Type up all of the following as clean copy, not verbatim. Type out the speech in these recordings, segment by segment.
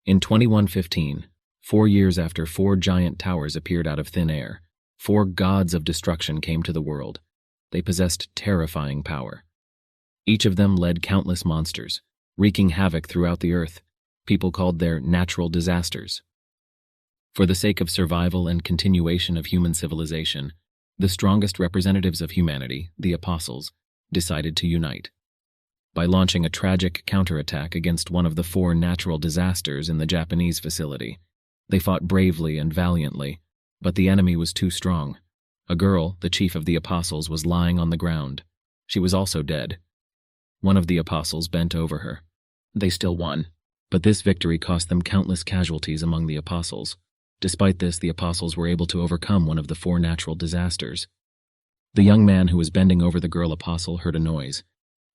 In 2115, 4 years after 4 giant towers appeared out of thin air, 4 gods of destruction came to the world. They possessed terrifying power. Each of them led countless monsters, wreaking havoc throughout the earth. People called their natural disasters. For the sake of survival and continuation of human civilization, the strongest representatives of humanity, the apostles, decided to unite. By launching a tragic counterattack against one of the 4 natural disasters in the Japanese facility, they fought bravely and valiantly, but the enemy was too strong. A girl, the chief of the apostles, was lying on the ground. She was also dead. One of the apostles bent over her. They still won, but this victory cost them countless casualties among the apostles. Despite this, the apostles were able to overcome one of the 4 natural disasters. The young man who was bending over the girl apostle heard a noise.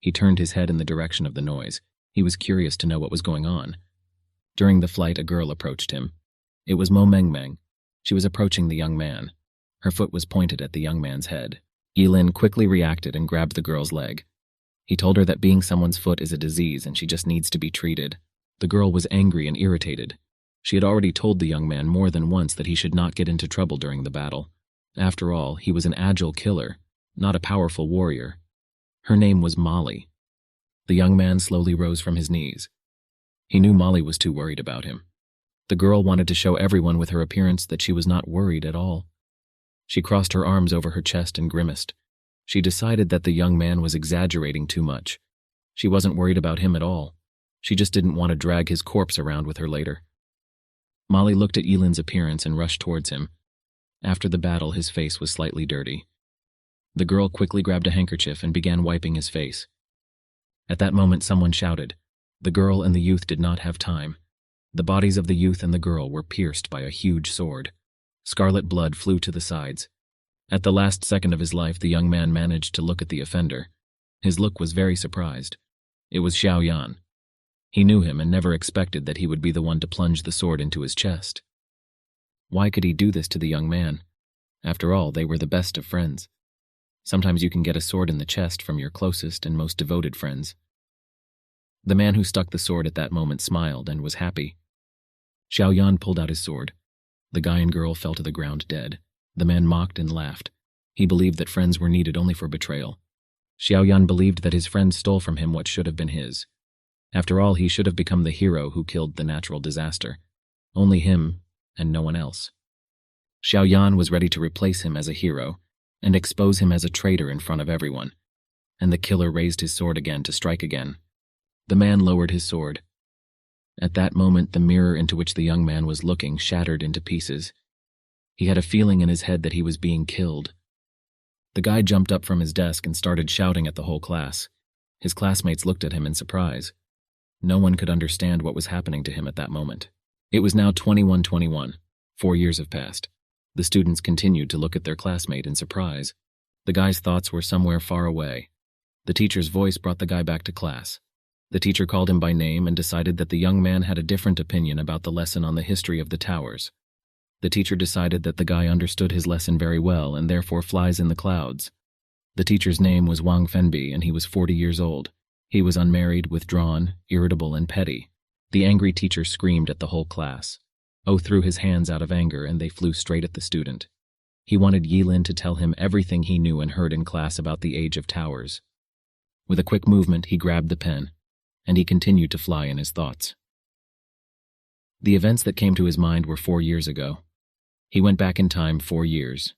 He turned his head in the direction of the noise. He was curious to know what was going on. During the flight, a girl approached him. It was Mo Mengmeng. She was approaching the young man. Her foot was pointed at the young man's head. Yilin quickly reacted and grabbed the girl's leg. He told her that being someone's foot is a disease and she just needs to be treated. The girl was angry and irritated. She had already told the young man more than once that he should not get into trouble during the battle. After all, he was an agile killer, not a powerful warrior. Her name was Molly. The young man slowly rose from his knees. He knew Molly was too worried about him. The girl wanted to show everyone with her appearance that she was not worried at all. She crossed her arms over her chest and grimaced. She decided that the young man was exaggerating too much. She wasn't worried about him at all. She just didn't want to drag his corpse around with her later. Molly looked at Yilin's appearance and rushed towards him. After the battle, his face was slightly dirty. The girl quickly grabbed a handkerchief and began wiping his face. At that moment, someone shouted. The girl and the youth did not have time. The bodies of the youth and the girl were pierced by a huge sword. Scarlet blood flew to the sides. At the last second of his life, the young man managed to look at the offender. His look was very surprised. It was Xiao Yan. He knew him and never expected that he would be the one to plunge the sword into his chest. Why could he do this to the young man? After all, they were the best of friends. Sometimes you can get a sword in the chest from your closest and most devoted friends. The man who stuck the sword at that moment smiled and was happy. Xiao Yan pulled out his sword. The guy and girl fell to the ground dead. The man mocked and laughed. He believed that friends were needed only for betrayal. Xiao Yan believed that his friend stole from him what should have been his. After all, he should have become the hero who killed the natural disaster. Only him and no one else. Xiao Yan was ready to replace him as a hero and expose him as a traitor in front of everyone. And the killer raised his sword again to strike again. The man lowered his sword. At that moment, the mirror into which the young man was looking shattered into pieces. He had a feeling in his head that he was being killed. The guy jumped up from his desk and started shouting at the whole class. His classmates looked at him in surprise. No one could understand what was happening to him at that moment. It was now 21:21. 4 years have passed. The students continued to look at their classmate in surprise. The guy's thoughts were somewhere far away. The teacher's voice brought the guy back to class. The teacher called him by name and decided that the young man had a different opinion about the lesson on the history of the towers. The teacher decided that the guy understood his lesson very well and therefore flies in the clouds. The teacher's name was Wang Fenbi and he was 40 years old. He was unmarried, withdrawn, irritable, and petty. The angry teacher screamed at the whole class. Oh threw his hands out of anger and they flew straight at the student. He wanted Yilin to tell him everything he knew and heard in class about the age of towers. With a quick movement, he grabbed the pen, and he continued to fly in his thoughts. The events that came to his mind were 4 years ago. He went back in time 4 years.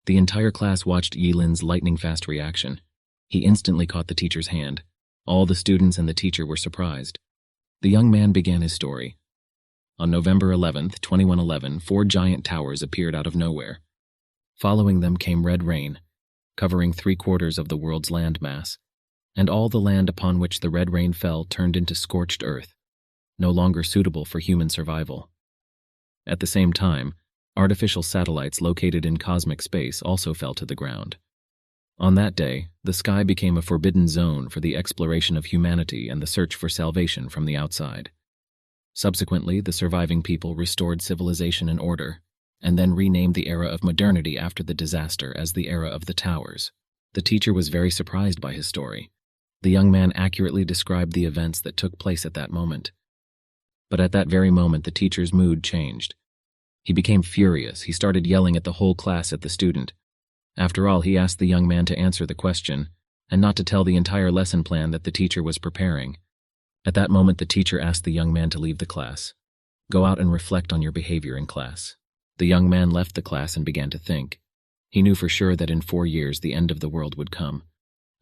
The entire class watched Yilin's lightning-fast reaction. He instantly caught the teacher's hand. All the students and the teacher were surprised. The young man began his story. On November 11th, 2111, 4 giant towers appeared out of nowhere. Following them came red rain, covering 3/4 of the world's landmass, and all the land upon which the red rain fell turned into scorched earth, no longer suitable for human survival. At the same time, artificial satellites located in cosmic space also fell to the ground. On that day, the sky became a forbidden zone for the exploration of humanity and the search for salvation from the outside. Subsequently, the surviving people restored civilization and order, and then renamed the era of modernity after the disaster as the era of the towers. The teacher was very surprised by his story. The young man accurately described the events that took place at that moment. But at that very moment, the teacher's mood changed. He became furious. He started yelling at the whole class at the student. After all, he asked the young man to answer the question, and not to tell the entire lesson plan that the teacher was preparing. At that moment, the teacher asked the young man to leave the class. Go out and reflect on your behavior in class. The young man left the class and began to think. He knew for sure that in 4 years the end of the world would come.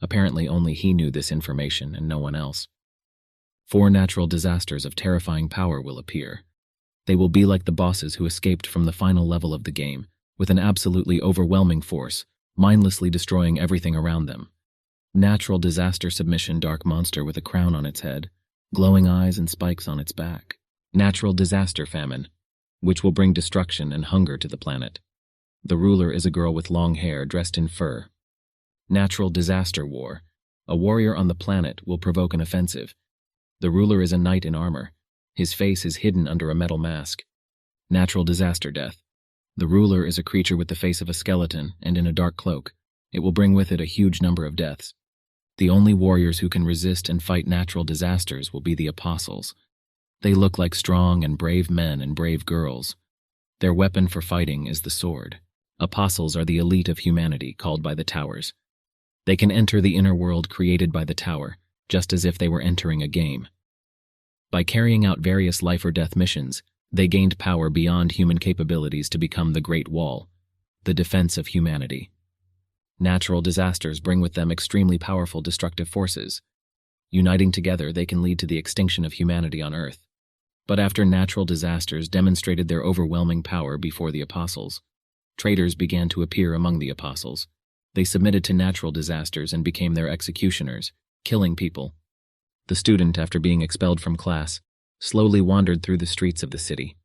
Apparently only he knew this information and no one else. 4 natural disasters of terrifying power will appear. They will be like the bosses who escaped from the final level of the game, with an absolutely overwhelming force, mindlessly destroying everything around them. Natural disaster submission dark monster with a crown on its head, glowing eyes and spikes on its back. Natural disaster famine, which will bring destruction and hunger to the planet. The ruler is a girl with long hair dressed in fur. Natural disaster war. A warrior on the planet will provoke an offensive. The ruler is a knight in armor. His face is hidden under a metal mask. Natural disaster death. The ruler is a creature with the face of a skeleton and in a dark cloak. It will bring with it a huge number of deaths. The only warriors who can resist and fight natural disasters will be the apostles. They look like strong and brave men and brave girls. Their weapon for fighting is the sword. Apostles are the elite of humanity, called by the towers. They can enter the inner world created by the tower, just as if they were entering a game. By carrying out various life or death missions, they gained power beyond human capabilities to become the Great Wall, the defense of humanity. Natural disasters bring with them extremely powerful destructive forces. Uniting together, they can lead to the extinction of humanity on Earth. But after natural disasters demonstrated their overwhelming power before the apostles, traitors began to appear among the apostles. They submitted to natural disasters and became their executioners, killing people. The student, after being expelled from class, slowly wandered through the streets of the city.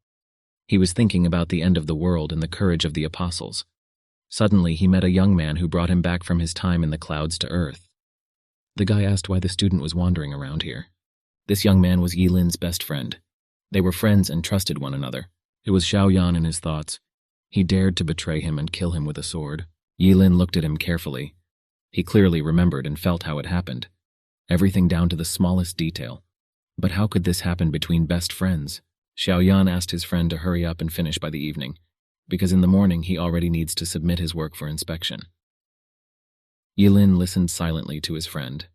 He was thinking about the end of the world and the courage of the apostles. Suddenly, he met a young man who brought him back from his time in the clouds to Earth. The guy asked why the student was wandering around here. This young man was Yilin's best friend. They were friends and trusted one another. It was Xiaoyan in his thoughts. He dared to betray him and kill him with a sword. Yilin looked at him carefully. He clearly remembered and felt how it happened. Everything down to the smallest detail. But how could this happen between best friends? Xiaoyan asked his friend to hurry up and finish by the evening, because in the morning he already needs to submit his work for inspection. Yilin listened silently to his friend.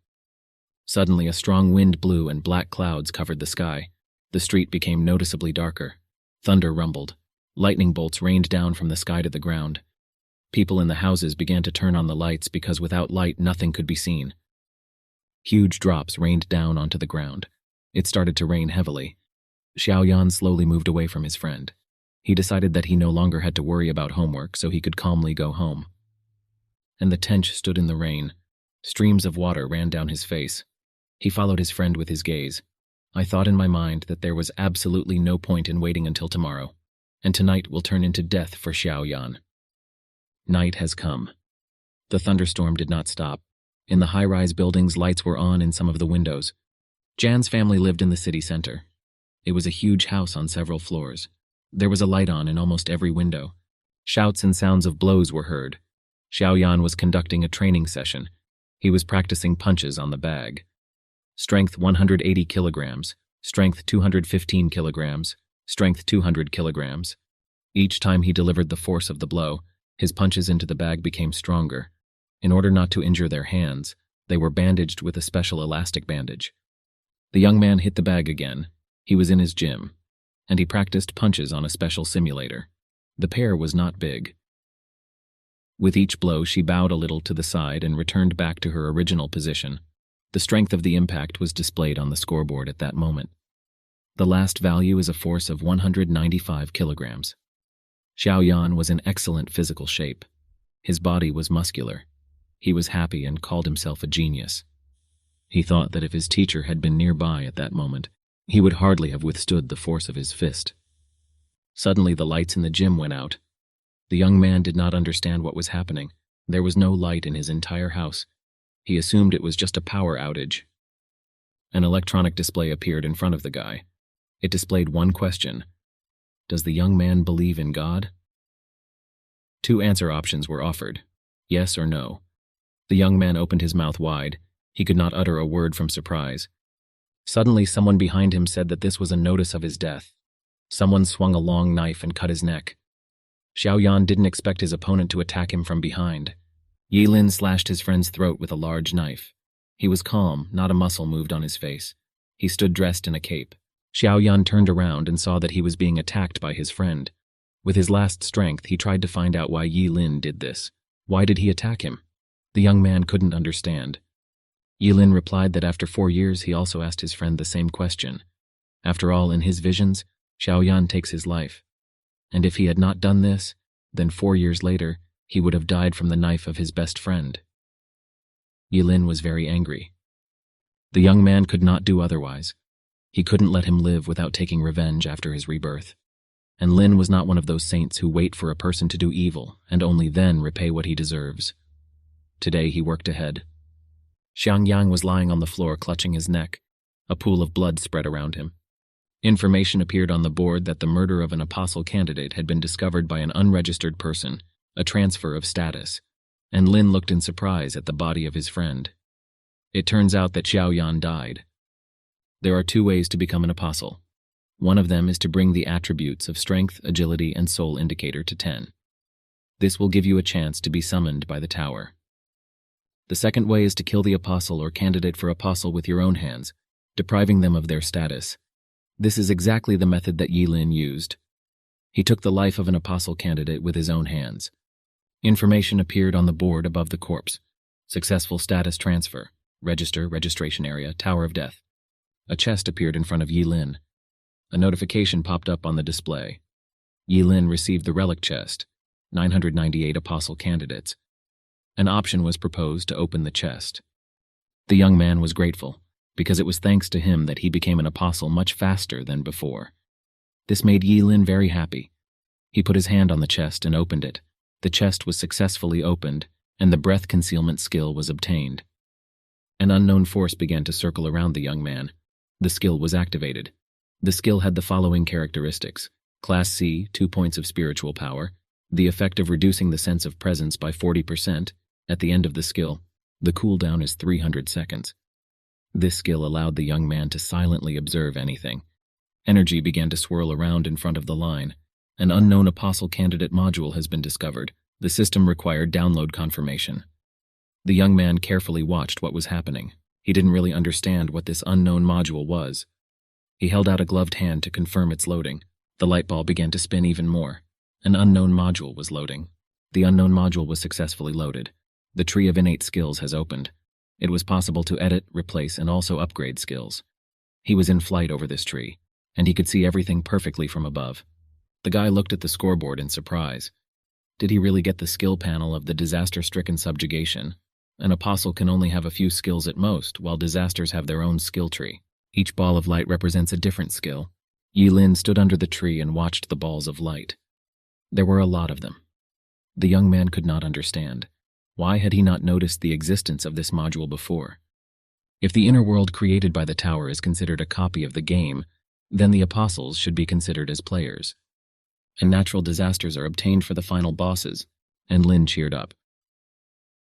Suddenly a strong wind blew and black clouds covered the sky. The street became noticeably darker. Thunder rumbled. Lightning bolts rained down from the sky to the ground. People in the houses began to turn on the lights because without light nothing could be seen. Huge drops rained down onto the ground. It started to rain heavily. Xiaoyan slowly moved away from his friend. He decided that he no longer had to worry about homework, so he could calmly go home. And the tench stood in the rain. Streams of water ran down his face. He followed his friend with his gaze. I thought in my mind that there was absolutely no point in waiting until tomorrow, and tonight will turn into death for Xiaoyan. Night has come. The thunderstorm did not stop. In the high-rise buildings, lights were on in some of the windows. Jan's family lived in the city center. It was a huge house on several floors. There was a light on in almost every window. Shouts and sounds of blows were heard. Xiaoyan was conducting a training session. He was practicing punches on the bag. Strength 180 kilograms, strength 215 kilograms, strength 200 kilograms. Each time he delivered the force of the blow, his punches into the bag became stronger. In order not to injure their hands, they were bandaged with a special elastic bandage. The young man hit the bag again. He was in his gym, and he practiced punches on a special simulator. The pair was not big. With each blow, she bowed a little to the side and returned back to her original position. The strength of the impact was displayed on the scoreboard at that moment. The last value is a force of 195 kilograms. Xiaoyan was in excellent physical shape. His body was muscular. He was happy and called himself a genius. He thought that if his teacher had been nearby at that moment, he would hardly have withstood the force of his fist. Suddenly the lights in the gym went out. The young man did not understand what was happening. There was no light in his entire house. He assumed it was just a power outage. An electronic display appeared in front of the guy. It displayed one question. Does the young man believe in God? 2 answer options were offered, yes or no. The young man opened his mouth wide. He could not utter a word from surprise. Suddenly, someone behind him said that this was a notice of his death. Someone swung a long knife and cut his neck. Xiaoyan didn't expect his opponent to attack him from behind. Yilin slashed his friend's throat with a large knife. He was calm, not a muscle moved on his face. He stood dressed in a cape. Xiaoyan turned around and saw that he was being attacked by his friend. With his last strength, he tried to find out why Yilin did this. Why did he attack him? The young man couldn't understand. Yilin replied that after 4 years, he also asked his friend the same question. After all, in his visions, Xiaoyan takes his life. And if he had not done this, then 4 years later, he would have died from the knife of his best friend. Yilin was very angry. The young man could not do otherwise. He couldn't let him live without taking revenge after his rebirth. And Lin was not one of those saints who wait for a person to do evil and only then repay what he deserves. Today he worked ahead. Xiangyang was lying on the floor clutching his neck. A pool of blood spread around him. Information appeared on the board that the murder of an apostle candidate had been discovered by an unregistered person, a transfer of status, and Lin looked in surprise at the body of his friend. It turns out that Xiaoyan died. There are 2 ways to become an apostle. One of them is to bring the attributes of strength, agility, and soul indicator to 10. This will give you a chance to be summoned by the tower. The second way is to kill the apostle or candidate for apostle with your own hands, depriving them of their status. This is exactly the method that Yilin used. He took the life of an apostle candidate with his own hands. Information appeared on the board above the corpse. Successful status transfer. Register, registration area, Tower of Death. A chest appeared in front of Yilin. A notification popped up on the display. Yilin received the relic chest, 998 apostle candidates. An option was proposed to open the chest. The young man was grateful, because it was thanks to him that he became an apostle much faster than before. This made Yilin very happy. He put his hand on the chest and opened it. The chest was successfully opened, and the breath concealment skill was obtained. An unknown force began to circle around the young man. The skill was activated. The skill had the following characteristics. Class C, 2 points of spiritual power. The effect of reducing the sense of presence by 40%. At the end of the skill, the cooldown is 300 seconds. This skill allowed the young man to silently observe anything. Energy began to swirl around in front of the line. An unknown apostle candidate module has been discovered. The system required download confirmation. The young man carefully watched what was happening. He didn't really understand what this unknown module was. He held out a gloved hand to confirm its loading. The light ball began to spin even more. An unknown module was loading. The unknown module was successfully loaded. The tree of innate skills has opened. It was possible to edit, replace, and also upgrade skills. He was in flight over this tree, and he could see everything perfectly from above. The guy looked at the scoreboard in surprise. Did he really get the skill panel of the disaster-stricken subjugation? An apostle can only have a few skills at most, while disasters have their own skill tree. Each ball of light represents a different skill. Yilin stood under the tree and watched the balls of light. There were a lot of them. The young man could not understand. Why had he not noticed the existence of this module before? If the inner world created by the tower is considered a copy of the game, then the apostles should be considered as players. And natural disasters are obtained for the final bosses, and Lin cheered up.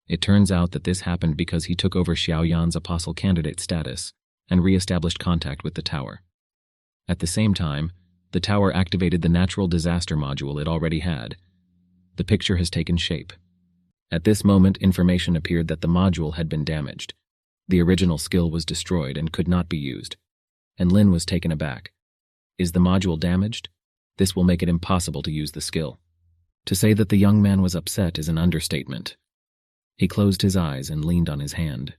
It turns out that this happened because he took over Xiaoyan's apostle candidate status and re-established contact with the tower. At the same time, the tower activated the natural disaster module it already had. The picture has taken shape. At this moment, information appeared that the module had been damaged. The original skill was destroyed and could not be used. And Lin was taken aback. Is the module damaged? This will make it impossible to use the skill. To say that the young man was upset is an understatement. He closed his eyes and leaned on his hand.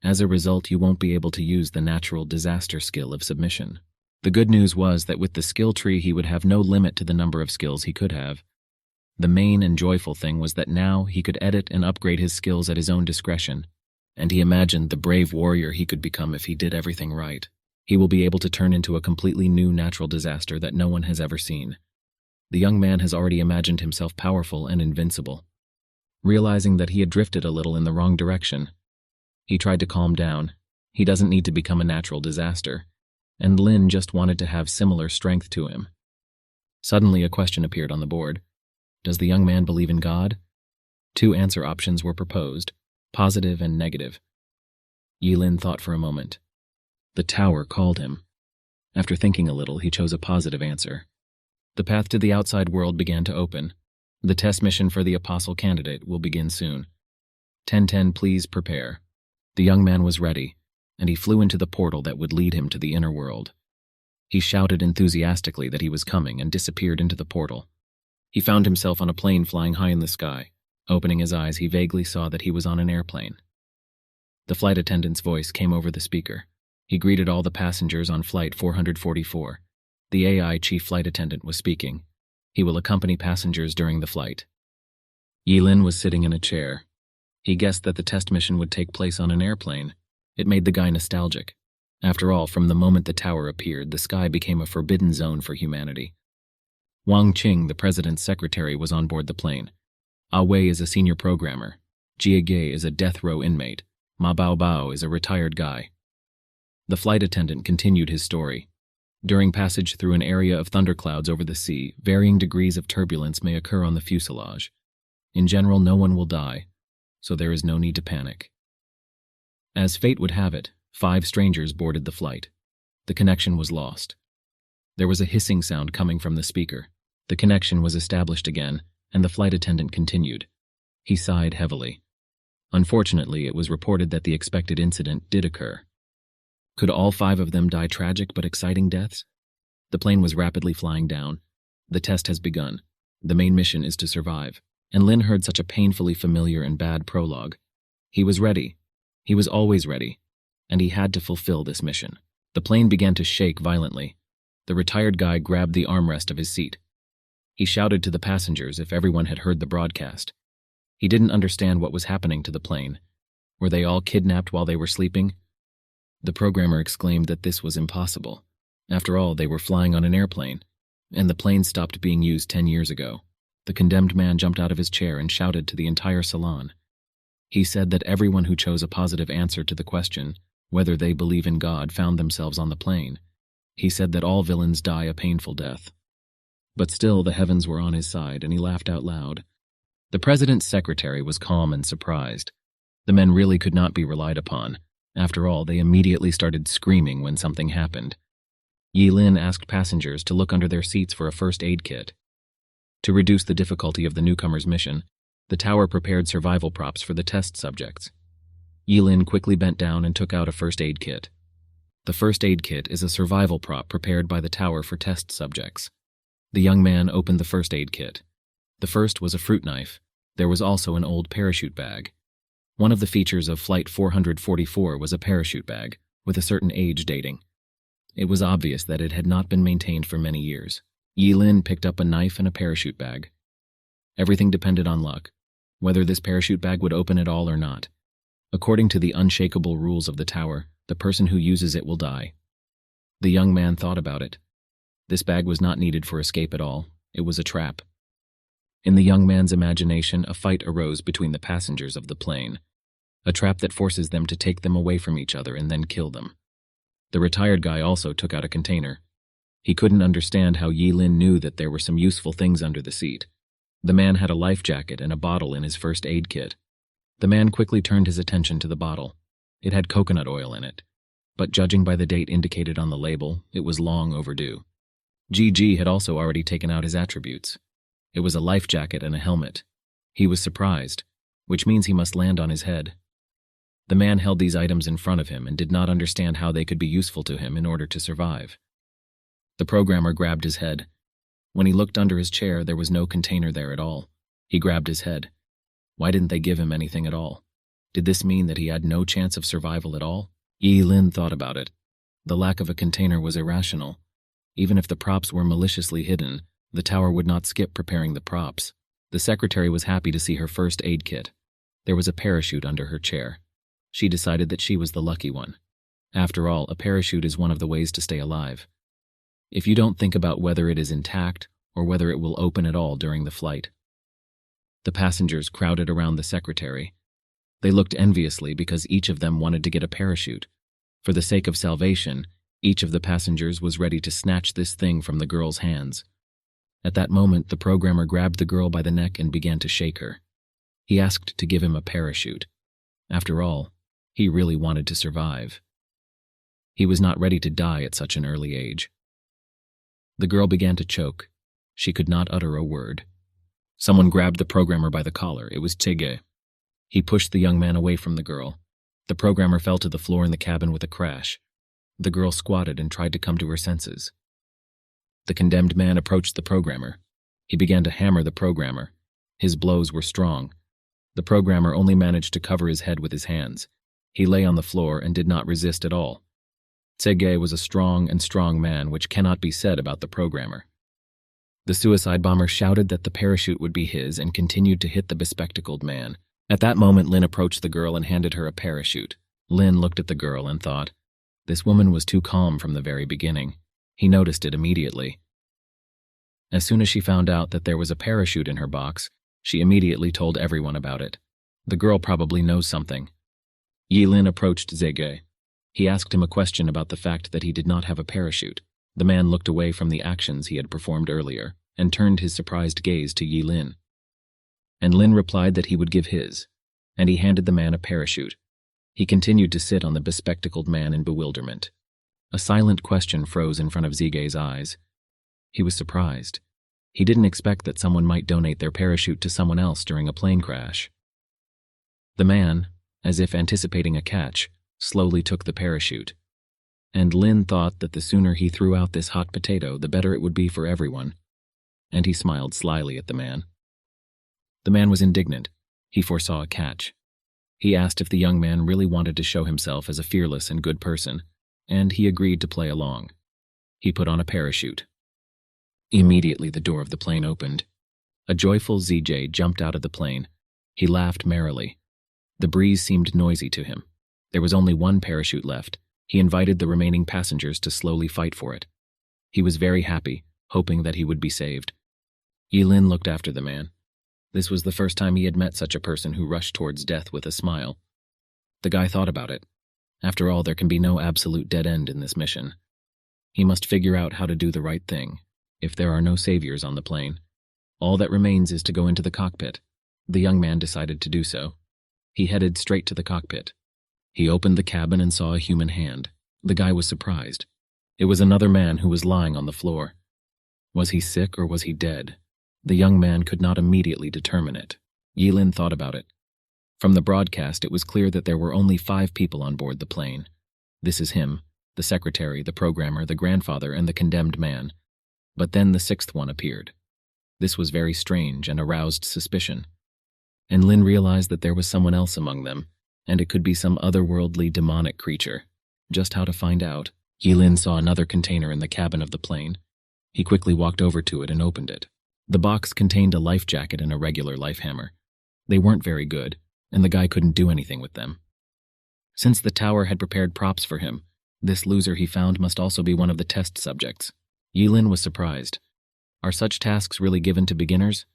As a result, you won't be able to use the natural disaster skill of submission. The good news was that with the skill tree he would have no limit to the number of skills he could have. The main and joyful thing was that now he could edit and upgrade his skills at his own discretion, and he imagined the brave warrior he could become if he did everything right. He will be able to turn into a completely new natural disaster that no one has ever seen. The young man has already imagined himself powerful and invincible. Realizing that he had drifted a little in the wrong direction, he tried to calm down. He doesn't need to become a natural disaster, and Lin just wanted to have similar strength to him. Suddenly, a question appeared on the board. Does the young man believe in God? 2 answer options were proposed, positive and negative. Yilin thought for a moment. The tower called him. After thinking a little, he chose a positive answer. The path to the outside world began to open. The test mission for the Apostle candidate will begin soon. 1010, please prepare. The young man was ready, and he flew into the portal that would lead him to the inner world. He shouted enthusiastically that he was coming and disappeared into the portal. He found himself on a plane flying high in the sky. Opening his eyes, he vaguely saw that he was on an airplane. The flight attendant's voice came over the speaker. He greeted all the passengers on flight 444. The AI chief flight attendant was speaking. He will accompany passengers during the flight. Yilin was sitting in a chair. He guessed that the test mission would take place on an airplane. It made the guy nostalgic. After all, from the moment the tower appeared, the sky became a forbidden zone for humanity. Wang Qing, the president's secretary, was on board the plane. Ah Wei is a senior programmer. Jia Ge is a death row inmate. Ma Bao Bao is a retired guy. The flight attendant continued his story. During passage through an area of thunderclouds over the sea, varying degrees of turbulence may occur on the fuselage. In general, no one will die, so there is no need to panic. As fate would have it, 5 strangers boarded the flight. The connection was lost. There was a hissing sound coming from the speaker. The connection was established again, and the flight attendant continued. He sighed heavily. Unfortunately, it was reported that the expected incident did occur. Could all 5 of them die tragic but exciting deaths? The plane was rapidly flying down. The test has begun. The main mission is to survive. And Lin heard such a painfully familiar and bad prologue. He was ready. He was always ready. And he had to fulfill this mission. The plane began to shake violently. The retired guy grabbed the armrest of his seat. He shouted to the passengers if everyone had heard the broadcast. He didn't understand what was happening to the plane. Were they all kidnapped while they were sleeping? The programmer exclaimed that this was impossible. After all, they were flying on an airplane, and the plane stopped being used 10 years ago. The condemned man jumped out of his chair and shouted to the entire salon. He said that everyone who chose a positive answer to the question whether they believe in God found themselves on the plane. He said that all villains die a painful death. But still, the heavens were on his side, and he laughed out loud. The president's secretary was calm and surprised. The men really could not be relied upon. After all, they immediately started screaming when something happened. Yilin asked passengers to look under their seats for a first aid kit. To reduce the difficulty of the newcomer's mission, the tower prepared survival props for the test subjects. Yilin quickly bent down and took out a first aid kit. The first aid kit is a survival prop prepared by the tower for test subjects. The young man opened the first aid kit. The first was a fruit knife. There was also an old parachute bag. One of the features of Flight 444 was a parachute bag, with a certain age dating. It was obvious that it had not been maintained for many years. Yilin picked up a knife and a parachute bag. Everything depended on luck, whether this parachute bag would open at all or not. According to the unshakable rules of the tower, the person who uses it will die. The young man thought about it. This bag was not needed for escape at all. It was a trap. In the young man's imagination, a fight arose between the passengers of the plane. A trap that forces them to take them away from each other and then kill them. The retired guy also took out a container. He couldn't understand how Yilin knew that there were some useful things under the seat. The man had a life jacket and a bottle in his first aid kit. The man quickly turned his attention to the bottle. It had coconut oil in it, but judging by the date indicated on the label, it was long overdue. GG had also already taken out his attributes. It was a life jacket and a helmet. He was surprised, which means he must land on his head. The man held these items in front of him and did not understand how they could be useful to him in order to survive. The programmer grabbed his head. When he looked under his chair, there was no container there at all. He grabbed his head. Why didn't they give him anything at all? Did this mean that he had no chance of survival at all? Yilin thought about it. The lack of a container was irrational. Even if the props were maliciously hidden, the tower would not skip preparing the props. The secretary was happy to see her first aid kit. There was a parachute under her chair. She decided that she was the lucky one. After all, a parachute is one of the ways to stay alive. If you don't think about whether it is intact or whether it will open at all during the flight. The passengers crowded around the secretary. They looked enviously because each of them wanted to get a parachute. For the sake of salvation, each of the passengers was ready to snatch this thing from the girl's hands. At that moment, the programmer grabbed the girl by the neck and began to shake her. He asked to give him a parachute. After all, he really wanted to survive. He was not ready to die at such an early age. The girl began to choke. She could not utter a word. Someone grabbed the programmer by the collar. It was Tige. He pushed the young man away from the girl. The programmer fell to the floor in the cabin with a crash. The girl squatted and tried to come to her senses. The condemned man approached the programmer. He began to hammer the programmer. His blows were strong. The programmer only managed to cover his head with his hands. He lay on the floor and did not resist at all. Tsege was a strong man, which cannot be said about the programmer. The suicide bomber shouted that the parachute would be his and continued to hit the bespectacled man. At that moment, Lin approached the girl and handed her a parachute. Lin looked at the girl and thought, this woman was too calm from the very beginning. He noticed it immediately. As soon as she found out that there was a parachute in her box, she immediately told everyone about it. The girl probably knows something. Yi Lin approached Zege. He asked him a question about the fact that he did not have a parachute. The man looked away from the actions he had performed earlier and turned his surprised gaze to Yi Lin. And Lin replied that he would give his, and he handed the man a parachute. He continued to sit on the bespectacled man in bewilderment. A silent question froze in front of Zege's eyes. He was surprised. He didn't expect that someone might donate their parachute to someone else during a plane crash. The man, as if anticipating a catch, slowly took the parachute. And Lin thought that the sooner he threw out this hot potato, the better it would be for everyone. And he smiled slyly at the man. The man was indignant. He foresaw a catch. He asked if the young man really wanted to show himself as a fearless and good person, and he agreed to play along. He put on a parachute. Immediately the door of the plane opened. A joyful ZJ jumped out of the plane. He laughed merrily. The breeze seemed noisy to him. There was only one parachute left. He invited the remaining passengers to slowly fight for it. He was very happy, hoping that he would be saved. Yi Lin looked after the man. This was the first time he had met such a person who rushed towards death with a smile. The guy thought about it. After all, there can be no absolute dead end in this mission. He must figure out how to do the right thing. If there are no saviors on the plane, all that remains is to go into the cockpit. The young man decided to do so. He headed straight to the cockpit. He opened the cabin and saw a human hand. The guy was surprised. It was another man who was lying on the floor. Was he sick or was he dead? The young man could not immediately determine it. Yi Lin thought about it. From the broadcast, it was clear that there were only 5 people on board the plane. This is him, the secretary, the programmer, the grandfather, and the condemned man. But then the 6th one appeared. This was very strange and aroused suspicion. And Lin realized that there was someone else among them, and it could be some otherworldly demonic creature. Just how to find out? Yi Lin saw another container in the cabin of the plane. He quickly walked over to it and opened it. The box contained a life jacket and a regular life hammer. They weren't very good, and the guy couldn't do anything with them. Since the tower had prepared props for him, this loser he found must also be one of the test subjects. Yi Lin was surprised. Are such tasks really given to beginners?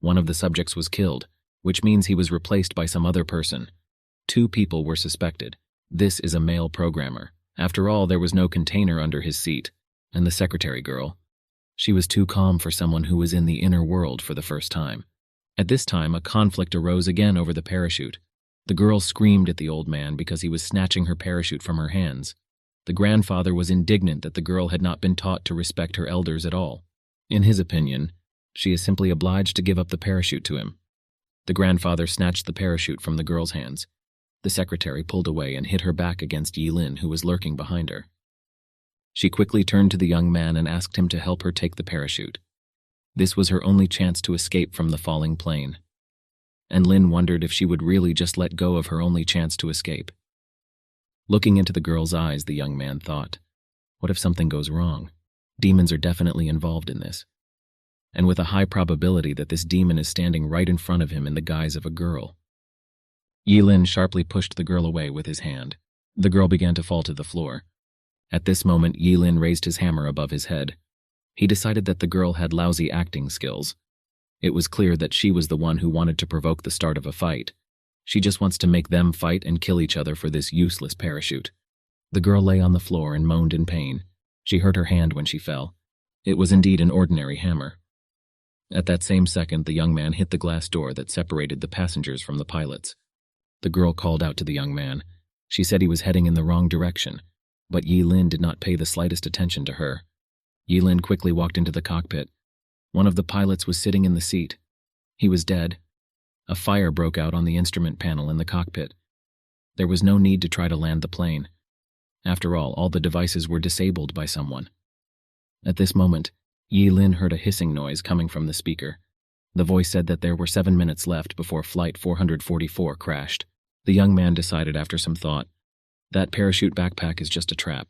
One of the subjects was killed, which means he was replaced by some other person. 2 people were suspected. This is a male programmer. After all, there was no container under his seat. And the secretary girl. She was too calm for someone who was in the inner world for the first time. At this time, a conflict arose again over the parachute. The girl screamed at the old man because he was snatching her parachute from her hands. The grandfather was indignant that the girl had not been taught to respect her elders at all. In his opinion, she is simply obliged to give up the parachute to him. The grandfather snatched the parachute from the girl's hands. The secretary pulled away and hit her back against Yi Lin, who was lurking behind her. She quickly turned to the young man and asked him to help her take the parachute. This was her only chance to escape from the falling plane. And Lin wondered if she would really just let go of her only chance to escape. Looking into the girl's eyes, the young man thought, what if something goes wrong? Demons are definitely involved in this. And with a high probability that this demon is standing right in front of him in the guise of a girl. Yi Lin sharply pushed the girl away with his hand. The girl began to fall to the floor. At this moment, Yi Lin raised his hammer above his head. He decided that the girl had lousy acting skills. It was clear that she was the one who wanted to provoke the start of a fight. She just wants to make them fight and kill each other for this useless parachute. The girl lay on the floor and moaned in pain. She hurt her hand when she fell. It was indeed an ordinary hammer. At that same second, the young man hit the glass door that separated the passengers from the pilots. The girl called out to the young man. She said he was heading in the wrong direction. but Yi Lin did not pay the slightest attention to her. Yi Lin quickly walked into the cockpit. One of the pilots was sitting in the seat. He was dead. A fire broke out on the instrument panel in the cockpit. There was no need to try to land the plane. After all the devices were disabled by someone. At this moment, Yi Lin heard a hissing noise coming from the speaker. The voice said that there were 7 minutes left before Flight 444 crashed. The young man decided after some thought, that parachute backpack is just a trap.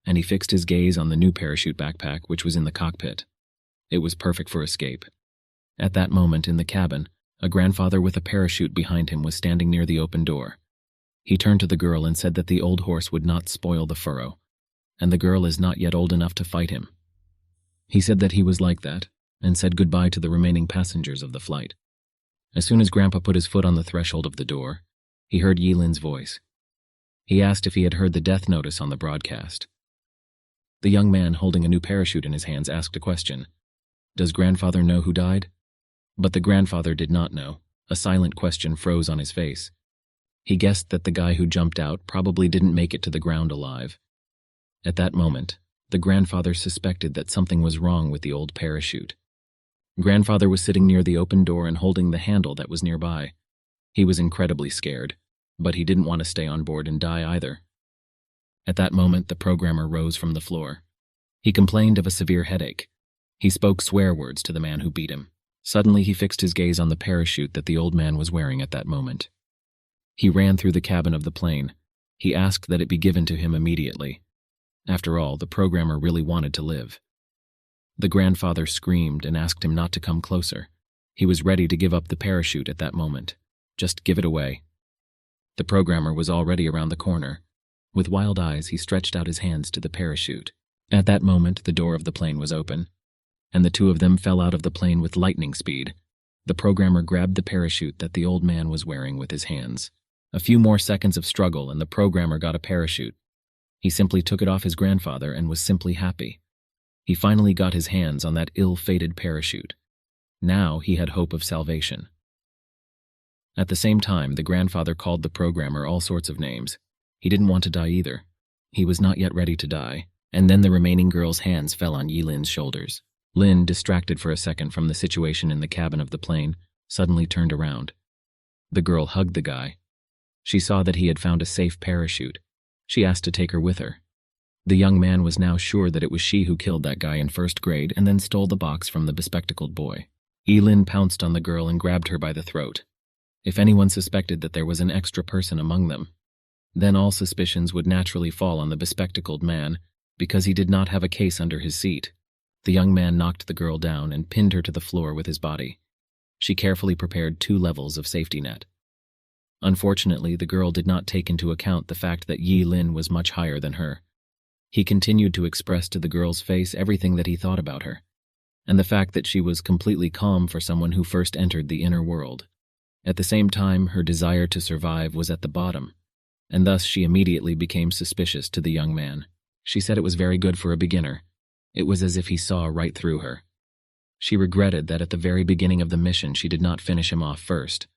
And he fixed his gaze on the new parachute backpack, which was in the cockpit. It was perfect for escape. At that moment, in the cabin, a grandfather with a parachute behind him was standing near the open door. He turned to the girl and said that the old horse would not spoil the furrow, and the girl is not yet old enough to fight him. He said that he was like that, and said goodbye to the remaining passengers of the flight. As soon as Grandpa put his foot on the threshold of the door, he heard Yi Lin's voice. He asked if he had heard the death notice on the broadcast. The young man holding a new parachute in his hands asked a question. Does grandfather know who died? But the grandfather did not know. A silent question froze on his face. He guessed that the guy who jumped out probably didn't make it to the ground alive. At that moment, the grandfather suspected that something was wrong with the old parachute. Grandfather was sitting near the open door and holding the handle that was nearby. He was incredibly scared, but he didn't want to stay on board and die either. At that moment, the programmer rose from the floor. He complained of a severe headache. He spoke swear words to the man who beat him. Suddenly, he fixed his gaze on the parachute that the old man was wearing at that moment. He ran through the cabin of the plane. He asked that it be given to him immediately. After all, the programmer really wanted to live. The grandfather screamed and asked him not to come closer. He was ready to give up the parachute at that moment. Just give it away. The programmer was already around the corner. With wild eyes, he stretched out his hands to the parachute. At that moment, the door of the plane was open, and the two of them fell out of the plane with lightning speed. The programmer grabbed the parachute that the old man was wearing with his hands. A few more seconds of struggle and the programmer got a parachute. He simply took it off his grandfather and was simply happy. He finally got his hands on that ill-fated parachute. Now he had hope of salvation. At the same time, the grandfather called the programmer all sorts of names. He didn't want to die either. He was not yet ready to die. And then the remaining girl's hands fell on Yi Lin's shoulders. Lin, distracted for a second from the situation in the cabin of the plane, suddenly turned around. The girl hugged the guy. She saw that he had found a safe parachute. She asked to take her with her. The young man was now sure that it was she who killed that guy in first grade and then stole the box from the bespectacled boy. Yi Lin pounced on the girl and grabbed her by the throat. If anyone suspected that there was an extra person among them, then all suspicions would naturally fall on the bespectacled man, because he did not have a case under his seat. The young man knocked the girl down and pinned her to the floor with his body. She carefully prepared 2 levels of safety net. Unfortunately, the girl did not take into account the fact that Yi Lin was much higher than her. He continued to express to the girl's face everything that he thought about her, and the fact that she was completely calm for someone who first entered the inner world. At the same time, her desire to survive was at the bottom, and thus she immediately became suspicious to the young man. She said it was very good for a beginner. It was as if he saw right through her. She regretted that at the very beginning of the mission she did not finish him off first.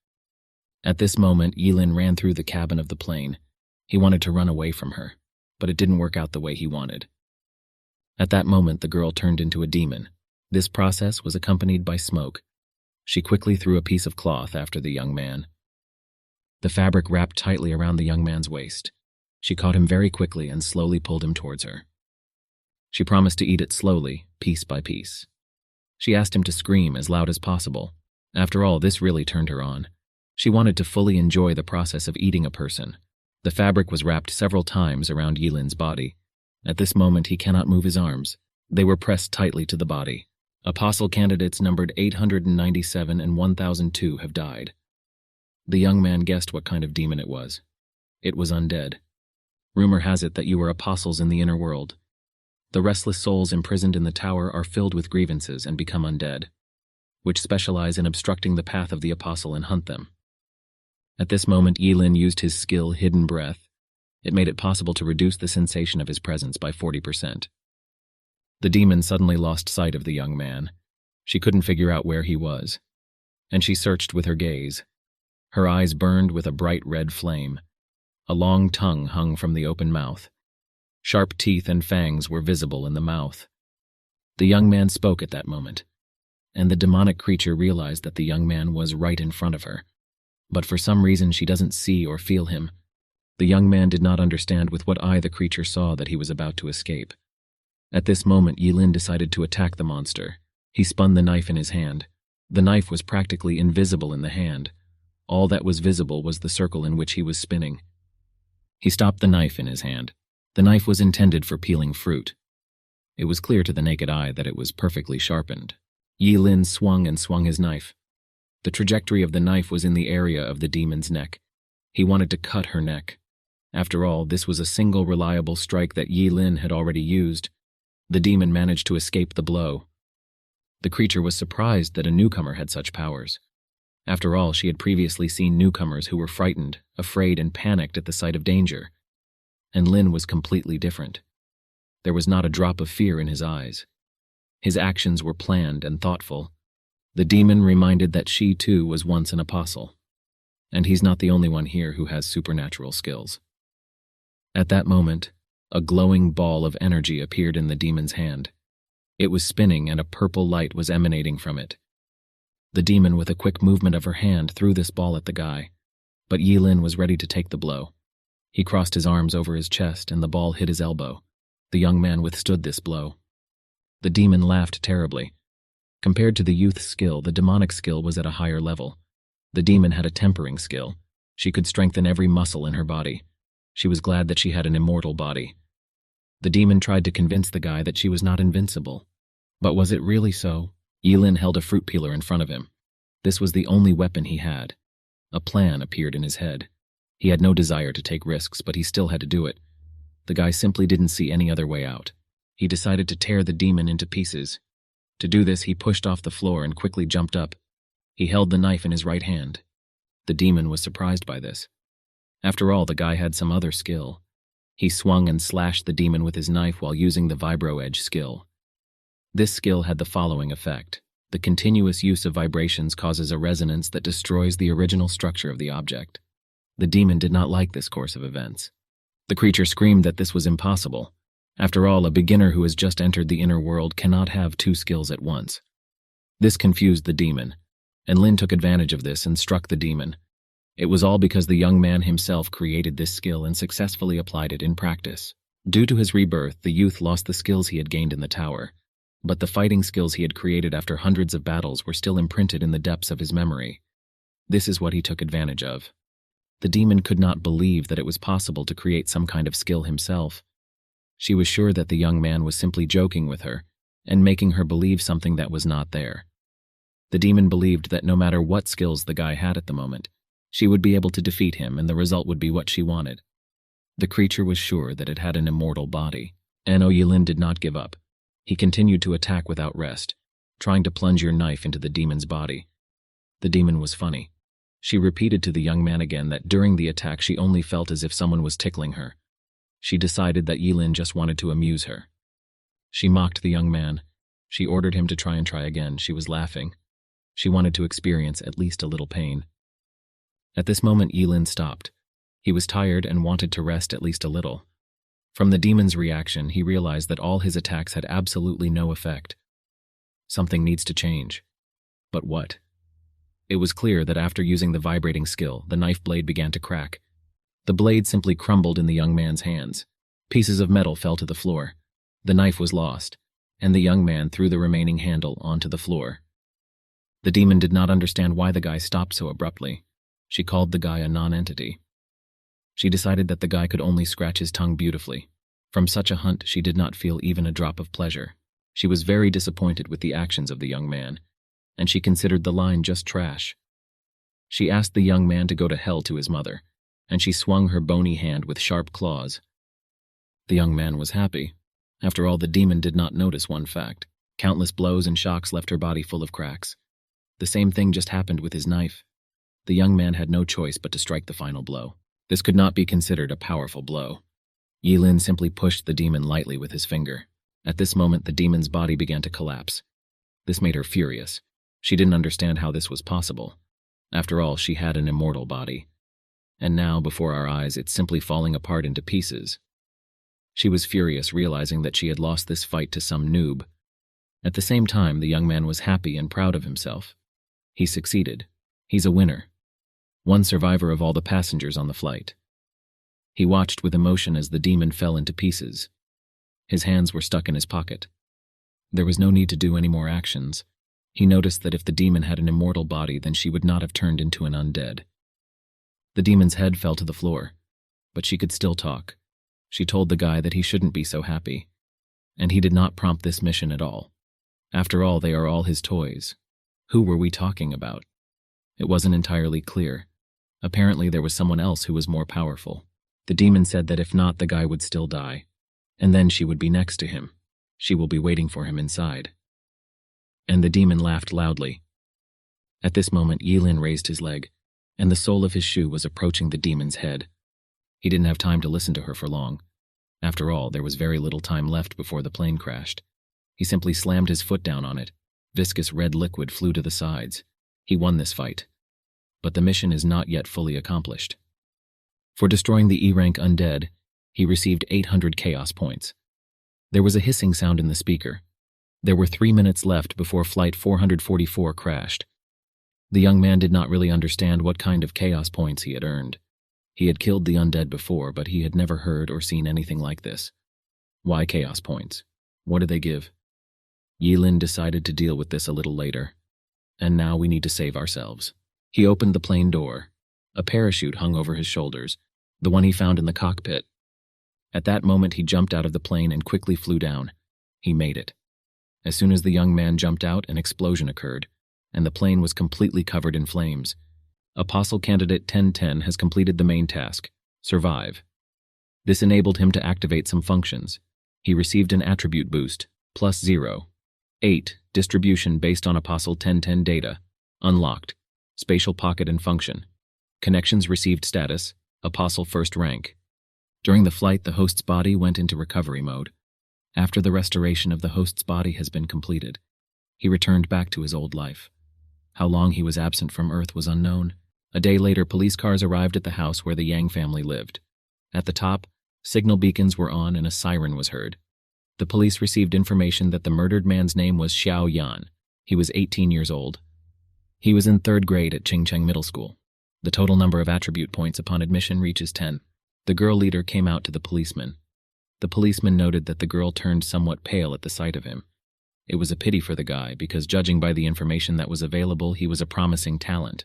At this moment, Yi Lin ran through the cabin of the plane. He wanted to run away from her, but it didn't work out the way he wanted. At that moment, the girl turned into a demon. This process was accompanied by smoke. She quickly threw a piece of cloth after the young man. The fabric wrapped tightly around the young man's waist. She caught him very quickly and slowly pulled him towards her. She promised to eat it slowly, piece by piece. She asked him to scream as loud as possible. After all, this really turned her on. She wanted to fully enjoy the process of eating a person. The fabric was wrapped several times around Yi Lin's body. At this moment, he cannot move his arms. They were pressed tightly to the body. Apostle candidates numbered 897 and 1002 have died. The young man guessed what kind of demon it was. It was undead. Rumor has it that you are apostles in the inner world. The restless souls imprisoned in the tower are filled with grievances and become undead, which specialize in obstructing the path of the apostle and hunt them. At this moment, Yi Lin used his skill Hidden Breath. It made it possible to reduce the sensation of his presence by 40%. The demon suddenly lost sight of the young man. She couldn't figure out where he was, and she searched with her gaze. Her eyes burned with a bright red flame. A long tongue hung from the open mouth. Sharp teeth and fangs were visible in the mouth. The young man spoke at that moment, and the demonic creature realized that the young man was right in front of her. But for some reason she doesn't see or feel him. The young man did not understand with what eye the creature saw that he was about to escape. At this moment, Yilin decided to attack the monster. He spun the knife in his hand. The knife was practically invisible in the hand. All that was visible was the circle in which he was spinning. He stopped the knife in his hand. The knife was intended for peeling fruit. It was clear to the naked eye that it was perfectly sharpened. Yilin swung and swung his knife. The trajectory of the knife was in the area of the demon's neck. He wanted to cut her neck. After all, this was a single reliable strike that Yilin had already used. The demon managed to escape the blow. The creature was surprised that a newcomer had such powers. After all, she had previously seen newcomers who were frightened, afraid, and panicked at the sight of danger. And Lin was completely different. There was not a drop of fear in his eyes. His actions were planned and thoughtful. The demon reminded that she too was once an apostle. And he's not the only one here who has supernatural skills. At that moment, a glowing ball of energy appeared in the demon's hand. It was spinning and a purple light was emanating from it. The demon, with a quick movement of her hand, threw this ball at the guy, but Yilin was ready to take the blow. He crossed his arms over his chest and the ball hit his elbow. The young man withstood this blow. The demon laughed terribly. Compared to the youth's skill, the demonic skill was at a higher level. The demon had a tempering skill. She could strengthen every muscle in her body. She was glad that she had an immortal body. The demon tried to convince the guy that she was not invincible. But was it really so? Yilin held a fruit peeler in front of him. This was the only weapon he had. A plan appeared in his head. He had no desire to take risks, but he still had to do it. The guy simply didn't see any other way out. He decided to tear the demon into pieces. To do this, he pushed off the floor and quickly jumped up. He held the knife in his right hand. The demon was surprised by this. After all, the guy had some other skill. He swung and slashed the demon with his knife while using the vibro edge skill. This skill had the following effect. The continuous use of vibrations causes a resonance that destroys the original structure of the object. The demon did not like this course of events. The creature screamed that this was impossible. After all, a beginner who has just entered the inner world cannot have two skills at once. This confused the demon, and Lin took advantage of this and struck the demon. It was all because the young man himself created this skill and successfully applied it in practice. Due to his rebirth, the youth lost the skills he had gained in the tower, but the fighting skills he had created after hundreds of battles were still imprinted in the depths of his memory. This is what he took advantage of. The demon could not believe that it was possible to create some kind of skill himself. She was sure that the young man was simply joking with her and making her believe something that was not there. The demon believed that no matter what skills the guy had at the moment, she would be able to defeat him and the result would be what she wanted. The creature was sure that it had an immortal body. And Yilin did not give up. He continued to attack without rest, trying to plunge your knife into the demon's body. The demon was funny. She repeated to the young man again that during the attack she only felt as if someone was tickling her. She decided that Yilin just wanted to amuse her. She mocked the young man. She ordered him to try again. She was laughing. She wanted to experience at least a little pain. At this moment, Yilin stopped. He was tired and wanted to rest at least a little. From the demon's reaction, he realized that all his attacks had absolutely no effect. Something needs to change. But what? It was clear that after using the vibrating skill, the knife blade began to crack. The blade simply crumbled in the young man's hands. Pieces of metal fell to the floor. The knife was lost, and the young man threw the remaining handle onto the floor. The demon did not understand why the guy stopped so abruptly. She called the guy a non-entity. She decided that the guy could only scratch his tongue beautifully. From such a hunt, she did not feel even a drop of pleasure. She was very disappointed with the actions of the young man, and she considered the line just trash. She asked the young man to go to hell to his mother, and she swung her bony hand with sharp claws. The young man was happy. After all, the demon did not notice one fact. Countless blows and shocks left her body full of cracks. The same thing just happened with his knife. The young man had no choice but to strike the final blow. This could not be considered a powerful blow. Yilin simply pushed the demon lightly with his finger. At this moment, the demon's body began to collapse. This made her furious. She didn't understand how this was possible. After all, she had an immortal body. And now, before our eyes, it's simply falling apart into pieces. She was furious, realizing that she had lost this fight to some noob. At the same time, the young man was happy and proud of himself. He succeeded. He's a winner. One survivor of all the passengers on the flight. He watched with emotion as the demon fell into pieces. His hands were stuck in his pocket. There was no need to do any more actions. He noticed that if the demon had an immortal body, then she would not have turned into an undead. The demon's head fell to the floor, but she could still talk. She told the guy that he shouldn't be so happy, and he did not prompt this mission at all. After all, they are all his toys. Who were we talking about? It wasn't entirely clear. Apparently there was someone else who was more powerful. The demon said that if not, the guy would still die, and then she would be next to him. She will be waiting for him inside. And the demon laughed loudly. At this moment, Yilin raised his leg, and the sole of his shoe was approaching the demon's head. He didn't have time to listen to her for long. After all, there was very little time left before the plane crashed. He simply slammed his foot down on it. Viscous red liquid flew to the sides. He won this fight. But the mission is not yet fully accomplished. For destroying the E-rank undead, he received 800 chaos points. There was a hissing sound in the speaker. There were 3 minutes left before Flight 444 crashed. The young man did not really understand what kind of chaos points he had earned. He had killed the undead before, but he had never heard or seen anything like this. Why chaos points? What do they give? Yilin decided to deal with this a little later. And now we need to save ourselves. He opened the plane door. A parachute hung over his shoulders, the one he found in the cockpit. At that moment, he jumped out of the plane and quickly flew down. He made it. As soon as the young man jumped out, an explosion occurred, and the plane was completely covered in flames. Apostle Candidate 1010 has completed the main task, survive. This enabled him to activate some functions. He received an attribute boost, +0. 8. Distribution based on Apostle 1010 data, unlocked. Spatial pocket and function. Connections received status, Apostle first rank. During the flight, the host's body went into recovery mode. After the restoration of the host's body has been completed, he returned back to his old life. How long he was absent from Earth was unknown. A day later, police cars arrived at the house where the Yang family lived. At the top, signal beacons were on and a siren was heard. The police received information that the murdered man's name was Xiao Yan. He was 18 years old. He was in 3rd grade at Qingcheng Middle School. The total number of attribute points upon admission reaches 10. The girl leader came out to the policeman. The policeman noted that the girl turned somewhat pale at the sight of him. It was a pity for the guy, because judging by the information that was available, he was a promising talent.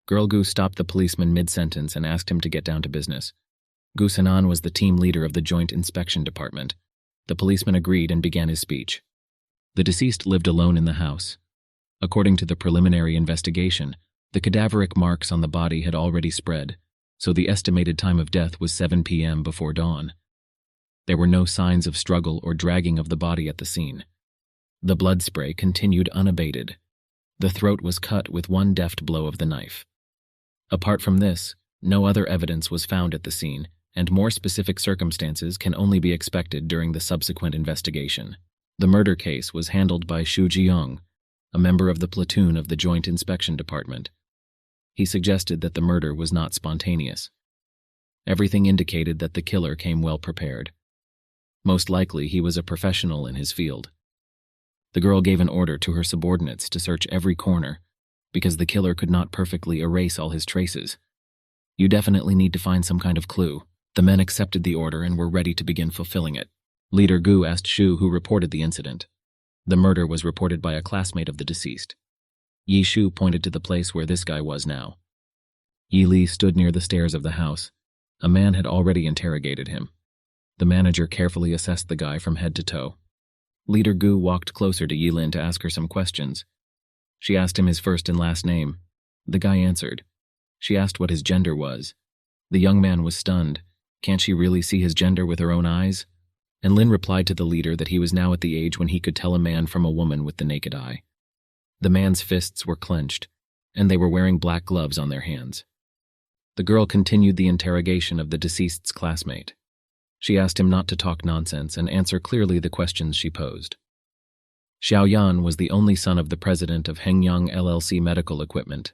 Girl Gu stopped the policeman mid-sentence and asked him to get down to business. Gu Sanan was the team leader of the Joint Inspection Department. The policeman agreed and began his speech. The deceased lived alone in the house. According to the preliminary investigation, the cadaveric marks on the body had already spread, so the estimated time of death was 7 p.m. before dawn. There were no signs of struggle or dragging of the body at the scene. The blood spray continued unabated. The throat was cut with one deft blow of the knife. Apart from this, no other evidence was found at the scene, and more specific circumstances can only be expected during the subsequent investigation. The murder case was handled by Xu Jiong, a member of the platoon of the Joint Inspection Department. He suggested that the murder was not spontaneous. Everything indicated that the killer came well prepared. Most likely, he was a professional in his field. The girl gave an order to her subordinates to search every corner, because the killer could not perfectly erase all his traces. You definitely need to find some kind of clue. The men accepted the order and were ready to begin fulfilling it. Leader Gu asked Shu who reported the incident. The murder was reported by a classmate of the deceased. Yi Shu pointed to the place where this guy was now. Yi Li stood near the stairs of the house. A man had already interrogated him. The manager carefully assessed the guy from head to toe. Leader Gu walked closer to Yilin to ask her some questions. She asked him his first and last name. The guy answered. She asked what his gender was. The young man was stunned. Can't she really see his gender with her own eyes? And Lin replied to the leader that he was now at the age when he could tell a man from a woman with the naked eye. The man's fists were clenched, and they were wearing black gloves on their hands. The girl continued the interrogation of the deceased's classmate. She asked him not to talk nonsense and answer clearly the questions she posed. Xiao Yan was the only son of the president of Hengyang LLC Medical Equipment.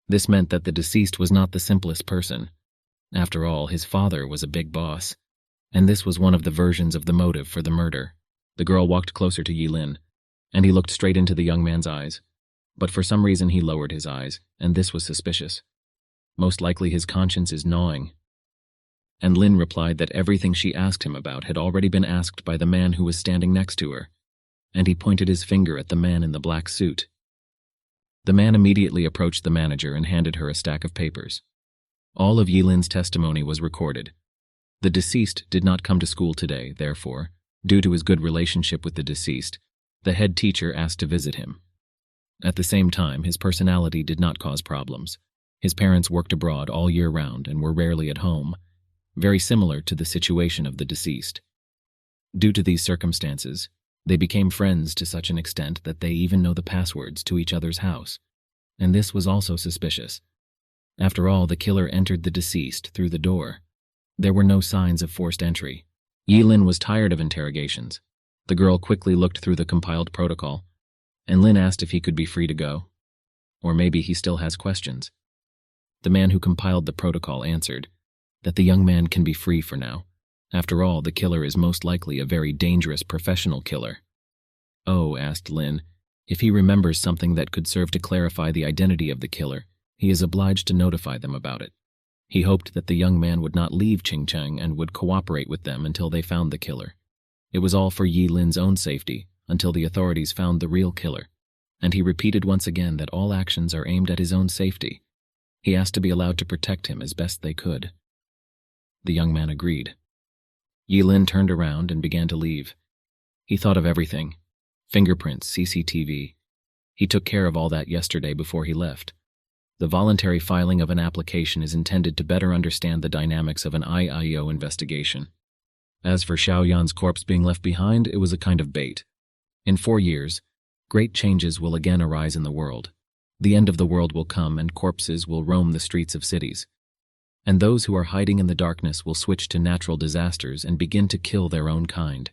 This meant that the deceased was not the simplest person. After all, his father was a big boss. And this was one of the versions of the motive for the murder. The girl walked closer to Yilin, and he looked straight into the young man's eyes. But for some reason he lowered his eyes, and this was suspicious. Most likely his conscience is gnawing. And Lin replied that everything she asked him about had already been asked by the man who was standing next to her, and he pointed his finger at the man in the black suit. The man immediately approached the manager and handed her a stack of papers. All of Yilin's testimony was recorded. The deceased did not come to school today, therefore, due to his good relationship with the deceased, the head teacher asked to visit him. At the same time, his personality did not cause problems. His parents worked abroad all year round and were rarely at home, very similar to the situation of the deceased. Due to these circumstances, they became friends to such an extent that they even know the passwords to each other's house, and this was also suspicious. After all, the killer entered the deceased through the door. There were no signs of forced entry. Yilin was tired of interrogations. The girl quickly looked through the compiled protocol, and Lin asked if he could be free to go. Or maybe he still has questions. The man who compiled the protocol answered that the young man can be free for now. After all, the killer is most likely a very dangerous professional killer. Oh, asked Lin, if he remembers something that could serve to clarify the identity of the killer, he is obliged to notify them about it. He hoped that the young man would not leave Qingcheng and would cooperate with them until they found the killer. It was all for Yilin's own safety, until the authorities found the real killer, and he repeated once again that all actions are aimed at his own safety. He asked to be allowed to protect him as best they could. The young man agreed. Yilin turned around and began to leave. He thought of everything. Fingerprints, CCTV. He took care of all that yesterday before he left. The voluntary filing of an application is intended to better understand the dynamics of an IIO investigation. As for Xiaoyan's corpse being left behind, it was a kind of bait. In 4 years, great changes will again arise in the world. The end of the world will come and corpses will roam the streets of cities. And those who are hiding in the darkness will switch to natural disasters and begin to kill their own kind.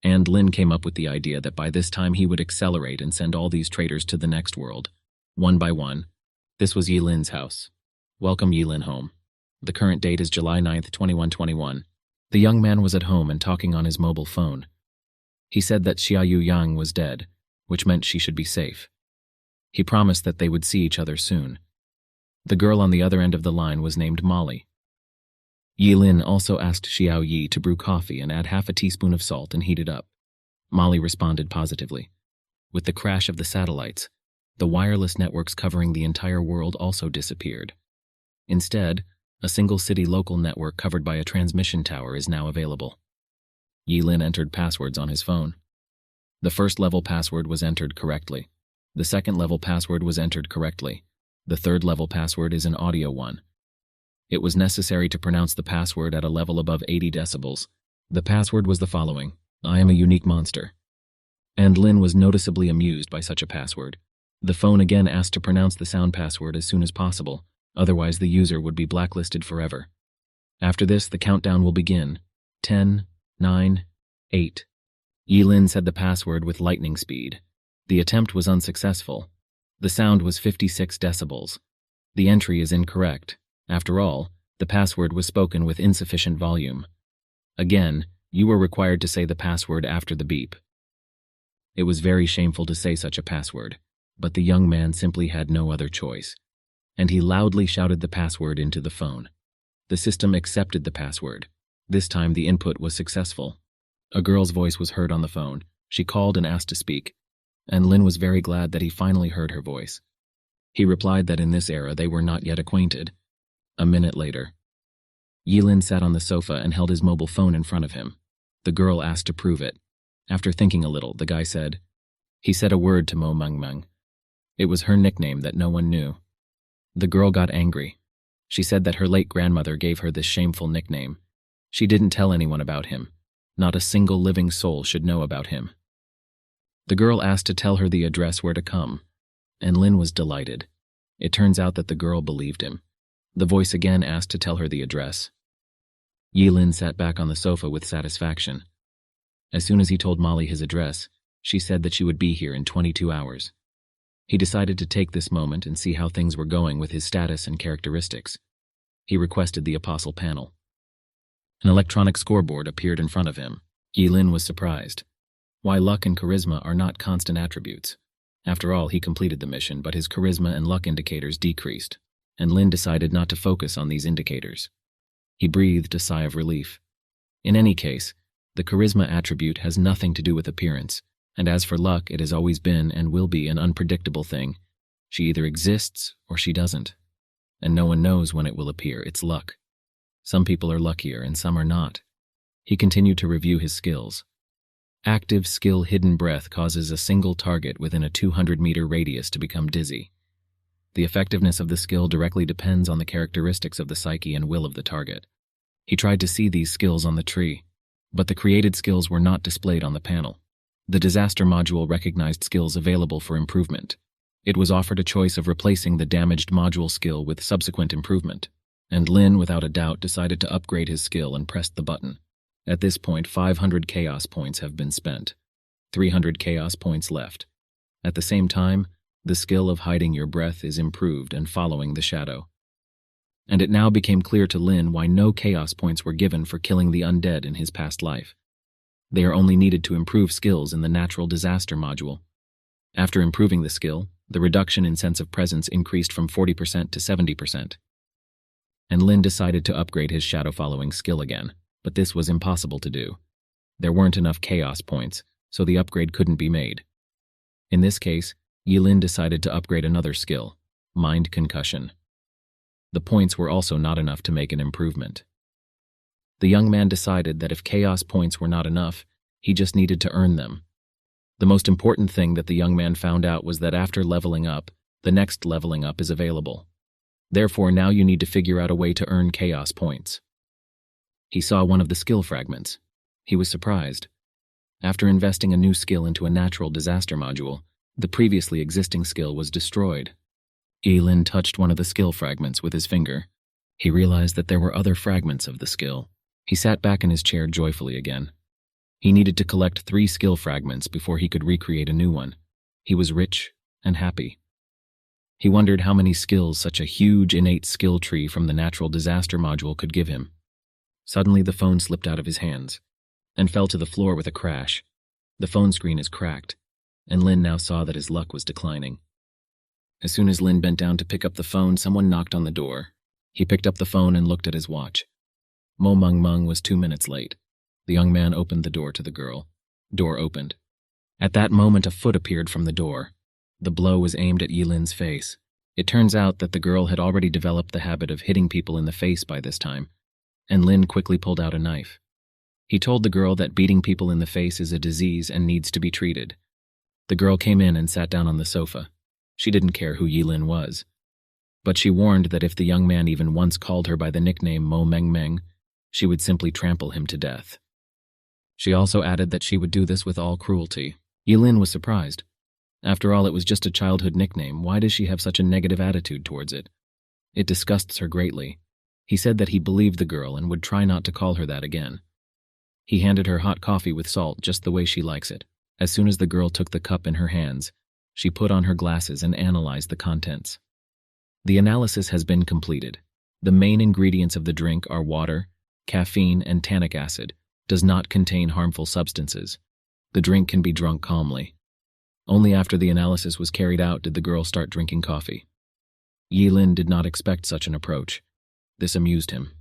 And Lin came up with the idea that by this time he would accelerate and send all these traitors to the next world, one by one. This was Yilin's house. Welcome Yilin home. The current date is July 9th, 2121. The young man was at home and talking on his mobile phone. He said that Xiaoyu Yang was dead, which meant she should be safe. He promised that they would see each other soon. The girl on the other end of the line was named Molly. Yilin also asked Xiao Yi to brew coffee and add half a teaspoon of salt and heat it up. Molly responded positively. With the crash of the satellites, the wireless networks covering the entire world also disappeared. Instead, a single city local network covered by a transmission tower is now available. Yilin entered passwords on his phone. The first level password was entered correctly. The second level password was entered correctly. The third level password is an audio one. It was necessary to pronounce the password at a level above 80 decibels. The password was the following: I am a unique monster. And Lin was noticeably amused by such a password. The phone again asked to pronounce the sound password as soon as possible, otherwise the user would be blacklisted forever. After this, the countdown will begin. 10, 9, 8. Yilin said the password with lightning speed. The attempt was unsuccessful. The sound was 56 decibels. The entry is incorrect. After all, the password was spoken with insufficient volume. Again, you were required to say the password after the beep. It was very shameful to say such a password, but the young man simply had no other choice, and he loudly shouted the password into the phone. The system accepted the password. This time the input was successful. A girl's voice was heard on the phone. She called and asked to speak, and Lin was very glad that he finally heard her voice. He replied that in this era they were not yet acquainted. A minute later, Yilin sat on the sofa and held his mobile phone in front of him. The girl asked to prove it. After thinking a little, the guy said, he said a word to Mo Meng Meng. It was her nickname that no one knew. The girl got angry. She said that her late grandmother gave her this shameful nickname. She didn't tell anyone about him. Not a single living soul should know about him. The girl asked to tell her the address where to come, and Lin was delighted. It turns out that the girl believed him. The voice again asked to tell her the address. Yilin sat back on the sofa with satisfaction. As soon as he told Molly his address, she said that she would be here in 22 hours. He decided to take this moment and see how things were going with his status and characteristics. He requested the apostle panel. An electronic scoreboard appeared in front of him. Yilin was surprised. Why luck and charisma are not constant attributes. After all, he completed the mission, but his charisma and luck indicators decreased, and Lin decided not to focus on these indicators. He breathed a sigh of relief. In any case, the charisma attribute has nothing to do with appearance, and as for luck, it has always been and will be an unpredictable thing. She either exists or she doesn't, and no one knows when it will appear. It's luck. Some people are luckier and some are not. He continued to review his skills. Active skill Hidden Breath causes a single target within a 200-meter radius to become dizzy. The effectiveness of the skill directly depends on the characteristics of the psyche and will of the target. He tried to see these skills on the tree, but the created skills were not displayed on the panel. The disaster module recognized skills available for improvement. It was offered a choice of replacing the damaged module skill with subsequent improvement, and Lin, without a doubt, decided to upgrade his skill and pressed the button. At this point, 500 chaos points have been spent. 300 chaos points left. At the same time, the skill of hiding your breath is improved and following the shadow. And it now became clear to Lin why no chaos points were given for killing the undead in his past life. They are only needed to improve skills in the natural disaster module. After improving the skill, the reduction in sense of presence increased from 40% to 70%. And Lin decided to upgrade his shadow following skill again, but this was impossible to do. There weren't enough chaos points, so the upgrade couldn't be made. In this case, Yilin decided to upgrade another skill, Mind Concussion. The points were also not enough to make an improvement. The young man decided that if chaos points were not enough, he just needed to earn them. The most important thing that the young man found out was that after leveling up, the next leveling up is available. Therefore, now you need to figure out a way to earn chaos points. He saw one of the skill fragments. He was surprised. After investing a new skill into a natural disaster module, the previously existing skill was destroyed. Yilin touched one of the skill fragments with his finger. He realized that there were other fragments of the skill. He sat back in his chair joyfully again. He needed to collect 3 skill fragments before he could recreate a new one. He was rich and happy. He wondered how many skills such a huge innate skill tree from the natural disaster module could give him. Suddenly the phone slipped out of his hands and fell to the floor with a crash. The phone screen is cracked, and Lin now saw that his luck was declining. As soon as Lin bent down to pick up the phone, someone knocked on the door. He picked up the phone and looked at his watch. Mo Mung Mung was 2 minutes late. The young man opened the door to the girl. Door opened. At that moment, a foot appeared from the door. The blow was aimed at Yilin's face. It turns out that the girl had already developed the habit of hitting people in the face by this time, and Lin quickly pulled out a knife. He told the girl that beating people in the face is a disease and needs to be treated. The girl came in and sat down on the sofa. She didn't care who Yilin was, but she warned that if the young man even once called her by the nickname Mo Meng Meng, she would simply trample him to death. She also added that she would do this with all cruelty. Yilin was surprised. After all, it was just a childhood nickname. Why does she have such a negative attitude towards it? It disgusts her greatly. He said that he believed the girl and would try not to call her that again. He handed her hot coffee with salt just the way she likes it. As soon as the girl took the cup in her hands, she put on her glasses and analyzed the contents. The analysis has been completed. The main ingredients of the drink are water, caffeine, and tannic acid. Does not contain harmful substances. The drink can be drunk calmly. Only after the analysis was carried out did the girl start drinking coffee. Yilin did not expect such an approach. This amused him.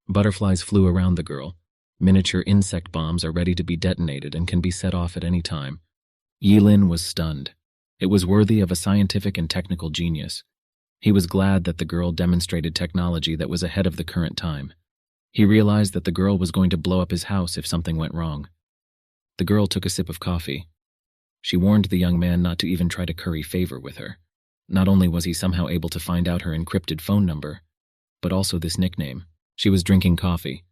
Butterflies flew around the girl. Miniature insect bombs are ready to be detonated and can be set off at any time. Yilin was stunned. It was worthy of a scientific and technical genius. He was glad that the girl demonstrated technology that was ahead of the current time. He realized that the girl was going to blow up his house if something went wrong. The girl took a sip of coffee. She warned the young man not to even try to curry favor with her. Not only was he somehow able to find out her encrypted phone number, but also this nickname. She was drinking coffee.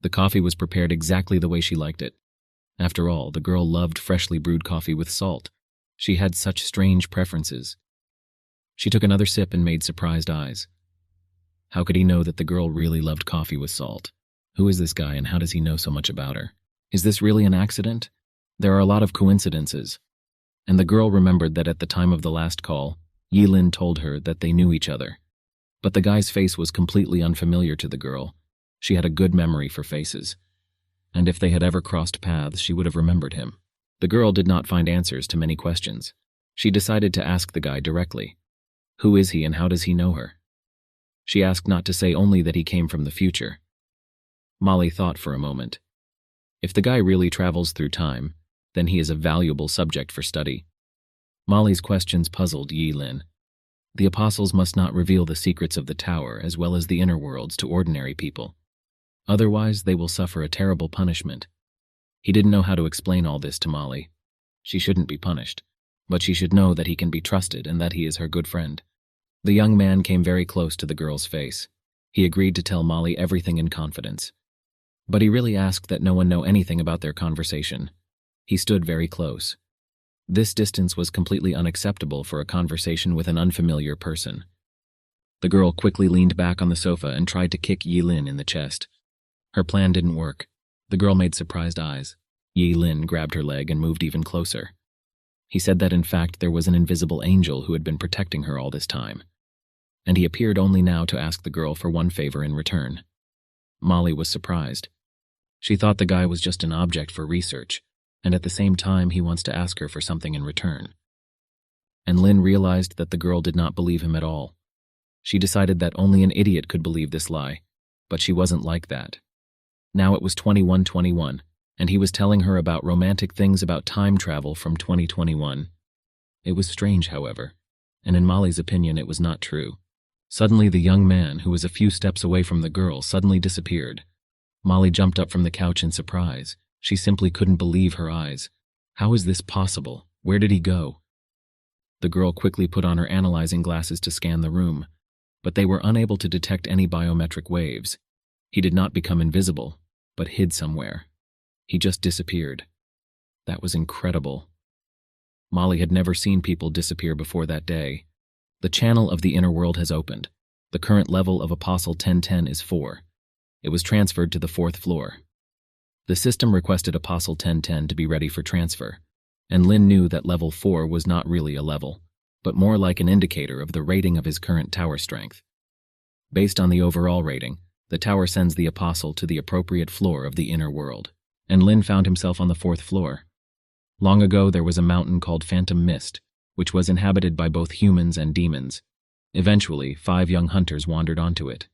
The coffee was prepared exactly the way she liked it. After all, the girl loved freshly brewed coffee with salt. She had such strange preferences. She took another sip and made surprised eyes. How could he know that the girl really loved coffee with salt? Who is this guy and how does he know so much about her? Is this really an accident? There are a lot of coincidences. And the girl remembered that at the time of the last call, Yilin told her that they knew each other. But the guy's face was completely unfamiliar to the girl, She had a good memory for faces, and if they had ever crossed paths, she would have remembered him. The girl did not find answers to many questions. She decided to ask the guy directly. Who is he and how does he know her? She asked not to say only that he came from the future. Molly thought for a moment. If the guy really travels through time, then he is a valuable subject for study. Molly's questions puzzled Yi Lin. The apostles must not reveal the secrets of the tower as well as the inner worlds to ordinary people. Otherwise, they will suffer a terrible punishment. He didn't know how to explain all this to Molly. She shouldn't be punished, but she should know that he can be trusted and that he is her good friend. The young man came very close to the girl's face. He agreed to tell Molly everything in confidence. But he really asked that no one know anything about their conversation. He stood very close. This distance was completely unacceptable for a conversation with an unfamiliar person. The girl quickly leaned back on the sofa and tried to kick Yi Lin in the chest. Her plan didn't work. The girl made surprised eyes. Yi Lin grabbed her leg and moved even closer. He said that in fact there was an invisible angel who had been protecting her all this time, and he appeared only now to ask the girl for one favor in return. Molly was surprised. She thought the guy was just an object for research, and at the same time he wants to ask her for something in return. And Lin realized that the girl did not believe him at all. She decided that only an idiot could believe this lie, but she wasn't like that. Now it was 2121, and he was telling her about romantic things about time travel from 2021. It was strange, however, and in Molly's opinion it was not true. Suddenly the young man, who was a few steps away from the girl, suddenly disappeared. Molly jumped up from the couch in surprise. She simply couldn't believe her eyes. How is this possible? Where did he go? The girl quickly put on her analyzing glasses to scan the room, but they were unable to detect any biometric waves. He did not become invisible, but hid somewhere. He just disappeared. That was incredible. Molly had never seen people disappear before that day. The channel of the inner world has opened. The current level of Apostle 1010 is 4. It was transferred to the 4th floor. The system requested Apostle 1010 to be ready for transfer, and Lin knew that level 4 was not really a level, but more like an indicator of the rating of his current tower strength. Based on the overall rating, the tower sends the apostle to the appropriate floor of the inner world, and Lin found himself on the 4th floor. Long ago there was a mountain called Phantom Mist, which was inhabited by both humans and demons. Eventually, 5 young hunters wandered onto it.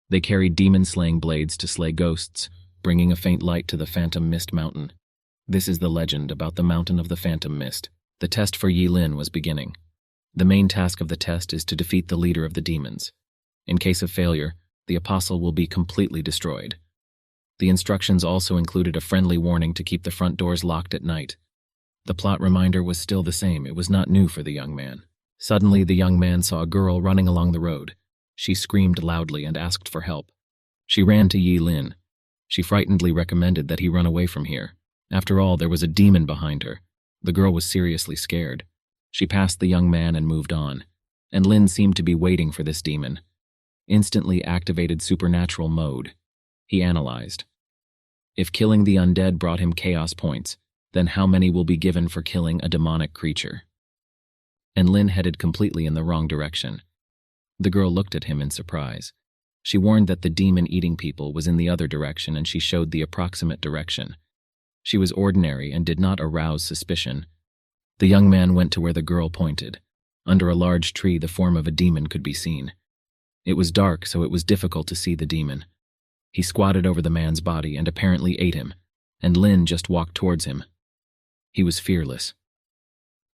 They carried demon-slaying blades to slay ghosts, bringing a faint light to the Phantom Mist mountain. This is the legend about the Mountain of the Phantom Mist. The test for Yi Lin was beginning. The main task of the test is to defeat the leader of the demons. In case of failure, the apostle will be completely destroyed. The instructions also included a friendly warning to keep the front doors locked at night. The plot reminder was still the same. It was not new for the young man. Suddenly, the young man saw a girl running along the road. She screamed loudly and asked for help. She ran to Yi Lin. She frightenedly recommended that he run away from here. After all, there was a demon behind her. The girl was seriously scared. She passed the young man and moved on, and Lin seemed to be waiting for this demon. Instantly activated supernatural mode. He analyzed. If killing the undead brought him chaos points, then how many will be given for killing a demonic creature? And Lin headed completely in the wrong direction. The girl looked at him in surprise. She warned that the demon eating people was in the other direction, and she showed the approximate direction. She was ordinary and did not arouse suspicion. The young man went to where the girl pointed. Under a large tree, the form of a demon could be seen. It was dark, so it was difficult to see the demon. He squatted over the man's body and apparently ate him, and Lin just walked towards him. He was fearless.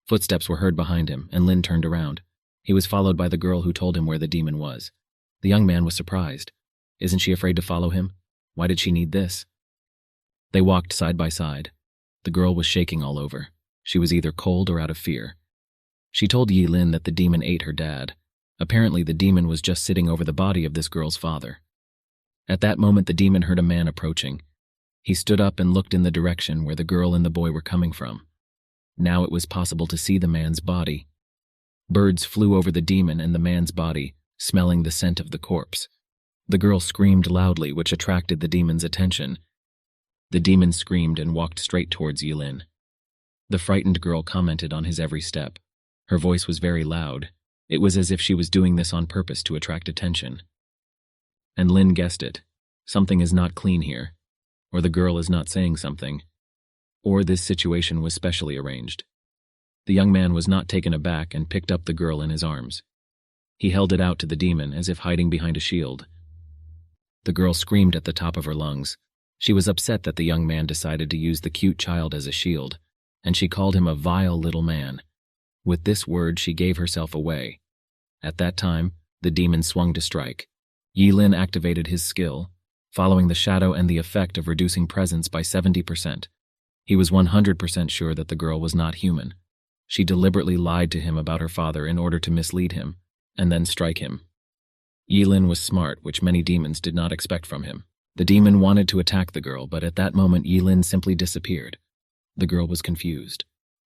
Footsteps were heard behind him, and Lin turned around. He was followed by the girl who told him where the demon was. The young man was surprised. Isn't she afraid to follow him? Why did she need this? They walked side by side. The girl was shaking all over. She was either cold or out of fear. She told Yi Lin that the demon ate her dad. Apparently, the demon was just sitting over the body of this girl's father. At that moment, the demon heard a man approaching. He stood up and looked in the direction where the girl and the boy were coming from. Now it was possible to see the man's body. Birds flew over the demon and the man's body, smelling the scent of the corpse. The girl screamed loudly, which attracted the demon's attention. The demon screamed and walked straight towards Yi Lin. The frightened girl commented on his every step. Her voice was very loud. It was as if she was doing this on purpose to attract attention. And Lin guessed it. Something is not clean here, or the girl is not saying something, or this situation was specially arranged. The young man was not taken aback and picked up the girl in his arms. He held it out to the demon as if hiding behind a shield. The girl screamed at the top of her lungs. She was upset that the young man decided to use the cute child as a shield, and she called him a vile little man. With this word, she gave herself away. At that time, the demon swung to strike. Yilin activated his skill, following the shadow and the effect of reducing presence by 70%. He was 100% sure that the girl was not human. She deliberately lied to him about her father in order to mislead him, and then strike him. Yilin was smart, which many demons did not expect from him. The demon wanted to attack the girl, but at that moment Yilin simply disappeared. The girl was confused.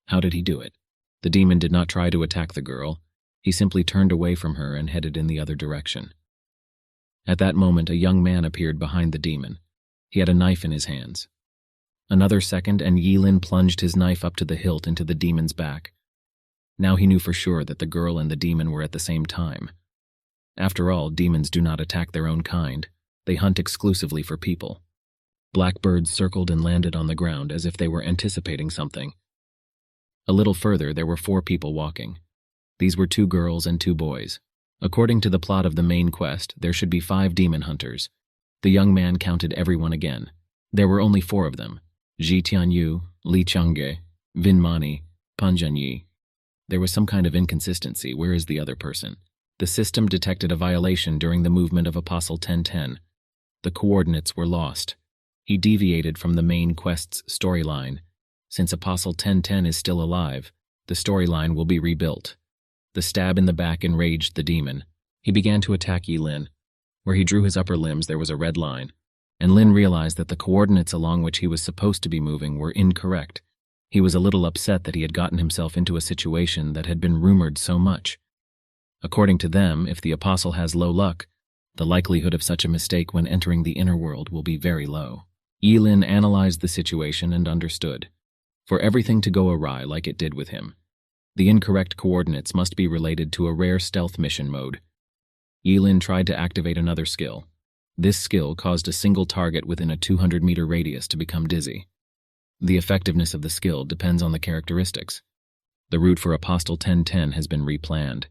How did he do it? The demon did not try to attack the girl. He simply turned away from her and headed in the other direction. At that moment, a young man appeared behind the demon. He had a knife in his hands. Another second, and Yilin plunged his knife up to the hilt into the demon's back. Now he knew for sure that the girl and the demon were at the same time. After all, demons do not attack their own kind. They hunt exclusively for people. Blackbirds circled and landed on the ground as if they were anticipating something. A little further, there were 4 people walking. These were 2 girls and 2 boys. According to the plot of the main quest, there should be 5 demon hunters. The young man counted everyone again. There were only 4 of them: Ji Tianyu, Li Changge, Vin Mani, Panjanyi. There was some kind of inconsistency. Where is the other person? The system detected a violation during the movement of Apostle 1010. The coordinates were lost. He deviated from the main quest's storyline. Since Apostle 1010 is still alive, the storyline will be rebuilt. The stab in the back enraged the demon. He began to attack Yilin. Where he drew his upper limbs, there was a red line, and Lin realized that the coordinates along which he was supposed to be moving were incorrect. He was a little upset that he had gotten himself into a situation that had been rumored so much. According to them, if the apostle has low luck, the likelihood of such a mistake when entering the inner world will be very low. Yilin analyzed the situation and understood. For everything to go awry like it did with him, the incorrect coordinates must be related to a rare stealth mission mode. Yilin tried to activate another skill. This skill caused a single target within a 200-meter radius to become dizzy. The effectiveness of the skill depends on the characteristics. The route for Apostle 1010 has been replanned,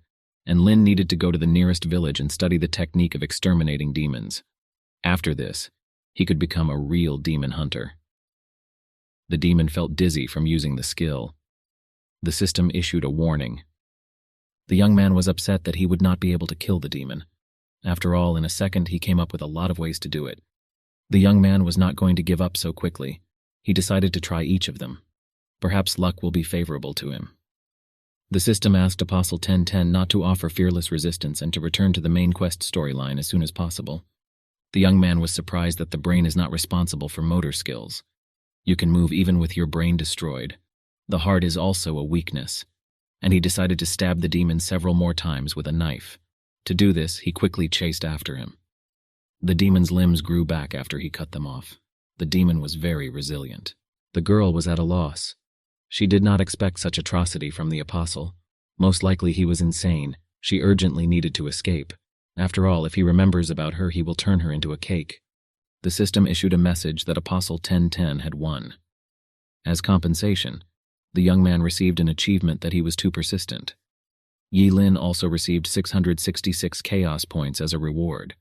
and Lin needed to go to the nearest village and study the technique of exterminating demons. After this, he could become a real demon hunter. The demon felt dizzy from using the skill. The system issued a warning. The young man was upset that he would not be able to kill the demon. After all, in a second, he came up with a lot of ways to do it. The young man was not going to give up so quickly. He decided to try each of them. Perhaps luck will be favorable to him. The system asked Apostle 1010 not to offer fearless resistance and to return to the main quest storyline as soon as possible. The young man was surprised that the brain is not responsible for motor skills. You can move even with your brain destroyed. The heart is also a weakness, and he decided to stab the demon several more times with a knife. To do this, he quickly chased after him. The demon's limbs grew back after he cut them off. The demon was very resilient. The girl was at a loss. She did not expect such atrocity from the apostle. Most likely he was insane. She urgently needed to escape. After all, if he remembers about her, he will turn her into a cake. The system issued a message that Apostle 1010 had won. As compensation, the young man received an achievement that he was too persistent. Yilin also received 666 chaos points as a reward.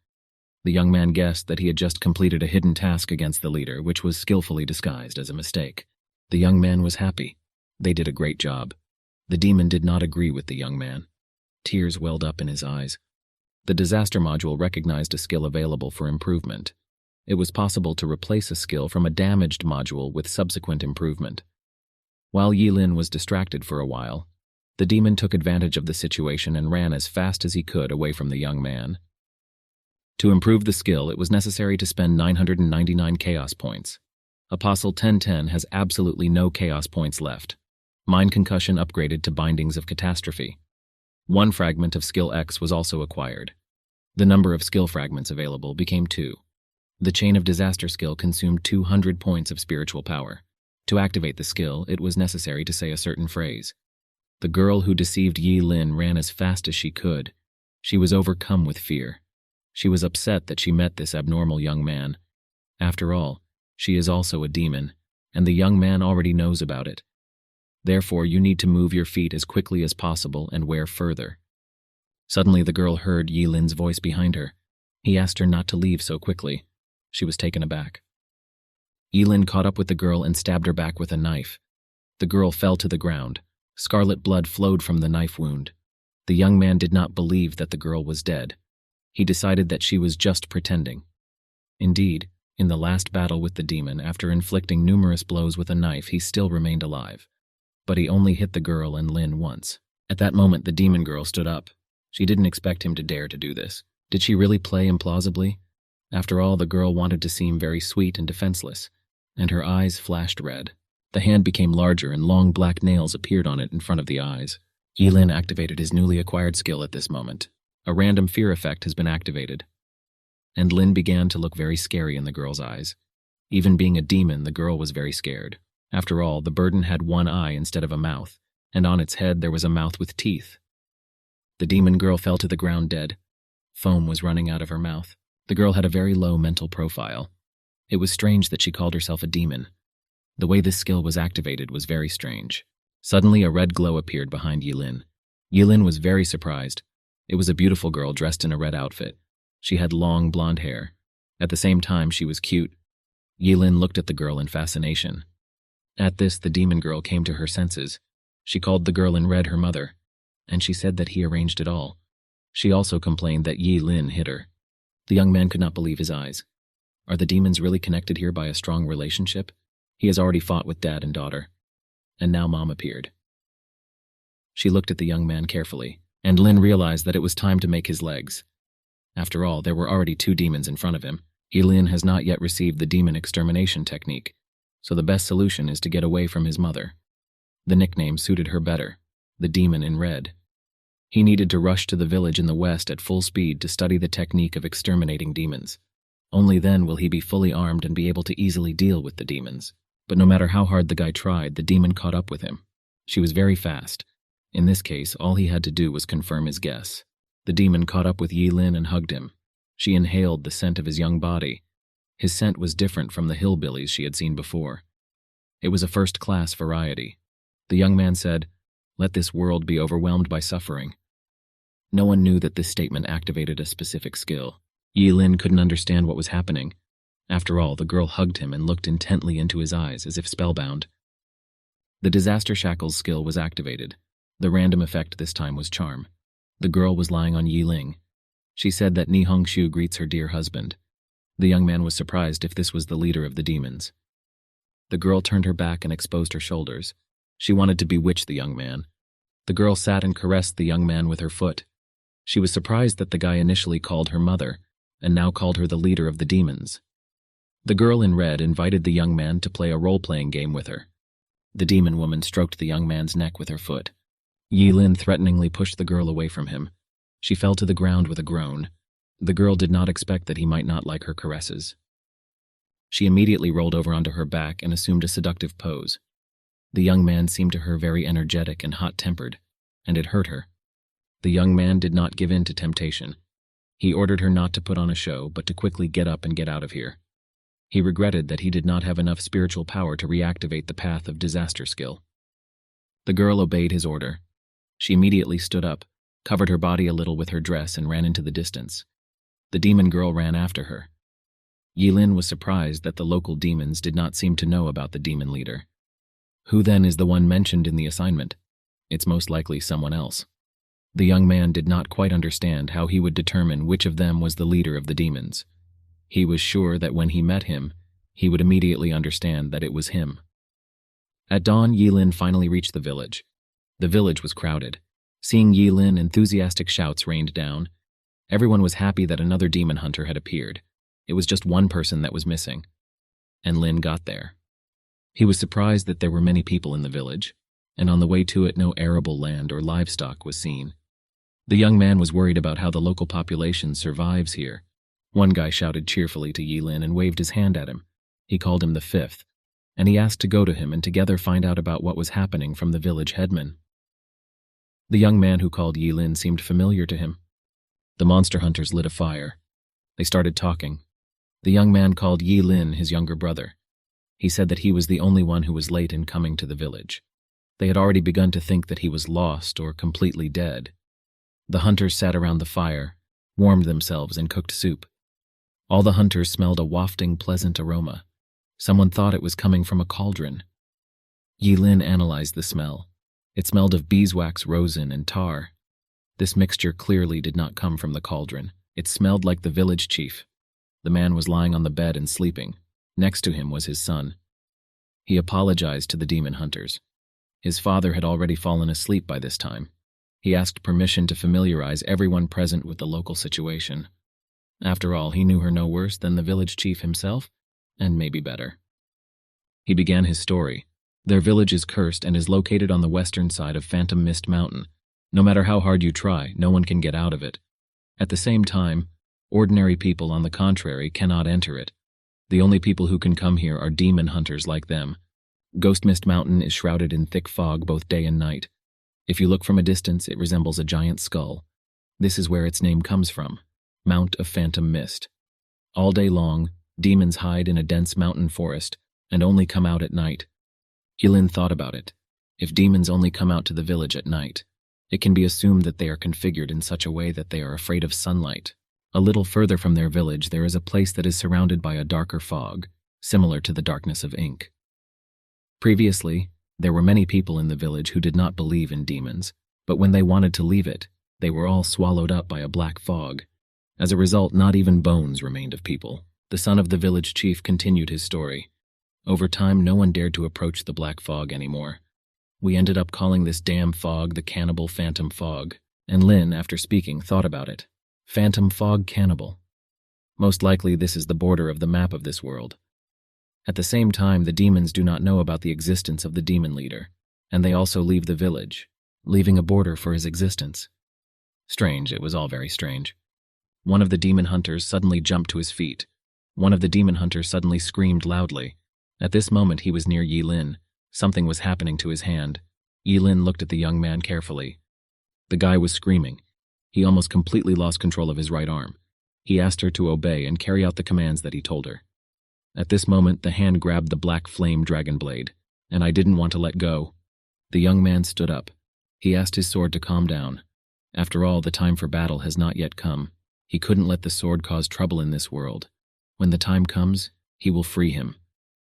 The young man guessed that he had just completed a hidden task against the leader, which was skillfully disguised as a mistake. The young man was happy. They did a great job. The demon did not agree with the young man. Tears welled up in his eyes. The disaster module recognized a skill available for improvement. It was possible to replace a skill from a damaged module with subsequent improvement. While Yilin was distracted for a while, the demon took advantage of the situation and ran as fast as he could away from the young man. To improve the skill, it was necessary to spend 999 chaos points. Apostle 1010 has absolutely no chaos points left. Mind concussion upgraded to bindings of catastrophe. 1 fragment of skill X was also acquired. The number of skill fragments available became 2. The chain of disaster skill consumed 200 points of spiritual power. To activate the skill, it was necessary to say a certain phrase. The girl who deceived Yilin ran as fast as she could. She was overcome with fear. She was upset that she met this abnormal young man. After all, she is also a demon, and the young man already knows about it. Therefore, you need to move your feet as quickly as possible and wear further. Suddenly, the girl heard Yilin's voice behind her. He asked her not to leave so quickly. She was taken aback. Yilin caught up with the girl and stabbed her back with a knife. The girl fell to the ground. Scarlet blood flowed from the knife wound. The young man did not believe that the girl was dead. He decided that she was just pretending. Indeed, in the last battle with the demon, after inflicting numerous blows with a knife, he still remained alive. But he only hit the girl and Lin once. At that moment, the demon girl stood up. She didn't expect him to dare to do this. Did she really play implausibly? After all, the girl wanted to seem very sweet and defenseless, and her eyes flashed red. The hand became larger and long black nails appeared on it in front of the eyes. Yilin activated his newly acquired skill at this moment. A random fear effect has been activated. And Lin began to look very scary in the girl's eyes. Even being a demon, the girl was very scared. After all, the burden had one eye instead of a mouth, and on its head there was a mouth with teeth. The demon girl fell to the ground dead. Foam was running out of her mouth. The girl had a very low mental profile. It was strange that she called herself a demon. The way this skill was activated was very strange. Suddenly, a red glow appeared behind Yilin. Yilin was very surprised. It was a beautiful girl dressed in a red outfit. She had long blonde hair. At the same time, she was cute. Yilin looked at the girl in fascination. At this, the demon girl came to her senses. She called the girl in red her mother, and she said that he arranged it all. She also complained that Yilin hit her. The young man could not believe his eyes. Are the demons really connected here by a strong relationship? He has already fought with dad and daughter. And now mom appeared. She looked at the young man carefully, and Lin realized that it was time to make his legs. After all, there were already 2 demons in front of him. Yilin has not yet received the demon extermination technique, so the best solution is to get away from his mother. The nickname suited her better, the demon in red. He needed to rush to the village in the west at full speed to study the technique of exterminating demons. Only then will he be fully armed and be able to easily deal with the demons. But no matter how hard the guy tried, the demon caught up with him. She was very fast. In this case, all he had to do was confirm his guess. The demon caught up with Yilin and hugged him. She inhaled the scent of his young body. His scent was different from the hillbillies she had seen before. It was a first-class variety. The young man said, "Let this world be overwhelmed by suffering." No one knew that this statement activated a specific skill. Yilin couldn't understand what was happening. After all, the girl hugged him and looked intently into his eyes as if spellbound. The disaster shackles skill was activated. The random effect this time was charm. The girl was lying on Yiling. She said that Niia Shu greets her dear husband. The young man was surprised if this was the leader of the demons. The girl turned her back and exposed her shoulders. She wanted to bewitch the young man. The girl sat and caressed the young man with her foot. She was surprised that the guy initially called her mother, and now called her the leader of the demons. The girl in red invited the young man to play a role-playing game with her. The demon woman stroked the young man's neck with her foot. Yilin threateningly pushed the girl away from him. She fell to the ground with a groan. The girl did not expect that he might not like her caresses. She immediately rolled over onto her back and assumed a seductive pose. The young man seemed to her very energetic and hot-tempered, and it hurt her. The young man did not give in to temptation. He ordered her not to put on a show, but to quickly get up and get out of here. He regretted that he did not have enough spiritual power to reactivate the path of disaster skill. The girl obeyed his order. She immediately stood up, covered her body a little with her dress, and ran into the distance. The demon girl ran after her. Yilin was surprised that the local demons did not seem to know about the demon leader. Who then is the one mentioned in the assignment? It's most likely someone else. The young man did not quite understand how he would determine which of them was the leader of the demons. He was sure that when he met him, he would immediately understand that it was him. At dawn, Yilin finally reached the village. The village was crowded. Seeing Yilin, enthusiastic shouts rained down. Everyone was happy that another demon hunter had appeared. It was just one person that was missing. And Lin got there. He was surprised that there were many people in the village, and on the way to it no arable land or livestock was seen. The young man was worried about how the local population survives here. One guy shouted cheerfully to Yilin and waved his hand at him. He called him the Fifth, and he asked to go to him and together find out about what was happening from the village headman. The young man who called Yilin seemed familiar to him. The monster hunters lit a fire. They started talking. The young man called Yi Lin his younger brother. He said that he was the only one who was late in coming to the village. They had already begun to think that he was lost or completely dead. The hunters sat around the fire, warmed themselves, and cooked soup. All the hunters smelled a wafting, pleasant aroma. Someone thought it was coming from a cauldron. Yi Lin analyzed the smell. It smelled of beeswax, rosin, and tar. This mixture clearly did not come from the cauldron. It smelled like the village chief. The man was lying on the bed and sleeping. Next to him was his son. He apologized to the demon hunters. His father had already fallen asleep by this time. He asked permission to familiarize everyone present with the local situation. After all, he knew her no worse than the village chief himself, and maybe better. He began his story. Their village is cursed and is located on the western side of Phantom Mist Mountain. No matter how hard you try, no one can get out of it. At the same time, ordinary people, on the contrary, cannot enter it. The only people who can come here are demon hunters like them. Ghost Mist Mountain is shrouded in thick fog both day and night. If you look from a distance, it resembles a giant skull. This is where its name comes from, Mount of Phantom Mist. All day long, demons hide in a dense mountain forest and only come out at night. Yi Lin thought about it. If demons only come out to the village at night, it can be assumed that they are configured in such a way that they are afraid of sunlight. A little further from their village, there is a place that is surrounded by a darker fog, similar to the darkness of ink. Previously, there were many people in the village who did not believe in demons, but when they wanted to leave it, they were all swallowed up by a black fog. As a result, not even bones remained of people. The son of the village chief continued his story. Over time, no one dared to approach the black fog anymore. We ended up calling this damn fog the Cannibal Phantom Fog, and Lin, after speaking, thought about it. Phantom Fog Cannibal. Most likely this is the border of the map of this world. At the same time, the demons do not know about the existence of the demon leader, and they also leave the village, leaving a border for his existence. Strange, it was all very strange. One of the demon hunters suddenly jumped to his feet. One of the demon hunters suddenly screamed loudly. At this moment he was near Yi Lin. Something was happening to his hand. Yi Lin looked at the young man carefully. The guy was screaming. He almost completely lost control of his right arm. He asked her to obey and carry out the commands that he told her. At this moment, the hand grabbed the black flame dragon blade, and I didn't want to let go. The young man stood up. He asked his sword to calm down. After all, the time for battle has not yet come. He couldn't let the sword cause trouble in this world. When the time comes, he will free him,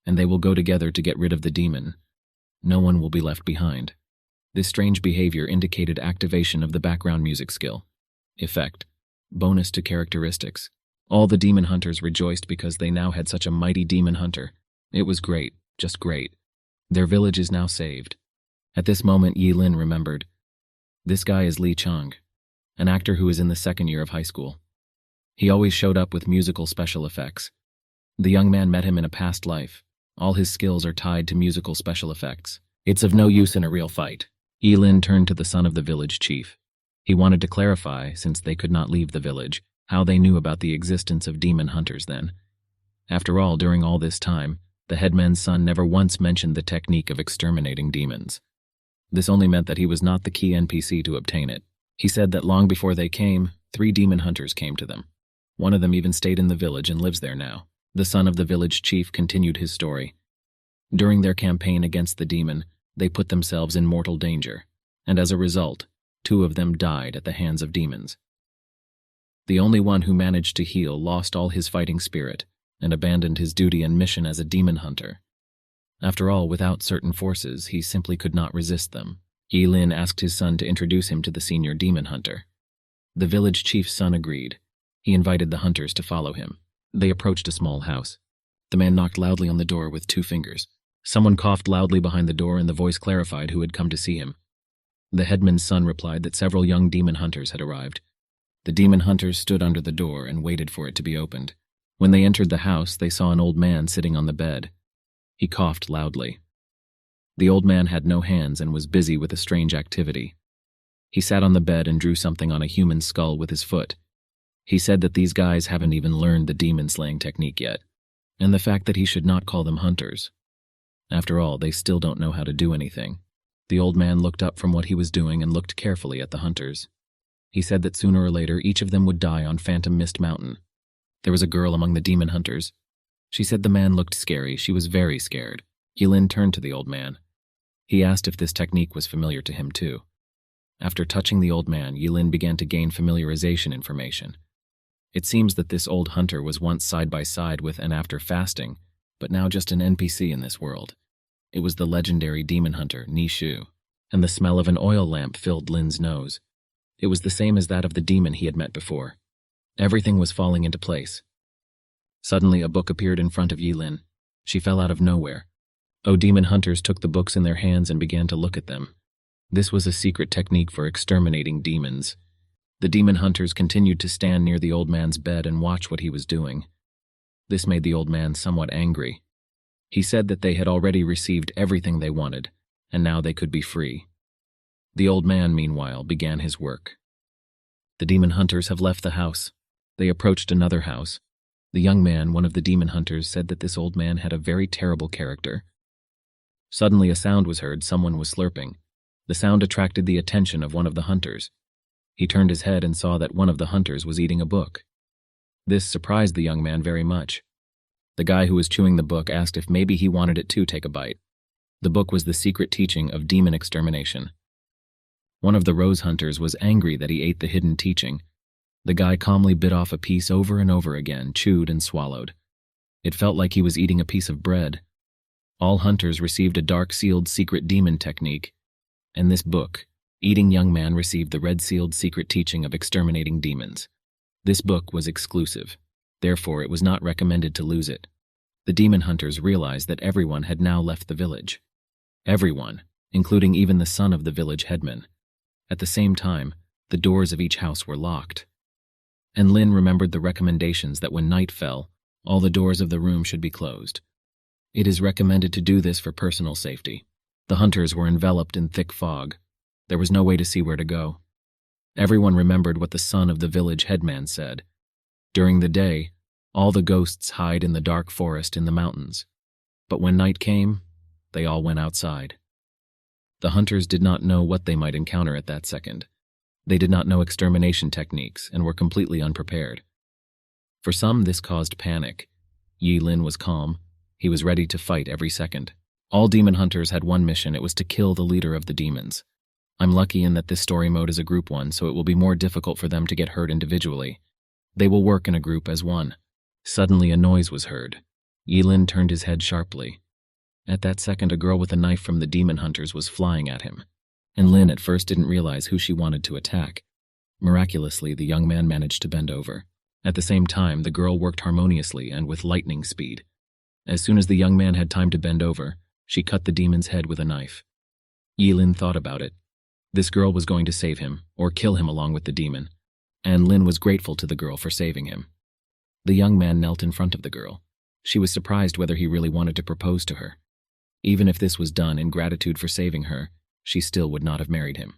and they will go together to get rid of the demon. No one will be left behind. This strange behavior indicated activation of the background music skill. Effect. Bonus to characteristics. All the demon hunters rejoiced because they now had such a mighty demon hunter. It was great, just great. Their village is now saved. At this moment, Yi Lin remembered. This guy is Li Chang, an actor who is in the second year of high school. He always showed up with musical special effects. The young man met him in a past life. All his skills are tied to musical special effects. It's of no use in a real fight. Yi Lin turned to the son of the village chief. He wanted to clarify, since they could not leave the village, how they knew about the existence of demon hunters then. After all, during all this time, the headman's son never once mentioned the technique of exterminating demons. This only meant that he was not the key NPC to obtain it. He said that long before they came, 3 demon hunters came to them. One of them even stayed in the village and lives there now. The son of the village chief continued his story. During their campaign against the demon, they put themselves in mortal danger, and as a result, 2 of them died at the hands of demons. The only one who managed to heal lost all his fighting spirit and abandoned his duty and mission as a demon hunter. After all, without certain forces, he simply could not resist them. Yi Lin asked his son to introduce him to the senior demon hunter. The village chief's son agreed. He invited the hunters to follow him. They approached a small house. The man knocked loudly on the door with 2 fingers. Someone coughed loudly behind the door and the voice clarified who had come to see him. The headman's son replied that several young demon hunters had arrived. The demon hunters stood under the door and waited for it to be opened. When they entered the house, they saw an old man sitting on the bed. He coughed loudly. The old man had no hands and was busy with a strange activity. He sat on the bed and drew something on a human skull with his foot. He said that these guys haven't even learned the demon-slaying technique yet, and the fact that he should not call them hunters. After all, they still don't know how to do anything. The old man looked up from what he was doing and looked carefully at the hunters. He said that sooner or later each of them would die on Phantom Mist Mountain. There was a girl among the demon hunters. She said the man looked scary. She was very scared. Yilin turned to the old man. He asked if this technique was familiar to him too. After touching the old man, Yilin began to gain familiarization information. It seems that this old hunter was once side by side with and after fasting, but now just an NPC in this world. It was the legendary demon hunter, Niia Shu, and the smell of an oil lamp filled Lin's nose. It was the same as that of the demon he had met before. Everything was falling into place. Suddenly a book appeared in front of Yilin. She fell out of nowhere. Demon hunters took the books in their hands and began to look at them. This was a secret technique for exterminating demons. The demon hunters continued to stand near the old man's bed and watch what he was doing. This made the old man somewhat angry. He said that they had already received everything they wanted, and now they could be free. The old man, meanwhile, began his work. The demon hunters have left the house. They approached another house. The young man, one of the demon hunters, said that this old man had a very terrible character. Suddenly a sound was heard. Someone was slurping. The sound attracted the attention of one of the hunters. He turned his head and saw that one of the hunters was eating a book. This surprised the young man very much. The guy who was chewing the book asked if maybe he wanted it to take a bite. The book was the secret teaching of demon extermination. One of the rose hunters was angry that he ate the hidden teaching. The guy calmly bit off a piece over and over again, chewed and swallowed. It felt like he was eating a piece of bread. All hunters received a dark-sealed secret demon technique, and this book, Eating Young Man, received the red-sealed secret teaching of exterminating demons. This book was exclusive, therefore it was not recommended to lose it. The demon hunters realized that everyone had now left the village. Everyone, including even the son of the village headman. At the same time, the doors of each house were locked. And Lin remembered the recommendations that when night fell, all the doors of the room should be closed. It is recommended to do this for personal safety. The hunters were enveloped in thick fog. There was no way to see where to go. Everyone remembered what the son of the village headman said. During the day, all the ghosts hide in the dark forest in the mountains. But when night came, they all went outside. The hunters did not know what they might encounter at that second. They did not know extermination techniques and were completely unprepared. For some, this caused panic. Yilin was calm. He was ready to fight every second. All demon hunters had one mission. It was to kill the leader of the demons. I'm lucky in that this story mode is a group one, so it will be more difficult for them to get hurt individually. They will work in a group as one. Suddenly a noise was heard. Yilin turned his head sharply. At that second, a girl with a knife from the demon hunters was flying at him. And Lin at first didn't realize who she wanted to attack. Miraculously, the young man managed to bend over. At the same time, the girl worked harmoniously and with lightning speed. As soon as the young man had time to bend over, she cut the demon's head with a knife. Yilin thought about it. This girl was going to save him, or kill him along with the demon, and Lin was grateful to the girl for saving him. The young man knelt in front of the girl. She was surprised whether he really wanted to propose to her. Even if this was done in gratitude for saving her, she still would not have married him.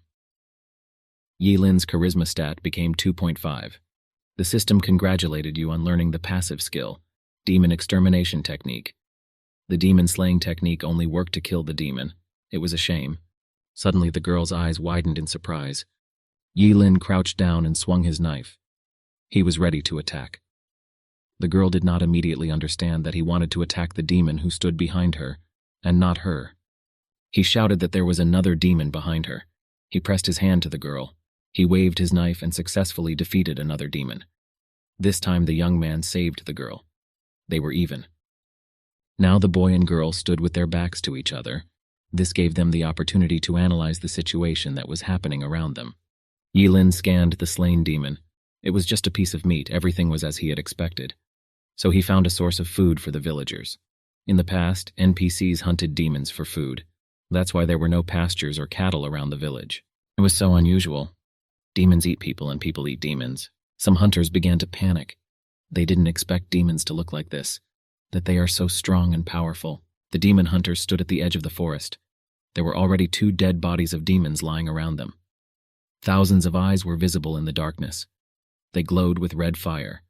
Yilin's charisma stat became 2.5. The system congratulated you on learning the passive skill, demon extermination technique. The demon slaying technique only worked to kill the demon. It was a shame. Suddenly the girl's eyes widened in surprise. Yilin crouched down and swung his knife. He was ready to attack. The girl did not immediately understand that he wanted to attack the demon who stood behind her, and not her. He shouted that there was another demon behind her. He pressed his hand to the girl. He waved his knife and successfully defeated another demon. This time the young man saved the girl. They were even. Now the boy and girl stood with their backs to each other. This gave them the opportunity to analyze the situation that was happening around them. Yilin scanned the slain demon. It was just a piece of meat. Everything was as he had expected. So he found a source of food for the villagers. In the past, NPCs hunted demons for food. That's why there were no pastures or cattle around the village. It was so unusual. Demons eat people and people eat demons. Some hunters began to panic. They didn't expect demons to look like this, that they are so strong and powerful. The demon hunters stood at the edge of the forest. There were already 2 dead bodies of demons lying around them. Thousands of eyes were visible in the darkness. They glowed with red fire.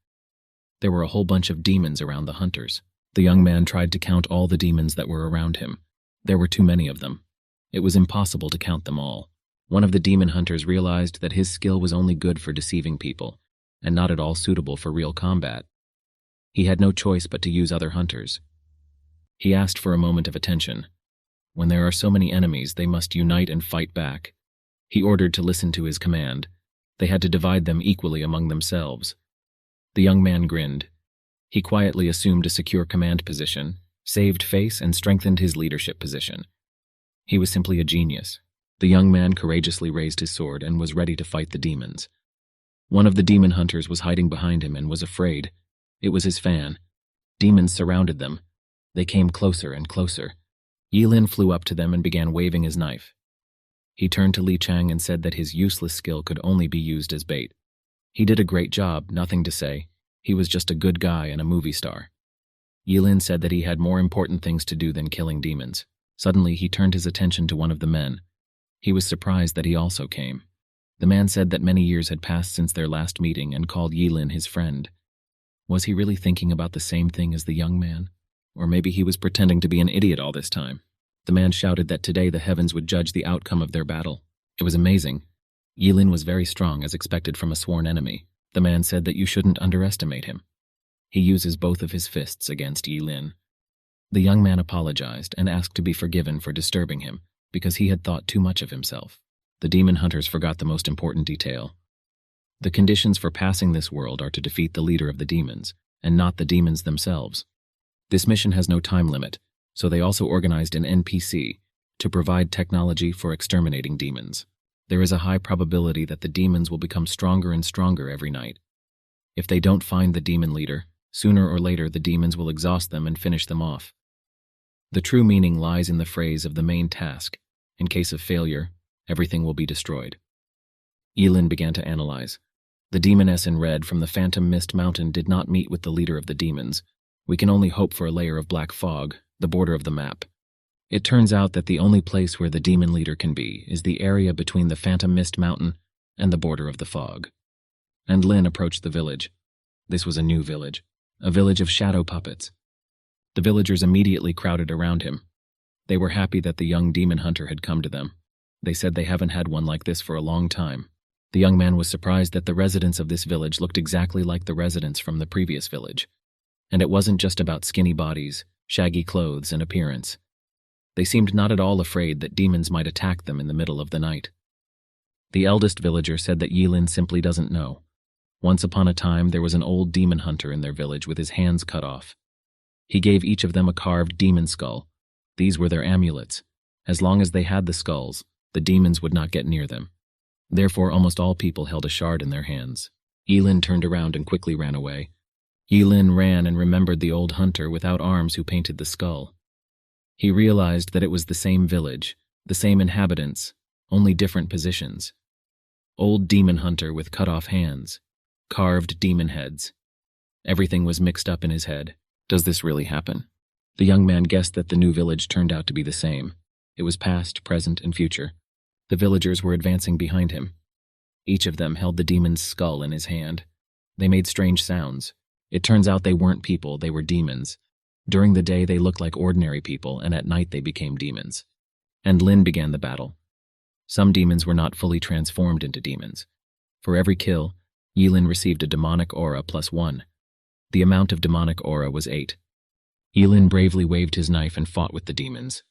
There were a whole bunch of demons around the hunters. The young man tried to count all the demons that were around him. There were too many of them. It was impossible to count them all. One of the demon hunters realized that his skill was only good for deceiving people, and not at all suitable for real combat. He had no choice but to use other hunters. He asked for a moment of attention. When there are so many enemies, they must unite and fight back. He ordered to listen to his command. They had to divide them equally among themselves. The young man grinned. He quietly assumed a secure command position, saved face, and strengthened his leadership position. He was simply a genius. The young man courageously raised his sword and was ready to fight the demons. One of the demon hunters was hiding behind him and was afraid. It was his fan. Demons surrounded them. They came closer and closer. Yilin flew up to them and began waving his knife. He turned to Li Chang and said that his useless skill could only be used as bait. He did a great job, nothing to say. He was just a good guy and a movie star. Yilin said that he had more important things to do than killing demons. Suddenly, he turned his attention to one of the men. He was surprised that he also came. The man said that many years had passed since their last meeting and called Yilin his friend. Was he really thinking about the same thing as the young man? Or maybe he was pretending to be an idiot all this time. The man shouted that today the heavens would judge the outcome of their battle. It was amazing. Yilin was very strong, as expected from a sworn enemy. The man said that you shouldn't underestimate him. He uses both of his fists against Yilin. The young man apologized and asked to be forgiven for disturbing him, because he had thought too much of himself. The demon hunters forgot the most important detail. The conditions for passing this world are to defeat the leader of the demons, and not the demons themselves. This mission has no time limit, so they also organized an NPC to provide technology for exterminating demons. There is a high probability that the demons will become stronger and stronger every night. If they don't find the demon leader, sooner or later the demons will exhaust them and finish them off. The true meaning lies in the phrase of the main task. In case of failure, everything will be destroyed. Yilin began to analyze. The demoness in red from the Phantom Mist Mountain did not meet with the leader of the demons. We can only hope for a layer of black fog, the border of the map. It turns out that the only place where the demon leader can be is the area between the Phantom Mist Mountain and the border of the fog. And Lin approached the village. This was a new village, a village of shadow puppets. The villagers immediately crowded around him. They were happy that the young demon hunter had come to them. They said they haven't had one like this for a long time. The young man was surprised that the residents of this village looked exactly like the residents from the previous village. And it wasn't just about skinny bodies, shaggy clothes, and appearance. They seemed not at all afraid that demons might attack them in the middle of the night. The eldest villager said that Yilin simply doesn't know. Once upon a time, there was an old demon hunter in their village with his hands cut off. He gave each of them a carved demon skull. These were their amulets. As long as they had the skulls, the demons would not get near them. Therefore, almost all people held a shard in their hands. Yilin turned around and quickly ran away. Yilin ran and remembered the old hunter without arms who painted the skull. He realized that it was the same village, the same inhabitants, only different positions. Old demon hunter with cut-off hands, carved demon heads. Everything was mixed up in his head. Does this really happen? The young man guessed that the new village turned out to be the same. It was past, present, and future. The villagers were advancing behind him. Each of them held the demon's skull in his hand. They made strange sounds. It turns out they weren't people, they were demons. During the day they looked like ordinary people, and at night they became demons. And Lin began the battle. Some demons were not fully transformed into demons. For every kill, Yilin received a demonic aura +1. The amount of demonic aura was 8. Yilin bravely waved his knife and fought with the demons.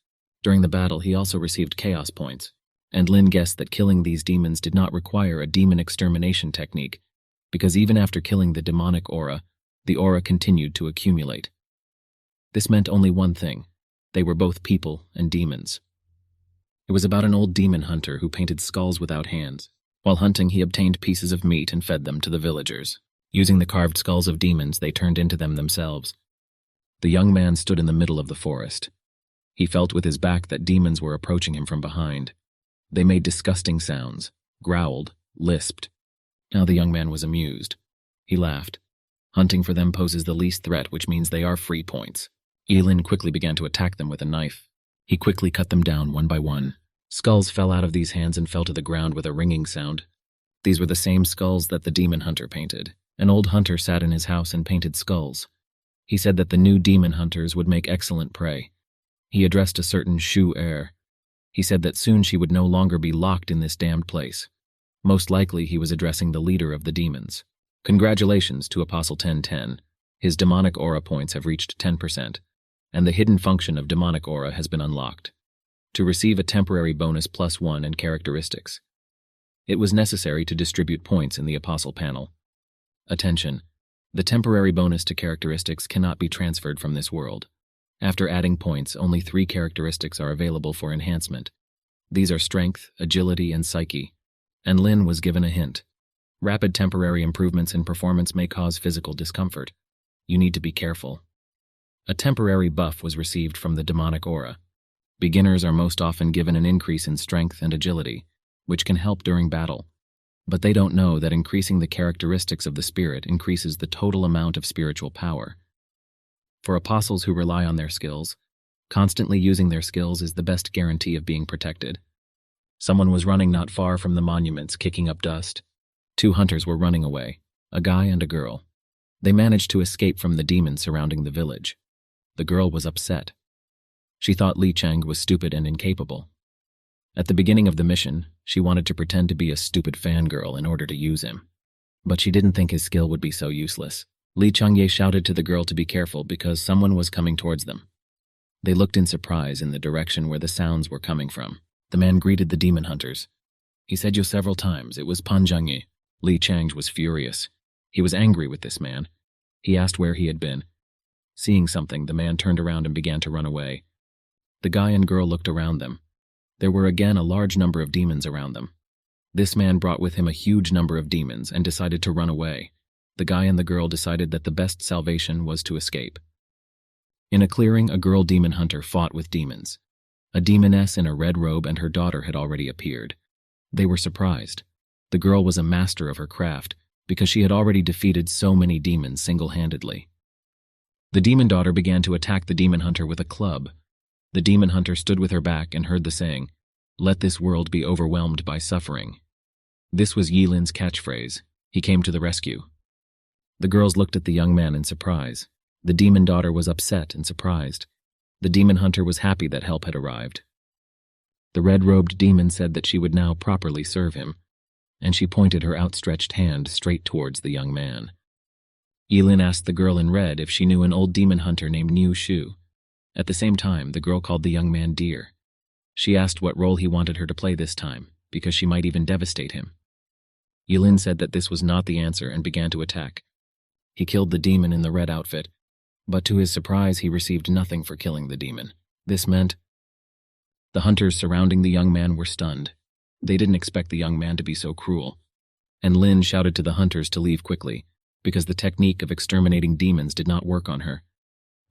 During the battle, he also received chaos points, and Lin guessed that killing these demons did not require a demon extermination technique, because even after killing the demonic aura, the aura continued to accumulate. This meant only one thing. They were both people and demons. It was about an old demon hunter who painted skulls without hands. While hunting, he obtained pieces of meat and fed them to the villagers. Using the carved skulls of demons, they turned into them themselves. The young man stood in the middle of the forest. He felt with his back that demons were approaching him from behind. They made disgusting sounds, growled, lisped. Now the young man was amused. He laughed. Hunting for them poses the least threat, which means they are free points. Yilin quickly began to attack them with a knife. He quickly cut them down one by one. Skulls fell out of these hands and fell to the ground with a ringing sound. These were the same skulls that the demon hunter painted. An old hunter sat in his house and painted skulls. He said that the new demon hunters would make excellent prey. He addressed a certain Shu heir. He said that soon she would no longer be locked in this damned place. Most likely he was addressing the leader of the demons. Congratulations to Apostle 1010. His demonic aura points have reached 10%, and the hidden function of demonic aura has been unlocked. To receive a temporary bonus +1 in characteristics, it was necessary to distribute points in the Apostle panel. Attention! The temporary bonus to characteristics cannot be transferred from this world. After adding points, only 3 characteristics are available for enhancement. These are Strength, Agility, and Psyche, and Lin was given a hint. Rapid temporary improvements in performance may cause physical discomfort. You need to be careful. A temporary buff was received from the demonic aura. Beginners are most often given an increase in strength and agility, which can help during battle. But they don't know that increasing the characteristics of the spirit increases the total amount of spiritual power. For apostles who rely on their skills, constantly using their skills is the best guarantee of being protected. Someone was running not far from the monuments, kicking up dust. 2 hunters were running away, a guy and a girl. They managed to escape from the demons surrounding the village. The girl was upset. She thought Li Chang was stupid and incapable. At the beginning of the mission, she wanted to pretend to be a stupid fangirl in order to use him. But she didn't think his skill would be so useless. Li Changye shouted to the girl to be careful because someone was coming towards them. They looked in surprise in the direction where the sounds were coming from. The man greeted the demon hunters. He said you several times. It was Panjangye. Li Chang was furious. He was angry with this man. He asked where he had been. Seeing something, the man turned around and began to run away. The guy and girl looked around them. There were again a large number of demons around them. This man brought with him a huge number of demons and decided to run away. The guy and the girl decided that the best salvation was to escape. In a clearing, a girl demon hunter fought with demons. A demoness in a red robe and her daughter had already appeared. They were surprised. The girl was a master of her craft because she had already defeated so many demons single-handedly. The demon daughter began to attack the demon hunter with a club. The demon hunter stood with her back and heard the saying, "Let this world be overwhelmed by suffering." This was Yilin's catchphrase. He came to the rescue. The girls looked at the young man in surprise. The demon daughter was upset and surprised. The demon hunter was happy that help had arrived. The red-robed demon said that she would now properly serve him, and she pointed her outstretched hand straight towards the young man. Yilin asked the girl in red if she knew an old demon hunter named Niia Shu. At the same time, the girl called the young man dear. She asked what role he wanted her to play this time, because she might even devastate him. Yilin said that this was not the answer and began to attack. He killed the demon in the red outfit, but to his surprise he received nothing for killing the demon. This meant the hunters surrounding the young man were stunned. They didn't expect the young man to be so cruel, and Lin shouted to the hunters to leave quickly, because the technique of exterminating demons did not work on her.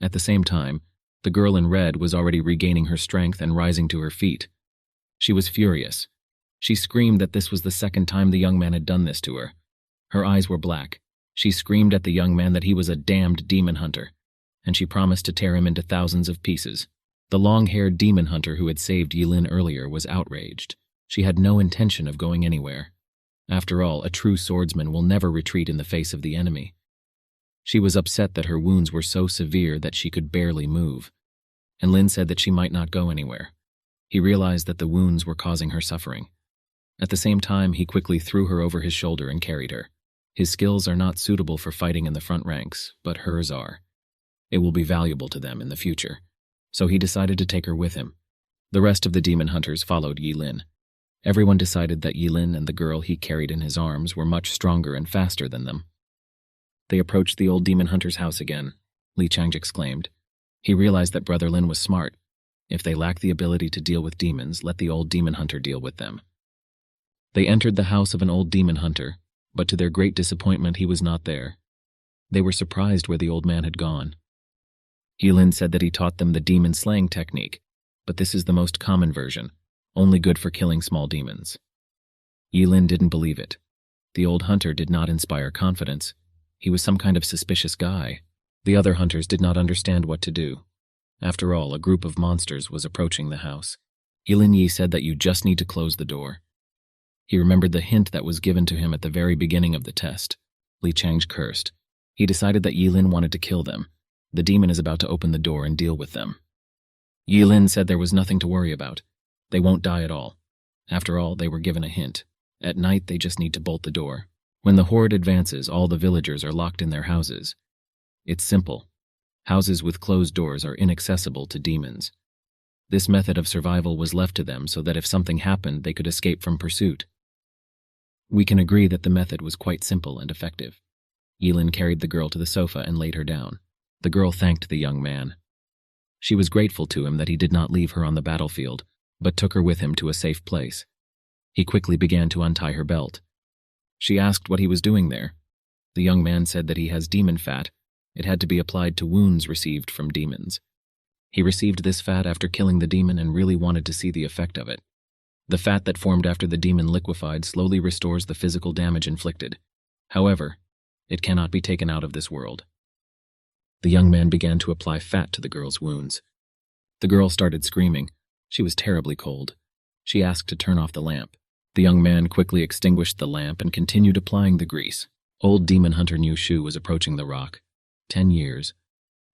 At the same time, the girl in red was already regaining her strength and rising to her feet. She was furious. She screamed that this was the second time the young man had done this to her. Her eyes were black. She screamed at the young man that he was a damned demon hunter, and she promised to tear him into thousands of pieces. The long-haired demon hunter who had saved Yilin earlier was outraged. She had no intention of going anywhere. After all, a true swordsman will never retreat in the face of the enemy. She was upset that her wounds were so severe that she could barely move, and Lin said that she might not go anywhere. He realized that the wounds were causing her suffering. At the same time, he quickly threw her over his shoulder and carried her. His skills are not suitable for fighting in the front ranks, but hers are. It will be valuable to them in the future, so he decided to take her with him. The rest of the demon hunters followed Yilin. Everyone decided that Yilin and the girl he carried in his arms were much stronger and faster than them. They approached the old demon hunter's house again. Li Chang exclaimed. He realized that Brother Lin was smart. If they lack the ability to deal with demons, let the old demon hunter deal with them. They entered the house of an old demon hunter, but to their great disappointment he was not there. They were surprised where the old man had gone. Yilin said that he taught them the demon slaying technique, but this is the most common version, only good for killing small demons. Yilin didn't believe it. The old hunter did not inspire confidence. He was some kind of suspicious guy. The other hunters did not understand what to do. After all, a group of monsters was approaching the house. Yilin Yi said that you just need to close the door. He remembered the hint that was given to him at the very beginning of the test. Li Chang cursed. He decided that Yilin wanted to kill them. The demon is about to open the door and deal with them. Yilin said there was nothing to worry about. They won't die at all. After all, they were given a hint. At night, they just need to bolt the door. When the horde advances, all the villagers are locked in their houses. It's simple. Houses with closed doors are inaccessible to demons. This method of survival was left to them so that if something happened, they could escape from pursuit. We can agree that the method was quite simple and effective. Yilin carried the girl to the sofa and laid her down. The girl thanked the young man. She was grateful to him that he did not leave her on the battlefield, but took her with him to a safe place. He quickly began to untie her belt. She asked what he was doing there. The young man said that he has demon fat. It had to be applied to wounds received from demons. He received this fat after killing the demon and really wanted to see the effect of it. The fat that formed after the demon liquefied slowly restores the physical damage inflicted. However, it cannot be taken out of this world. The young man began to apply fat to the girl's wounds. The girl started screaming. She was terribly cold. She asked to turn off the lamp. The young man quickly extinguished the lamp and continued applying the grease. Old demon hunter Niia Shu was approaching the rock. 10 years.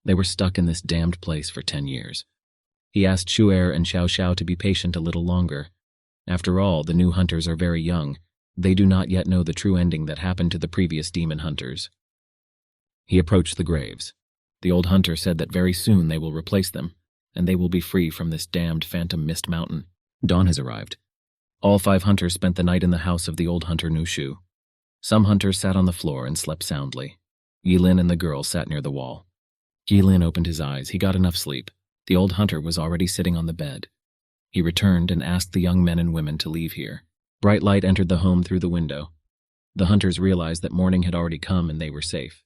They were stuck in this damned place for 10 years. He asked Shu'er and Xiao Xiao to be patient a little longer. After all, the new hunters are very young. They do not yet know the true ending that happened to the previous demon hunters. He approached the graves. The old hunter said that very soon they will replace them, and they will be free from this damned phantom mist mountain. Dawn has arrived. All 5 hunters spent the night in the house of the old hunter Niia Shu. Some hunters sat on the floor and slept soundly. Yilin and the girl sat near the wall. Yilin opened his eyes. He got enough sleep. The old hunter was already sitting on the bed. He returned and asked the young men and women to leave here. Bright light entered the home through the window. The hunters realized that morning had already come and they were safe.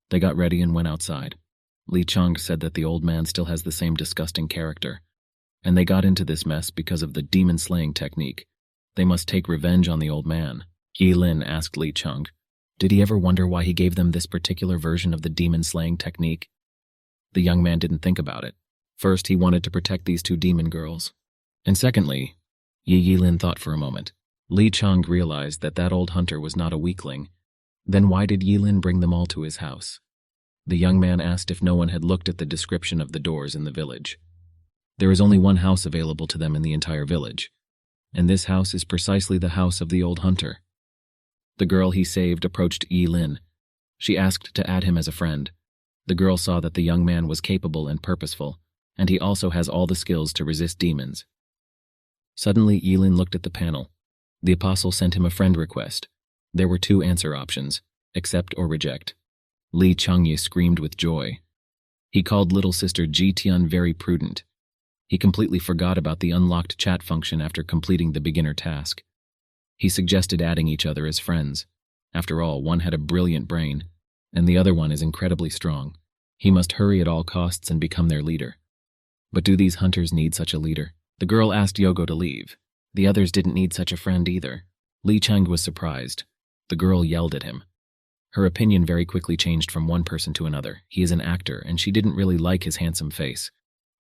They got ready and went outside. Li Cheng said that the old man still has the same disgusting character, and they got into this mess because of the demon-slaying technique. They must take revenge on the old man. Yilin asked Li Cheng, did he ever wonder why he gave them this particular version of the demon-slaying technique? The young man didn't think about it. First, he wanted to protect these 2 demon girls. And secondly, Yilin thought for a moment. Li Cheng realized that that old hunter was not a weakling. Then why did Yilin bring them all to his house? The young man asked if no one had looked at the description of the doors in the village. There is only one house available to them in the entire village, and this house is precisely the house of the old hunter. The girl he saved approached Yilin. She asked to add him as a friend. The girl saw that the young man was capable and purposeful, and he also has all the skills to resist demons. Suddenly, Yilin looked at the panel. The apostle sent him a friend request. There were 2 answer options, accept or reject. Li Chengye screamed with joy. He called little sister Ji Tian very prudent. He completely forgot about the unlocked chat function after completing the beginner task. He suggested adding each other as friends. After all, one had a brilliant brain, and the other one is incredibly strong. He must hurry at all costs and become their leader. But do these hunters need such a leader? The girl asked Yogo to leave. The others didn't need such a friend either. Li Cheng was surprised. The girl yelled at him. Her opinion very quickly changed from one person to another. He is an actor, and she didn't really like his handsome face.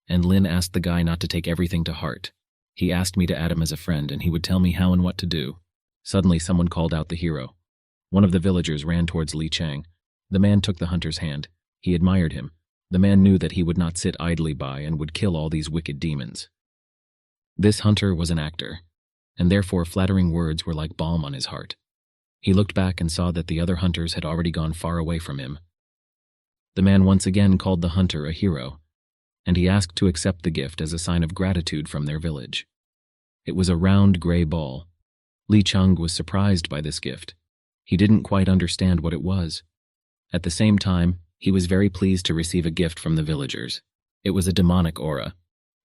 And Lin asked the guy not to take everything to heart. He asked me to add him as a friend, and he would tell me how and what to do. Suddenly, someone called out the hero. One of the villagers ran towards Li Cheng. The man took the hunter's hand. He admired him. The man knew that he would not sit idly by and would kill all these wicked demons. This hunter was an actor, and therefore flattering words were like balm on his heart. He looked back and saw that the other hunters had already gone far away from him. The man once again called the hunter a hero, and he asked to accept the gift as a sign of gratitude from their village. It was a round gray ball. Li Cheng was surprised by this gift. He didn't quite understand what it was. At the same time, he was very pleased to receive a gift from the villagers. It was a demonic aura.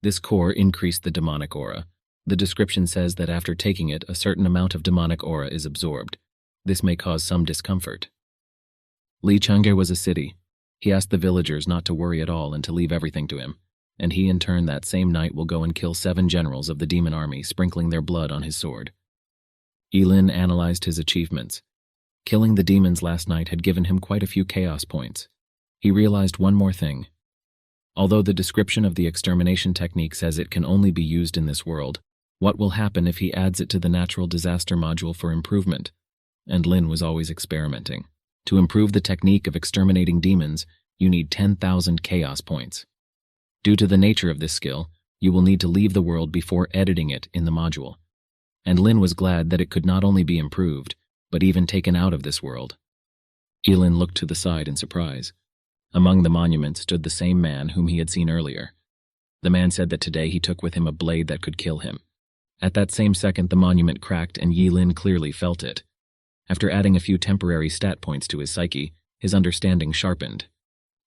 This core increased the demonic aura. The description says that after taking it, a certain amount of demonic aura is absorbed. This may cause some discomfort. Li Chengge was a city. He asked the villagers not to worry at all and to leave everything to him, and he in turn that same night will go and kill 7 generals of the demon army, sprinkling their blood on his sword. Yilin analyzed his achievements. Killing the demons last night had given him quite a few chaos points. He realized one more thing. Although the description of the extermination technique says it can only be used in this world, what will happen if he adds it to the natural disaster module for improvement? And Lin was always experimenting. To improve the technique of exterminating demons, you need 10,000 chaos points. Due to the nature of this skill, you will need to leave the world before editing it in the module. And Lin was glad that it could not only be improved, but even taken out of this world. Yilin looked to the side in surprise. Among the monuments stood the same man whom he had seen earlier. The man said that today he took with him a blade that could kill him. At that same second, the monument cracked and Yilin clearly felt it. After adding a few temporary stat points to his psyche, his understanding sharpened.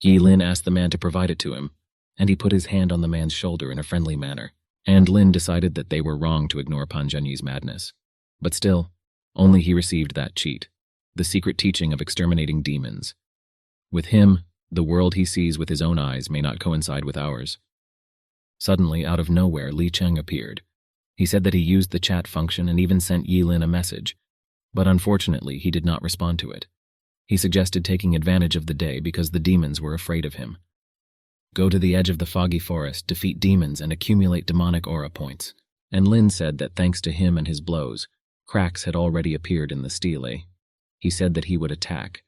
Yilin asked the man to provide it to him, and he put his hand on the man's shoulder in a friendly manner. And Lin decided that they were wrong to ignore Pan Zhenyi's madness. But still, only he received that cheat, the secret teaching of exterminating demons. With him, the world he sees with his own eyes may not coincide with ours. Suddenly, out of nowhere, Li Cheng appeared. He said that he used the chat function and even sent Yilin a message, but unfortunately he did not respond to it. He suggested taking advantage of the day because the demons were afraid of him. Go to the edge of the foggy forest, defeat demons, and accumulate demonic aura points. And Lin said that thanks to him and his blows, cracks had already appeared in the stele. He said that he would attack.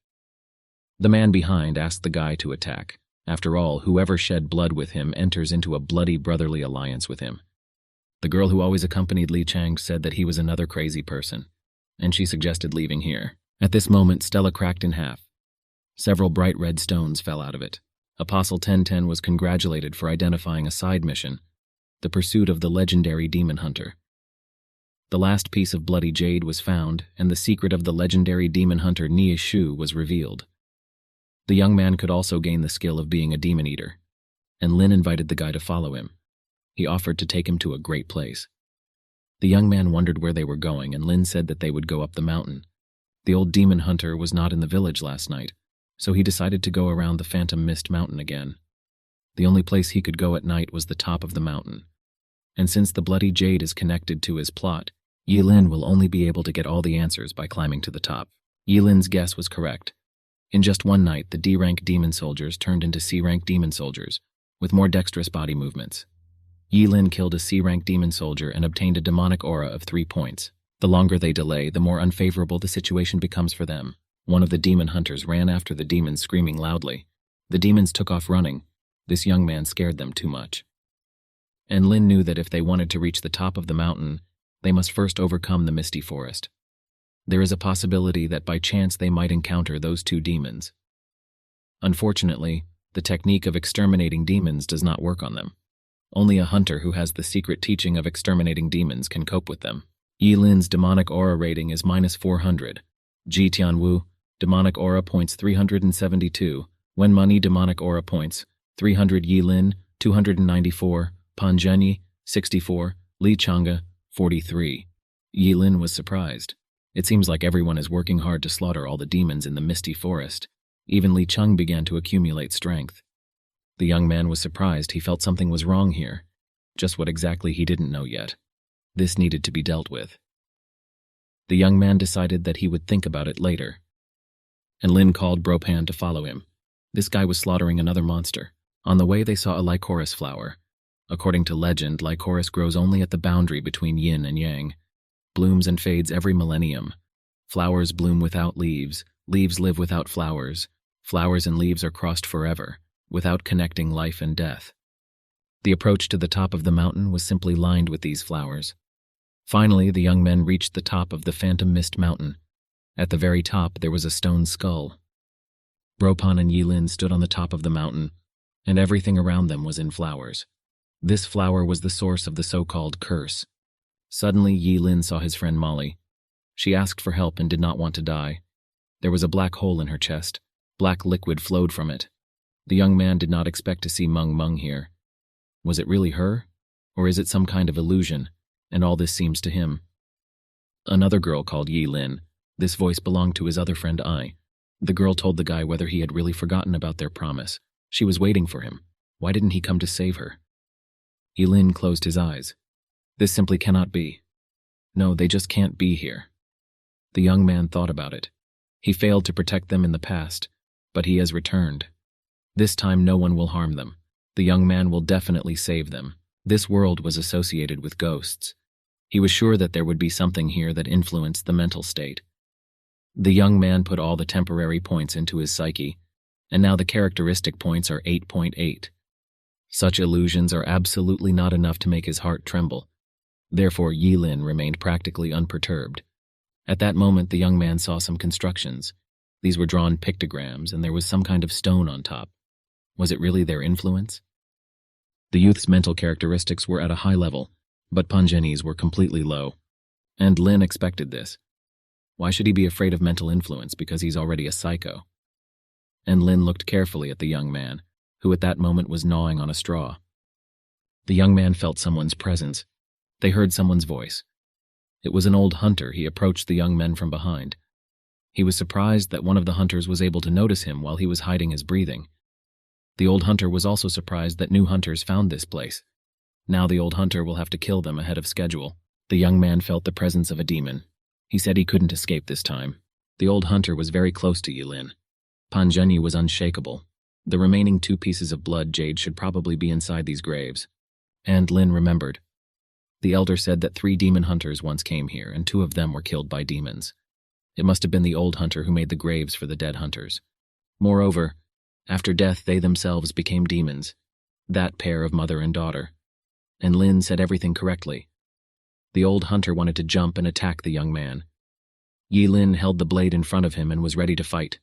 The man behind asked the guy to attack. After all, whoever shed blood with him enters into a bloody brotherly alliance with him. The girl who always accompanied Li Cheng said that he was another crazy person, and she suggested leaving here. At this moment, Stella cracked in half. Several bright red stones fell out of it. Apostle 1010 was congratulated for identifying a side mission, the pursuit of the legendary demon hunter. The last piece of bloody jade was found, and the secret of the legendary demon hunter Niia Shu was revealed. The young man could also gain the skill of being a demon eater, and Lin invited the guy to follow him. He offered to take him to a great place. The young man wondered where they were going, and Lin said that they would go up the mountain. The old demon hunter was not in the village last night, so he decided to go around the Phantom Mist Mountain again. The only place he could go at night was the top of the mountain. And since the bloody jade is connected to his plot, Yilin will only be able to get all the answers by climbing to the top. Yilin's guess was correct. In just one night, the D-rank demon soldiers turned into C-rank demon soldiers, with more dexterous body movements. Yilin killed a C-rank demon soldier and obtained a demonic aura of 3 points. The longer they delay, the more unfavorable the situation becomes for them. One of the demon hunters ran after the demons, screaming loudly. The demons took off running. This young man scared them too much. And Lin knew that if they wanted to reach the top of the mountain, they must first overcome the misty forest. There is a possibility that by chance they might encounter those 2 demons. Unfortunately, the technique of exterminating demons does not work on them. Only a hunter who has the secret teaching of exterminating demons can cope with them. Yilin's demonic aura rating is -400. Ji Tianwu, demonic aura points 372. Wen Money, demonic aura points 300. Yilin, 294. Pan Zhenyi, 64. Li Chang'e, 43. Yilin was surprised. It seems like everyone is working hard to slaughter all the demons in the misty forest. Even Li Cheng began to accumulate strength. The young man was surprised. He felt something was wrong here. Just what exactly he didn't know yet. This needed to be dealt with. The young man decided that he would think about it later. And Lin called Bropan to follow him. This guy was slaughtering another monster. On the way, they saw a lycoris flower. According to legend, lycoris grows only at the boundary between yin and yang. Blooms and fades every millennium. Flowers bloom without leaves. Leaves live without flowers. Flowers and leaves are crossed forever, without connecting life and death. The approach to the top of the mountain was simply lined with these flowers. Finally, the young men reached the top of the Phantom Mist Mountain. At the very top, there was a stone skull. Bropan and Yilin stood on the top of the mountain, and everything around them was in flowers. This flower was the source of the so-called curse. Suddenly, Yilin saw his friend Molly. She asked for help and did not want to die. There was a black hole in her chest. Black liquid flowed from it. The young man did not expect to see Meng Meng here. Was it really her? Or is it some kind of illusion, and all this seems to him? Another girl called Yilin. This voice belonged to his other friend Ai. The girl told the guy whether he had really forgotten about their promise. She was waiting for him. Why didn't he come to save her? Yilin closed his eyes. This simply cannot be. No, they just can't be here. The young man thought about it. He failed to protect them in the past, but he has returned. This time no one will harm them. The young man will definitely save them. This world was associated with ghosts. He was sure that there would be something here that influenced the mental state. The young man put all the temporary points into his psyche, and now the characteristic points are 8.8. Such illusions are absolutely not enough to make his heart tremble. Therefore, Yilin remained practically unperturbed. At that moment, the young man saw some constructions. These were drawn pictograms, and there was some kind of stone on top. Was it really their influence? The youth's mental characteristics were at a high level, but Panjeni's were completely low. And Lin expected this. Why should he be afraid of mental influence because he's already a psycho? And Lin looked carefully at the young man, who at that moment was gnawing on a straw. The young man felt someone's presence. They heard someone's voice. It was an old hunter. He approached the young men from behind. He was surprised that one of the hunters was able to notice him while he was hiding his breathing. The old hunter was also surprised that new hunters found this place. Now the old hunter will have to kill them ahead of schedule. The young man felt the presence of a demon. He said he couldn't escape this time. The old hunter was very close to Yilin. Panjeni was unshakable. The remaining 2 pieces of blood jade should probably be inside these graves. And Lin remembered. The elder said that 3 demon hunters once came here, and 2 of them were killed by demons. It must have been the old hunter who made the graves for the dead hunters. Moreover, after death they themselves became demons, that pair of mother and daughter. And Lin said everything correctly. The old hunter wanted to jump and attack the young man. Yilin held the blade in front of him and was ready to fight.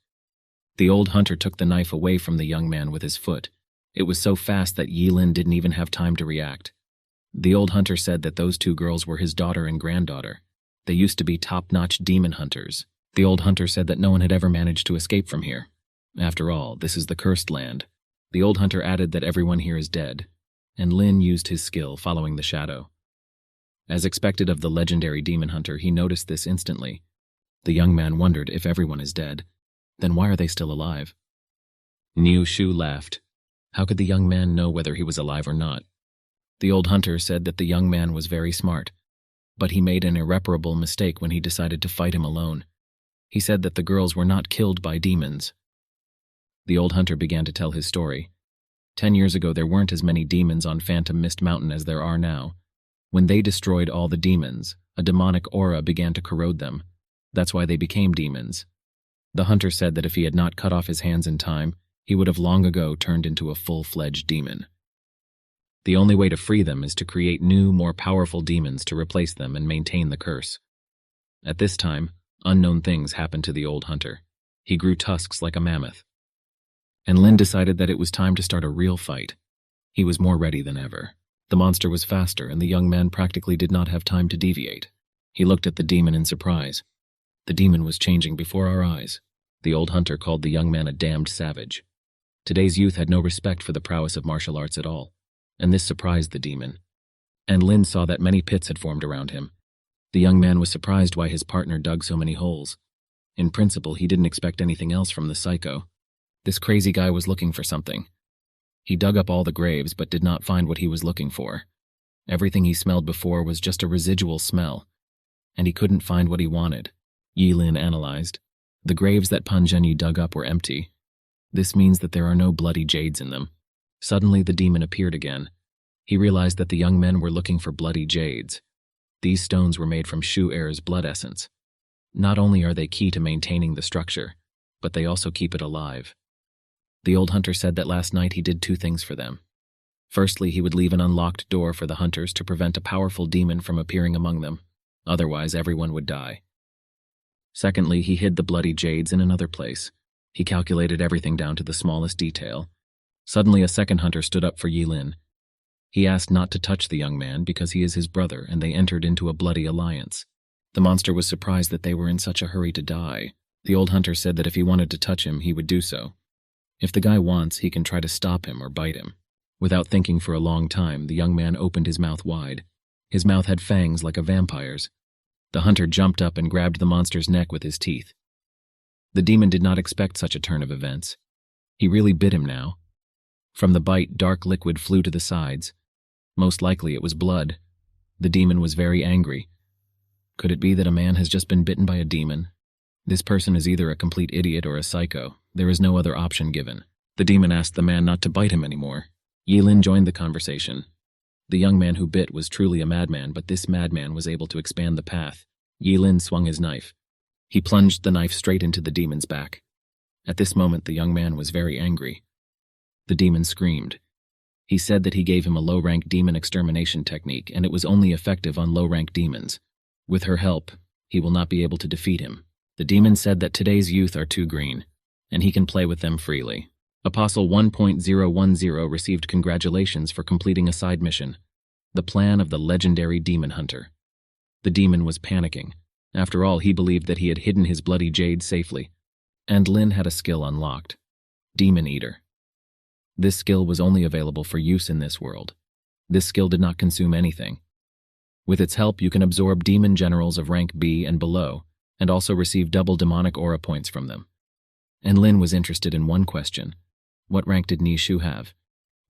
The old hunter took the knife away from the young man with his foot. It was so fast that Yilin didn't even have time to react. The old hunter said that those 2 girls were his daughter and granddaughter. They used to be top-notch demon hunters. The old hunter said that no one had ever managed to escape from here. After all, this is the cursed land. The old hunter added that everyone here is dead, and Lin used his skill following the shadow. As expected of the legendary demon hunter, he noticed this instantly. The young man wondered if everyone is dead. Then why are they still alive? Niia Shu laughed. How could the young man know whether he was alive or not? The old hunter said that the young man was very smart, but he made an irreparable mistake when he decided to fight him alone. He said that the girls were not killed by demons. The old hunter began to tell his story. 10 years ago there weren't as many demons on Phantom Mist Mountain as there are now. When they destroyed all the demons, a demonic aura began to corrode them. That's why they became demons. The hunter said that if he had not cut off his hands in time, he would have long ago turned into a full-fledged demon. The only way to free them is to create new, more powerful demons to replace them and maintain the curse. At this time, unknown things happened to the old hunter. He grew tusks like a mammoth. And Lin decided that it was time to start a real fight. He was more ready than ever. The monster was faster, and the young man practically did not have time to deviate. He looked at the demon in surprise. The demon was changing before our eyes. The old hunter called the young man a damned savage. Today's youth had no respect for the prowess of martial arts at all, and this surprised the demon. And Lin saw that many pits had formed around him. The young man was surprised why his partner dug so many holes. In principle, he didn't expect anything else from the psycho. This crazy guy was looking for something. He dug up all the graves but did not find what he was looking for. Everything he smelled before was just a residual smell, and he couldn't find what he wanted. Yilin analyzed. The graves that Panjeni dug up were empty. This means that there are no bloody jades in them. Suddenly the demon appeared again. He realized that the young men were looking for bloody jades. These stones were made from Shu Air's blood essence. Not only are they key to maintaining the structure, but they also keep it alive. The old hunter said that last night he did 2 things for them. Firstly, he would leave an unlocked door for the hunters to prevent a powerful demon from appearing among them. Otherwise, everyone would die. Secondly, he hid the bloody jades in another place. He calculated everything down to the smallest detail. Suddenly, a second hunter stood up for Yilin. He asked not to touch the young man because he is his brother, and they entered into a bloody alliance. The monster was surprised that they were in such a hurry to die. The old hunter said that if he wanted to touch him, he would do so. If the guy wants, he can try to stop him or bite him. Without thinking for a long time, the young man opened his mouth wide. His mouth had fangs like a vampire's. The hunter jumped up and grabbed the monster's neck with his teeth. The demon did not expect such a turn of events. He really bit him now. From the bite, dark liquid flew to the sides. Most likely it was blood. The demon was very angry. Could it be that a man has just been bitten by a demon? This person is either a complete idiot or a psycho. There is no other option given. The demon asked the man not to bite him anymore. Yilin joined the conversation. The young man who bit was truly a madman, but this madman was able to expand the path. Yilin swung his knife. He plunged the knife straight into the demon's back. At this moment, the young man was very angry. The demon screamed. He said that he gave him a low-rank demon extermination technique, and it was only effective on low-rank demons. With her help, he will not be able to defeat him. The demon said that today's youth are too green, and he can play with them freely. Apostle 1.010 received congratulations for completing a side mission, the plan of the legendary demon hunter. The demon was panicking. After all, he believed that he had hidden his bloody jade safely. And Lin had a skill unlocked, Demon Eater. This skill was only available for use in this world. This skill did not consume anything. With its help, you can absorb demon generals of rank B and below, and also receive double demonic aura points from them. And Lin was interested in one question. What rank did Niia Shu have?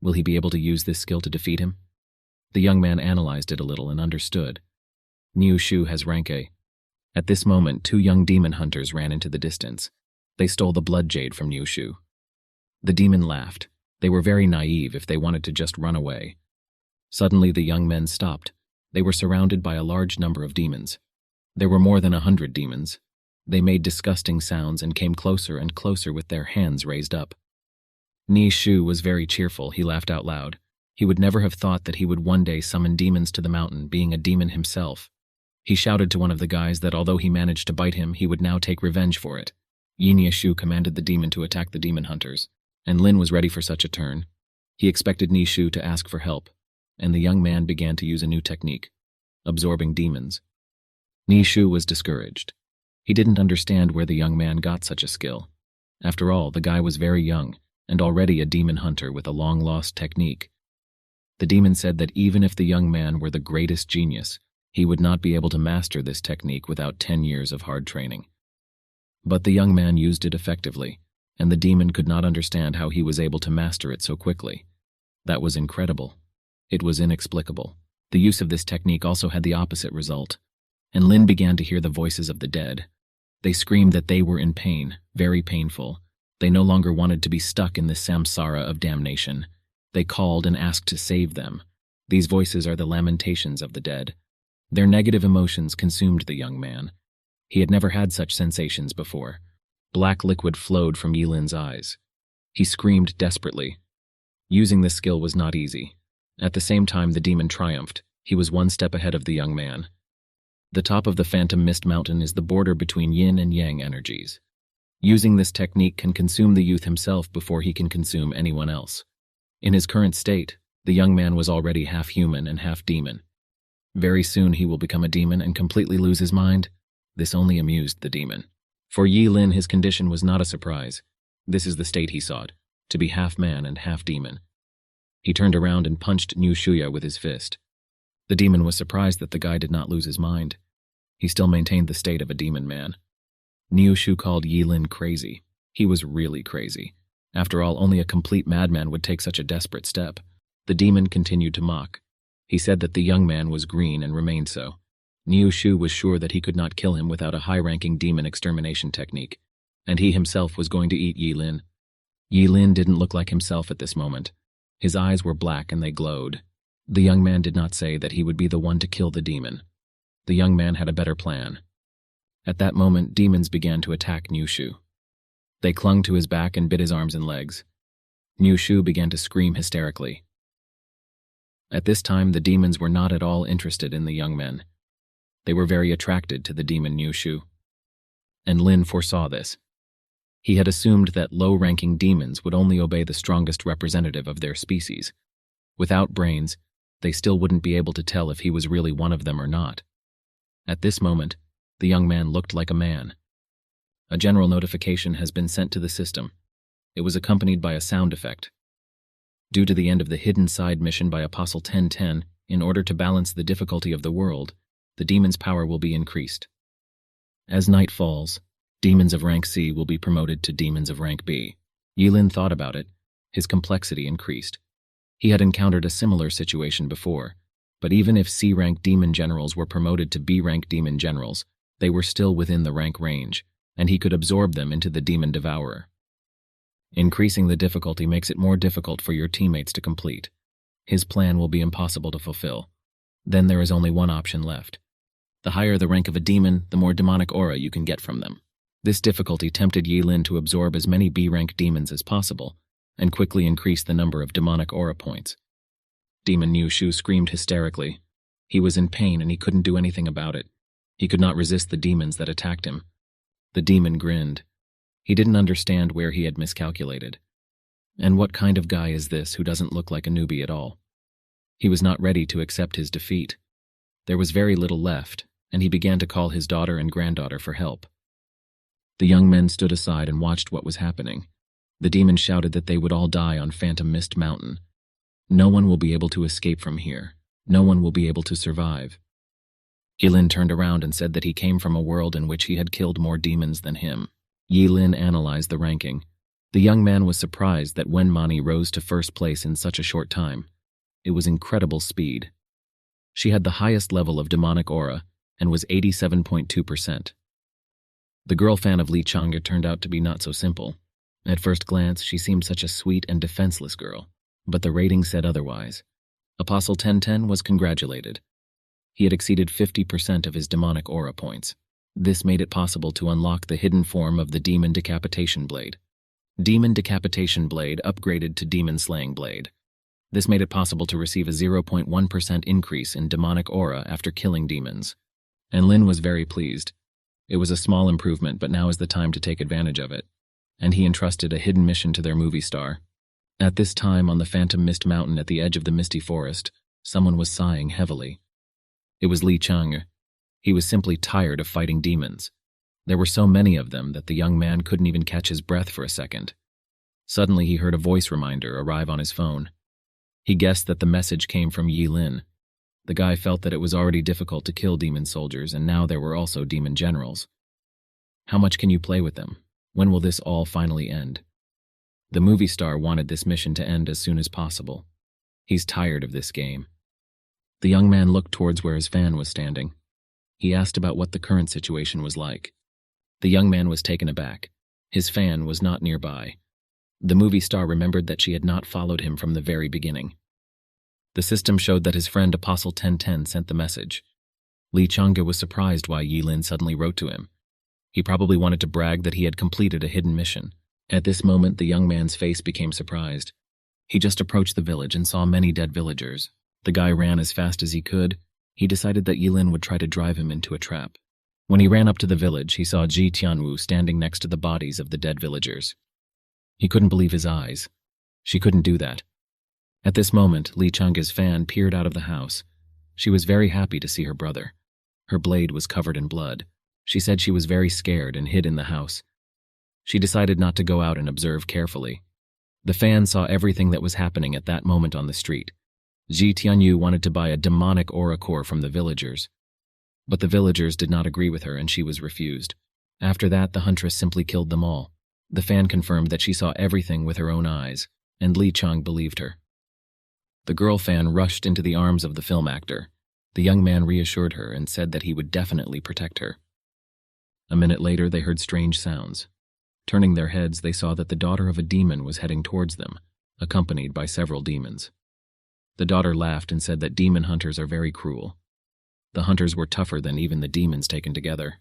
Will he be able to use this skill to defeat him? The young man analyzed it a little and understood. Niia Shu has rank A. At this moment, 2 young demon hunters ran into the distance. They stole the blood jade from Niia Shu. The demon laughed. They were very naive if they wanted to just run away. Suddenly, the young men stopped. They were surrounded by a large number of demons. There were more than 100 demons. They made disgusting sounds and came closer and closer with their hands raised up. Niia Shu was very cheerful. He laughed out loud. He would never have thought that he would one day summon demons to the mountain, being a demon himself. He shouted to one of the guys that although he managed to bite him, he would now take revenge for it. Niia Shu commanded the demon to attack the demon hunters, and Lin was ready for such a turn. He expected Niia Shu to ask for help, and the young man began to use a new technique, absorbing demons. Niia Shu was discouraged. He didn't understand where the young man got such a skill. After all, the guy was very young, and already a demon hunter with a long-lost technique. The demon said that even if the young man were the greatest genius, he would not be able to master this technique without 10 years of hard training. But the young man used it effectively, and the demon could not understand how he was able to master it so quickly. That was incredible. It was inexplicable. The use of this technique also had the opposite result, and Lin began to hear the voices of the dead. They screamed that they were in pain, very painful. They no longer wanted to be stuck in this samsara of damnation. They called and asked to save them. These voices are the lamentations of the dead. Their negative emotions consumed the young man. He had never had such sensations before. Black liquid flowed from Yilin's eyes. He screamed desperately. Using this skill was not easy. At the same time, the demon triumphed. He was one step ahead of the young man. The top of the Phantom Mist Mountain is the border between yin and yang energies. Using this technique can consume the youth himself before he can consume anyone else. In his current state, the young man was already half human and half demon. Very soon he will become a demon and completely lose his mind. This only amused the demon. For Yilin, his condition was not a surprise. This is the state he sought, to be half man and half demon. He turned around and punched Niia Shu with his fist. The demon was surprised that the guy did not lose his mind. He still maintained the state of a demon man. Niia Shu called Yilin crazy. He was really crazy. After all, only a complete madman would take such a desperate step. The demon continued to mock. He said that the young man was green and remained so. Niia Shu was sure that he could not kill him without a high-ranking demon extermination technique, and he himself was going to eat Yilin. Yilin didn't look like himself at this moment. His eyes were black and they glowed. The young man did not say that he would be the one to kill the demon. The young man had a better plan. At that moment, demons began to attack Niia Shu. They clung to his back and bit his arms and legs. Niia Shu began to scream hysterically. At this time, the demons were not at all interested in the young men. They were very attracted to the demon Niia Shu. And Lin foresaw this. He had assumed that low-ranking demons would only obey the strongest representative of their species. Without brains, they still wouldn't be able to tell if he was really one of them or not. At this moment, the young man looked like a man. A general notification has been sent to the system. It was accompanied by a sound effect. Due to the end of the hidden side mission by Apostle 1010, in order to balance the difficulty of the world, the demon's power will be increased. As night falls, demons of rank C will be promoted to demons of rank B. Yilin thought about it. His complexity increased. He had encountered a similar situation before, but even if C-rank demon generals were promoted to B-rank demon generals, they were still within the rank range, and he could absorb them into the demon devourer. Increasing the difficulty makes it more difficult for your teammates to complete. His plan will be impossible to fulfill. Then there is only one option left. The higher the rank of a demon, the more demonic aura you can get from them. This difficulty tempted Yilin to absorb as many B-rank demons as possible, and quickly increase the number of demonic aura points. Demon Niia Shu screamed hysterically. He was in pain and he couldn't do anything about it. He could not resist the demons that attacked him. The demon grinned. He didn't understand where he had miscalculated. And what kind of guy is this who doesn't look like a newbie at all? He was not ready to accept his defeat. There was very little left, and he began to call his daughter and granddaughter for help. The young men stood aside and watched what was happening. The demon shouted that they would all die on Phantom Mist Mountain. No one will be able to escape from here. No one will be able to survive. Yilin turned around and said that he came from a world in which he had killed more demons than him. Yilin analyzed the ranking. The young man was surprised that Wenmani rose to first place in such a short time. It was incredible speed. She had the highest level of demonic aura and was 87.2%. The girl fan of Li Chang'e turned out to be not so simple. At first glance, she seemed such a sweet and defenseless girl, but the rating said otherwise. Apostle 1010 was congratulated. He had exceeded 50% of his demonic aura points. This made it possible to unlock the hidden form of the Demon Decapitation Blade. Demon Decapitation Blade upgraded to Demon Slaying Blade. This made it possible to receive a 0.1% increase in demonic aura after killing demons. And Lin was very pleased. It was a small improvement, but now is the time to take advantage of it. And he entrusted a hidden mission to their movie star. At this time, on the Phantom Mist Mountain at the edge of the misty forest, someone was sighing heavily. It was Li Chang'e. He was simply tired of fighting demons. There were so many of them that the young man couldn't even catch his breath for a second. Suddenly he heard a voice reminder arrive on his phone. He guessed that the message came from Yilin. The guy felt that it was already difficult to kill demon soldiers, and now there were also demon generals. How much can you play with them? When will this all finally end? The movie star wanted this mission to end as soon as possible. He's tired of this game. The young man looked towards where his fan was standing. He asked about what the current situation was like. The young man was taken aback. His fan was not nearby. The movie star remembered that she had not followed him from the very beginning. The system showed that his friend Apostle 1010 sent the message. Li Chang'e was surprised why Yilin suddenly wrote to him. He probably wanted to brag that he had completed a hidden mission. At this moment, the young man's face became surprised. He just approached the village and saw many dead villagers. The guy ran as fast as he could. He decided that Yilin would try to drive him into a trap. When he ran up to the village, he saw Ji Tianwu standing next to the bodies of the dead villagers. He couldn't believe his eyes. She couldn't do that. At this moment, Li Chang'e's fan peered out of the house. She was very happy to see her brother. Her blade was covered in blood. She said she was very scared and hid in the house. She decided not to go out and observe carefully. The fan saw everything that was happening at that moment on the street. Ji Tianyu wanted to buy a demonic aura core from the villagers. But the villagers did not agree with her and she was refused. After that, the huntress simply killed them all. The fan confirmed that she saw everything with her own eyes, and Li Chang believed her. The girl fan rushed into the arms of the film actor. The young man reassured her and said that he would definitely protect her. A minute later, they heard strange sounds. Turning their heads, they saw that the daughter of a demon was heading towards them, accompanied by several demons. The daughter laughed and said that demon hunters are very cruel. The hunters were tougher than even the demons taken together.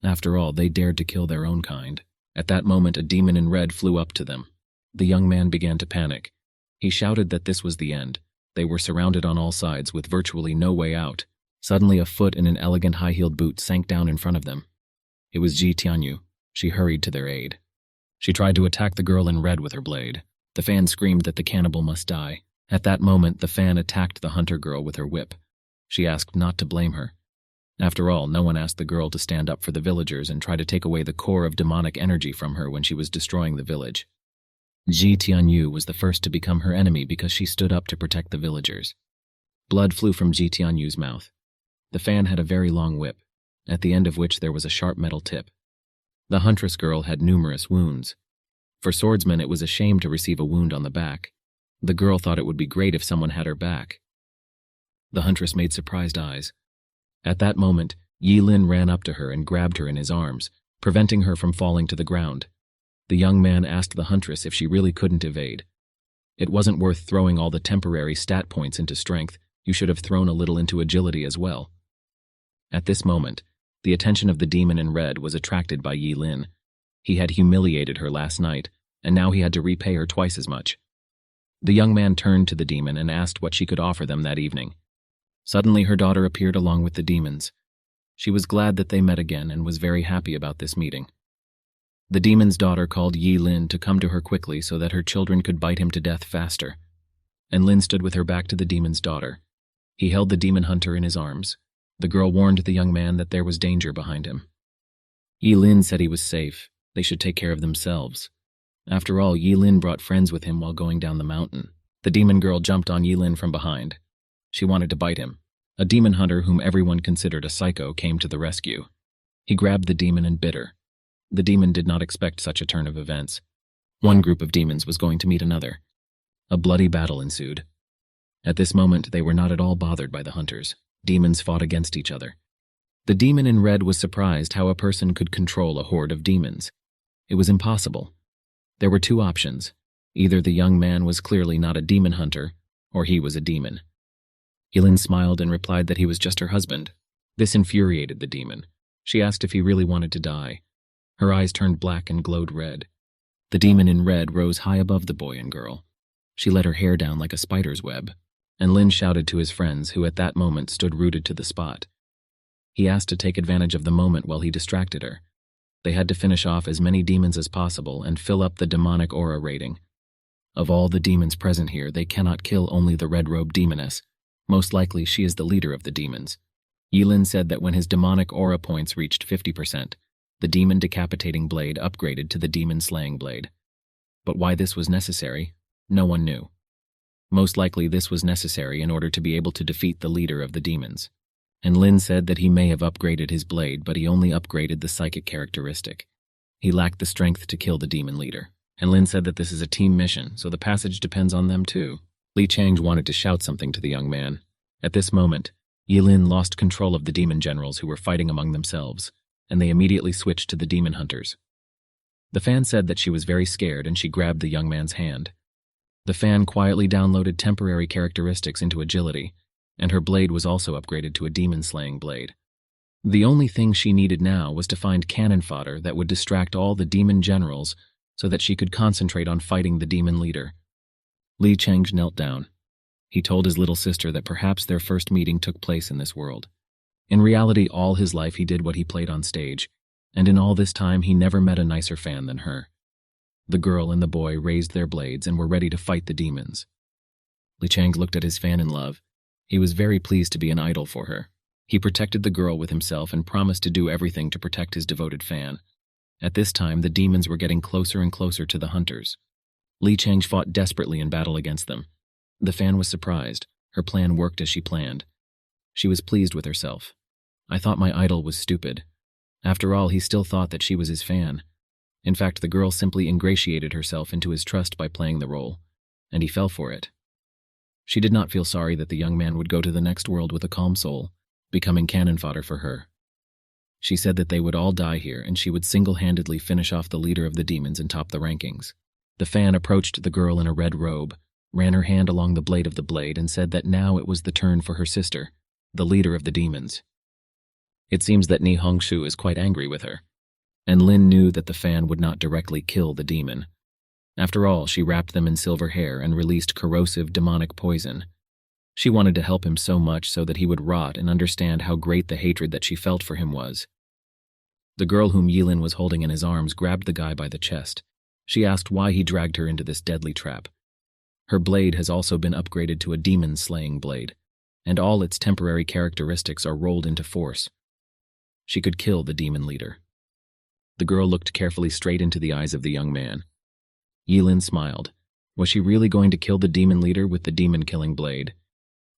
After all, they dared to kill their own kind. At that moment, a demon in red flew up to them. The young man began to panic. He shouted that this was the end. They were surrounded on all sides with virtually no way out. Suddenly, a foot in an elegant high-heeled boot sank down in front of them. It was Ji Tianyu. She hurried to their aid. She tried to attack the girl in red with her blade. The fan screamed that the cannibal must die. At that moment, the fan attacked the hunter girl with her whip. She asked not to blame her. After all, no one asked the girl to stand up for the villagers and try to take away the core of demonic energy from her when she was destroying the village. Ji Tianyu was the first to become her enemy because she stood up to protect the villagers. Blood flew from Ji Tianyu's mouth. The fan had a very long whip, at the end of which there was a sharp metal tip. The huntress girl had numerous wounds. For swordsmen, it was a shame to receive a wound on the back. The girl thought it would be great if someone had her back. The huntress made surprised eyes. At that moment, Yilin ran up to her and grabbed her in his arms, preventing her from falling to the ground. The young man asked the huntress if she really couldn't evade. It wasn't worth throwing all the temporary stat points into strength. You should have thrown a little into agility as well. At this moment, the attention of the demon in red was attracted by Yilin. He had humiliated her last night, and now he had to repay her twice as much. The young man turned to the demon and asked what she could offer them that evening. Suddenly her daughter appeared along with the demons. She was glad that they met again and was very happy about this meeting. The demon's daughter called Yi Lin to come to her quickly so that her children could bite him to death faster. And Lin stood with her back to the demon's daughter. He held the demon hunter in his arms. The girl warned the young man that there was danger behind him. Yi Lin said he was safe. They should take care of themselves. After all, Yi Lin brought friends with him while going down the mountain. The demon girl jumped on Yi Lin from behind. She wanted to bite him. A demon hunter whom everyone considered a psycho came to the rescue. He grabbed the demon and bit her. The demon did not expect such a turn of events. One group of demons was going to meet another. A bloody battle ensued. At this moment, they were not at all bothered by the hunters. Demons fought against each other. The demon in red was surprised how a person could control a horde of demons. It was impossible. There were two options. Either the young man was clearly not a demon hunter, or he was a demon. Yilin smiled and replied that he was just her husband. This infuriated the demon. She asked if he really wanted to die. Her eyes turned black and glowed red. The demon in red rose high above the boy and girl. She let her hair down like a spider's web, and Lin shouted to his friends, who at that moment stood rooted to the spot. He asked to take advantage of the moment while he distracted her. They had to finish off as many demons as possible and fill up the demonic aura rating. Of all the demons present here, they cannot kill only the red-robed demoness. Most likely, she is the leader of the demons. Yilin said that when his demonic aura points reached 50%, the demon decapitating blade upgraded to the demon slaying blade. But why this was necessary, no one knew. Most likely this was necessary in order to be able to defeat the leader of the demons. And Lin said that he may have upgraded his blade, but he only upgraded the psychic characteristic. He lacked the strength to kill the demon leader. And Lin said that this is a team mission, so the passage depends on them too. Li Chang wanted to shout something to the young man. At this moment, Yilin lost control of the demon generals who were fighting among themselves, and they immediately switched to the demon hunters. The fan said that she was very scared and she grabbed the young man's hand. The fan quietly downloaded temporary characteristics into agility, and her blade was also upgraded to a demon-slaying blade. The only thing she needed now was to find cannon fodder that would distract all the demon generals so that she could concentrate on fighting the demon leader. Li Cheng knelt down. He told his little sister that perhaps their first meeting took place in this world. In reality, all his life he did what he played on stage, and in all this time he never met a nicer fan than her. The girl and the boy raised their blades and were ready to fight the demons. Li Chang looked at his fan in love. He was very pleased to be an idol for her. He protected the girl with himself and promised to do everything to protect his devoted fan. At this time, the demons were getting closer and closer to the hunters. Li Chang fought desperately in battle against them. The fan was surprised. Her plan worked as she planned. She was pleased with herself. I thought my idol was stupid. After all, he still thought that she was his fan. In fact, the girl simply ingratiated herself into his trust by playing the role, and he fell for it. She did not feel sorry that the young man would go to the next world with a calm soul, becoming cannon fodder for her. She said that they would all die here and she would single-handedly finish off the leader of the demons and top the rankings. The fan approached the girl in a red robe, ran her hand along the blade of the blade, and said that now it was the turn for her sister, the leader of the demons. It seems that Niia Shu is quite angry with her, and Lin knew that the fan would not directly kill the demon. After all, she wrapped them in silver hair and released corrosive demonic poison. She wanted to help him so much so that he would rot and understand how great the hatred that she felt for him was. The girl whom Yilin was holding in his arms grabbed the guy by the chest. She asked why he dragged her into this deadly trap. Her blade has also been upgraded to a demon-slaying blade, and all its temporary characteristics are rolled into force. She could kill the demon leader. The girl looked carefully straight into the eyes of the young man. Yilin smiled. Was she really going to kill the demon leader with the demon-killing blade?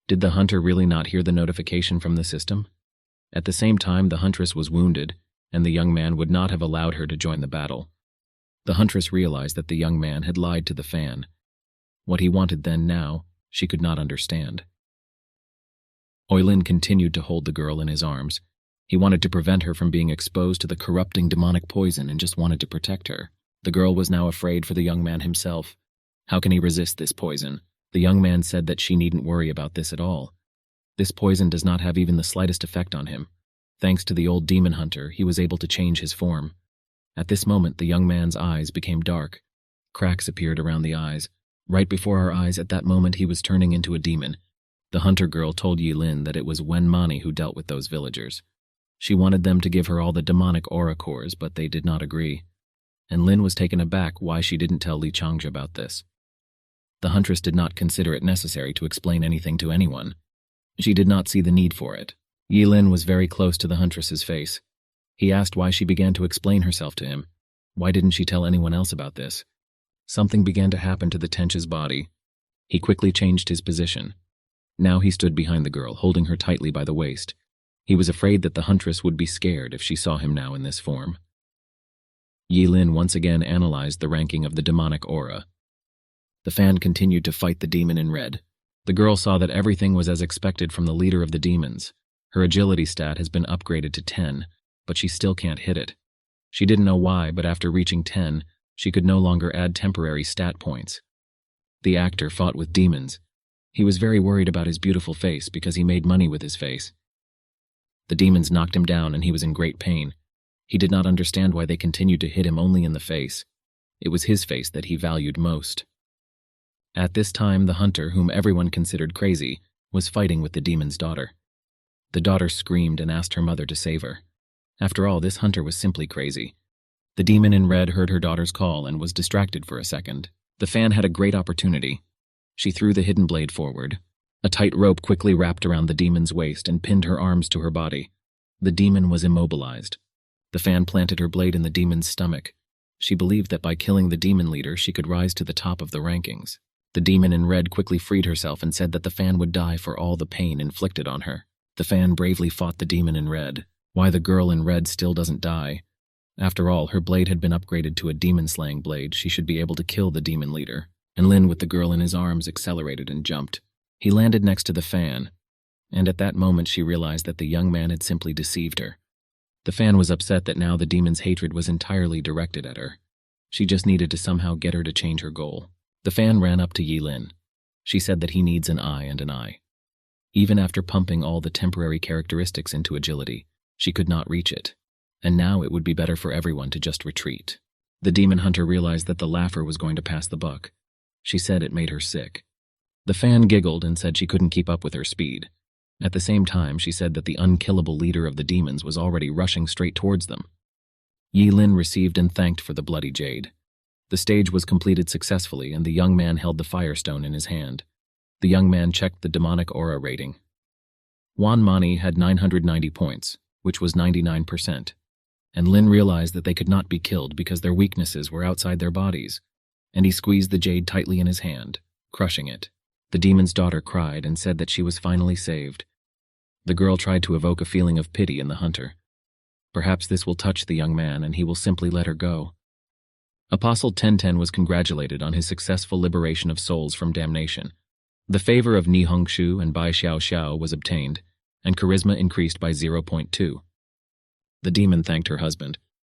Did the hunter really not hear the notification from the system? At the same time, the huntress was wounded, and the young man would not have allowed her to join the battle. The huntress realized that the young man had lied to the fan. What he wanted then now, she could not understand. Oilin continued to hold the girl in his arms. He wanted to prevent her from being exposed to the corrupting demonic poison and just wanted to protect her. The girl was now afraid for the young man himself. How can he resist this poison? The young man said that she needn't worry about this at all. This poison does not have even the slightest effect on him. Thanks to the old demon hunter, he was able to change his form. At this moment, the young man's eyes became dark. Cracks appeared around the eyes. Right before our eyes, at that moment, he was turning into a demon. The hunter girl told Yilin that it was Wen Mani who dealt with those villagers. She wanted them to give her all the demonic aura cores, but they did not agree. and Lin was taken aback why she didn't tell Li Changzhe about this. The huntress did not consider it necessary to explain anything to anyone. She did not see the need for it. Yilin was very close to the huntress's face. He asked why she began to explain herself to him. Why didn't she tell anyone else about this? Something began to happen to the Tench's body. He quickly changed his position. Now he stood behind the girl, holding her tightly by the waist. He was afraid that the huntress would be scared if she saw him now in this form. Yilin once again analyzed the ranking of the demonic aura. The fan continued to fight the demon in red. The girl saw that everything was as expected from the leader of the demons. Her agility stat has been upgraded to 10, but she still can't hit it. She didn't know why, but after reaching 10, she could no longer add temporary stat points. The actor fought with demons. He was very worried about his beautiful face because he made money with his face. The demons knocked him down and he was in great pain. He did not understand why they continued to hit him only in the face. It was his face that he valued most. At this time, the hunter, whom everyone considered crazy, was fighting with the demon's daughter. The daughter screamed and asked her mother to save her. After all, this hunter was simply crazy. The demon in red heard her daughter's call and was distracted for a second. The fan had a great opportunity. She threw the hidden blade forward. A tight rope quickly wrapped around the demon's waist and pinned her arms to her body. The demon was immobilized. The fan planted her blade in the demon's stomach. She believed that by killing the demon leader, she could rise to the top of the rankings. The demon in red quickly freed herself and said that the fan would die for all the pain inflicted on her. The fan bravely fought the demon in red. Why the girl in red still doesn't die? After all, her blade had been upgraded to a demon-slaying blade. She should be able to kill the demon leader. And Lin, with the girl in his arms, accelerated and jumped. He landed next to the fan, and at that moment she realized that the young man had simply deceived her. The fan was upset that now the demon's hatred was entirely directed at her. She just needed to somehow get her to change her goal. The fan ran up to Yilin. She said that he needs an eye and an eye. Even after pumping all the temporary characteristics into agility, she could not reach it. And now it would be better for everyone to just retreat. The demon hunter realized that the laugher was going to pass the buck. She said it made her sick. The fan giggled and said she couldn't keep up with her speed. At the same time, she said that the unkillable leader of the demons was already rushing straight towards them. Yilin received and thanked for the bloody jade. The stage was completed successfully, and the young man held the firestone in his hand. The young man checked the demonic aura rating. Wan Mani had 990 points, which was 99%. And Lin realized that they could not be killed because their weaknesses were outside their bodies, and he squeezed the jade tightly in his hand, crushing it. The demon's daughter cried and said that she was finally saved. The girl tried to evoke a feeling of pity in the hunter. Perhaps this will touch the young man and he will simply let her go. Apostle 1010 was congratulated on his successful liberation of souls from damnation. The favor of Niia Shu and Bai Xiao was obtained, and charisma increased by 0.2. The demon thanked her husband,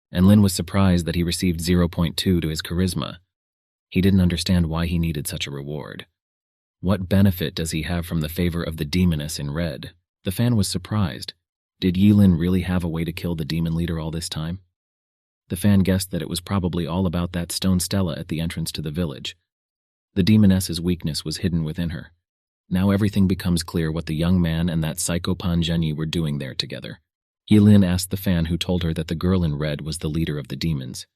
and Lin was surprised that he received 0.2 to his charisma. He didn't understand why he needed such a reward. What benefit does he have from the favor of the demoness in red? The fan was surprised. Did Yilin really have a way to kill the demon leader all this time? The fan guessed that it was probably all about that stone stela at the entrance to the village. The demoness's weakness was hidden within her. Now everything becomes clear what the young man and that psycho Pan Zhenyi were doing there together. Yilin asked the fan, who told her that the girl in red was the leader of the demons.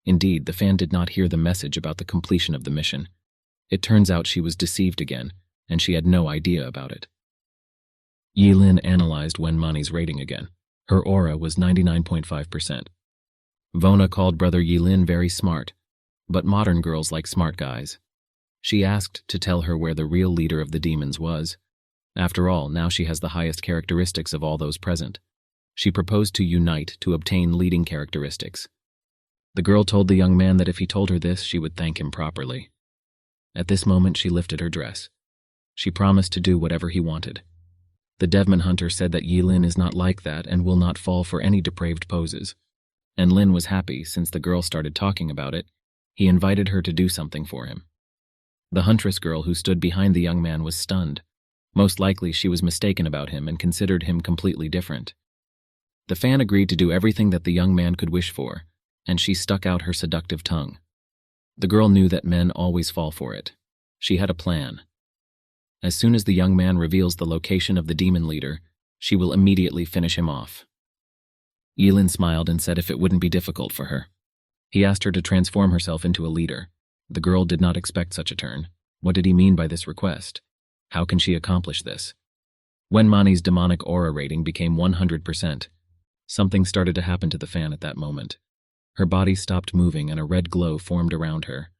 Indeed, the fan did not hear the message about the completion of the mission. It turns out she was deceived again, and she had no idea about it. Yilin analyzed Wen Mani's rating again. Her aura was 99.5%. Vona called brother Yilin very smart, but modern girls like smart guys. She asked to tell her where the real leader of the demons was. After all, now she has the highest characteristics of all those present. She proposed to unite to obtain leading characteristics. The girl told the young man that if he told her this, she would thank him properly. At this moment, she lifted her dress. She promised to do whatever he wanted. The Devman hunter said that Yilin is not like that and will not fall for any depraved poses. And Lin was happy since the girl started talking about it. He invited her to do something for him. The huntress girl who stood behind the young man was stunned. Most likely she was mistaken about him and considered him completely different. The fan agreed to do everything that the young man could wish for, and she stuck out her seductive tongue. The girl knew that men always fall for it. She had a plan. As soon as the young man reveals the location of the demon leader, she will immediately finish him off. Yilin smiled and said if it wouldn't be difficult for her. He asked her to transform herself into a leader. The girl did not expect such a turn. What did he mean by this request? How can she accomplish this? When Mani's demonic aura rating became 100%, something started to happen to the fan at that moment. Her body stopped moving and a red glow formed around her.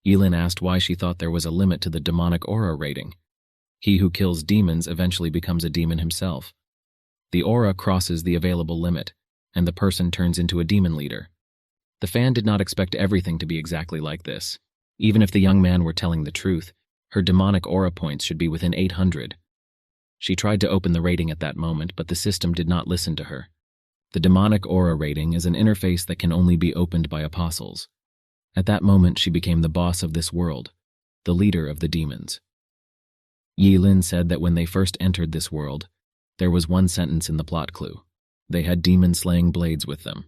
Yilin asked why she thought there was a limit to the demonic aura rating. He who kills demons eventually becomes a demon himself. The aura crosses the available limit, and the person turns into a demon leader. The fan did not expect everything to be exactly like this. Even if the young man were telling the truth, her demonic aura points should be within 800. She tried to open the rating at that moment, but the system did not listen to her. The demonic aura rating is an interface that can only be opened by apostles. At that moment, she became the boss of this world, the leader of the demons. Yilin said that when they first entered this world, there was one sentence in the plot clue. They had demon-slaying blades with them,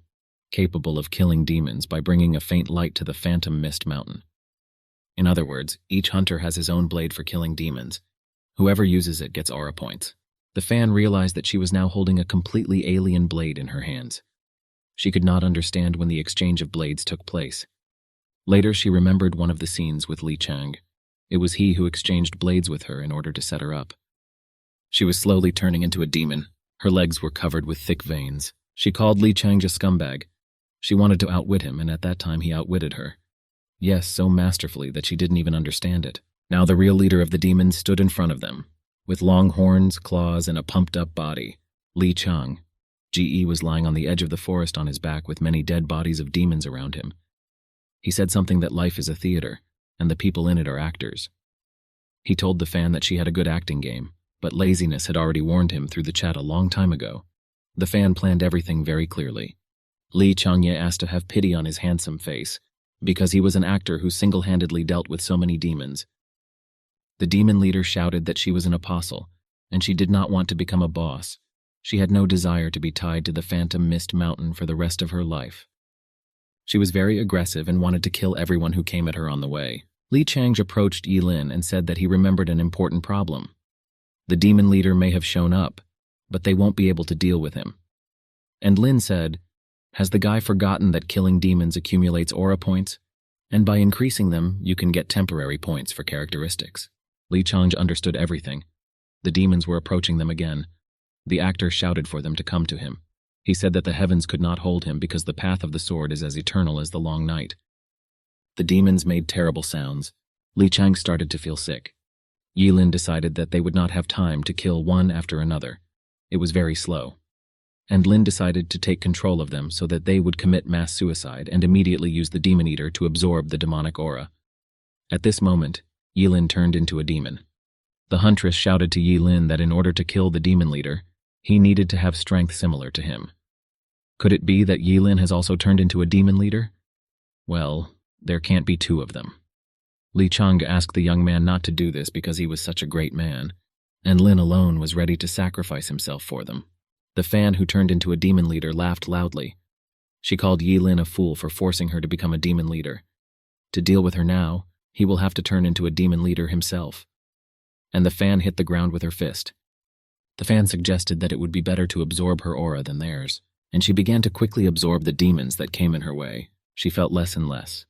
capable of killing demons by bringing a faint light to the phantom mist mountain. In other words, each hunter has his own blade for killing demons. Whoever uses it gets aura points. The fan realized that she was now holding a completely alien blade in her hands. She could not understand when the exchange of blades took place. Later, she remembered one of the scenes with Li Chang. It was he who exchanged blades with her in order to set her up. She was slowly turning into a demon. Her legs were covered with thick veins. She called Li Chang a scumbag. She wanted to outwit him, and at that time he outwitted her. Yes, so masterfully that she didn't even understand it. Now the real leader of the demons stood in front of them. With long horns, claws, and a pumped-up body, Li Chang. GE was lying on the edge of the forest on his back with many dead bodies of demons around him. He said something that life is a theater, and the people in it are actors. He told the fan that she had a good acting game, but laziness had already warned him through the chat a long time ago. The fan planned everything very clearly. Li Changye asked to have pity on his handsome face, because he was an actor who single-handedly dealt with so many demons. The demon leader shouted that she was an apostle, and she did not want to become a boss. She had no desire to be tied to the phantom mist mountain for the rest of her life. She was very aggressive and wanted to kill everyone who came at her on the way. Li Chang approached Yilin and said that he remembered an important problem. The demon leader may have shown up, but they won't be able to deal with him. And Lin said, "Has the guy forgotten that killing demons accumulates aura points? And by increasing them, you can get temporary points for characteristics." Li Chang understood everything. The demons were approaching them again. The actor shouted for them to come to him. He said that the heavens could not hold him because the path of the sword is as eternal as the long night. The demons made terrible sounds. Li Chang started to feel sick. Yilin decided that they would not have time to kill one after another. It was very slow. And Lin decided to take control of them so that they would commit mass suicide and immediately use the demon eater to absorb the demonic aura. At this moment, Yilin turned into a demon. The huntress shouted to Yilin that in order to kill the demon leader, he needed to have strength similar to him. Could it be that Yilin has also turned into a demon leader? Well, there can't be two of them. Li Chang asked the young man not to do this because he was such a great man, and Lin alone was ready to sacrifice himself for them. The fan who turned into a demon leader laughed loudly. She called Yilin a fool for forcing her to become a demon leader. To deal with her now, he will have to turn into a demon leader himself. And the fan hit the ground with her fist. The fan suggested that it would be better to absorb her aura than theirs, and she began to quickly absorb the demons that came in her way. She felt less and less.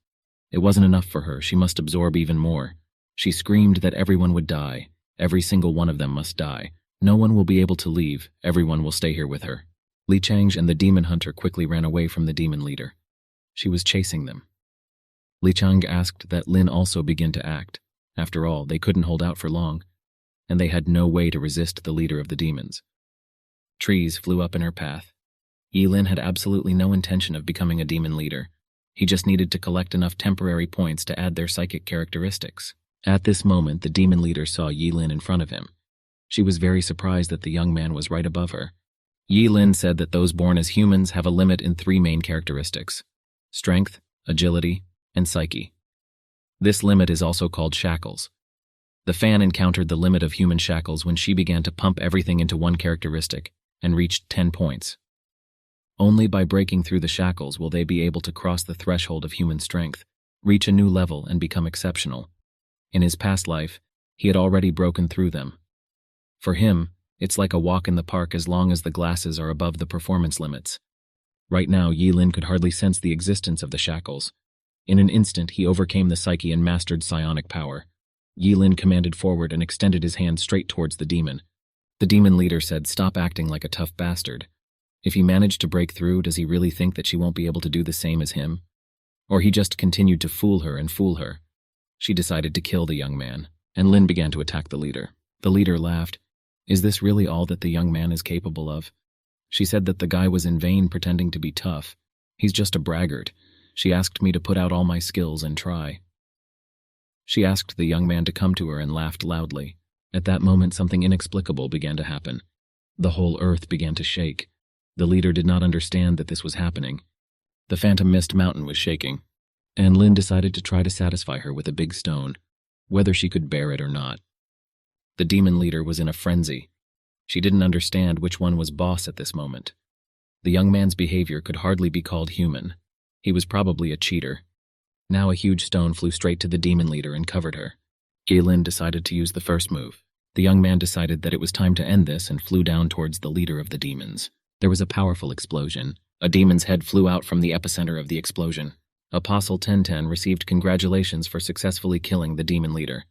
It wasn't enough for her, she must absorb even more. She screamed that everyone would die. Every single one of them must die. No one will be able to leave, everyone will stay here with her. Li Chang and the demon hunter quickly ran away from the demon leader. She was chasing them. Li Chang asked that Lin also begin to act. After all, they couldn't hold out for long, and they had no way to resist the leader of the demons. Trees flew up in her path. Yilin had absolutely no intention of becoming a demon leader. He just needed to collect enough temporary points to add their psychic characteristics. At this moment, the demon leader saw Yilin in front of him. She was very surprised that the young man was right above her. Yilin said that those born as humans have a limit in 3 main characteristics: strength, agility, and psyche. This limit is also called shackles. The fan encountered the limit of human shackles when she began to pump everything into one characteristic and reached 10 points. Only by breaking through the shackles will they be able to cross the threshold of human strength, reach a new level, and become exceptional. In his past life, he had already broken through them. For him, it's like a walk in the park as long as the glasses are above the performance limits. Right now, Yilin could hardly sense the existence of the shackles. In an instant, he overcame the psyche and mastered psionic power. Yilin commanded forward and extended his hand straight towards the demon. The demon leader said, "Stop acting like a tough bastard. If he managed to break through, does he really think that she won't be able to do the same as him? Or he just continued to fool her and fool her?" She decided to kill the young man, and Lin began to attack the leader. The leader laughed. Is this really all that the young man is capable of? She said that the guy was in vain pretending to be tough. He's just a braggart. She asked me to put out all my skills and try. She asked the young man to come to her and laughed loudly. At that moment, something inexplicable began to happen. The whole earth began to shake. The leader did not understand that this was happening. The phantom mist mountain was shaking, and Lin decided to try to satisfy her with a big stone, whether she could bear it or not. The demon leader was in a frenzy. She didn't understand which one was boss at this moment. The young man's behavior could hardly be called human. He was probably a cheater. Now a huge stone flew straight to the demon leader and covered her. Yilin decided to use the first move. The young man decided that it was time to end this and flew down towards the leader of the demons. There was a powerful explosion. A demon's head flew out from the epicenter of the explosion. Apostle 1010 received congratulations for successfully killing the demon leader.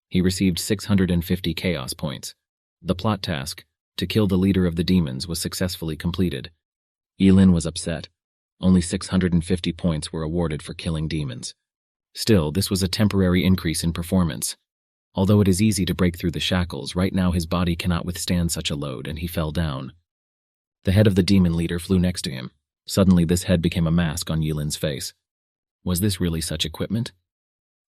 He received 650 chaos points. The plot task, to kill the leader of the demons, was successfully completed. Yilin was upset. Only 650 points were awarded for killing demons. Still, this was a temporary increase in performance. Although it is easy to break through the shackles, right now his body cannot withstand such a load, and he fell down. The head of the demon leader flew next to him. Suddenly, this head became a mask on Yilin's face. Was this really such equipment?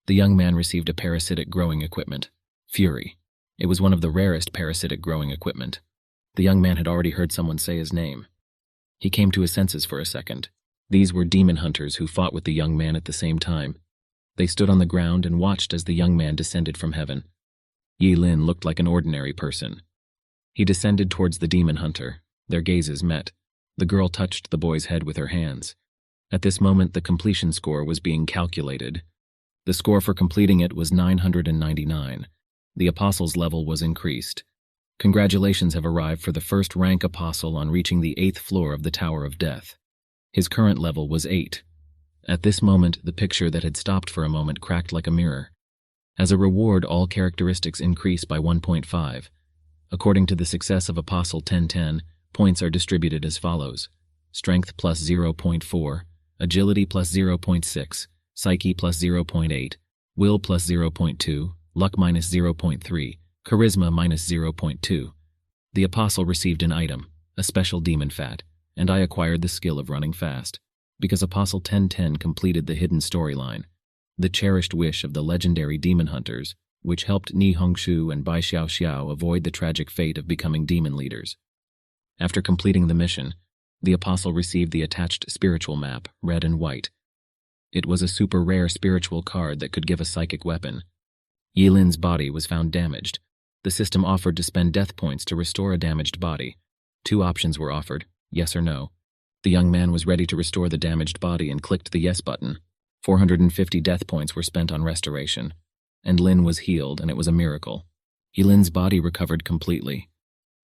The young man received a parasitic growing equipment, Fury. It was one of the rarest parasitic growing equipment. The young man had already heard someone say his name. He came to his senses for a second. These were demon hunters who fought with the young man at the same time. They stood on the ground and watched as the young man descended from heaven. Yilin looked like an ordinary person. He descended towards the demon hunter. Their gazes met. The girl touched the boy's head with her hands. At this moment, the completion score was being calculated. The score for completing it was 999. The apostle's level was increased. Congratulations have arrived for the first rank apostle on reaching the 8th floor of the Tower of Death. His current level was 8. At this moment, the picture that had stopped for a moment cracked like a mirror. As a reward, all characteristics increase by 1.5. According to the success of Apostle 1010, points are distributed as follows: Strength plus 0.4, Agility plus 0.6, Psyche plus 0.8, Will plus 0.2, Luck minus 0.3, Charisma minus 0.2. The Apostle received an item, a special demon fat, and I acquired the skill of running fast, because Apostle 1010 completed the hidden storyline, the cherished wish of the legendary demon hunters, which helped Niia Shu and Bai Xiao avoid the tragic fate of becoming demon leaders. After completing the mission, the Apostle received the attached spiritual map, red and white. It was a super rare spiritual card that could give a psychic weapon. Yilin's body was found damaged. The system offered to spend death points to restore a damaged body. 2 options were offered, yes or no. The young man was ready to restore the damaged body and clicked the yes button. 450 death points were spent on restoration, and Lin was healed, and it was a miracle. Yilin's body recovered completely.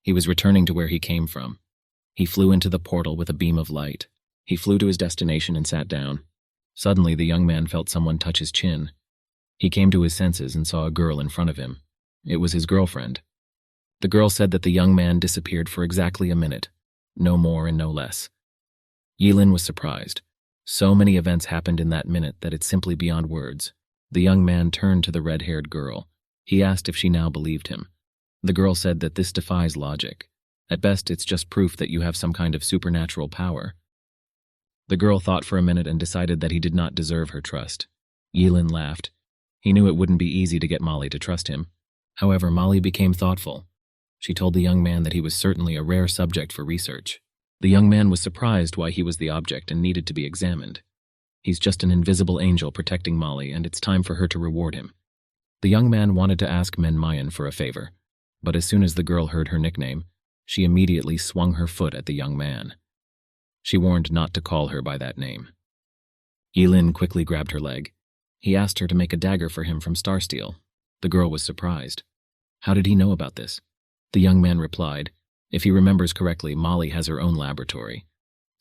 He was returning to where he came from. He flew into the portal with a beam of light. He flew to his destination and sat down. Suddenly, the young man felt someone touch his chin. He came to his senses and saw a girl in front of him. It was his girlfriend. The girl said that the young man disappeared for exactly a minute, no more and no less. Yilin was surprised. So many events happened in that minute that it's simply beyond words. The young man turned to the red-haired girl. He asked if she now believed him. The girl said that this defies logic. At best, it's just proof that you have some kind of supernatural power. The girl thought for a minute and decided that he did not deserve her trust. Yilin laughed. He knew it wouldn't be easy to get Molly to trust him. However, Molly became thoughtful. She told the young man that he was certainly a rare subject for research. The young man was surprised why he was the object and needed to be examined. He's just an invisible angel protecting Molly, and it's time for her to reward him. The young man wanted to ask Manhwa for a favor, but as soon as the girl heard her nickname, she immediately swung her foot at the young man. She warned not to call her by that name. Yilin quickly grabbed her leg. He asked her to make a dagger for him from star steel. The girl was surprised. How did he know about this? The young man replied, if he remembers correctly, Molly has her own laboratory.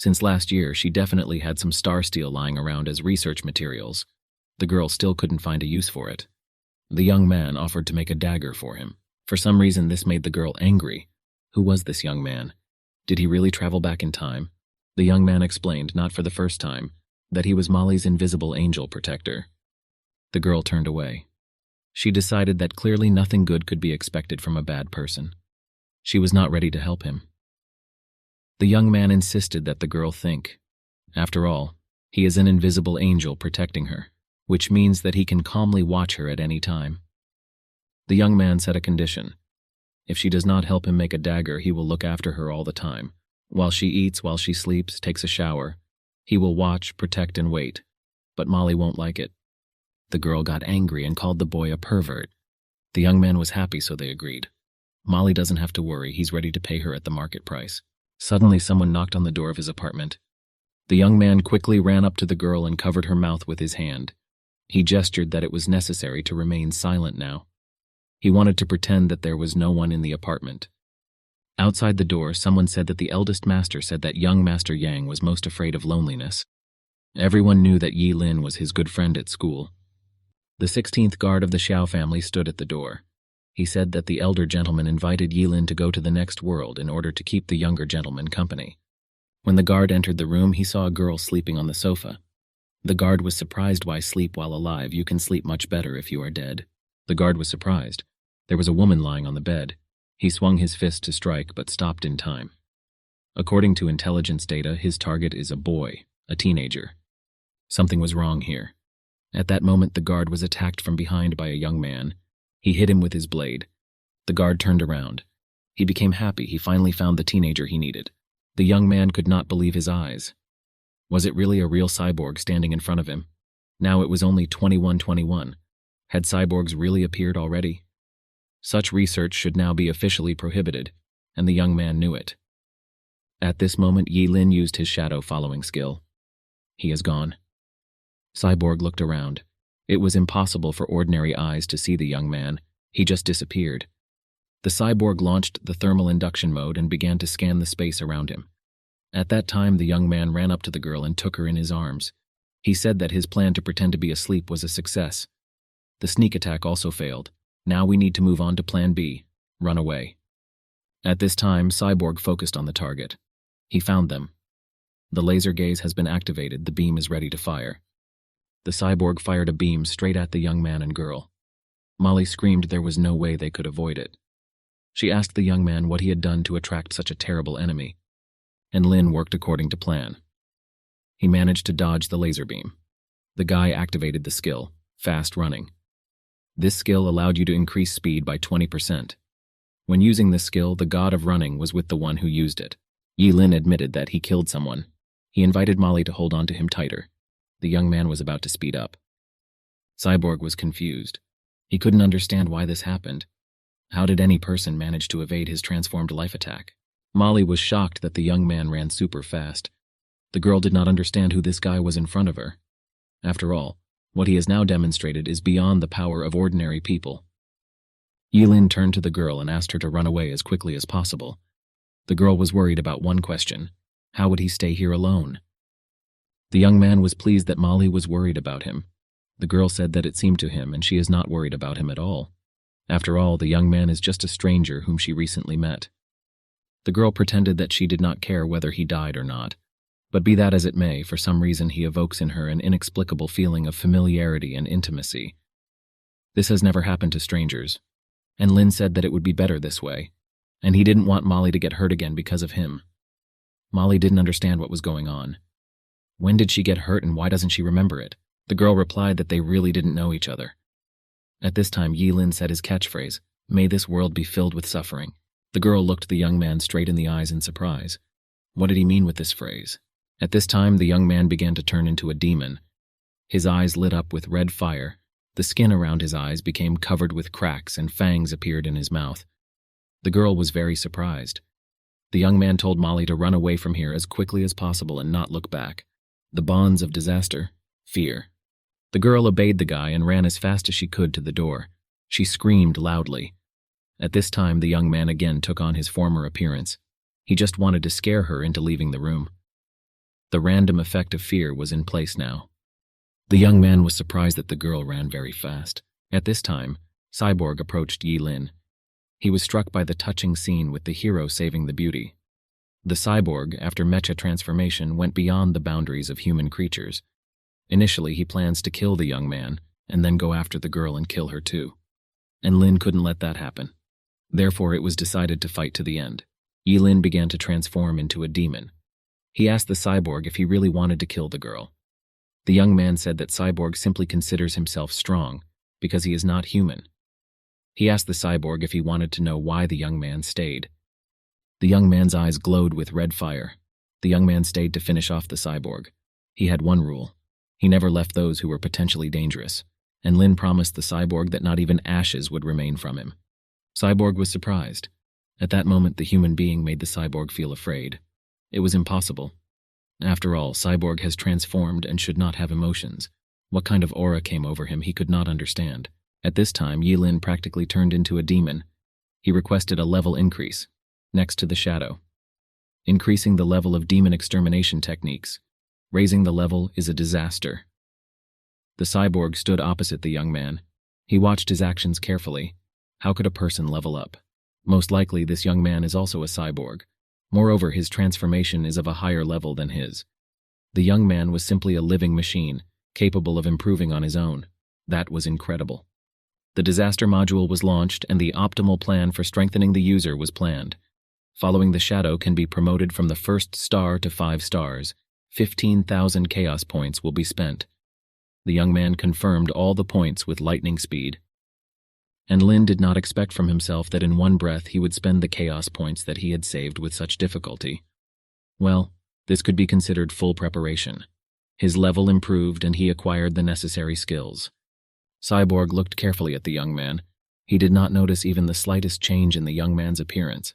Since last year, she definitely had some star steel lying around as research materials. The girl still couldn't find a use for it. The young man offered to make a dagger for him. For some reason, this made the girl angry. Who was this young man? Did he really travel back in time? The young man explained, not for the first time, that he was Molly's invisible angel protector. The girl turned away. She decided that clearly nothing good could be expected from a bad person. She was not ready to help him. The young man insisted that the girl think. After all, he is an invisible angel protecting her, which means that he can calmly watch her at any time. The young man set a condition. If she does not help him make a dagger, he will look after her all the time. While she eats, while she sleeps, takes a shower. He will watch, protect, and wait. But Molly won't like it. The girl got angry and called the boy a pervert. The young man was happy, so they agreed. Molly doesn't have to worry, he's ready to pay her at the market price. Suddenly, someone knocked on the door of his apartment. The young man quickly ran up to the girl and covered her mouth with his hand. He gestured that it was necessary to remain silent now. He wanted to pretend that there was no one in the apartment. Outside the door, someone said that the eldest master said that young Master Yang was most afraid of loneliness. Everyone knew that Yi Lin was his good friend at school. The 16th guard of the Xiao family stood at the door. He said that the elder gentleman invited Yi Lin to go to the next world in order to keep the younger gentleman company. When the guard entered the room, he saw a girl sleeping on the sofa. The guard was surprised. Why sleep while alive? You can sleep much better if you are dead. The guard was surprised. There was a woman lying on the bed. He swung his fist to strike, but stopped in time. According to intelligence data, his target is a boy, a teenager. Something was wrong here. At that moment, the guard was attacked from behind by a young man. He hit him with his blade. The guard turned around. He became happy. He finally found the teenager he needed. The young man could not believe his eyes. Was it really a real cyborg standing in front of him? Now it was only 2121. Had cyborgs really appeared already? Such research should now be officially prohibited, and the young man knew it. At this moment, Yi Lin used his shadow-following skill. He is gone. Cyborg looked around. It was impossible for ordinary eyes to see the young man. He just disappeared. The cyborg launched the thermal induction mode and began to scan the space around him. At that time, the young man ran up to the girl and took her in his arms. He said that his plan to pretend to be asleep was a success. The sneak attack also failed. Now we need to move on to Plan B, run away. At this time, Cyborg focused on the target. He found them. The laser gaze has been activated. The beam is ready to fire. The cyborg fired a beam straight at the young man and girl. Molly screamed there was no way they could avoid it. She asked the young man what he had done to attract such a terrible enemy. And Lin worked according to plan. He managed to dodge the laser beam. The guy activated the skill, fast running. This skill allowed you to increase speed by 20%. When using this skill, the god of running was with the one who used it. Yi Lin admitted that he killed someone. He invited Molly to hold on to him tighter. The young man was about to speed up. Cyborg was confused. He couldn't understand why this happened. How did any person manage to evade his transformed life attack? Molly was shocked that the young man ran super fast. The girl did not understand who this guy was in front of her. After all, what he has now demonstrated is beyond the power of ordinary people. Yi Lin turned to the girl and asked her to run away as quickly as possible. The girl was worried about one question. How would he stay here alone? The young man was pleased that Molly was worried about him. The girl said that it seemed to him and she is not worried about him at all. After all, the young man is just a stranger whom she recently met. The girl pretended that she did not care whether he died or not. But be that as it may, for some reason he evokes in her an inexplicable feeling of familiarity and intimacy. This has never happened to strangers. And Lin said that it would be better this way. And he didn't want Molly to get hurt again because of him. Molly didn't understand what was going on. When did she get hurt and why doesn't she remember it? The girl replied that they really didn't know each other. At this time, Yi Lin said his catchphrase, "May this world be filled with suffering." The girl looked the young man straight in the eyes in surprise. What did he mean with this phrase? At this time, the young man began to turn into a demon. His eyes lit up with red fire. The skin around his eyes became covered with cracks and fangs appeared in his mouth. The girl was very surprised. The young man told Molly to run away from here as quickly as possible and not look back. The bonds of disaster, fear. The girl obeyed the guy and ran as fast as she could to the door. She screamed loudly. At this time, the young man again took on his former appearance. He just wanted to scare her into leaving the room. The random effect of fear was in place now. The young man was surprised that the girl ran very fast. At this time, Cyborg approached Yi Lin. He was struck by the touching scene with the hero saving the beauty. The cyborg, after mecha transformation, went beyond the boundaries of human creatures. Initially, he plans to kill the young man, and then go after the girl and kill her too. And Lin couldn't let that happen. Therefore, it was decided to fight to the end. Yi Lin began to transform into a demon. He asked the cyborg if he really wanted to kill the girl. The young man said that Cyborg simply considers himself strong, because he is not human. He asked the cyborg if he wanted to know why the young man stayed. The young man's eyes glowed with red fire. The young man stayed to finish off the cyborg. He had one rule. He never left those who were potentially dangerous, and Lin promised the cyborg that not even ashes would remain from him. Cyborg was surprised. At that moment, the human being made the cyborg feel afraid. It was impossible. After all, Cyborg has transformed and should not have emotions. What kind of aura came over him he could not understand. At this time, Yi Lin practically turned into a demon. He requested a level increase, next to the shadow. Increasing the level of demon extermination techniques. Raising the level is a disaster. The cyborg stood opposite the young man. He watched his actions carefully. How could a person level up? Most likely, this young man is also a cyborg. Moreover, his transformation is of a higher level than his. The young man was simply a living machine, capable of improving on his own. That was incredible. The disaster module was launched, and the optimal plan for strengthening the user was planned. Following the shadow can be promoted from the first star to 5 stars. 15,000 chaos points will be spent. The young man confirmed all the points with lightning speed. And Lin did not expect from himself that in one breath he would spend the chaos points that he had saved with such difficulty. Well, this could be considered full preparation. His level improved and he acquired the necessary skills. Cyborg looked carefully at the young man. He did not notice even the slightest change in the young man's appearance.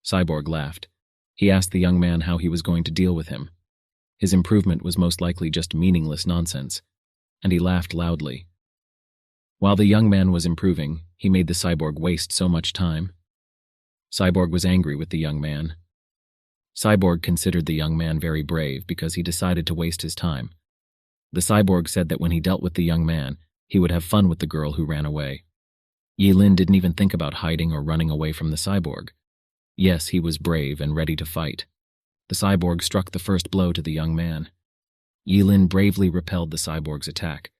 Cyborg laughed. He asked the young man how he was going to deal with him. His improvement was most likely just meaningless nonsense, and he laughed loudly. While the young man was improving, he made the cyborg waste so much time. Cyborg was angry with the young man. Cyborg considered the young man very brave because he decided to waste his time. The cyborg said that when he dealt with the young man, he would have fun with the girl who ran away. Yi Lin didn't even think about hiding or running away from the cyborg. Yes, he was brave and ready to fight. The cyborg struck the first blow to the young man. Yi Lin bravely repelled the cyborg's attack.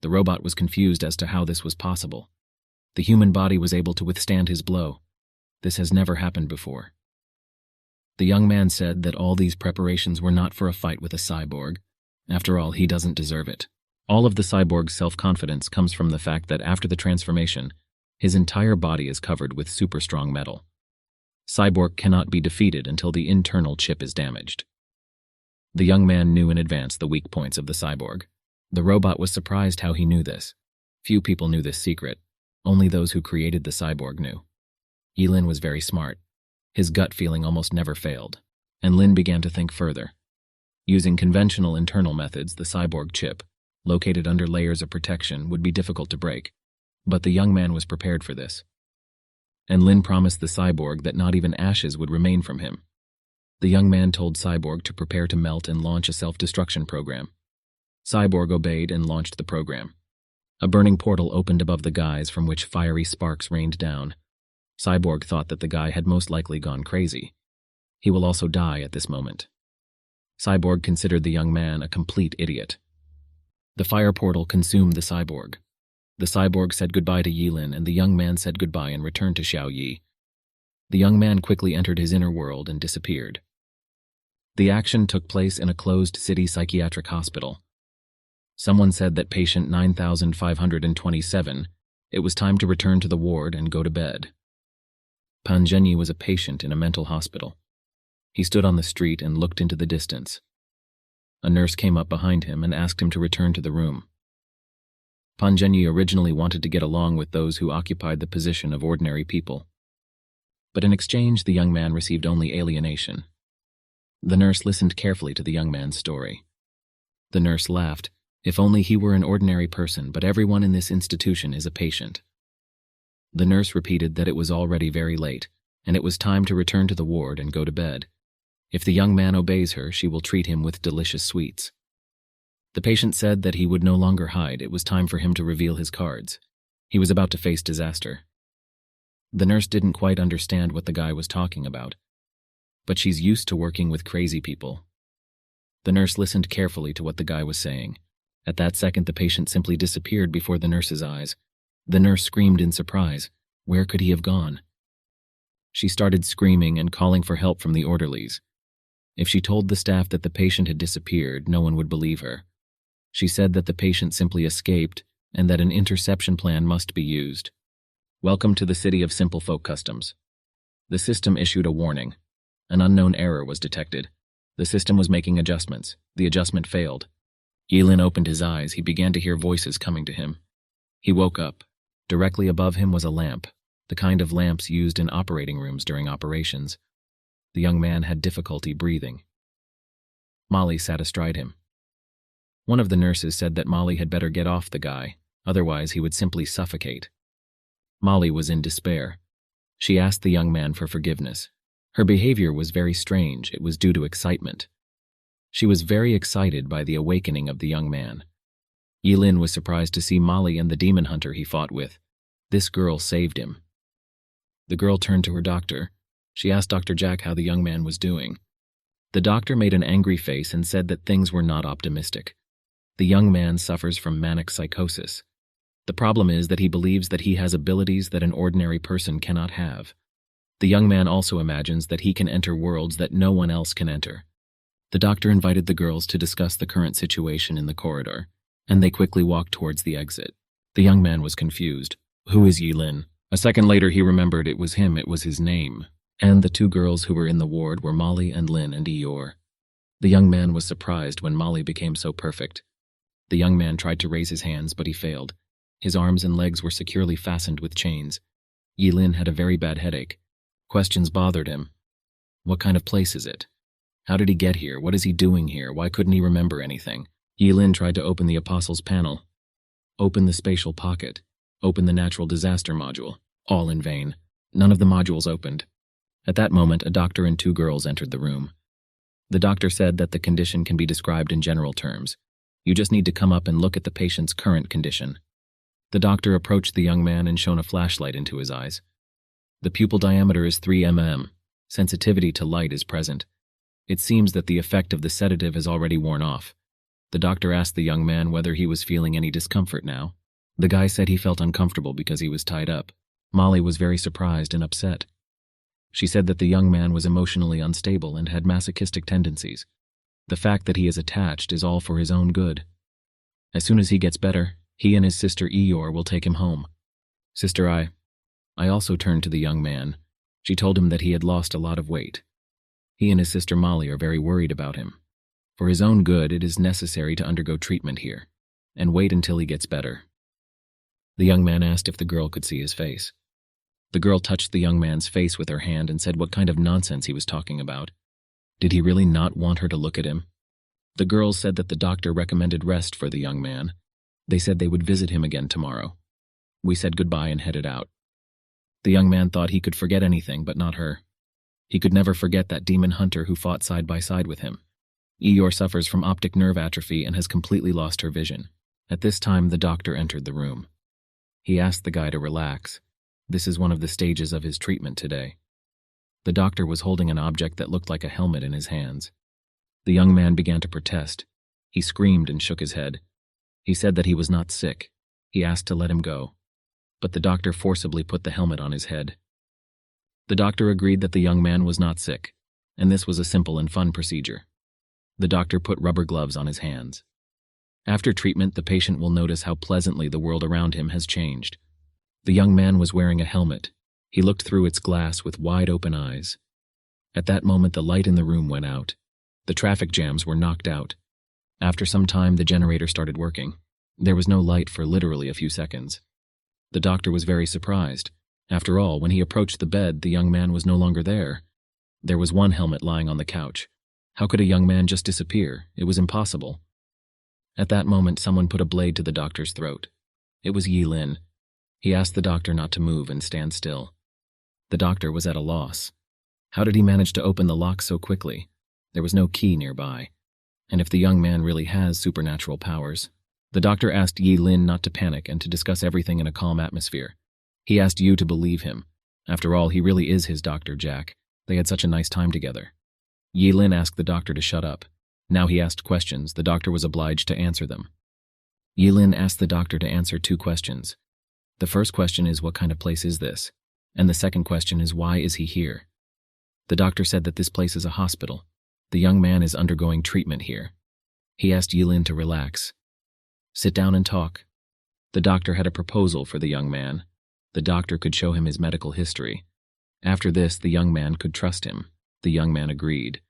The robot was confused as to how this was possible. The human body was able to withstand his blow. This has never happened before. The young man said that all these preparations were not for a fight with a cyborg. After all, he doesn't deserve it. All of the cyborg's self-confidence comes from the fact that after the transformation, his entire body is covered with super strong metal. Cyborg cannot be defeated until the internal chip is damaged. The young man knew in advance the weak points of the cyborg. The robot was surprised how he knew this. Few people knew this secret. Only those who created the cyborg knew. Yi Lin was very smart. His gut feeling almost never failed, and Lin began to think further. Using conventional internal methods, the cyborg chip, located under layers of protection, would be difficult to break. But the young man was prepared for this. And Lin promised the cyborg that not even ashes would remain from him. The young man told Cyborg to prepare to melt and launch a self-destruction program. Cyborg obeyed and launched the program. A burning portal opened above the guys from which fiery sparks rained down. Cyborg thought that the guy had most likely gone crazy. He will also die at this moment. Cyborg considered the young man a complete idiot. The fire portal consumed the cyborg. The cyborg said goodbye to Yi Lin, and the young man said goodbye and returned to Xiao Yi. The young man quickly entered his inner world and disappeared. The action took place in a closed city psychiatric hospital. Someone said that patient 9527, it was time to return to the ward and go to bed. Pan Zhenyi was a patient in a mental hospital. He stood on the street and looked into the distance. A nurse came up behind him and asked him to return to the room. Pan Zhenyi originally wanted to get along with those who occupied the position of ordinary people. But in exchange, the young man received only alienation. The nurse listened carefully to the young man's story. The nurse laughed. If only he were an ordinary person, but everyone in this institution is a patient. The nurse repeated that it was already very late, and it was time to return to the ward and go to bed. If the young man obeys her, she will treat him with delicious sweets. The patient said that he would no longer hide. It was time for him to reveal his cards. He was about to face disaster. The nurse didn't quite understand what the guy was talking about, but she's used to working with crazy people. The nurse listened carefully to what the guy was saying. At that second, the patient simply disappeared before the nurse's eyes. The nurse screamed in surprise. Where could he have gone? She started screaming and calling for help from the orderlies. If she told the staff that the patient had disappeared, no one would believe her. She said that the patient simply escaped and that an interception plan must be used. Welcome to the city of simple folk customs. The system issued a warning. An unknown error was detected. The system was making adjustments. The adjustment failed. Yilin opened his eyes. He began to hear voices coming to him. He woke up. Directly above him was a lamp, the kind of lamps used in operating rooms during operations. The young man had difficulty breathing. Molly sat astride him. One of the nurses said that Molly had better get off the guy, otherwise he would simply suffocate. Molly was in despair. She asked the young man for forgiveness. Her behavior was very strange. It was due to excitement. She was very excited by the awakening of the young man. Yilin was surprised to see Molly and the demon hunter he fought with. This girl saved him. The girl turned to her doctor. She asked Dr. Jack how the young man was doing. The doctor made an angry face and said that things were not optimistic. The young man suffers from manic psychosis. The problem is that he believes that he has abilities that an ordinary person cannot have. The young man also imagines that he can enter worlds that no one else can enter. The doctor invited the girls to discuss the current situation in the corridor, and they quickly walked towards the exit. The young man was confused. Who is Yilin? A second later he remembered it was him, it was his name. And the two girls who were in the ward were Molly and Lynn and Eeyore. The young man was surprised when Molly became so perfect. The young man tried to raise his hands, but he failed. His arms and legs were securely fastened with chains. Yilin had a very bad headache. Questions bothered him. What kind of place is it? How did he get here? What is he doing here? Why couldn't he remember anything? Yilin tried to open the Apostles' panel. Open the spatial pocket. Open the natural disaster module. All in vain. None of the modules opened. At that moment, a doctor and two girls entered the room. The doctor said that the condition can be described in general terms. You just need to come up and look at the patient's current condition. The doctor approached the young man and shone a flashlight into his eyes. The pupil diameter is 3 mm. Sensitivity to light is present. It seems that the effect of the sedative has already worn off. The doctor asked the young man whether he was feeling any discomfort now. The guy said he felt uncomfortable because he was tied up. Molly was very surprised and upset. She said that the young man was emotionally unstable and had masochistic tendencies. The fact that he is attached is all for his own good. As soon as he gets better, he and his sister Eeyore will take him home. Sister I also turned to the young man. She told him that he had lost a lot of weight. He and his sister Molly are very worried about him. For his own good, it is necessary to undergo treatment here, and wait until he gets better. The young man asked if the girl could see his face. The girl touched the young man's face with her hand and said what kind of nonsense he was talking about. Did he really not want her to look at him? The girls said that the doctor recommended rest for the young man. They said they would visit him again tomorrow. We said goodbye and headed out. The young man thought he could forget anything, but not her. He could never forget that demon hunter who fought side by side with him. Eeyore suffers from optic nerve atrophy and has completely lost her vision. At this time, the doctor entered the room. He asked the guy to relax. This is one of the stages of his treatment today. The doctor was holding an object that looked like a helmet in his hands. The young man began to protest. He screamed and shook his head. He said that he was not sick. He asked to let him go. But the doctor forcibly put the helmet on his head. The doctor agreed that the young man was not sick, and this was a simple and fun procedure. The doctor put rubber gloves on his hands. After treatment, the patient will notice how pleasantly the world around him has changed. The young man was wearing a helmet. He looked through its glass with wide open eyes. At that moment, the light in the room went out. The traffic jams were knocked out. After some time, the generator started working. There was no light for literally a few seconds. The doctor was very surprised. After all, when he approached the bed, the young man was no longer there. There was one helmet lying on the couch. How could a young man just disappear? It was impossible. At that moment, someone put a blade to the doctor's throat. It was Yilin. He asked the doctor not to move and stand still. The doctor was at a loss. How did he manage to open the lock so quickly? There was no key nearby. And if the young man really has supernatural powers, the doctor asked Yi Lin not to panic and to discuss everything in a calm atmosphere. He asked Yu to believe him. After all, he really is his Dr. Jack. They had such a nice time together. Yi Lin asked the doctor to shut up. Now he asked questions. The doctor was obliged to answer them. Yi Lin asked the doctor to answer 2 questions. The first question is, what kind of place is this? And the second question is, why is he here? The doctor said that this place is a hospital. The young man is undergoing treatment here. He asked Yi Lin to relax. Sit down and talk. The doctor had a proposal for the young man. The doctor could show him his medical history. After this, the young man could trust him. The young man agreed.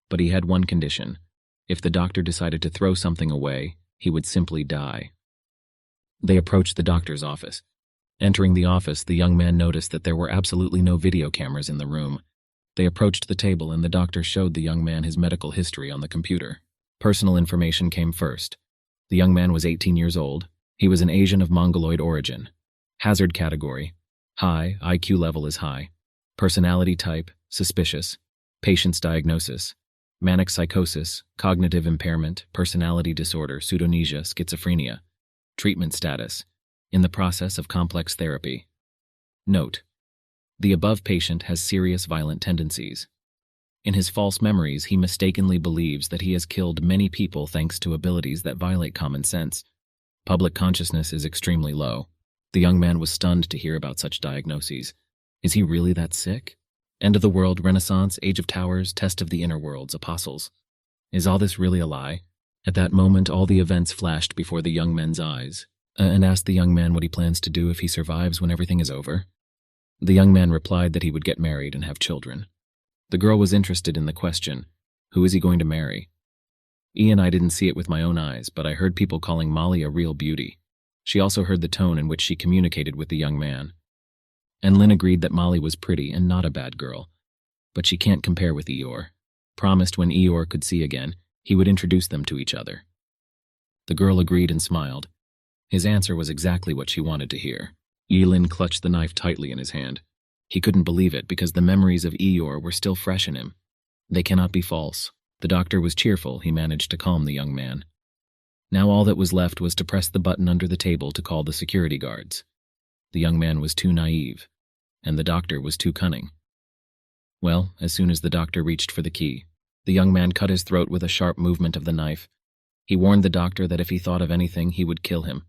But he had one condition. If the doctor decided to throw something away, he would simply die. They approached the doctor's office. Entering the office, the young man noticed that there were absolutely no video cameras in the room. They approached the table and the doctor showed the young man his medical history on the computer. Personal information came first. The young man was 18 years old. He was an Asian of Mongoloid origin. Hazard category: high, IQ level is high. Personality type: suspicious. Patient's diagnosis: manic psychosis, cognitive impairment, personality disorder, pseudomnesia, schizophrenia. Treatment status: in the process of complex therapy. Note: the above patient has serious violent tendencies. In his false memories, he mistakenly believes that he has killed many people thanks to abilities that violate common sense. Public consciousness is extremely low. The young man was stunned to hear about such diagnoses. Is he really that sick? End of the world, Renaissance, Age of Towers, Test of the Inner Worlds, Apostles. Is all this really a lie? At that moment, all the events flashed before the young man's eyes, and asked the young man what he plans to do if he survives when everything is over. The young man replied that he would get married and have children. The girl was interested in the question, who is he going to marry? I didn't see it with my own eyes, but I heard people calling Molly a real beauty. She also heard the tone in which she communicated with the young man. And Lin agreed that Molly was pretty and not a bad girl. But she can't compare with Eeyore. Promised when Eeyore could see again, he would introduce them to each other. The girl agreed and smiled. His answer was exactly what she wanted to hear. Lin clutched the knife tightly in his hand. He couldn't believe it because the memories of Eeyore were still fresh in him. They cannot be false. The doctor was cheerful. He managed to calm the young man. Now all that was left was to press the button under the table to call the security guards. The young man was too naive, and the doctor was too cunning. Well, as soon as the doctor reached for the key, the young man cut his throat with a sharp movement of the knife. He warned the doctor that if he thought of anything, he would kill him.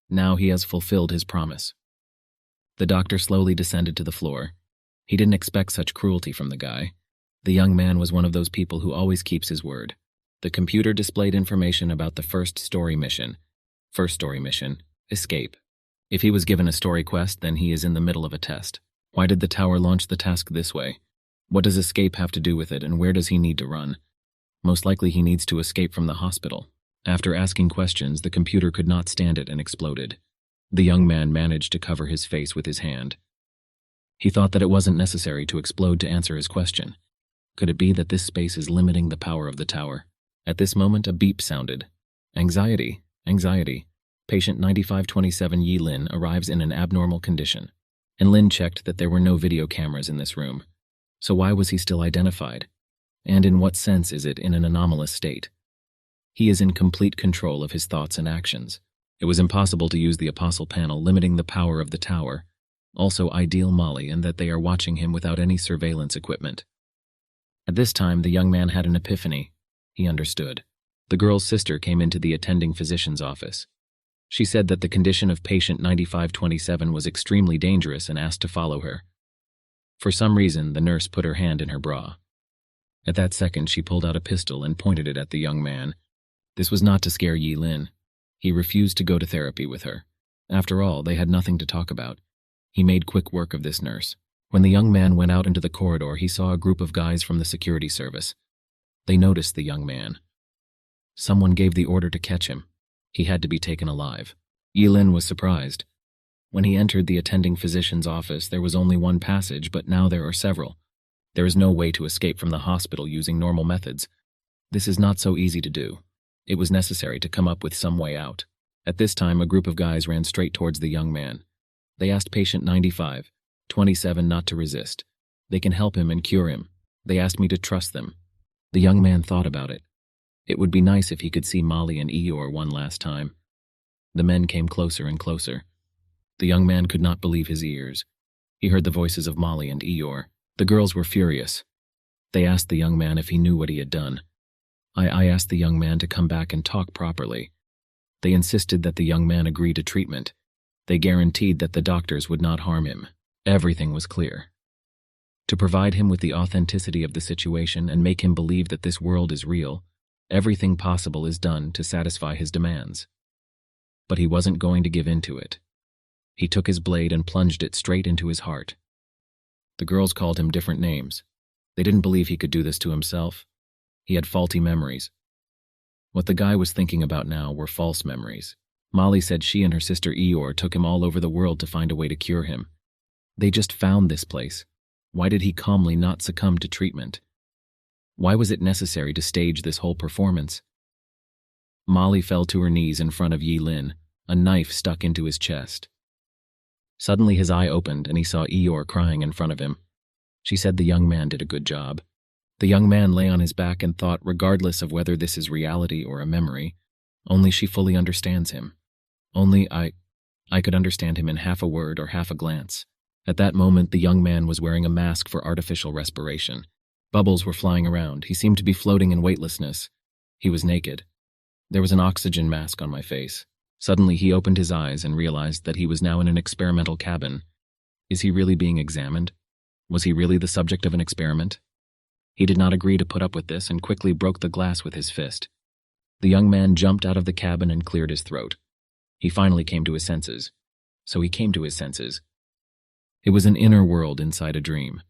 Now he has fulfilled his promise. The doctor slowly descended to the floor. He didn't expect such cruelty from the guy. The young man was one of those people who always keeps his word. The computer displayed information about the first story mission. First story mission: escape. If he was given a story quest, then he is in the middle of a test. Why did the tower launch the task this way? What does escape have to do with it, and where does he need to run? Most likely he needs to escape from the hospital. After asking questions, the computer could not stand it and exploded. The young man managed to cover his face with his hand. He thought that it wasn't necessary to explode to answer his question. Could it be that this space is limiting the power of the tower? At this moment, a beep sounded. Anxiety, anxiety. Patient 9527 Yi Lin arrives in an abnormal condition. And Lin checked that there were no video cameras in this room. So why was he still identified? And in what sense is it in an anomalous state? He is in complete control of his thoughts and actions. It was impossible to use the apostle panel, limiting the power of the tower. Also ideal Molly, and that they are watching him without any surveillance equipment. At this time, the young man had an epiphany. He understood. The girl's sister came into the attending physician's office. She said that the condition of patient 9527 was extremely dangerous and asked to follow her. For some reason, the nurse put her hand in her bra. At that second, she pulled out a pistol and pointed it at the young man. This was not to scare Yi Lin. He refused to go to therapy with her. After all, they had nothing to talk about. He made quick work of this nurse. When the young man went out into the corridor, he saw a group of guys from the security service. They noticed the young man. Someone gave the order to catch him. He had to be taken alive. Yi Lin was surprised. When he entered the attending physician's office, there was only one passage, but now there are several. There is no way to escape from the hospital using normal methods. This is not so easy to do. It was necessary to come up with some way out. At this time, a group of guys ran straight towards the young man. They asked patient 9527 not to resist. They can help him and cure him. They asked me to trust them. The young man thought about it. It would be nice if he could see Molly and Eeyore one last time. The men came closer and closer. The young man could not believe his ears. He heard the voices of Molly and Eeyore. The girls were furious. They asked the young man if he knew what he had done. I asked the young man to come back and talk properly. They insisted that the young man agree to treatment. They guaranteed that the doctors would not harm him. Everything was clear. To provide him with the authenticity of the situation and make him believe that this world is real, everything possible is done to satisfy his demands. But he wasn't going to give in to it. He took his blade and plunged it straight into his heart. The girls called him different names. They didn't believe he could do this to himself. He had faulty memories. What the guy was thinking about now were false memories. Molly said she and her sister Eeyore took him all over the world to find a way to cure him. They just found this place. Why did he calmly not succumb to treatment? Why was it necessary to stage this whole performance? Molly fell to her knees in front of Yi Lin, a knife stuck into his chest. Suddenly his eye opened and he saw Eeyore crying in front of him. She said the young man did a good job. The young man lay on his back and thought, regardless of whether this is reality or a memory, only she fully understands him. Only I could understand him in half a word or half a glance. At that moment, the young man was wearing a mask for artificial respiration. Bubbles were flying around. He seemed to be floating in weightlessness. He was naked. There was an oxygen mask on my face. Suddenly, he opened his eyes and realized that he was now in an experimental cabin. Is he really being examined? Was he really the subject of an experiment? He did not agree to put up with this and quickly broke the glass with his fist. The young man jumped out of the cabin and cleared his throat. He finally came to his senses. So he came to his senses. It was an inner world inside a dream.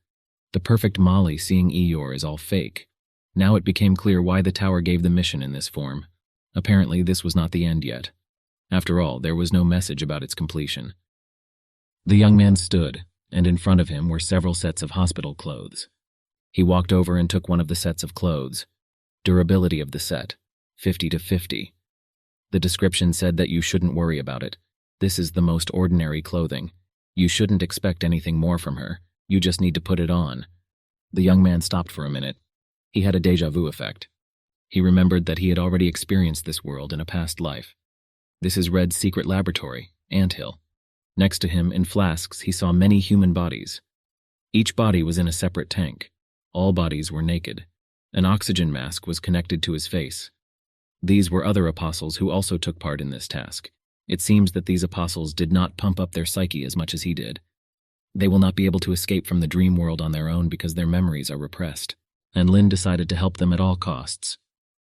The perfect Molly seeing Eeyore is all fake. Now it became clear why the tower gave the mission in this form. Apparently, this was not the end yet. After all, there was no message about its completion. The young man stood, and in front of him were several sets of hospital clothes. He walked over and took one of the sets of clothes. Durability of the set, 50/50. The description said that you shouldn't worry about it. This is the most ordinary clothing. You shouldn't expect anything more from her. You just need to put it on. The young man stopped for a minute. He had a déjà vu effect. He remembered that he had already experienced this world in a past life. This is Red's secret laboratory, anthill. Next to him, in flasks, he saw many human bodies. Each body was in a separate tank. All bodies were naked. An oxygen mask was connected to his face. These were other apostles who also took part in this task. It seems that these apostles did not pump up their psyche as much as he did. They will not be able to escape from the dream world on their own because their memories are repressed. And Lin decided to help them at all costs.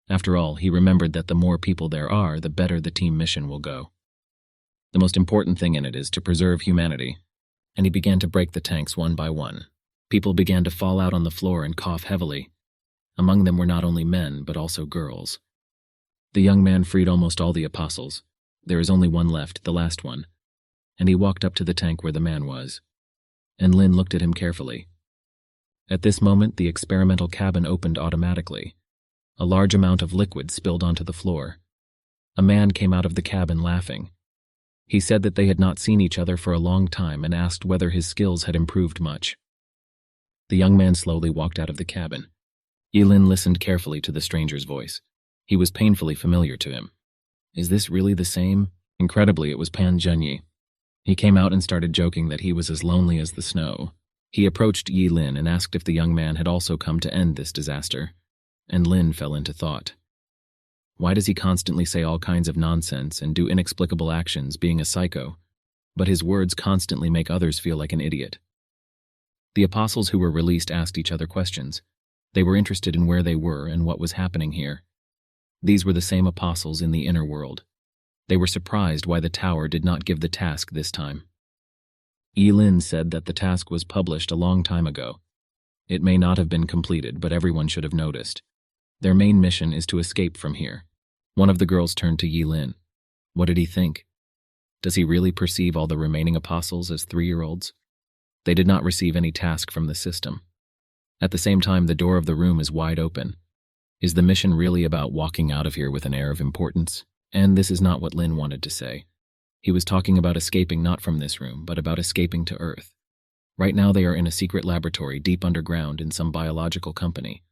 After all, he remembered that the more people there are, the better the team mission will go. The most important thing in it is to preserve humanity. And he began to break the tanks one by one. People began to fall out on the floor and cough heavily. Among them were not only men, but also girls. The young man freed almost all the apostles. There is only one left, the last one. And he walked up to the tank where the man was. And Lin looked at him carefully. At this moment, the experimental cabin opened automatically. A large amount of liquid spilled onto the floor. A man came out of the cabin laughing. He said that they had not seen each other for a long time and asked whether his skills had improved much. The young man slowly walked out of the cabin. Yilin listened carefully to the stranger's voice. He was painfully familiar to him. Is this really the same? Incredibly, it was Pan Zhenyi. He came out and started joking that he was as lonely as the snow. He approached Yi Lin and asked if the young man had also come to end this disaster. And Lin fell into thought. Why does he constantly say all kinds of nonsense and do inexplicable actions, being a psycho? But his words constantly make others feel like an idiot. The apostles who were released asked each other questions. They were interested in where they were and what was happening here. These were the same apostles in the inner world. They were surprised why the tower did not give the task this time. Yi Lin said that the task was published a long time ago. It may not have been completed, but everyone should have noticed. Their main mission is to escape from here. One of the girls turned to Yi Lin. What did he think? Does he really perceive all the remaining apostles as 3-year-olds? They did not receive any task from the system. At the same time, the door of the room is wide open. Is the mission really about walking out of here with an air of importance? And this is not what Lin wanted to say. He was talking about escaping not from this room, but about escaping to Earth. Right now they are in a secret laboratory deep underground in some biological company.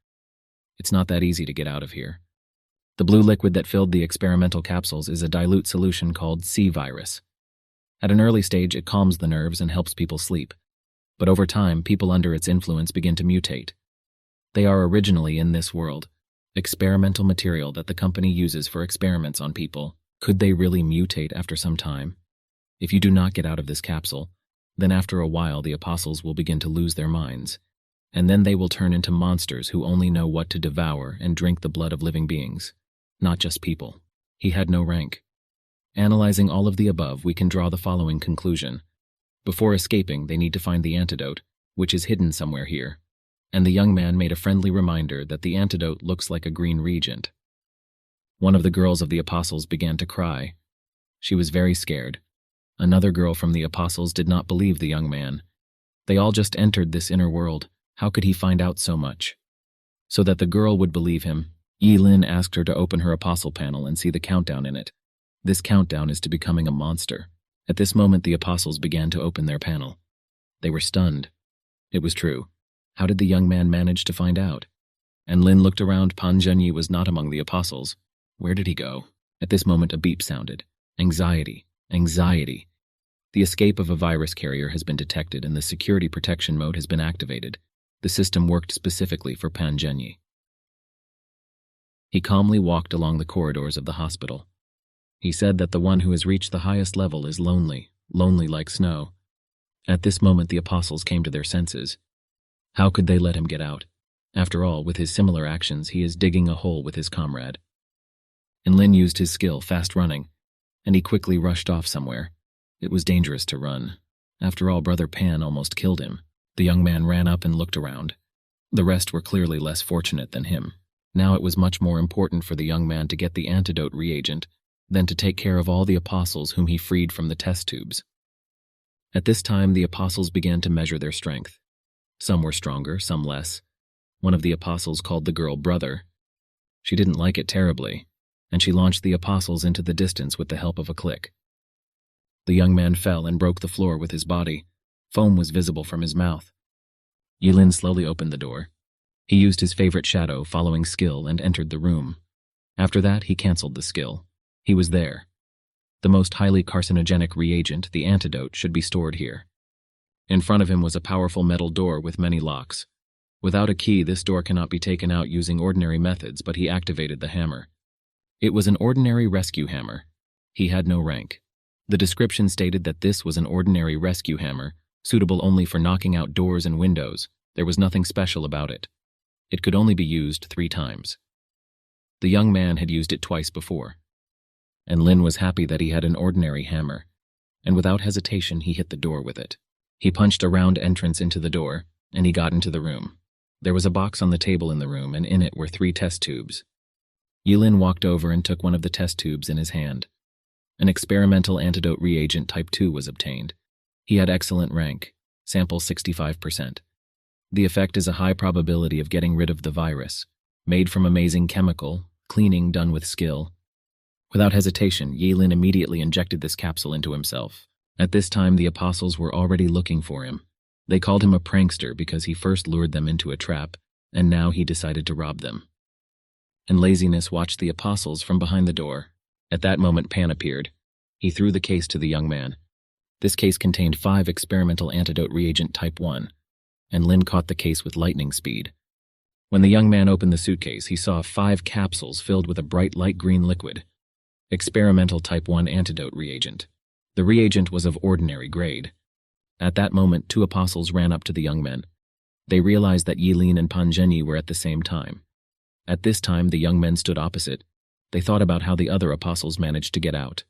It's not that easy to get out of here. The blue liquid that filled the experimental capsules is a dilute solution called C-virus. At an early stage, it calms the nerves and helps people sleep. But over time, people under its influence begin to mutate. They are originally in this world, experimental material that the company uses for experiments on people. Could they really mutate after some time? If you do not get out of this capsule, then after a while the apostles will begin to lose their minds, and then they will turn into monsters who only know what to devour and drink the blood of living beings, not just people. He had no rank. Analyzing all of the above, we can draw the following conclusion. Before escaping, they need to find the antidote, which is hidden somewhere here. And the young man made a friendly reminder that the antidote looks like a green reagent. One of the girls of the apostles began to cry. She was very scared. Another girl from the apostles did not believe the young man. They all just entered this inner world. How could he find out so much? So that the girl would believe him, Yi-Lin asked her to open her apostle panel and see the countdown in it. This countdown is to becoming a monster. At this moment, the apostles began to open their panel. They were stunned. It was true. How did the young man manage to find out? And Lin looked around. Pan Zhenyi was not among the apostles. Where did he go? At this moment, a beep sounded. Anxiety. Anxiety. The escape of a virus carrier has been detected and the security protection mode has been activated. The system worked specifically for Pan Zhenyi. He calmly walked along the corridors of the hospital. He said that the one who has reached the highest level is lonely, lonely like snow. At this moment, the apostles came to their senses. How could they let him get out? After all, with his similar actions, he is digging a hole with his comrade. And Lin used his skill, fast running, and he quickly rushed off somewhere. It was dangerous to run. After all, Brother Pan almost killed him. The young man ran up and looked around. The rest were clearly less fortunate than him. Now it was much more important for the young man to get the antidote reagent than to take care of all the apostles whom he freed from the test tubes. At this time, the apostles began to measure their strength. Some were stronger, some less. One of the apostles called the girl brother. She didn't like it terribly, and she launched the apostles into the distance with the help of a click. The young man fell and broke the floor with his body. Foam was visible from his mouth. Yi-Lin slowly opened the door. He used his favorite shadow, following skill, and entered the room. After that, he cancelled the skill. He was there. The most highly carcinogenic reagent, the antidote, should be stored here. In front of him was a powerful metal door with many locks. Without a key, this door cannot be taken out using ordinary methods, but he activated the hammer. It was an ordinary rescue hammer. He had no rank. The description stated that this was an ordinary rescue hammer, suitable only for knocking out doors and windows. There was nothing special about it. It could only be used 3 times. The young man had used it twice before. And Lin was happy that he had an ordinary hammer, and without hesitation he hit the door with it. He punched a round entrance into the door, and he got into the room. There was a box on the table in the room, and in it were 3 test tubes. Yi-Lin walked over and took one of the test tubes in his hand. An experimental antidote reagent type 2 was obtained. He had excellent rank, sample 65%. The effect is a high probability of getting rid of the virus, made from amazing chemical, cleaning done with skill. Without hesitation, Yi-Lin immediately injected this capsule into himself. At this time, the apostles were already looking for him. They called him a prankster because he first lured them into a trap, and now he decided to rob them. And laziness watched the apostles from behind the door. At that moment, Pan appeared. He threw the case to the young man. This case contained 5 experimental antidote reagent type 1, and Lin caught the case with lightning speed. When the young man opened the suitcase, he saw 5 capsules filled with a bright light green liquid. Experimental type 1 antidote reagent. The reagent was of ordinary grade. At that moment, 2 apostles ran up to the young men. They realized that Yi-Lin and Pan Zhenyi were at the same time. At this time, the young men stood opposite. They thought about how the other apostles managed to get out.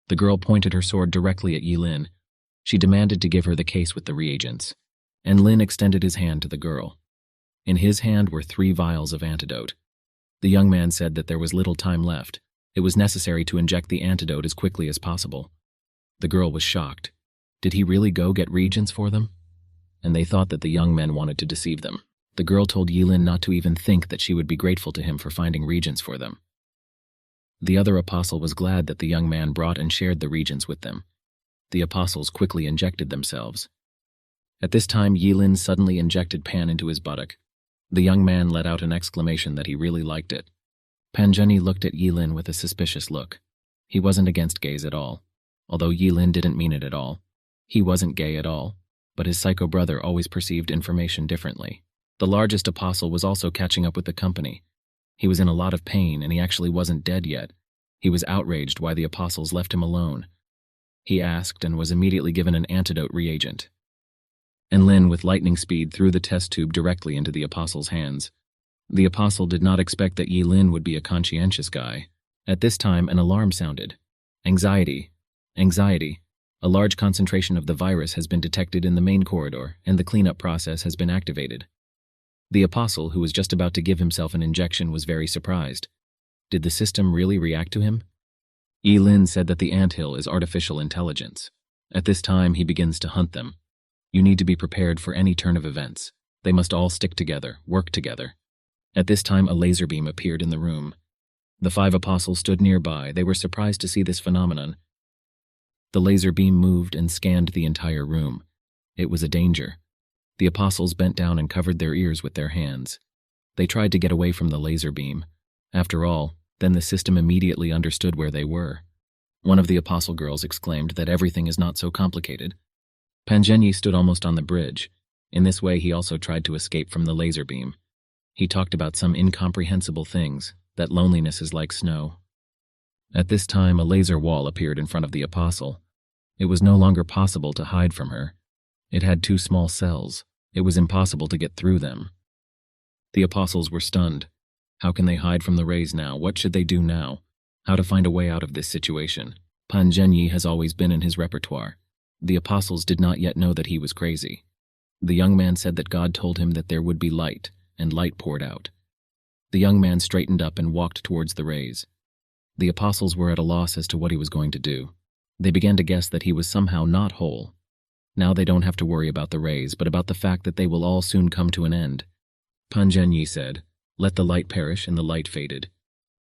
The girl pointed her sword directly at Yi-Lin. She demanded to give her the case with the reagents, and Lin extended his hand to the girl. In his hand were 3 vials of antidote. The young man said that there was little time left. It was necessary to inject the antidote as quickly as possible. The girl was shocked. Did he really go get reagents for them? And they thought that the young men wanted to deceive them. The girl told Yi-Lin not to even think that she would be grateful to him for finding reagents for them. The other apostle was glad that the young man brought and shared the reagents with them. The apostles quickly injected themselves. At this time, Yi-Lin suddenly injected Pan into his buttock. The young man let out an exclamation that he really liked it. Pan Zhenyi looked at Yilin with a suspicious look. He wasn't against gays at all, although Yilin didn't mean it at all. He wasn't gay at all, but his psycho brother always perceived information differently. The largest apostle was also catching up with the company. He was in a lot of pain, and he actually wasn't dead yet. He was outraged why the apostles left him alone. He asked and was immediately given an antidote reagent. And Lin, with lightning speed, threw the test tube directly into the apostle's hands. The apostle did not expect that Yilin would be a conscientious guy. At this time, an alarm sounded. Anxiety. Anxiety. A large concentration of the virus has been detected in the main corridor, and the cleanup process has been activated. The apostle, who was just about to give himself an injection, was very surprised. Did the system really react to him? Yilin said that the anthill is artificial intelligence. At this time, he begins to hunt them. You need to be prepared for any turn of events. They must all stick together, work together. At this time, a laser beam appeared in the room. The 5 apostles stood nearby. They were surprised to see this phenomenon. The laser beam moved and scanned the entire room. It was a danger. The apostles bent down and covered their ears with their hands. They tried to get away from the laser beam. After all, then the system immediately understood where they were. One of the apostle girls exclaimed that everything is not so complicated. Pan Zhenyi stood almost on the bridge. In this way, he also tried to escape from the laser beam. He talked about some incomprehensible things, that loneliness is like snow. At this time, a laser wall appeared in front of the apostle. It was no longer possible to hide from her. It had 2 small cells. It was impossible to get through them. The apostles were stunned. How can they hide from the rays now? What should they do now? How to find a way out of this situation? Pan Zhenyi has always been in his repertoire. The apostles did not yet know that he was crazy. The young man said that God told him that there would be light, and light poured out. The young man straightened up and walked towards the rays. The apostles were at a loss as to what he was going to do. They began to guess that he was somehow not whole. Now they don't have to worry about the rays, but about the fact that they will all soon come to an end. Pan Zhenyi said, "Let the light perish," and the light faded.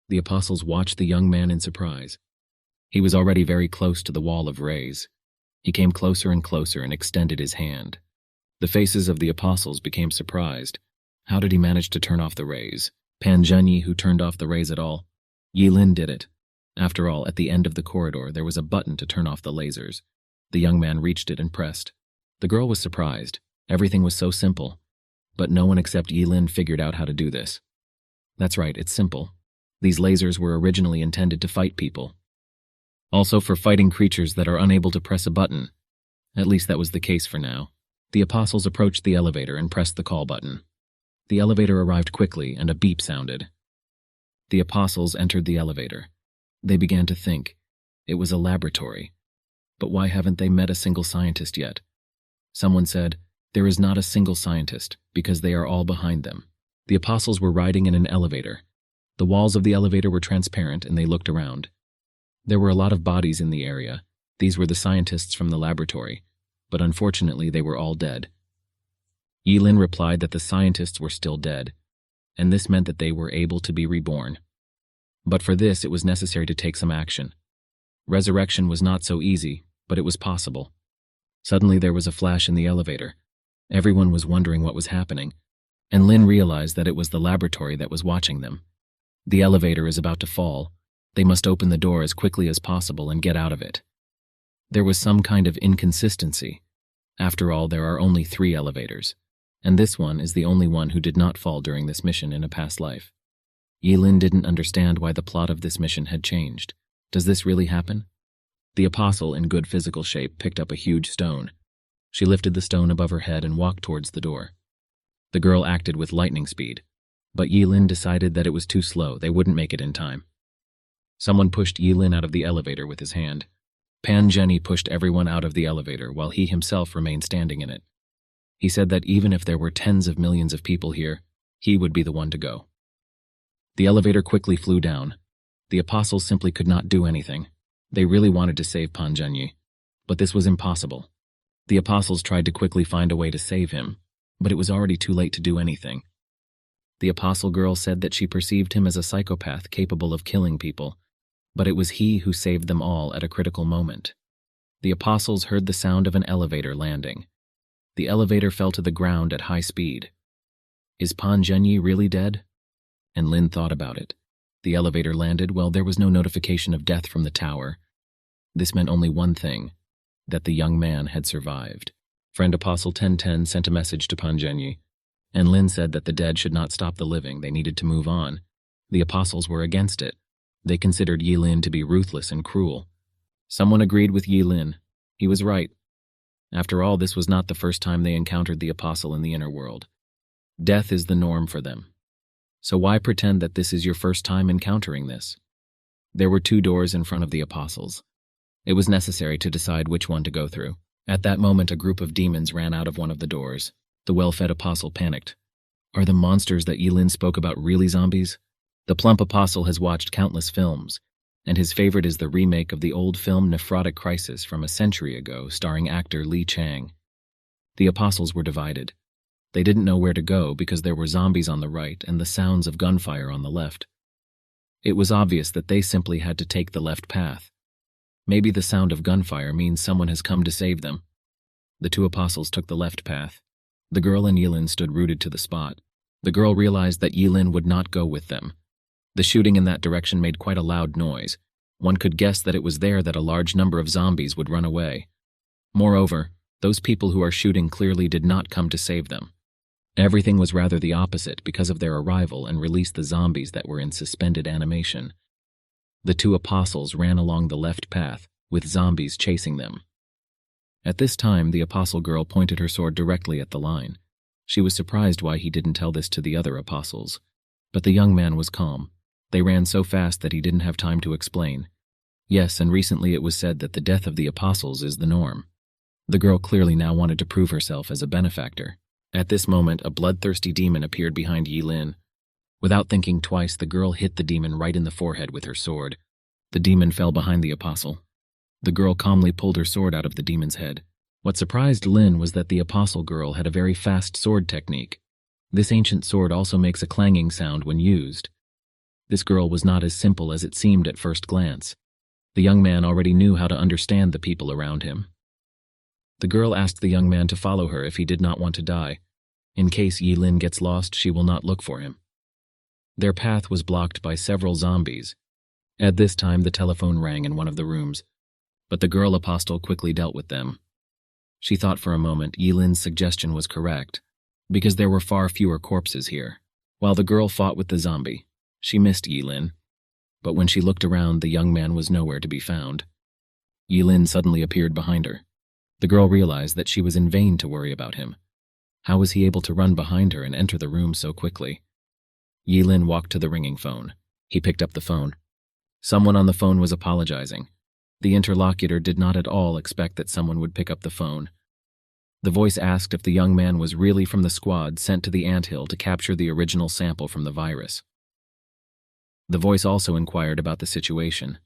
The apostles watched the young man in surprise. He was already very close to the wall of rays. He came closer and closer and extended his hand. The faces of the apostles became surprised. How did he manage to turn off the rays? Pan Zhenyi, who turned off the rays at all? Yilin did it. After all, at the end of the corridor, there was a button to turn off the lasers. The young man reached it and pressed. The girl was surprised. Everything was so simple. But no one except Yilin figured out how to do this. That's right, it's simple. These lasers were originally intended to fight people. Also for fighting creatures that are unable to press a button. At least that was the case for now. The apostles approached the elevator and pressed the call button. The elevator arrived quickly and a beep sounded. The apostles entered the elevator. They began to think. It was a laboratory. But why haven't they met a single scientist yet? Someone said, "There is not a single scientist, because they are all behind them." The apostles were riding in an elevator. The walls of the elevator were transparent and they looked around. There were a lot of bodies in the area. These were the scientists from the laboratory, but unfortunately they were all dead. Yilin replied that the scientists were still dead, and this meant that they were able to be reborn. But for this, it was necessary to take some action. Resurrection was not so easy, but it was possible. Suddenly there was a flash in the elevator. Everyone was wondering what was happening, and Lin realized that it was the laboratory that was watching them. The elevator is about to fall. They must open the door as quickly as possible and get out of it. There was some kind of inconsistency. After all, there are only 3 elevators, and this one is the only one who did not fall during this mission in a past life. Yilin didn't understand why the plot of this mission had changed. Does this really happen? The apostle, in good physical shape, picked up a huge stone. She lifted the stone above her head and walked towards the door. The girl acted with lightning speed, but Yilin decided that it was too slow. They wouldn't make it in time. Someone pushed Yilin out of the elevator with his hand. Pan Zhenyi pushed everyone out of the elevator while he himself remained standing in it. He said that even if there were tens of millions of people here, he would be the one to go. The elevator quickly flew down. The apostles simply could not do anything. They really wanted to save Pan Zhenyi, but this was impossible. The apostles tried to quickly find a way to save him, but it was already too late to do anything. The apostle girl said that she perceived him as a psychopath capable of killing people, but it was he who saved them all at a critical moment. The apostles heard the sound of an elevator landing. The elevator fell to the ground at high speed. Is Pan Zhenyi really dead? And Lin thought about it. The elevator landed. Well, there was no notification of death from the tower. This meant only one thing, that the young man had survived. Friend Apostle 1010 sent a message to Pan Zhenyi, and Lin said that the dead should not stop the living. They needed to move on. The apostles were against it. They considered Yi Lin to be ruthless and cruel. Someone agreed with Yi Lin. He was right. After all, this was not the first time they encountered the apostle in the inner world. Death is the norm for them. So why pretend that this is your first time encountering this? There were 2 doors in front of the apostles. It was necessary to decide which one to go through. At that moment, a group of demons ran out of one of the doors. The well-fed apostle panicked. Are the monsters that Yi Lin spoke about really zombies? The plump apostle has watched countless films, and his favorite is the remake of the old film Nephrotic Crisis from a century ago, starring actor Li Chang. The apostles were divided. They didn't know where to go because there were zombies on the right and the sounds of gunfire on the left. It was obvious that they simply had to take the left path. Maybe the sound of gunfire means someone has come to save them. The 2 apostles took the left path. The girl and Yi Lin stood rooted to the spot. The girl realized that Yi Lin would not go with them. The shooting in that direction made quite a loud noise. One could guess that it was there that a large number of zombies would run away. Moreover, those people who are shooting clearly did not come to save them. Everything was rather the opposite because of their arrival and released the zombies that were in suspended animation. The 2 apostles ran along the left path, with zombies chasing them. At this time, the apostle girl pointed her sword directly at the line. She was surprised why he didn't tell this to the other apostles. But the young man was calm. They ran so fast that he didn't have time to explain. Yes, and recently it was said that the death of the apostles is the norm. The girl clearly now wanted to prove herself as a benefactor. At this moment, a bloodthirsty demon appeared behind Yi Lin. Without thinking twice, the girl hit the demon right in the forehead with her sword. The demon fell behind the apostle. The girl calmly pulled her sword out of the demon's head. What surprised Lin was that the apostle girl had a very fast sword technique. This ancient sword also makes a clanging sound when used. This girl was not as simple as it seemed at first glance. The young man already knew how to understand the people around him. The girl asked the young man to follow her if he did not want to die. In case Yi Lin gets lost, she will not look for him. Their path was blocked by several zombies. At this time, the telephone rang in one of the rooms, but the girl apostle quickly dealt with them. She thought for a moment Yi Lin's suggestion was correct, because there were far fewer corpses here. While the girl fought with the zombie, she missed Yi Lin, but when she looked around, the young man was nowhere to be found. Yi Lin suddenly appeared behind her. The girl realized that she was in vain to worry about him. How was he able to run behind her and enter the room so quickly? Yi Lin walked to the ringing phone. He picked up the phone. Someone on the phone was apologizing. The interlocutor did not at all expect that someone would pick up the phone. The voice asked if the young man was really from the squad sent to the anthill to capture the original sample from the virus. The voice also inquired about the situation.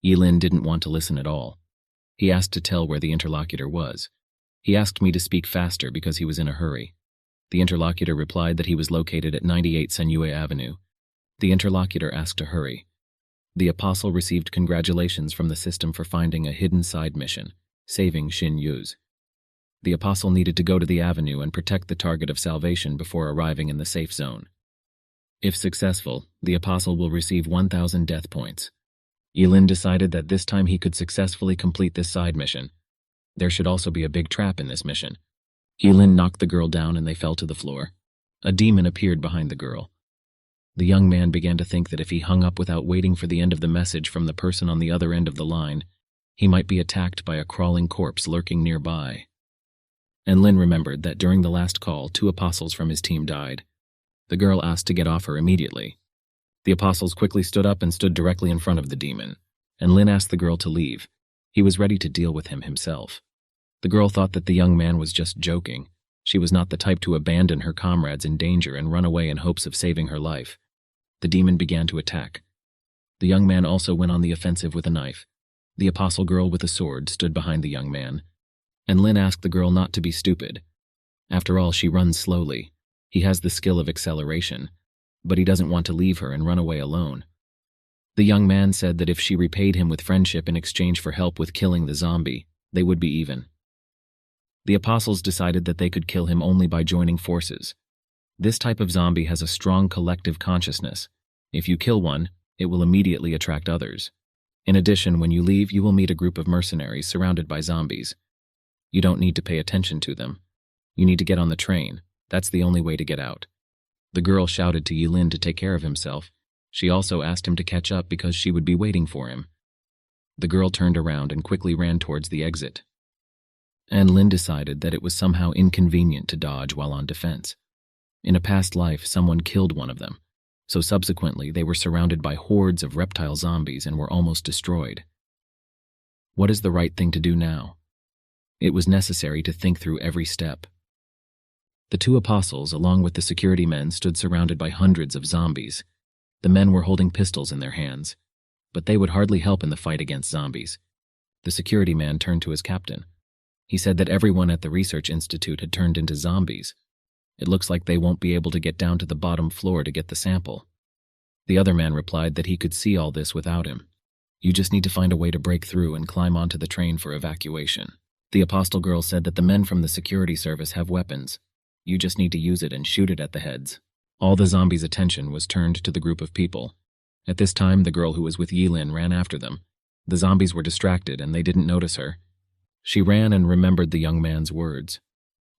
Yi Lin didn't want to listen at all. He asked to tell where the interlocutor was. He asked me to speak faster because he was in a hurry. The interlocutor replied that he was located at 98 Senyue Avenue. The interlocutor asked to hurry. The apostle received congratulations from the system for finding a hidden side mission, saving Xin Yu's. The apostle needed to go to the avenue and protect the target of salvation before arriving in the safe zone. If successful, the apostle will receive 1,000 death points. Yi Lin decided that this time he could successfully complete this side mission. There should also be a big trap in this mission. Yi Lin knocked the girl down and they fell to the floor. A demon appeared behind the girl. The young man began to think that if he hung up without waiting for the end of the message from the person on the other end of the line, he might be attacked by a crawling corpse lurking nearby. And Lin remembered that during the last call, 2 apostles from his team died. The girl asked to get off her immediately. The apostles quickly stood up and stood directly in front of the demon, and Lin asked the girl to leave. He was ready to deal with him himself. The girl thought that the young man was just joking. She was not the type to abandon her comrades in danger and run away in hopes of saving her life. The demon began to attack. The young man also went on the offensive with a knife. The apostle girl with a sword stood behind the young man, and Lin asked the girl not to be stupid. After all, she runs slowly. He has the skill of acceleration, but he doesn't want to leave her and run away alone. The young man said that if she repaid him with friendship in exchange for help with killing the zombie, they would be even. The apostles decided that they could kill him only by joining forces. This type of zombie has a strong collective consciousness. If you kill one, it will immediately attract others. In addition, when you leave, you will meet a group of mercenaries surrounded by zombies. You don't need to pay attention to them. You need to get on the train. That's the only way to get out. The girl shouted to Yilin to take care of himself. She also asked him to catch up because she would be waiting for him. The girl turned around and quickly ran towards the exit. And Lin decided that it was somehow inconvenient to dodge while on defense. In a past life, someone killed one of them, so subsequently they were surrounded by hordes of reptile zombies and were almost destroyed. What is the right thing to do now? It was necessary to think through every step. The two apostles, along with the security men, stood surrounded by hundreds of zombies. The men were holding pistols in their hands, but they would hardly help in the fight against zombies. The security man turned to his captain. He said that everyone at the research institute had turned into zombies. It looks like they won't be able to get down to the bottom floor to get the sample. The other man replied that he could see all this without him. You just need to find a way to break through and climb onto the train for evacuation. The apostle girl said that the men from the security service have weapons. You just need to use it and shoot it at the heads. All the zombies' attention was turned to the group of people. At this time, the girl who was with Yilin ran after them. The zombies were distracted and they didn't notice her. She ran and remembered the young man's words.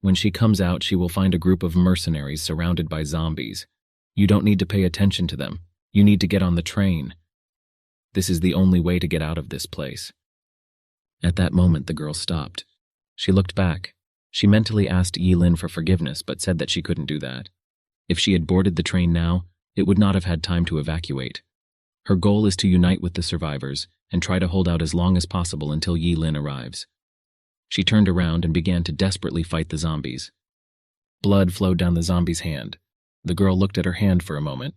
When she comes out, she will find a group of mercenaries surrounded by zombies. You don't need to pay attention to them. You need to get on the train. This is the only way to get out of this place. At that moment, the girl stopped. She looked back. She mentally asked Yilin for forgiveness, but said that she couldn't do that. If she had boarded the train now, it would not have had time to evacuate. Her goal is to unite with the survivors and try to hold out as long as possible until Yilin arrives. She turned around and began to desperately fight the zombies. Blood flowed down the zombie's hand. The girl looked at her hand for a moment.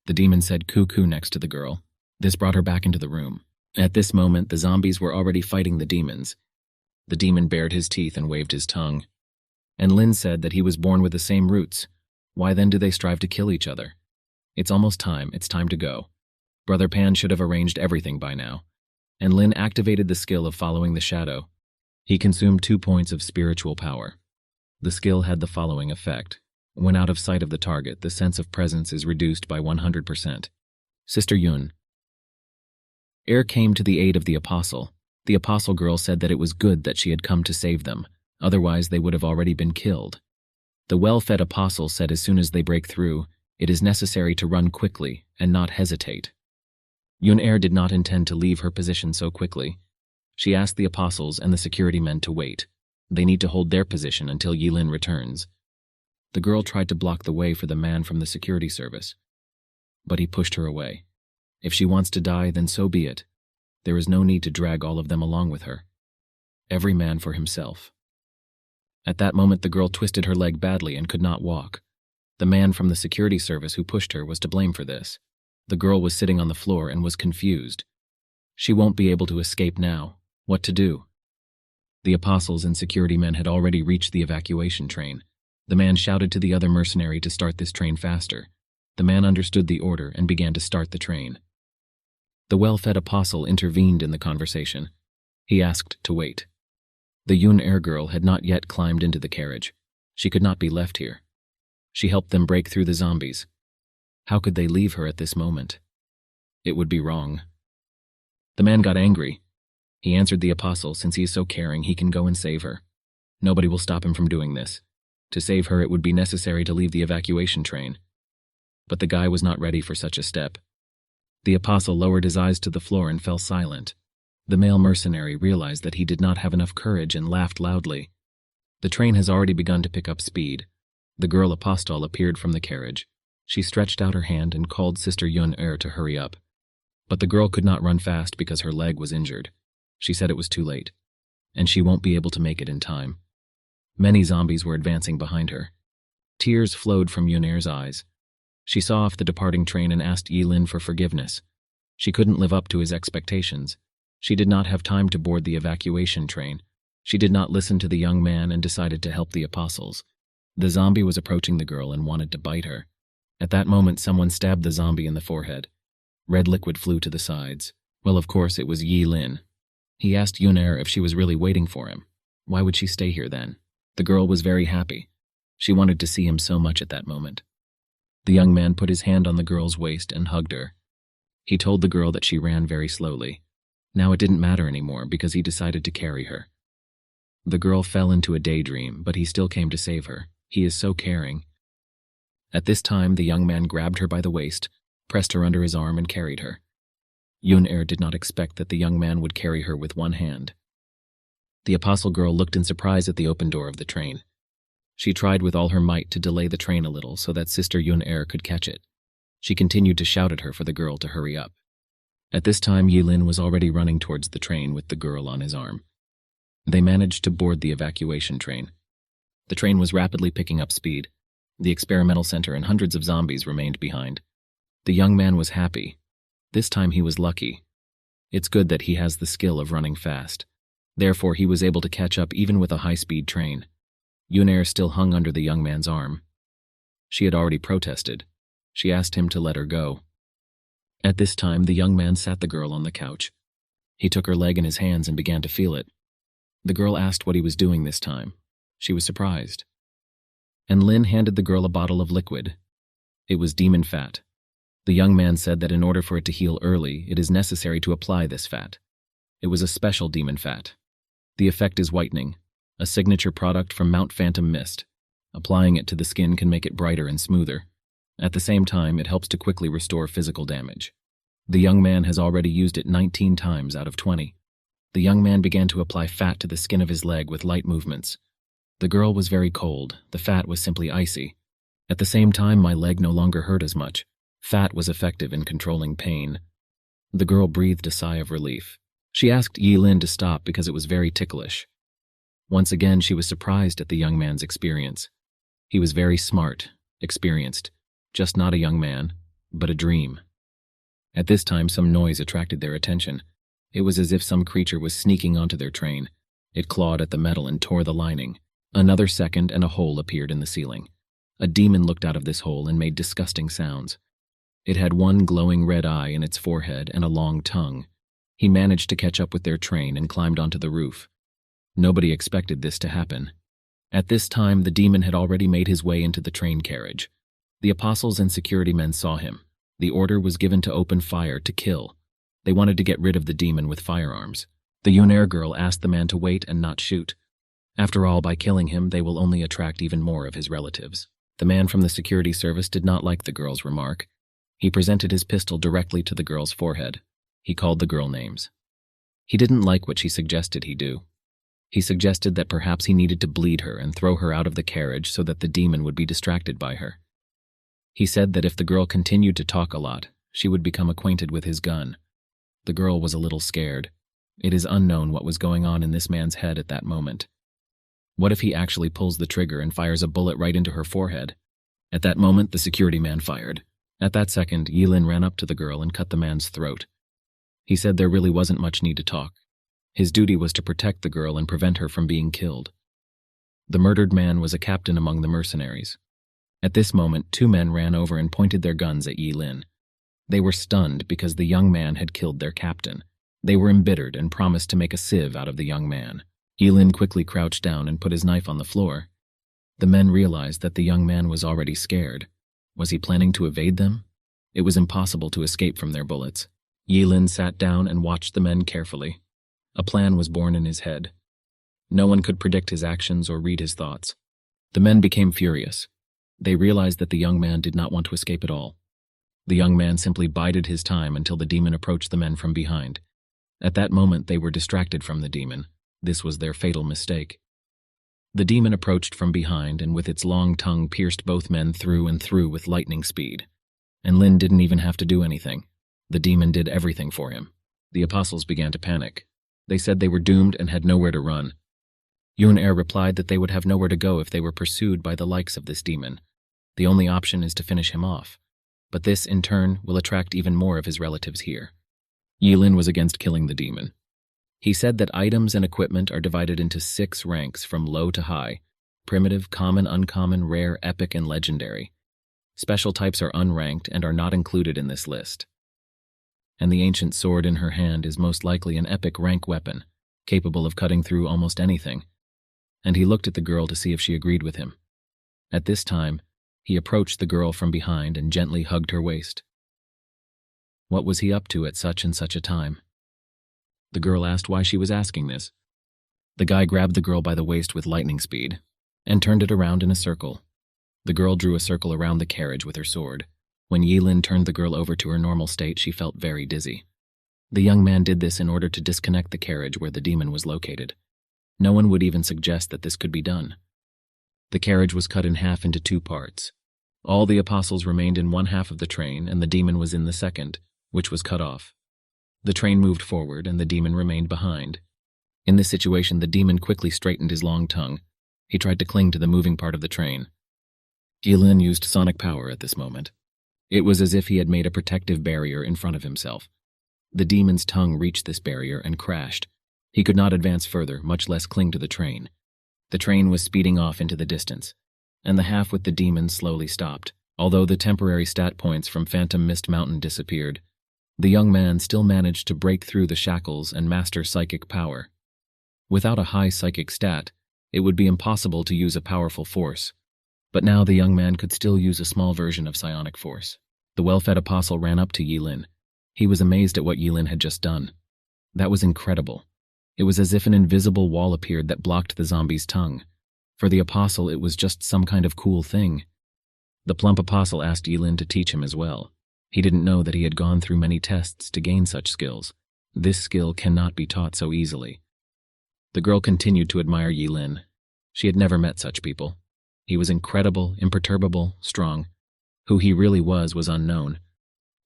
The demon said "cuckoo" next to the girl. This brought her back into the room. At this moment, the zombies were already fighting the demons. The demon bared his teeth and waved his tongue. And Lin said that he was born with the same roots. Why then do they strive to kill each other? It's almost time. It's time to go. Brother Pan should have arranged everything by now. And Lin activated the skill of following the shadow. He consumed 2 points of spiritual power. The skill had the following effect. When out of sight of the target, the sense of presence is reduced by 100%. Sister Yun. Air came to the aid of the apostle. The apostle girl said that it was good that she had come to save them, otherwise they would have already been killed. The well-fed apostle said as soon as they break through, it is necessary to run quickly and not hesitate. Yun Air did not intend to leave her position so quickly. She asked the apostles and the security men to wait. They need to hold their position until Yilin returns. The girl tried to block the way for the man from the security service, but he pushed her away. If she wants to die, then so be it. There is no need to drag all of them along with her. Every man for himself. At that moment, the girl twisted her leg badly and could not walk. The man from the security service who pushed her was to blame for this. The girl was sitting on the floor and was confused. She won't be able to escape now. What to do? The apostles and security men had already reached the evacuation train. The man shouted to the other mercenary to start this train faster. The man understood the order and began to start the train. The well-fed apostle intervened in the conversation. He asked to wait. The Yun Air girl had not yet climbed into the carriage. She could not be left here. She helped them break through the zombies. How could they leave her at this moment? It would be wrong. The man got angry. He answered the apostle, since he is so caring, he can go and save her. Nobody will stop him from doing this. To save her, it would be necessary to leave the evacuation train. But the guy was not ready for such a step. The apostle lowered his eyes to the floor and fell silent. The male mercenary realized that he did not have enough courage and laughed loudly. The train has already begun to pick up speed. The girl apostle appeared from the carriage. She stretched out her hand and called Sister Yun Er to hurry up. But the girl could not run fast because her leg was injured. She said it was too late, and she won't be able to make it in time. Many zombies were advancing behind her. Tears flowed from Yun Er's eyes. She saw off the departing train and asked Yilin for forgiveness. She couldn't live up to his expectations. She did not have time to board the evacuation train. She did not listen to the young man and decided to help the apostles. The zombie was approaching the girl and wanted to bite her. At that moment, someone stabbed the zombie in the forehead. Red liquid flew to the sides. Well, of course, it was Yilin. He asked Yun Er if she was really waiting for him. Why would she stay here then? The girl was very happy. She wanted to see him so much at that moment. The young man put his hand on the girl's waist and hugged her. He told the girl that she ran very slowly. Now it didn't matter anymore because he decided to carry her. The girl fell into a daydream, but he still came to save her. He is so caring. At this time, the young man grabbed her by the waist, pressed her under his arm and carried her. Yoon-er did not expect that the young man would carry her with one hand. The apostle girl looked in surprise at the open door of the train. She tried with all her might to delay the train a little so that Sister Yoon-er could catch it. She continued to shout at her for the girl to hurry up. At this time, Yilin was already running towards the train with the girl on his arm. They managed to board the evacuation train. The train was rapidly picking up speed. The experimental center and hundreds of zombies remained behind. The young man was happy. This time he was lucky. It's good that he has the skill of running fast. Therefore, he was able to catch up even with a high-speed train. Yoon-er still hung under the young man's arm. She had already protested. She asked him to let her go. At this time, the young man sat the girl on the couch. He took her leg in his hands and began to feel it. The girl asked what he was doing this time. She was surprised. And Lin handed the girl a bottle of liquid. It was demon fat. The young man said that in order for it to heal early, it is necessary to apply this fat. It was a special demon fat. The effect is whitening, a signature product from Mount Phantom Mist. Applying it to the skin can make it brighter and smoother. At the same time, it helps to quickly restore physical damage. The young man has already used it 19 times out of 20. The young man began to apply fat to the skin of his leg with light movements. The girl was very cold. The fat was simply icy. At the same time, my leg no longer hurt as much. Fat was effective in controlling pain. The girl breathed a sigh of relief. She asked Yilin to stop because it was very ticklish. Once again, she was surprised at the young man's experience. He was very smart, experienced, just not a young man, but a dream. At this time, some noise attracted their attention. It was as if some creature was sneaking onto their train. It clawed at the metal and tore the lining. Another second and a hole appeared in the ceiling. A demon looked out of this hole and made disgusting sounds. It had one glowing red eye in its forehead and a long tongue. He managed to catch up with their train and climbed onto the roof. Nobody expected this to happen. At this time, the demon had already made his way into the train carriage. The apostles and security men saw him. The order was given to open fire, to kill. They wanted to get rid of the demon with firearms. The Yoon-er girl asked the man to wait and not shoot. After all, by killing him, they will only attract even more of his relatives. The man from the security service did not like the girl's remark. He presented his pistol directly to the girl's forehead. He called the girl names. He didn't like what she suggested he do. He suggested that perhaps he needed to bleed her and throw her out of the carriage so that the demon would be distracted by her. He said that if the girl continued to talk a lot, she would become acquainted with his gun. The girl was a little scared. It is unknown what was going on in this man's head at that moment. What if he actually pulls the trigger and fires a bullet right into her forehead? At that moment, the security man fired. At that second, Yilin ran up to the girl and cut the man's throat. He said there really wasn't much need to talk. His duty was to protect the girl and prevent her from being killed. The murdered man was a captain among the mercenaries. At this moment, two men ran over and pointed their guns at Yilin. They were stunned because the young man had killed their captain. They were embittered and promised to make a sieve out of the young man. Yilin quickly crouched down and put his knife on the floor. The men realized that the young man was already scared. Was he planning to evade them? It was impossible to escape from their bullets. Yilin sat down and watched the men carefully. A plan was born in his head. No one could predict his actions or read his thoughts. The men became furious. They realized that the young man did not want to escape at all. The young man simply bided his time until the demon approached the men from behind. At that moment, they were distracted from the demon. This was their fatal mistake. The demon approached from behind and with its long tongue pierced both men through and through with lightning speed. And Lin didn't even have to do anything. The demon did everything for him. The apostles began to panic. They said they were doomed and had nowhere to run. Yoon-er replied that they would have nowhere to go if they were pursued by the likes of this demon. The only option is to finish him off. But this, in turn, will attract even more of his relatives here. Yilin was against killing the demon. He said that items and equipment are divided into 6 ranks from low to high: primitive, common, uncommon, rare, epic, and legendary. Special types are unranked and are not included in this list. And the ancient sword in her hand is most likely an epic rank weapon, capable of cutting through almost anything. And he looked at the girl to see if she agreed with him. At this time, he approached the girl from behind and gently hugged her waist. What was he up to at such and such a time? The girl asked why she was asking this. The guy grabbed the girl by the waist with lightning speed and turned it around in a circle. The girl drew a circle around the carriage with her sword. When Yilin turned the girl over to her normal state, she felt very dizzy. The young man did this in order to disconnect the carriage where the demon was located. No one would even suggest that this could be done. The carriage was cut in half into 2 parts. All the apostles remained in one half of the train, and the demon was in the second, which was cut off. The train moved forward, and the demon remained behind. In this situation, the demon quickly straightened his long tongue. He tried to cling to the moving part of the train. Yilin used sonic power at this moment. It was as if he had made a protective barrier in front of himself. The demon's tongue reached this barrier and crashed. He could not advance further, much less cling to the train. The train was speeding off into the distance, and the half with the demon slowly stopped. Although the temporary stat points from Phantom Mist Mountain disappeared, the young man still managed to break through the shackles and master psychic power. Without a high psychic stat, it would be impossible to use a powerful force. But now the young man could still use a small version of psionic force. The well-fed apostle ran up to Yilin. He was amazed at what Yilin had just done. That was incredible. It was as if an invisible wall appeared that blocked the zombie's tongue. For the apostle, it was just some kind of cool thing. The plump apostle asked Yilin to teach him as well. He didn't know that he had gone through many tests to gain such skills. This skill cannot be taught so easily. The girl continued to admire Yilin. She had never met such people. He was incredible, imperturbable, strong. Who he really was unknown.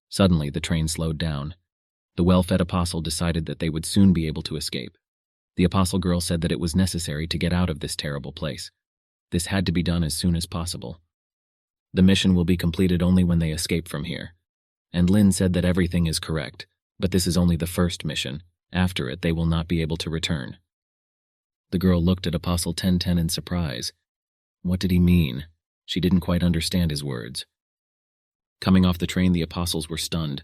Suddenly, the train slowed down. The well-fed apostle decided that they would soon be able to escape. The apostle girl said that it was necessary to get out of this terrible place. This had to be done as soon as possible. The mission will be completed only when they escape from here. And Lin said that everything is correct, but this is only the first mission. After it, they will not be able to return. The girl looked at Apostle 1010 in surprise. What did he mean? She didn't quite understand his words. Coming off the train, the apostles were stunned.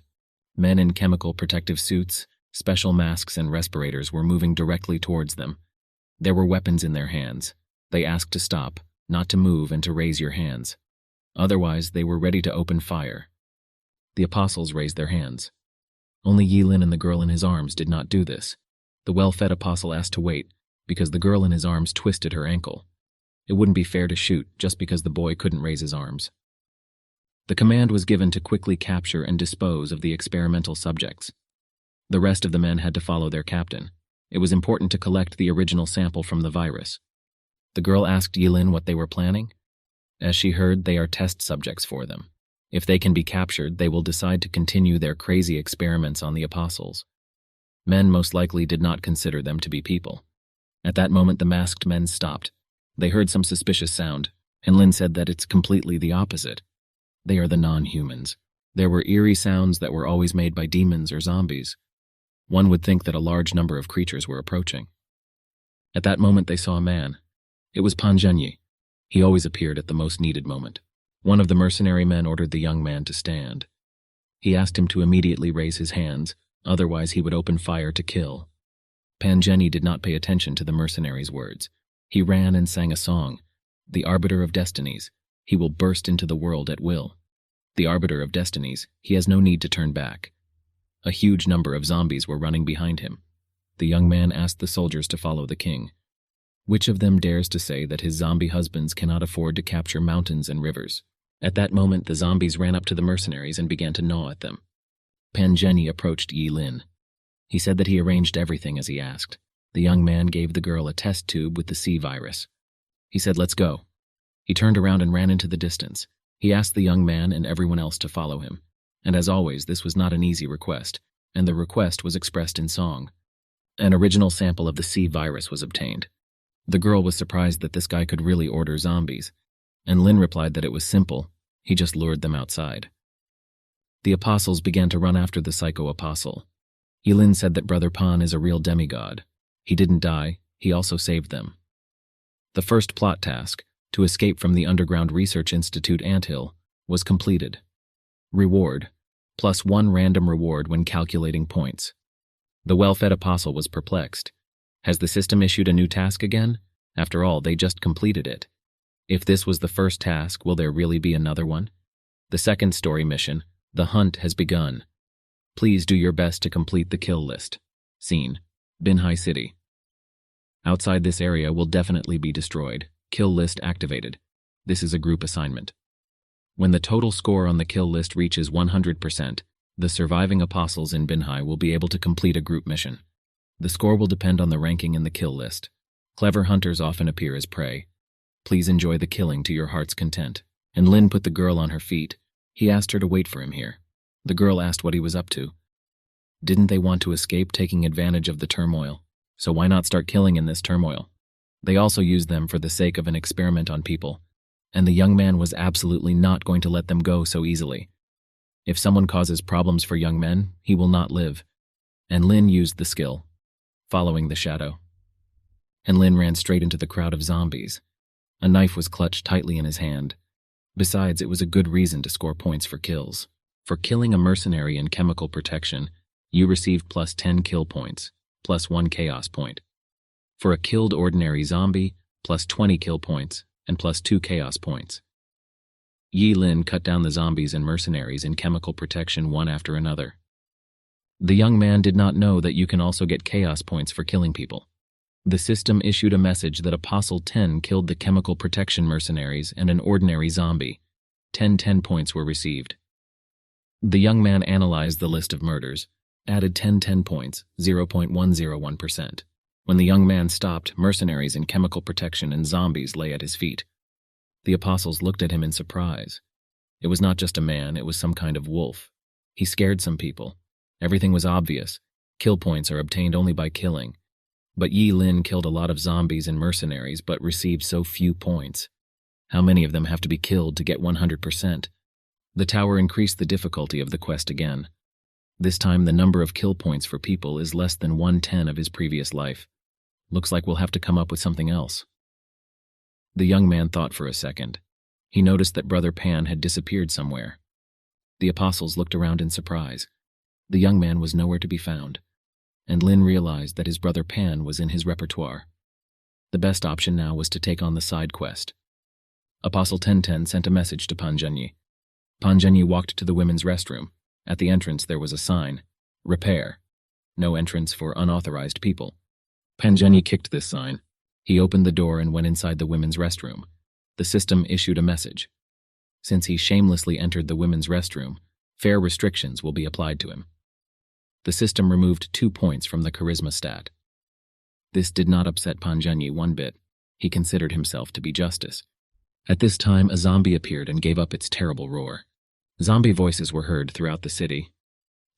Men in chemical protective suits, special masks, and respirators were moving directly towards them. There were weapons in their hands. They asked to stop, not to move, and to raise your hands. Otherwise, they were ready to open fire. The apostles raised their hands. Only Yilin and the girl in his arms did not do this. The well-fed apostle asked to wait, because the girl in his arms twisted her ankle. It wouldn't be fair to shoot just because the boy couldn't raise his arms. The command was given to quickly capture and dispose of the experimental subjects. The rest of the men had to follow their captain. It was important to collect the original sample from the virus. The girl asked Yilin what they were planning. As she heard, they are test subjects for them. If they can be captured, they will decide to continue their crazy experiments on the apostles. Men most likely did not consider them to be people. At that moment, the masked men stopped. They heard some suspicious sound, and Lin said that it's completely the opposite. They are the non-humans. There were eerie sounds that were always made by demons or zombies. One would think that a large number of creatures were approaching. At that moment, they saw a man. It was Pan Zhenyi. He always appeared at the most needed moment. One of the mercenary men ordered the young man to stand. He asked him to immediately raise his hands, otherwise he would open fire to kill. Pan Zhenyi did not pay attention to the mercenary's words. He ran and sang a song. The Arbiter of Destinies. He will burst into the world at will. The Arbiter of Destinies. He has no need to turn back. A huge number of zombies were running behind him. The young man asked the soldiers to follow the king. Which of them dares to say that his zombie husbands cannot afford to capture mountains and rivers? At that moment, the zombies ran up to the mercenaries and began to gnaw at them. Pan Zhenyi approached Yilin. He said that he arranged everything as he asked. The young man gave the girl a test tube with the C virus. He said, "Let's go." He turned around and ran into the distance. He asked the young man and everyone else to follow him. And as always, this was not an easy request, and the request was expressed in song. An original sample of the C virus was obtained. The girl was surprised that this guy could really order zombies, and Lin replied that it was simple. He just lured them outside. The apostles began to run after the psycho-apostle. Yilin said that Brother Pan is a real demigod. He didn't die, he also saved them. The first plot task, to escape from the Underground Research Institute anthill, was completed. Reward, +1 random reward when calculating points. The well-fed apostle was perplexed. Has the system issued a new task again? After all, they just completed it. If this was the first task, will there really be another one? The second story mission, The Hunt, has begun. Please do your best to complete the kill list. Scene: Binhai City. Outside this area will definitely be destroyed. Kill list activated. This is a group assignment. When the total score on the kill list reaches 100%, the surviving apostles in Binhai will be able to complete a group mission. The score will depend on the ranking in the kill list. Clever hunters often appear as prey. Please enjoy the killing to your heart's content. And Lin put the girl on her feet. He asked her to wait for him here. The girl asked what he was up to. Didn't they want to escape taking advantage of the turmoil? So why not start killing in this turmoil? They also used them for the sake of an experiment on people. And the young man was absolutely not going to let them go so easily. If someone causes problems for young men, he will not live. And Lin used the skill, following the shadow. And Lin ran straight into the crowd of zombies. A knife was clutched tightly in his hand. Besides, it was a good reason to score points for kills. For killing a mercenary in chemical protection, you received plus 10 kill points, plus 1 chaos point. For a killed ordinary zombie, plus 20 kill points, and plus 2 chaos points. Yi Lin cut down the zombies and mercenaries in chemical protection one after another. The young man did not know that you can also get chaos points for killing people. The system issued a message that Apostle 10 killed the chemical protection mercenaries and an ordinary zombie. 10 points were received. The young man analyzed the list of murders, added 10 points, 0.101%. When the young man stopped, mercenaries in chemical protection and zombies lay at his feet. The apostles looked at him in surprise. It was not just a man, it was some kind of wolf. He scared some people. Everything was obvious. Kill points are obtained only by killing. But Yi Lin killed a lot of zombies and mercenaries but received so few points. How many of them have to be killed to get 100%? The tower increased the difficulty of the quest again. This time the number of kill points for people is less than 1/10 of his previous life. Looks like we'll have to come up with something else. The young man thought for a second. He noticed that Brother Pan had disappeared somewhere. The apostles looked around in surprise. The young man was nowhere to be found, and Lin realized that his brother Pan was in his repertoire. The best option now was to take on the side quest. Apostle 1010 sent a message to Panjanyi. Panjanyi walked to the women's restroom. At the entrance there was a sign, "Repair. No entrance for unauthorized people." Panjanyi kicked this sign. He opened the door and went inside the women's restroom. The system issued a message. Since he shamelessly entered the women's restroom, fair restrictions will be applied to him. The system removed 2 points from the charisma stat. This did not upset Panjanyi one bit. He considered himself to be justice. At this time, a zombie appeared and gave up its terrible roar. Zombie voices were heard throughout the city.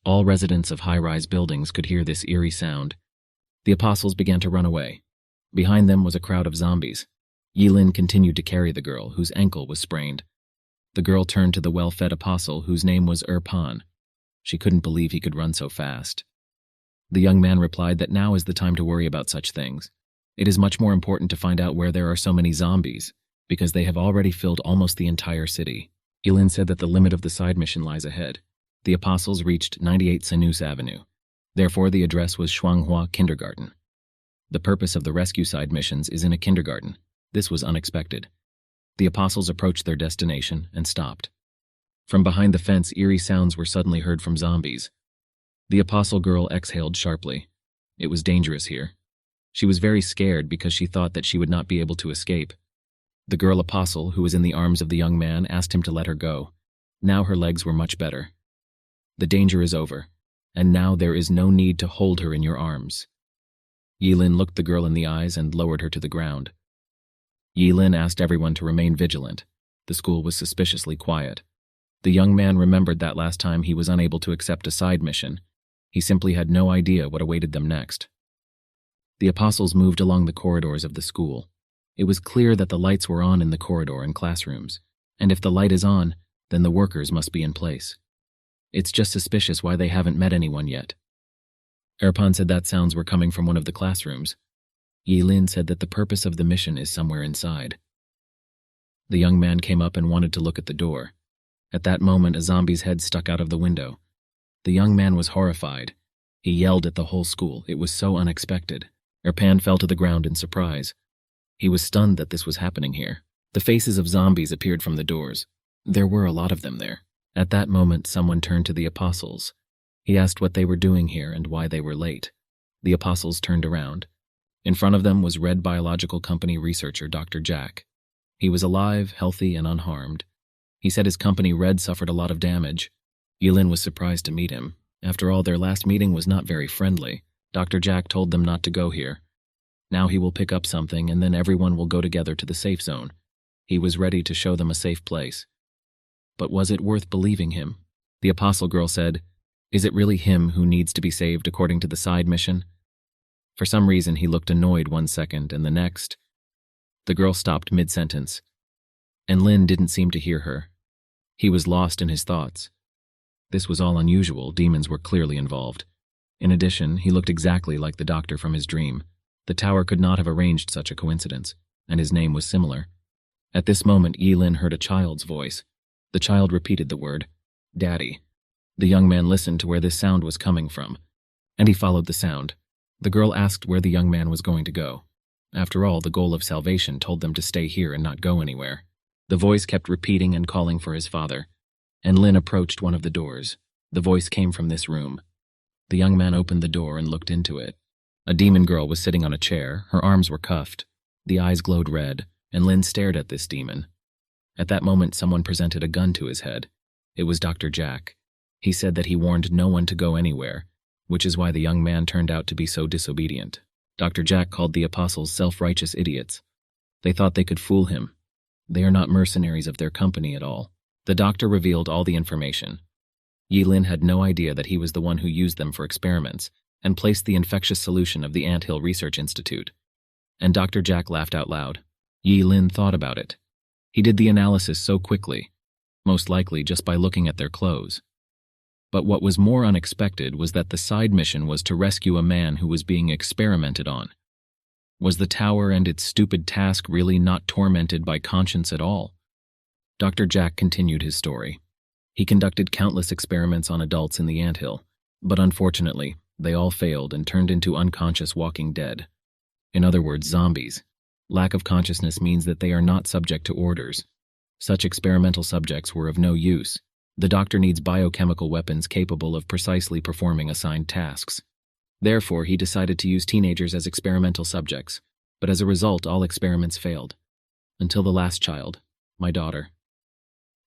All residents of high-rise buildings could hear this eerie sound. The apostles began to run away. Behind them was a crowd of zombies. Yi Lin continued to carry the girl, whose ankle was sprained. The girl turned to the well-fed apostle, whose name was Pan. She couldn't believe he could run so fast. The young man replied that now is the time to worry about such things. It is much more important to find out where there are so many zombies, because they have already filled almost the entire city. Yi Lin said that the limit of the side mission lies ahead. The apostles reached 98 Sanus Avenue. Therefore, the address was Shuanghua Kindergarten. The purpose of the rescue side missions is in a kindergarten. This was unexpected. The apostles approached their destination and stopped. From behind the fence, eerie sounds were suddenly heard from zombies. The apostle girl exhaled sharply. It was dangerous here. She was very scared because she thought that she would not be able to escape. The girl apostle, who was in the arms of the young man, asked him to let her go. Now her legs were much better. The danger is over, and now there is no need to hold her in your arms. Yi Lin looked the girl in the eyes and lowered her to the ground. Yi Lin asked everyone to remain vigilant. The school was suspiciously quiet. The young man remembered that last time he was unable to accept a side mission. He simply had no idea what awaited them next. The apostles moved along the corridors of the school. It was clear that the lights were on in the corridor and classrooms, and if the light is on, then the workers must be in place. It's just suspicious why they haven't met anyone yet. Pan said that sounds were coming from one of the classrooms. Yi Lin said that the purpose of the mission is somewhere inside. The young man came up and wanted to look at the door. At that moment, a zombie's head stuck out of the window. The young man was horrified. He yelled at the whole school. It was so unexpected. Pan fell to the ground in surprise. He was stunned that this was happening here. The faces of zombies appeared from the doors. There were a lot of them there. At that moment, someone turned to the apostles. He asked what they were doing here and why they were late. The apostles turned around. In front of them was Red Biological Company researcher Dr. Jack. He was alive, healthy, and unharmed. He said his company Red suffered a lot of damage. Yilin was surprised to meet him. After all, their last meeting was not very friendly. Dr. Jack told them not to go here. Now he will pick up something, and then everyone will go together to the safe zone. He was ready to show them a safe place. But was it worth believing him? The apostle girl said, "Is it really him who needs to be saved according to the side mission?" For some reason, he looked annoyed one second, and the next. The girl stopped mid-sentence, and Lin didn't seem to hear her. He was lost in his thoughts. This was all unusual. Demons were clearly involved. In addition, he looked exactly like the doctor from his dream. The tower could not have arranged such a coincidence, and his name was similar. At this moment, Yilin heard a child's voice. The child repeated the word, "Daddy." The young man listened to where this sound was coming from, and he followed the sound. The girl asked where the young man was going to go. After all, the goal of salvation told them to stay here and not go anywhere. The voice kept repeating and calling for his father, and Lin approached one of the doors. The voice came from this room. The young man opened the door and looked into it. A demon girl was sitting on a chair. Her arms were cuffed. The eyes glowed red, and Lin stared at this demon. At that moment, someone presented a gun to his head. It was Dr. Jack. He said that he warned no one to go anywhere, which is why the young man turned out to be so disobedient. Dr. Jack called the apostles self-righteous idiots. They thought they could fool him. They are not mercenaries of their company at all. The doctor revealed all the information. Yilin had no idea that he was the one who used them for experiments and placed the infectious solution of the Anthill Research Institute. And Dr. Jack laughed out loud. Yilin thought about it. He did the analysis so quickly, most likely just by looking at their clothes. But what was more unexpected was that the side mission was to rescue a man who was being experimented on. Was the tower and its stupid task really not tormented by conscience at all? Dr. Jack continued his story. He conducted countless experiments on adults in the anthill, but unfortunately, they all failed and turned into unconscious walking dead. In other words, zombies. Lack of consciousness means that they are not subject to orders. Such experimental subjects were of no use. The doctor needs biochemical weapons capable of precisely performing assigned tasks. Therefore, he decided to use teenagers as experimental subjects, but as a result, all experiments failed. Until the last child, my daughter.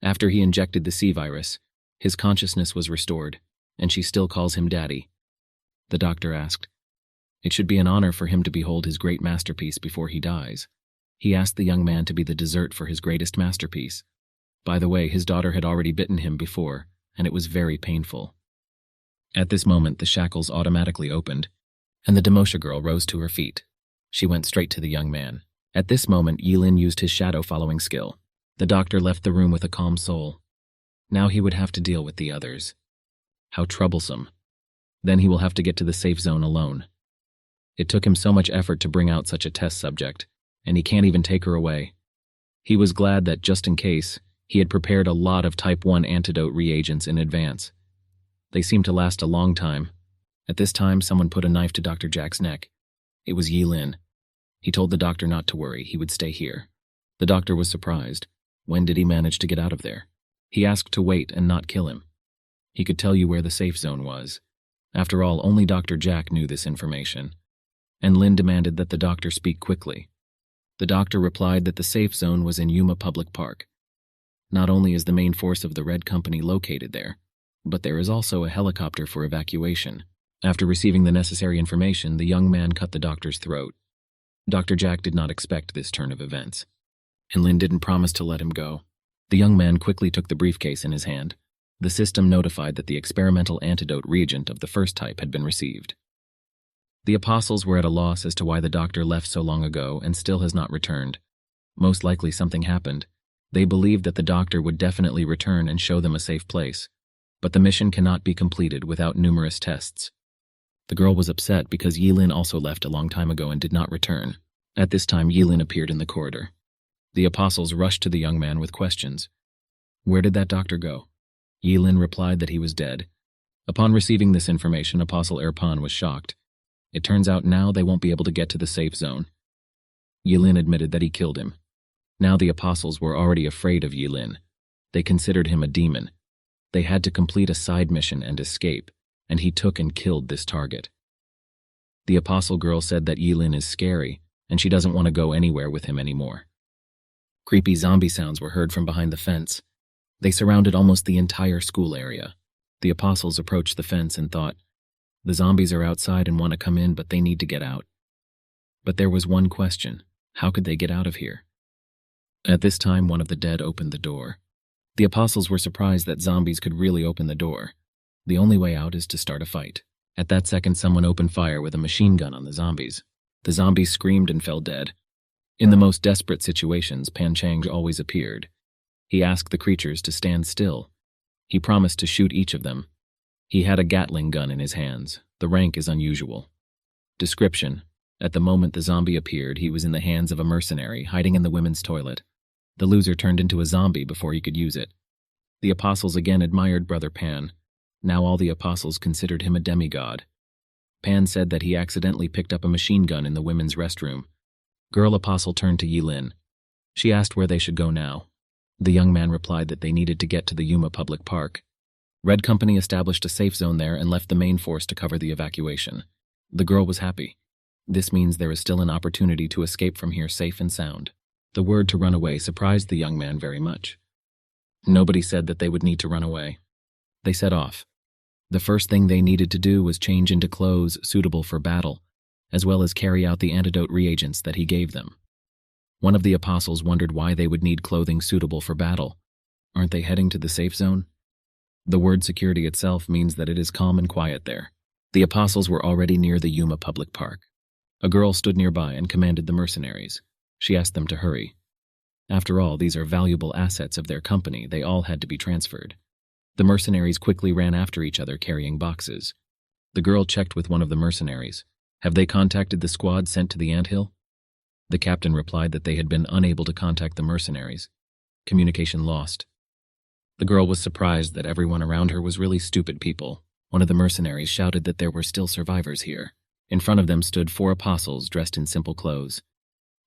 After he injected the C virus, his consciousness was restored, and she still calls him Daddy. The doctor asked, "It should be an honor for him to behold his great masterpiece before he dies." He asked the young man to be the dessert for his greatest masterpiece. By the way, his daughter had already bitten him before, and it was very painful. At this moment, the shackles automatically opened, and the Demosha girl rose to her feet. She went straight to the young man. At this moment, Yilin used his shadow-following skill. The doctor left the room with a calm soul. Now he would have to deal with the others. How troublesome. Then he will have to get to the safe zone alone. It took him so much effort to bring out such a test subject, and he can't even take her away. He was glad that, just in case, he had prepared a lot of Type 1 antidote reagents in advance. They seemed to last a long time. At this time, someone put a knife to Dr. Jack's neck. It was Yilin. He told the doctor not to worry, he would stay here. The doctor was surprised. When did he manage to get out of there? He asked to wait and not kill him. He could tell you where the safe zone was. After all, only Dr. Jack knew this information. And Lin demanded that the doctor speak quickly. The doctor replied that the safe zone was in Yuma Public Park. Not only is the main force of the Red Company located there, but there is also a helicopter for evacuation. After receiving the necessary information, the young man cut the doctor's throat. Dr. Jack did not expect this turn of events, and Lin didn't promise to let him go. The young man quickly took the briefcase in his hand. The system notified that the experimental antidote reagent of the first type had been received. The apostles were at a loss as to why the doctor left so long ago and still has not returned. Most likely something happened. They believed that the doctor would definitely return and show them a safe place. But the mission cannot be completed without numerous tests. The girl was upset because Yilin also left a long time ago and did not return. At this time, Yilin appeared in the corridor. The apostles rushed to the young man with questions. Where did that doctor go? Yilin replied that he was dead. Upon receiving this information, Apostle Erpan was shocked. It turns out now they won't be able to get to the safe zone. Yilin admitted that he killed him. Now the apostles were already afraid of Yilin. They considered him a demon. They had to complete a side mission and escape, and he took and killed this target. The apostle girl said that Yilin is scary, and she doesn't want to go anywhere with him anymore. Creepy zombie sounds were heard from behind the fence. They surrounded almost the entire school area. The apostles approached the fence and thought, the zombies are outside and want to come in, but they need to get out. But there was one question. How could they get out of here? At this time, one of the dead opened the door. The apostles were surprised that zombies could really open the door. The only way out is to start a fight. At that second, someone opened fire with a machine gun on the zombies. The zombies screamed and fell dead. In the most desperate situations, Pan Chang always appeared. He asked the creatures to stand still. He promised to shoot each of them. He had a Gatling gun in his hands. The rank is unusual. Description: at the moment the zombie appeared, he was in the hands of a mercenary, hiding in the women's toilet. The loser turned into a zombie before he could use it. The apostles again admired Brother Pan. Now all the apostles considered him a demigod. Pan said that he accidentally picked up a machine gun in the women's restroom. Girl apostle turned to Yilin. She asked where they should go now. The young man replied that they needed to get to the Yuma Public Park. Red Company established a safe zone there and left the main force to cover the evacuation. The girl was happy. This means there is still an opportunity to escape from here safe and sound. The word to run away surprised the young man very much. Nobody said that they would need to run away. They set off. The first thing they needed to do was change into clothes suitable for battle, as well as carry out the antidote reagents that he gave them. One of the apostles wondered why they would need clothing suitable for battle. Aren't they heading to the safe zone? The word security itself means that it is calm and quiet there. The apostles were already near the Yuma Public Park. A girl stood nearby and commanded the mercenaries. She asked them to hurry. After all, these are valuable assets of their company. They all had to be transferred. The mercenaries quickly ran after each other carrying boxes. The girl checked with one of the mercenaries. Have they contacted the squad sent to the anthill? The captain replied that they had been unable to contact the mercenaries. Communication lost. The girl was surprised that everyone around her was really stupid people. One of the mercenaries shouted that there were still survivors here. In front of them stood 4 apostles dressed in simple clothes.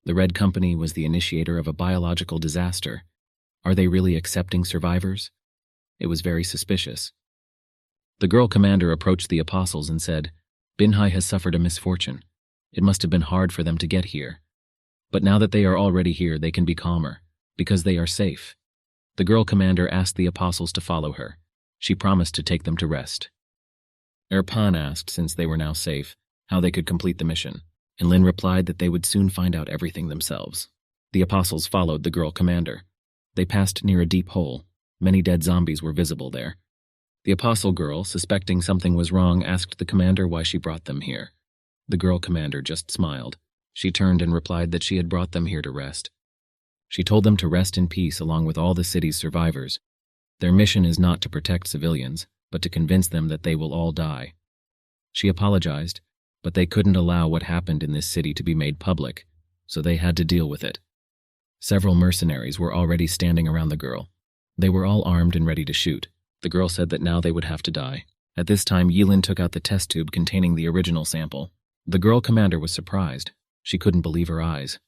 The Red Company was the initiator of a biological disaster. Are they really accepting survivors? It was very suspicious. The girl commander approached the apostles and said, Binhai has suffered a misfortune. It must have been hard for them to get here. But now that they are already here, they can be calmer, because they are safe. The girl commander asked the apostles to follow her. She promised to take them to rest. Pan asked, since they were now safe, how they could complete the mission, and Lin replied that they would soon find out everything themselves. The apostles followed the girl commander. They passed near a deep hole. Many dead zombies were visible there. The apostle girl, suspecting something was wrong, asked the commander why she brought them here. The girl commander just smiled. She turned and replied that she had brought them here to rest. She told them to rest in peace along with all the city's survivors. Their mission is not to protect civilians, but to convince them that they will all die. She apologized, but they couldn't allow what happened in this city to be made public, so they had to deal with it. Several mercenaries were already standing around the girl. They were all armed and ready to shoot. The girl said that now they would have to die. At this time, Yilin took out the test tube containing the original sample. The girl commander was surprised. She couldn't believe her eyes.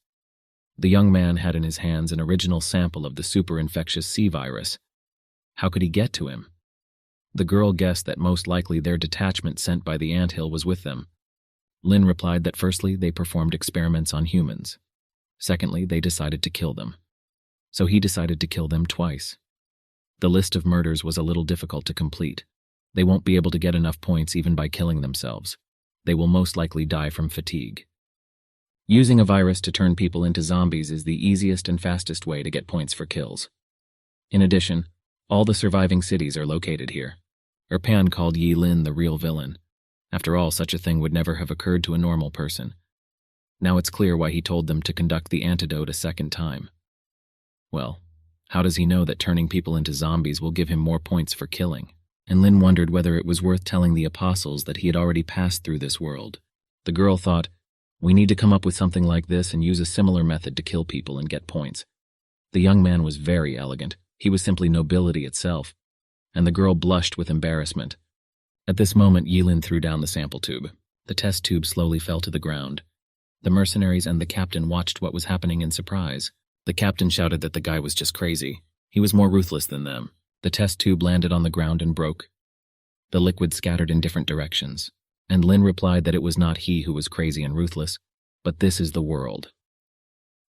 The young man had in his hands an original sample of the super-infectious C virus. How could he get to him? The girl guessed that most likely their detachment sent by the anthill was with them. Lin replied that firstly, they performed experiments on humans. Secondly, they decided to kill them. So he decided to kill them twice. The list of murders was a little difficult to complete. They won't be able to get enough points even by killing themselves. They will most likely die from fatigue. Using a virus to turn people into zombies is the easiest and fastest way to get points for kills. In addition, all the surviving cities are located here. Pan called Yilin the real villain. After all, such a thing would never have occurred to a normal person. Now it's clear why he told them to conduct the antidote a second time. Well, how does he know that turning people into zombies will give him more points for killing? And Lin wondered whether it was worth telling the apostles that he had already passed through this world. The girl thought, we need to come up with something like this and use a similar method to kill people and get points. The young man was very elegant. He was simply nobility itself. And the girl blushed with embarrassment. At this moment, Yilin threw down the sample tube. The test tube slowly fell to the ground. The mercenaries and the captain watched what was happening in surprise. The captain shouted that the guy was just crazy. He was more ruthless than them. The test tube landed on the ground and broke. The liquid scattered in different directions, and Lin replied that it was not he who was crazy and ruthless, but this is the world.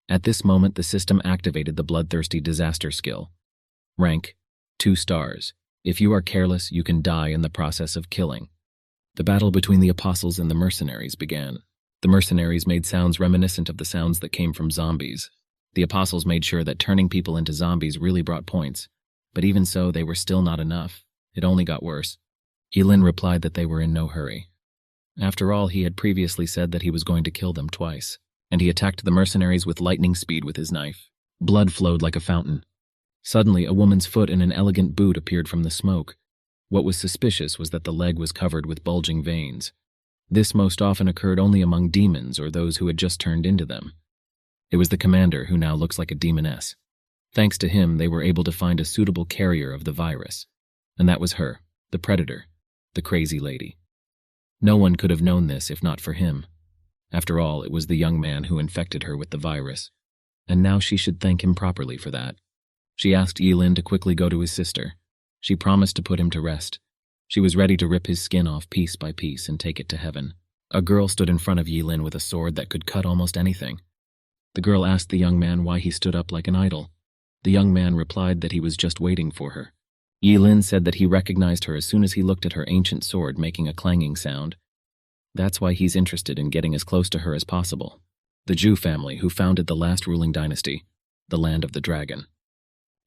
At this moment, the system activated the bloodthirsty disaster skill. Rank, 2 stars. If you are careless, you can die in the process of killing. The battle between the apostles and the mercenaries began. The mercenaries made sounds reminiscent of the sounds that came from zombies. The apostles made sure that turning people into zombies really brought points, but even so, they were still not enough. It only got worse. Lin replied that they were in no hurry. After all, he had previously said that he was going to kill them twice, and he attacked the mercenaries with lightning speed with his knife. Blood flowed like a fountain. Suddenly, a woman's foot in an elegant boot appeared from the smoke. What was suspicious was that the leg was covered with bulging veins. This most often occurred only among demons or those who had just turned into them. It was the commander, who now looks like a demoness. Thanks to him, they were able to find a suitable carrier of the virus. And that was her, the predator, the crazy lady. No one could have known this if not for him. After all, it was the young man who infected her with the virus. And now she should thank him properly for that. She asked Lin to quickly go to his sister. She promised to put him to rest. She was ready to rip his skin off piece by piece and take it to heaven. A girl stood in front of Lin with a sword that could cut almost anything. The girl asked the young man why he stood up like an idol. The young man replied that he was just waiting for her. Lin said that he recognized her as soon as he looked at her ancient sword making a clanging sound. That's why he's interested in getting as close to her as possible. The Zhu family who founded the last ruling dynasty, the Land of the Dragon.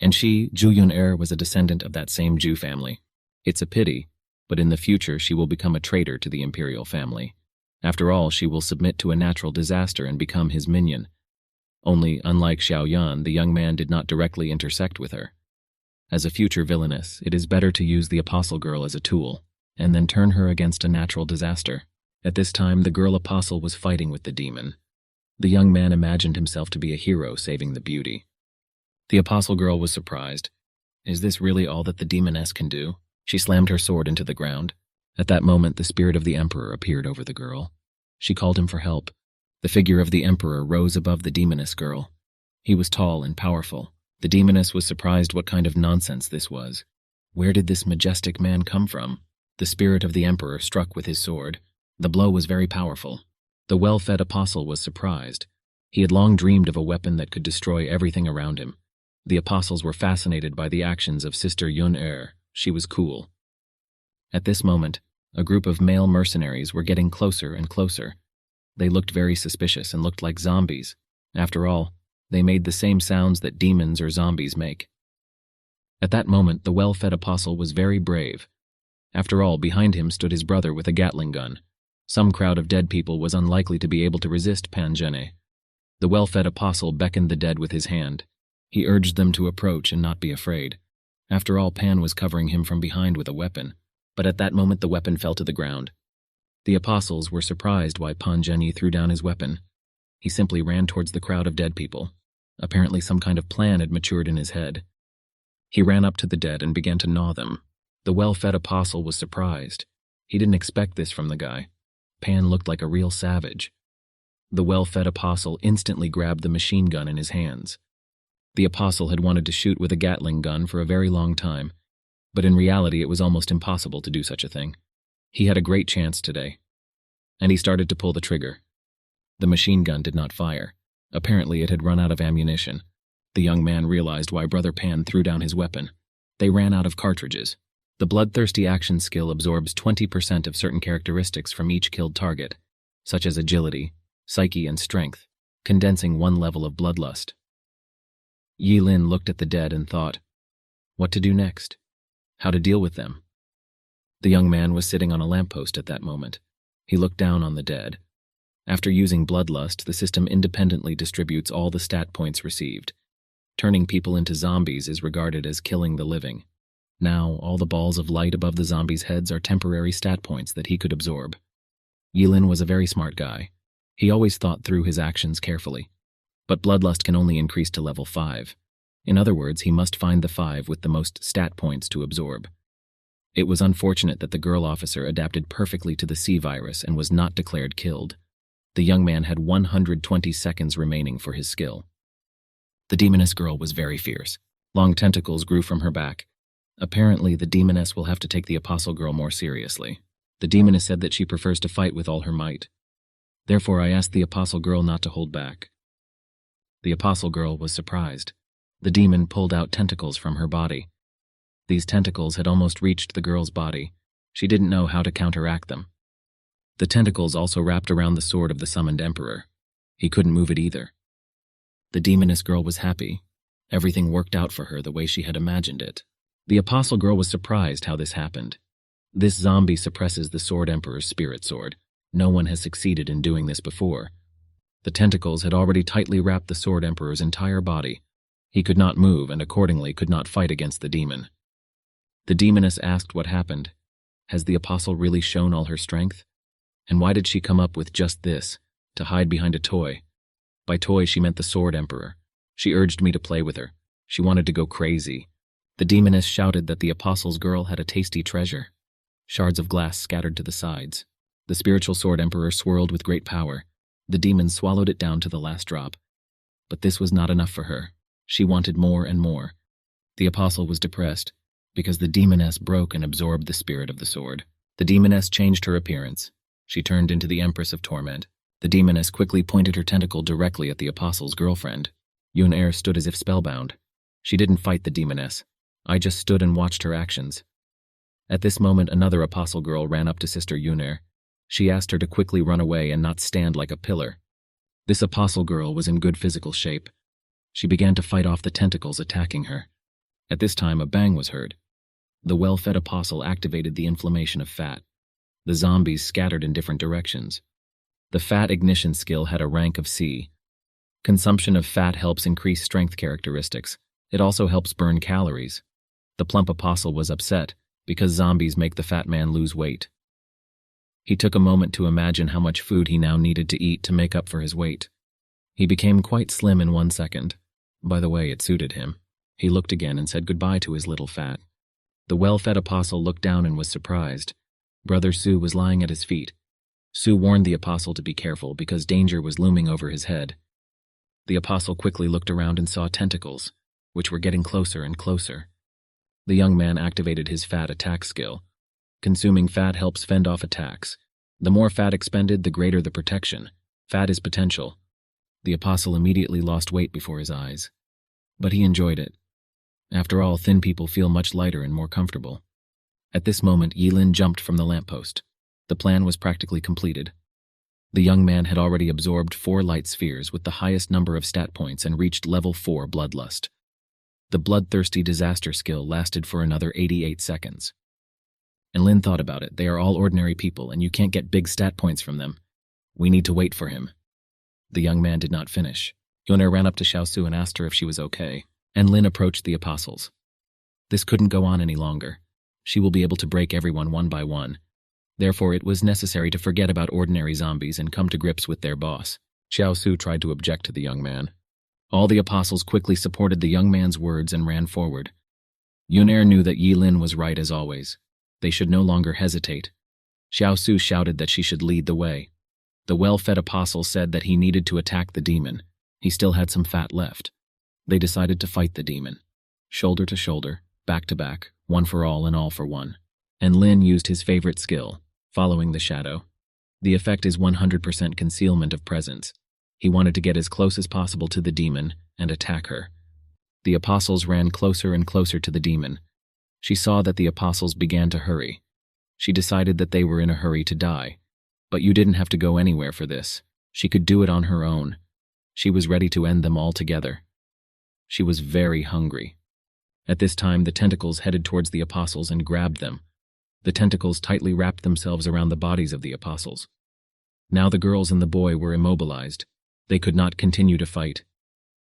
And she, Zhu Yun-er, was a descendant of that same Zhu family. It's a pity, but in the future she will become a traitor to the imperial family. After all, she will submit to a natural disaster and become his minion. Only, unlike Xiao Yan, the young man did not directly intersect with her. As a future villainess, it is better to use the apostle girl as a tool, and then turn her against a natural disaster. At this time, the girl apostle was fighting with the demon. The young man imagined himself to be a hero saving the beauty. The apostle girl was surprised. Is this really all that the demoness can do? She slammed her sword into the ground. At that moment, the spirit of the emperor appeared over the girl. She called him for help. The figure of the emperor rose above the demoness girl. He was tall and powerful. The demoness was surprised what kind of nonsense this was. Where did this majestic man come from? The spirit of the emperor struck with his sword. The blow was very powerful. The well-fed apostle was surprised. He had long dreamed of a weapon that could destroy everything around him. The apostles were fascinated by the actions of Sister Yun-er. She was cool. At this moment, a group of male mercenaries were getting closer and closer. They looked very suspicious and looked like zombies. After all, they made the same sounds that demons or zombies make. At that moment, the well-fed apostle was very brave. After all, behind him stood his brother with a Gatling gun. Some crowd of dead people was unlikely to be able to resist Pan Zhenne. The well-fed apostle beckoned the dead with his hand. He urged them to approach and not be afraid. After all, Pan was covering him from behind with a weapon, but at that moment the weapon fell to the ground. The apostles were surprised why Pan Zhenne threw down his weapon. He simply ran towards the crowd of dead people. Apparently some kind of plan had matured in his head. He ran up to the dead and began to gnaw them. The well-fed apostle was surprised. He didn't expect this from the guy. Pan looked like a real savage. The well-fed apostle instantly grabbed the machine gun in his hands. The apostle had wanted to shoot with a Gatling gun for a very long time, but in reality it was almost impossible to do such a thing. He had a great chance today, and he started to pull the trigger. The machine gun did not fire. Apparently it had run out of ammunition. The young man realized why Brother Pan threw down his weapon. They ran out of cartridges. The bloodthirsty action skill absorbs 20% of certain characteristics from each killed target, such as agility, psyche, and strength, condensing one level of bloodlust. Lin looked at the dead and thought, what to do next? How to deal with them? The young man was sitting on a lamppost at that moment. He looked down on the dead. After using bloodlust, the system independently distributes all the stat points received. Turning people into zombies is regarded as killing the living. Now, all the balls of light above the zombies' heads are temporary stat points that he could absorb. Lin was a very smart guy. He always thought through his actions carefully. But bloodlust can only increase to level 5. In other words, he must find the 5 with the most stat points to absorb. It was unfortunate that the girl officer adapted perfectly to the C virus and was not declared killed. The young man had 120 seconds remaining for his skill. The demoness girl was very fierce. Long tentacles grew from her back. Apparently, the demoness will have to take the apostle girl more seriously. The demoness said that she prefers to fight with all her might. Therefore, I asked the apostle girl not to hold back. The apostle girl was surprised. The demon pulled out tentacles from her body. These tentacles had almost reached the girl's body. She didn't know how to counteract them. The tentacles also wrapped around the sword of the summoned emperor. He couldn't move it either. The demoness girl was happy. Everything worked out for her the way she had imagined it. The apostle girl was surprised how this happened. This zombie suppresses the sword emperor's spirit sword. No one has succeeded in doing this before. The tentacles had already tightly wrapped the sword emperor's entire body. He could not move and accordingly could not fight against the demon. The demoness asked what happened. Has the apostle really shown all her strength? And why did she come up with just this, to hide behind a toy? By toy, she meant the sword emperor. She urged me to play with her. She wanted to go crazy. The demoness shouted that the apostle's girl had a tasty treasure. Shards of glass scattered to the sides. The spiritual sword emperor swirled with great power. The demon swallowed it down to the last drop. But this was not enough for her. She wanted more and more. The apostle was depressed, because the demoness broke and absorbed the spirit of the sword. The demoness changed her appearance. She turned into the Empress of Torment. The demoness quickly pointed her tentacle directly at the apostle's girlfriend. Yun-Er stood as if spellbound. She didn't fight the demoness. I just stood and watched her actions. At this moment, another apostle girl ran up to Sister Yun-Er. She asked her to quickly run away and not stand like a pillar. This apostle girl was in good physical shape. She began to fight off the tentacles attacking her. At this time, a bang was heard. The well-fed apostle activated the inflammation of fat. The zombies scattered in different directions. The fat ignition skill had a rank of C. Consumption of fat helps increase strength characteristics. It also helps burn calories. The plump apostle was upset because zombies make the fat man lose weight. He took a moment to imagine how much food he now needed to eat to make up for his weight. He became quite slim in 1 second. By the way, it suited him. He looked again and said goodbye to his little fat. The well-fed apostle looked down and was surprised. Brother Su was lying at his feet. Su warned the apostle to be careful because danger was looming over his head. The apostle quickly looked around and saw tentacles, which were getting closer and closer. The young man activated his fat attack skill. Consuming fat helps fend off attacks. The more fat expended, the greater the protection. Fat is potential. The apostle immediately lost weight before his eyes. But he enjoyed it. After all, thin people feel much lighter and more comfortable. At this moment, Yilin jumped from the lamppost. The plan was practically completed. The young man had already absorbed 4 light spheres with the highest number of stat points and reached level 4 bloodlust. The bloodthirsty disaster skill lasted for another 88 seconds. And Lin thought about it. They are all ordinary people, and you can't get big stat points from them. We need to wait for him. The young man did not finish. Yun-Er ran up to Xiaosu and asked her if she was okay, and Lin approached the apostles. This couldn't go on any longer. She will be able to break everyone one by one. Therefore, it was necessary to forget about ordinary zombies and come to grips with their boss. Xiaosu tried to object to the young man. All the apostles quickly supported the young man's words and ran forward. Yun-Er knew that Yilin was right as always. They should no longer hesitate. Xiaosu shouted that she should lead the way. The well-fed apostle said that he needed to attack the demon. He still had some fat left. They decided to fight the demon. Shoulder to shoulder, back to back, one for all and all for one. And Lin used his favorite skill, following the shadow. The effect is 100% concealment of presence. He wanted to get as close as possible to the demon and attack her. The apostles ran closer and closer to the demon. She saw that the apostles began to hurry. She decided that they were in a hurry to die. But you didn't have to go anywhere for this. She could do it on her own. She was ready to end them all together. She was very hungry. At this time, the tentacles headed towards the apostles and grabbed them. The tentacles tightly wrapped themselves around the bodies of the apostles. Now the girls and the boy were immobilized. They could not continue to fight.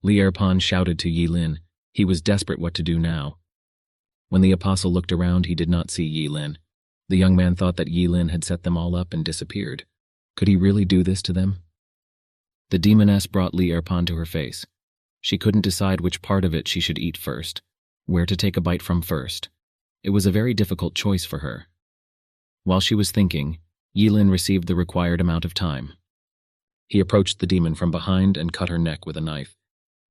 Li Erpan shouted to Yilin. He was desperate what to do now. When the apostle looked around, he did not see Yilin. The young man thought that Yilin had set them all up and disappeared. Could he really do this to them? The demoness brought Li Erpan to her face. She couldn't decide which part of it she should eat first, where to take a bite from first. It was a very difficult choice for her. While she was thinking, Yilin received the required amount of time. He approached the demon from behind and cut her neck with a knife.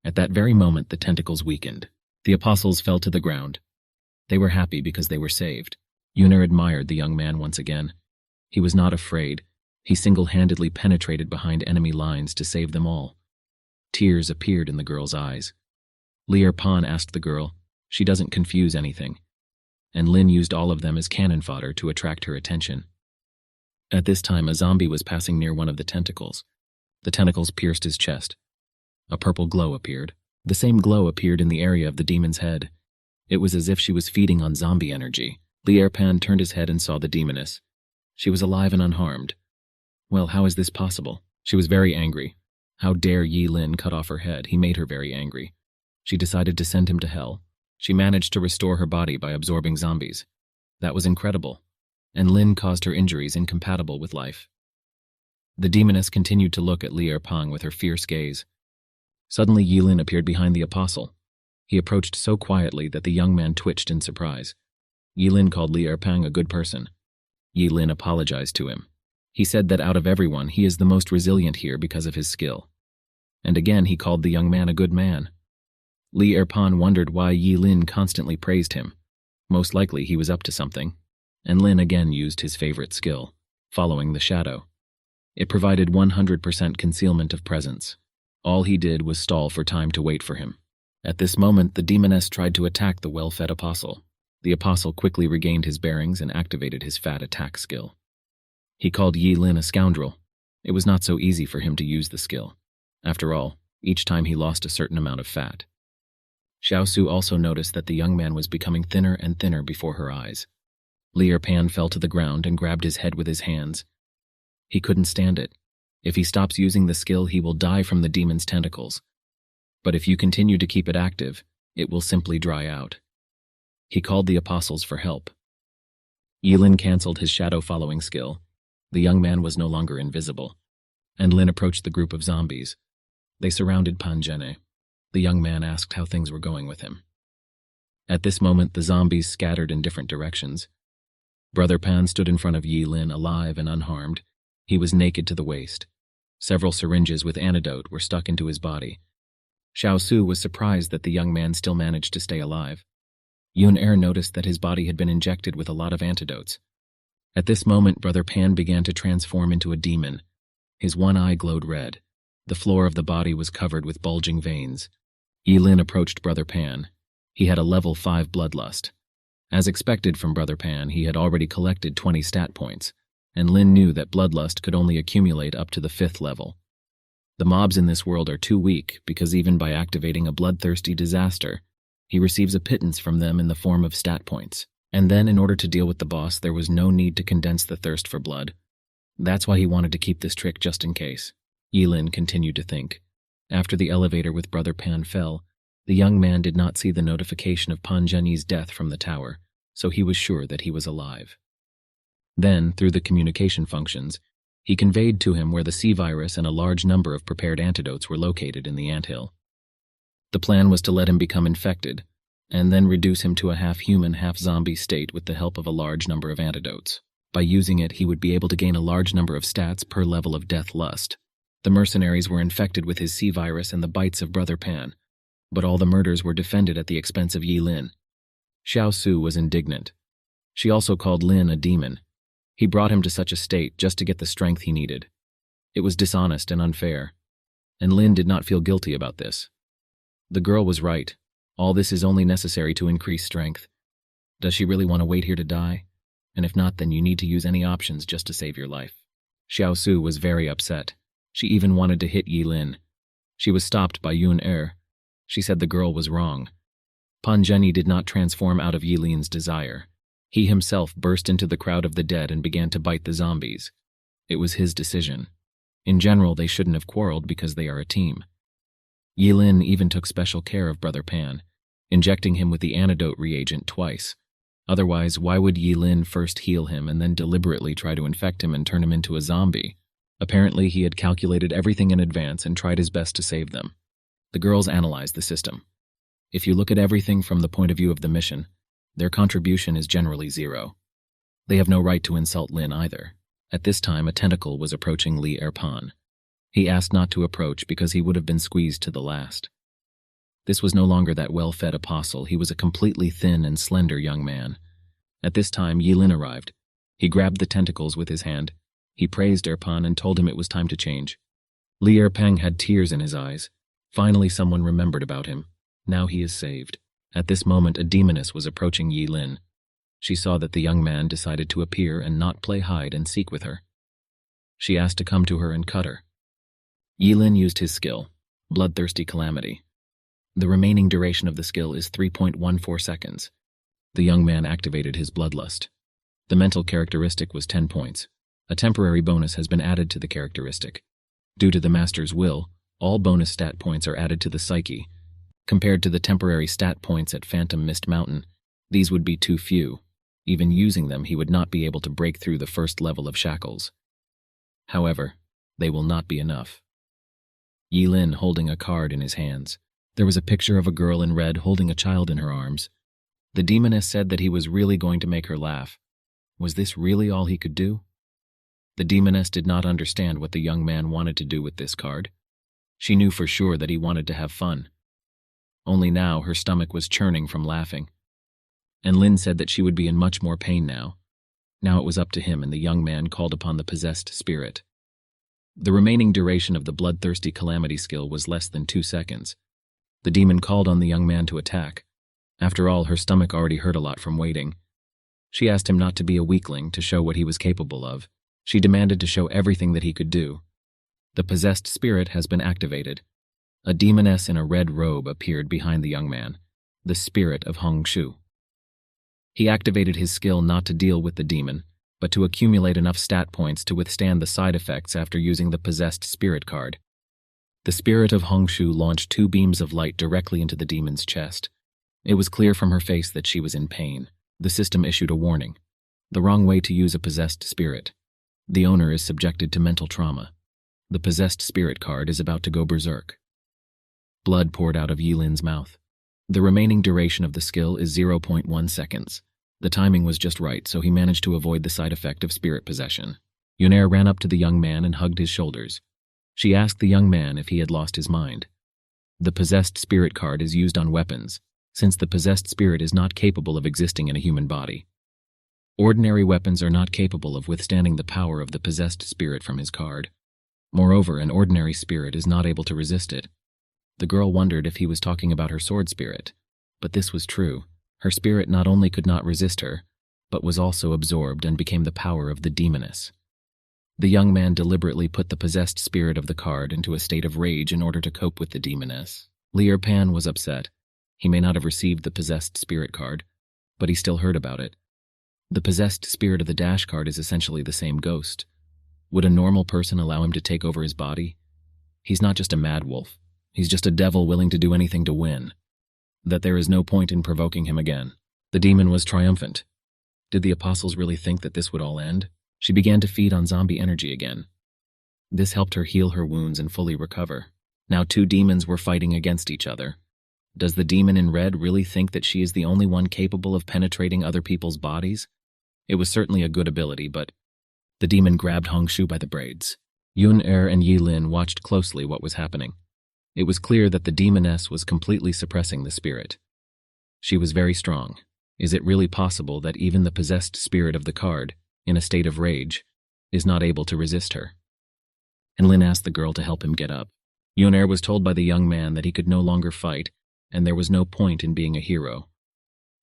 At that very moment, the tentacles weakened. The apostles fell to the ground. They were happy because they were saved. Yun'er admired the young man once again. He was not afraid. He single-handedly penetrated behind enemy lines to save them all. Tears appeared in the girl's eyes. Li Pan asked the girl. She doesn't confuse anything. And Lin used all of them as cannon fodder to attract her attention. At this time, a zombie was passing near one of the tentacles. The tentacles pierced his chest. A purple glow appeared. The same glow appeared in the area of the demon's head. It was as if she was feeding on zombie energy. Li Pan turned his head and saw the demoness. She was alive and unharmed. Well, how is this possible? She was very angry. How dare Yi Lin cut off her head? He made her very angry. She decided to send him to hell. She managed to restore her body by absorbing zombies. That was incredible. And Lin caused her injuries incompatible with life. The demoness continued to look at Li Pan with her fierce gaze. Suddenly Yi Lin appeared behind the apostle. He approached so quietly that the young man twitched in surprise. Yi Lin called Li Pan a good person. Yi Lin apologized to him. He said that out of everyone, he is the most resilient here because of his skill. And again he called the young man a good man. Li Pan wondered why Yi Lin constantly praised him. Most likely he was up to something. And Lin again used his favorite skill, following the shadow. It provided 100% concealment of presence. All he did was stall for time to wait for him. At this moment, the demoness tried to attack the well-fed apostle. The apostle quickly regained his bearings and activated his fat attack skill. He called Yi Lin a scoundrel. It was not so easy for him to use the skill. After all, each time he lost a certain amount of fat. Xiao Su also noticed that the young man was becoming thinner and thinner before her eyes. Li Pan fell to the ground and grabbed his head with his hands. He couldn't stand it. If he stops using the skill, he will die from the demon's tentacles. But if you continue to keep it active, it will simply dry out. He called the apostles for help. Yi Lin cancelled his shadow-following skill. The young man was no longer invisible. And Lin approached the group of zombies. They surrounded Pan Zhenne. The young man asked how things were going with him. At this moment, the zombies scattered in different directions. Brother Pan stood in front of Yi Lin, alive and unharmed. He was naked to the waist. Several syringes with antidote were stuck into his body. Xiao Su was surprised that the young man still managed to stay alive. Yun'er noticed that his body had been injected with a lot of antidotes. At this moment, Brother Pan began to transform into a demon. His one eye glowed red. The floor of the body was covered with bulging veins. Yi Lin approached Brother Pan. He had a level 5 bloodlust. As expected from Brother Pan, he had already collected 20 stat points, and Lin knew that bloodlust could only accumulate up to the 5th level. The mobs in this world are too weak because even by activating a bloodthirsty disaster, he receives a pittance from them in the form of stat points. And then, in order to deal with the boss, there was no need to condense the thirst for blood. That's why he wanted to keep this trick just in case. Yi Lin continued to think. After the elevator with Brother Pan fell, the young man did not see the notification of Pan Zhenne's death from the tower, so he was sure that he was alive. Then, through the communication functions, he conveyed to him where the C-virus and a large number of prepared antidotes were located in the anthill. The plan was to let him become infected, and then reduce him to a half-human, half-zombie state with the help of a large number of antidotes. By using it, he would be able to gain a large number of stats per level of death lust. The mercenaries were infected with his C-virus and the bites of Brother Pan, but all the murders were defended at the expense of Yi Lin. Xiao Su was indignant. She also called Lin a demon. He brought him to such a state just to get the strength he needed. It was dishonest and unfair, and Lin did not feel guilty about this. The girl was right. All this is only necessary to increase strength. Does she really want to wait here to die? And if not, then you need to use any options just to save your life. Xiao Su was very upset. She even wanted to hit Yi Lin. She was stopped by Yun'er. She said the girl was wrong. Pan Zhenne did not transform out of Yi Lin's desire. He himself burst into the crowd of the dead and began to bite the zombies. It was his decision. In general, they shouldn't have quarreled because they are a team. Yi Lin even took special care of Brother Pan, injecting him with the antidote reagent twice. Otherwise, why would Yi Lin first heal him and then deliberately try to infect him and turn him into a zombie? Apparently, he had calculated everything in advance and tried his best to save them. The girls analyzed the system. If you look at everything from the point of view of the mission, their contribution is generally 0. They have no right to insult Lin either. At this time, a tentacle was approaching Li Pan. He asked not to approach because he would have been squeezed to the last. This was no longer that well-fed apostle, he was a completely thin and slender young man. At this time, Yilin arrived. He grabbed the tentacles with his hand. He praised Erpan and told him it was time to change. Li Erpeng had tears in his eyes. Finally someone remembered about him. Now he is saved. At this moment, a demoness was approaching Yilin. She saw that the young man decided to appear and not play hide and seek with her. She asked to come to her and cut her. Yilin used his skill, Bloodthirsty Calamity. The remaining duration of the skill is 3.14 seconds. The young man activated his bloodlust. The mental characteristic was 10 points. A temporary bonus has been added to the characteristic. Due to the master's will, all bonus stat points are added to the psyche. Compared to the temporary stat points at Phantom Mist Mountain, these would be too few. Even using them, he would not be able to break through the first level of shackles. However, they will not be enough. Yilin holding a card in his hands. There was a picture of a girl in red holding a child in her arms. The demoness said that he was really going to make her laugh. Was this really all he could do? The demoness did not understand what the young man wanted to do with this card. She knew for sure that he wanted to have fun. Only now her stomach was churning from laughing. And Lin said that she would be in much more pain now. Now it was up to him, and the young man called upon the possessed spirit. The remaining duration of the Bloodthirsty Calamity skill was less than 2 seconds. The demon called on the young man to attack. After all, her stomach already hurt a lot from waiting. She asked him not to be a weakling, to show what he was capable of. She demanded to show everything that he could do. The possessed spirit has been activated. A demoness in a red robe appeared behind the young man, the spirit of Hong Shu. He activated his skill not to deal with the demon, but to accumulate enough stat points to withstand the side effects after using the possessed spirit card. The spirit of Hong Shu launched 2 beams of light directly into the demon's chest. It was clear from her face that she was in pain. The system issued a warning. The wrong way to use a possessed spirit. The owner is subjected to mental trauma. The possessed spirit card is about to go berserk. Blood poured out of Yilin's mouth. The remaining duration of the skill is 0.1 seconds. The timing was just right, so he managed to avoid the side effect of spirit possession. Yunair ran up to the young man and hugged his shoulders. She asked the young man if he had lost his mind. The possessed spirit card is used on weapons, since the possessed spirit is not capable of existing in a human body. Ordinary weapons are not capable of withstanding the power of the possessed spirit from his card. Moreover, an ordinary spirit is not able to resist it. The girl wondered if he was talking about her sword spirit, but this was true. Her spirit not only could not resist her, but was also absorbed and became the power of the demoness. The young man deliberately put the possessed spirit of the card into a state of rage in order to cope with the demoness. Li Erpan was upset. He may not have received the possessed spirit card, but he still heard about it. The possessed spirit of the dash card is essentially the same ghost. Would a normal person allow him to take over his body? He's not just a mad wolf. He's just a devil willing to do anything to win. That there is no point in provoking him again. The demon was triumphant. Did the apostles really think that this would all end? She began to feed on zombie energy again. This helped her heal her wounds and fully recover. Now 2 demons were fighting against each other. Does the demon in red really think that she is the only one capable of penetrating other people's bodies? It was certainly a good ability, but the demon grabbed Hong Shu by the braids. Yun-Er and Yilin watched closely what was happening. It was clear that the demoness was completely suppressing the spirit. She was very strong. Is it really possible that even the possessed spirit of the card, in a state of rage, is not able to resist her? And Lin asked the girl to help him get up. Yun-Er was told by the young man that he could no longer fight, and there was no point in being a hero.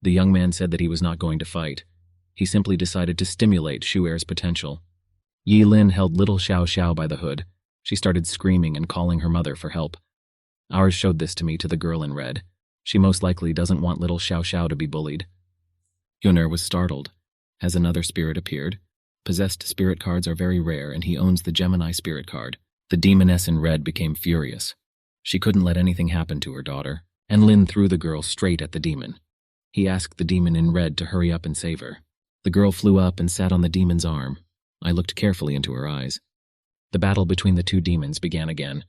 The young man said that he was not going to fight. He simply decided to stimulate Shu-Er's potential. Yilin held little Xiao Xiao by the hood. She started screaming and calling her mother for help. Ours showed this to me, to the girl in red. She most likely doesn't want little Xiao Xiao to be bullied. Yun-Er was startled. Has another spirit appeared? Possessed spirit cards are very rare, and he owns the Gemini spirit card. The demoness in red became furious. She couldn't let anything happen to her daughter, and Lin threw the girl straight at the demon. He asked the demon in red to hurry up and save her. The girl flew up and sat on the demon's arm. I looked carefully into her eyes. The battle between the 2 demons began again.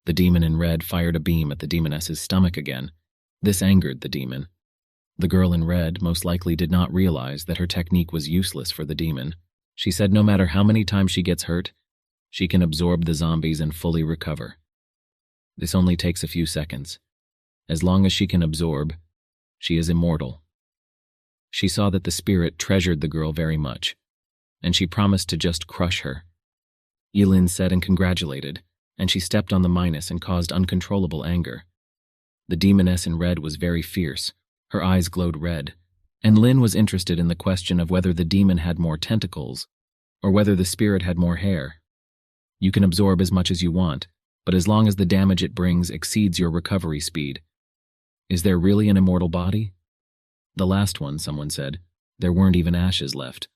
The demon in red fired a beam at the demoness's stomach again. This angered the demon. The girl in red most likely did not realize that her technique was useless for the demon. She said no matter how many times she gets hurt, she can absorb the zombies and fully recover. This only takes a few seconds. As long as she can absorb, she is immortal. She saw that the spirit treasured the girl very much, and she promised to just crush her. Yilin said and congratulated, and she stepped on the minus and caused uncontrollable anger. The demoness in red was very fierce. Her eyes glowed red, and Lin was interested in the question of whether the demon had more tentacles or whether the spirit had more hair. You can absorb as much as you want, but as long as the damage it brings exceeds your recovery speed. Is there really an immortal body? The last one, someone said. There weren't even ashes left.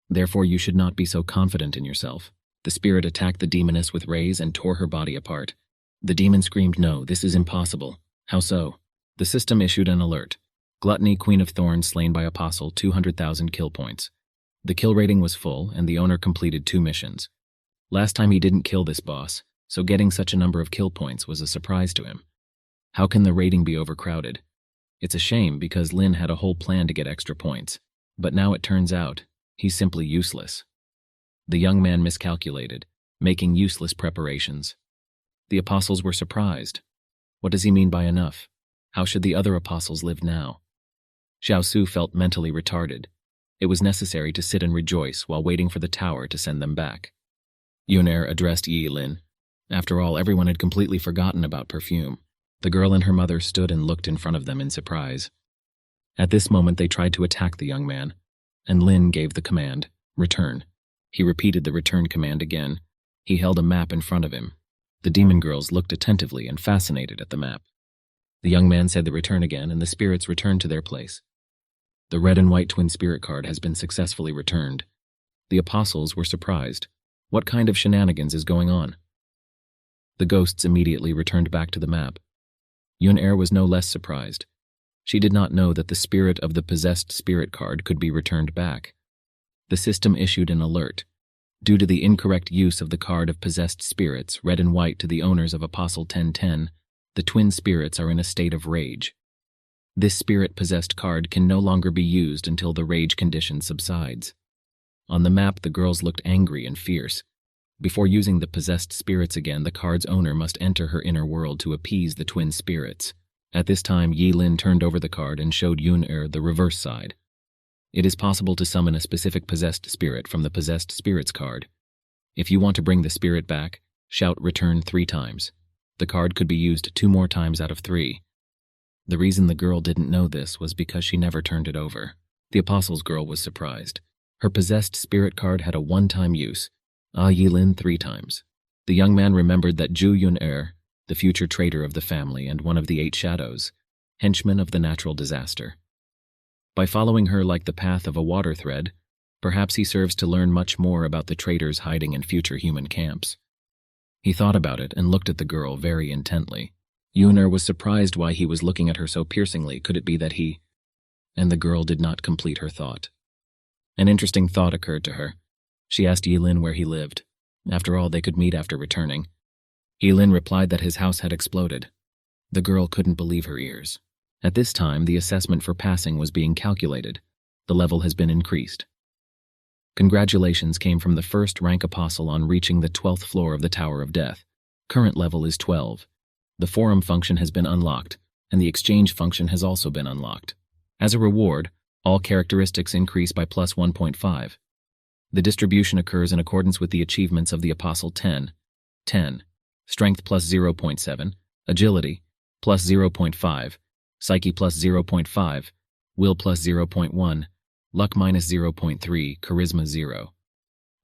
Therefore you should not be so confident in yourself. The spirit attacked the demoness with rays and tore her body apart. The demon screamed, "No, this is impossible." How so? The system issued an alert. Gluttony, Queen of Thorns, slain by Apostle, 200,000 kill points. The kill rating was full, and the owner completed 2 missions. Last time he didn't kill this boss, so getting such a number of kill points was a surprise to him. How can the rating be overcrowded? It's a shame because Lin had a whole plan to get extra points, but now it turns out he's simply useless. The young man miscalculated, making useless preparations. The apostles were surprised. What does he mean by enough? How should the other apostles live now? Xiao Su felt mentally retarded. It was necessary to sit and rejoice while waiting for the tower to send them back. Yunair addressed Yi Lin. After all, everyone had completely forgotten about perfume. The girl and her mother stood and looked in front of them in surprise. At this moment they tried to attack the young man, and Lin gave the command, "Return." He repeated the return command again. He held a map in front of him. The demon girls looked attentively and fascinated at the map. The young man said the return again, and the spirits returned to their place. The red and white twin spirit card has been successfully returned. The apostles were surprised. What kind of shenanigans is going on? The ghosts immediately returned back to the map. Yunair was no less surprised. She did not know that the spirit of the possessed spirit card could be returned back. The system issued an alert. Due to the incorrect use of the card of possessed spirits, red and white, to the owners of Apostle 1010, the twin spirits are in a state of rage. This spirit-possessed card can no longer be used until the rage condition subsides. On the map, the girls looked angry and fierce. Before using the possessed spirits again, the card's owner must enter her inner world to appease the twin spirits. At this time, Yi Lin turned over the card and showed Yunair the reverse side. It is possible to summon a specific possessed spirit from the possessed spirits card. If you want to bring the spirit back, shout "Return" 3 times. The card could be used 2 more times out of 3. The reason the girl didn't know this was because she never turned it over. The Apostle's girl was surprised. Her possessed spirit card had a 1-time use. Yi Lin 3 times. The young man remembered that Zhu Yunair, the future traitor of the family and one of the 8 shadows, henchman of the natural disaster. By following her like the path of a water thread, perhaps he serves to learn much more about the traitors hiding in future human camps. He thought about it and looked at the girl very intently. Yunair was surprised why he was looking at her so piercingly. Could it be that he... And the girl did not complete her thought. An interesting thought occurred to her. She asked Yi Lin where he lived. After all, they could meet after returning. Yi Lin replied that his house had exploded. The girl couldn't believe her ears. At this time, the assessment for passing was being calculated. The level has been increased. Congratulations came from the first rank apostle on reaching the 12th floor of the Tower of Death. Current level is 12. The forum function has been unlocked, and the exchange function has also been unlocked. As a reward, all characteristics increase by plus 1.5. The distribution occurs in accordance with the achievements of the Apostle 10. Strength plus 0.7, Agility plus 0.5, Psyche plus 0.5, Will plus 0.1, Luck minus 0.3, Charisma 0.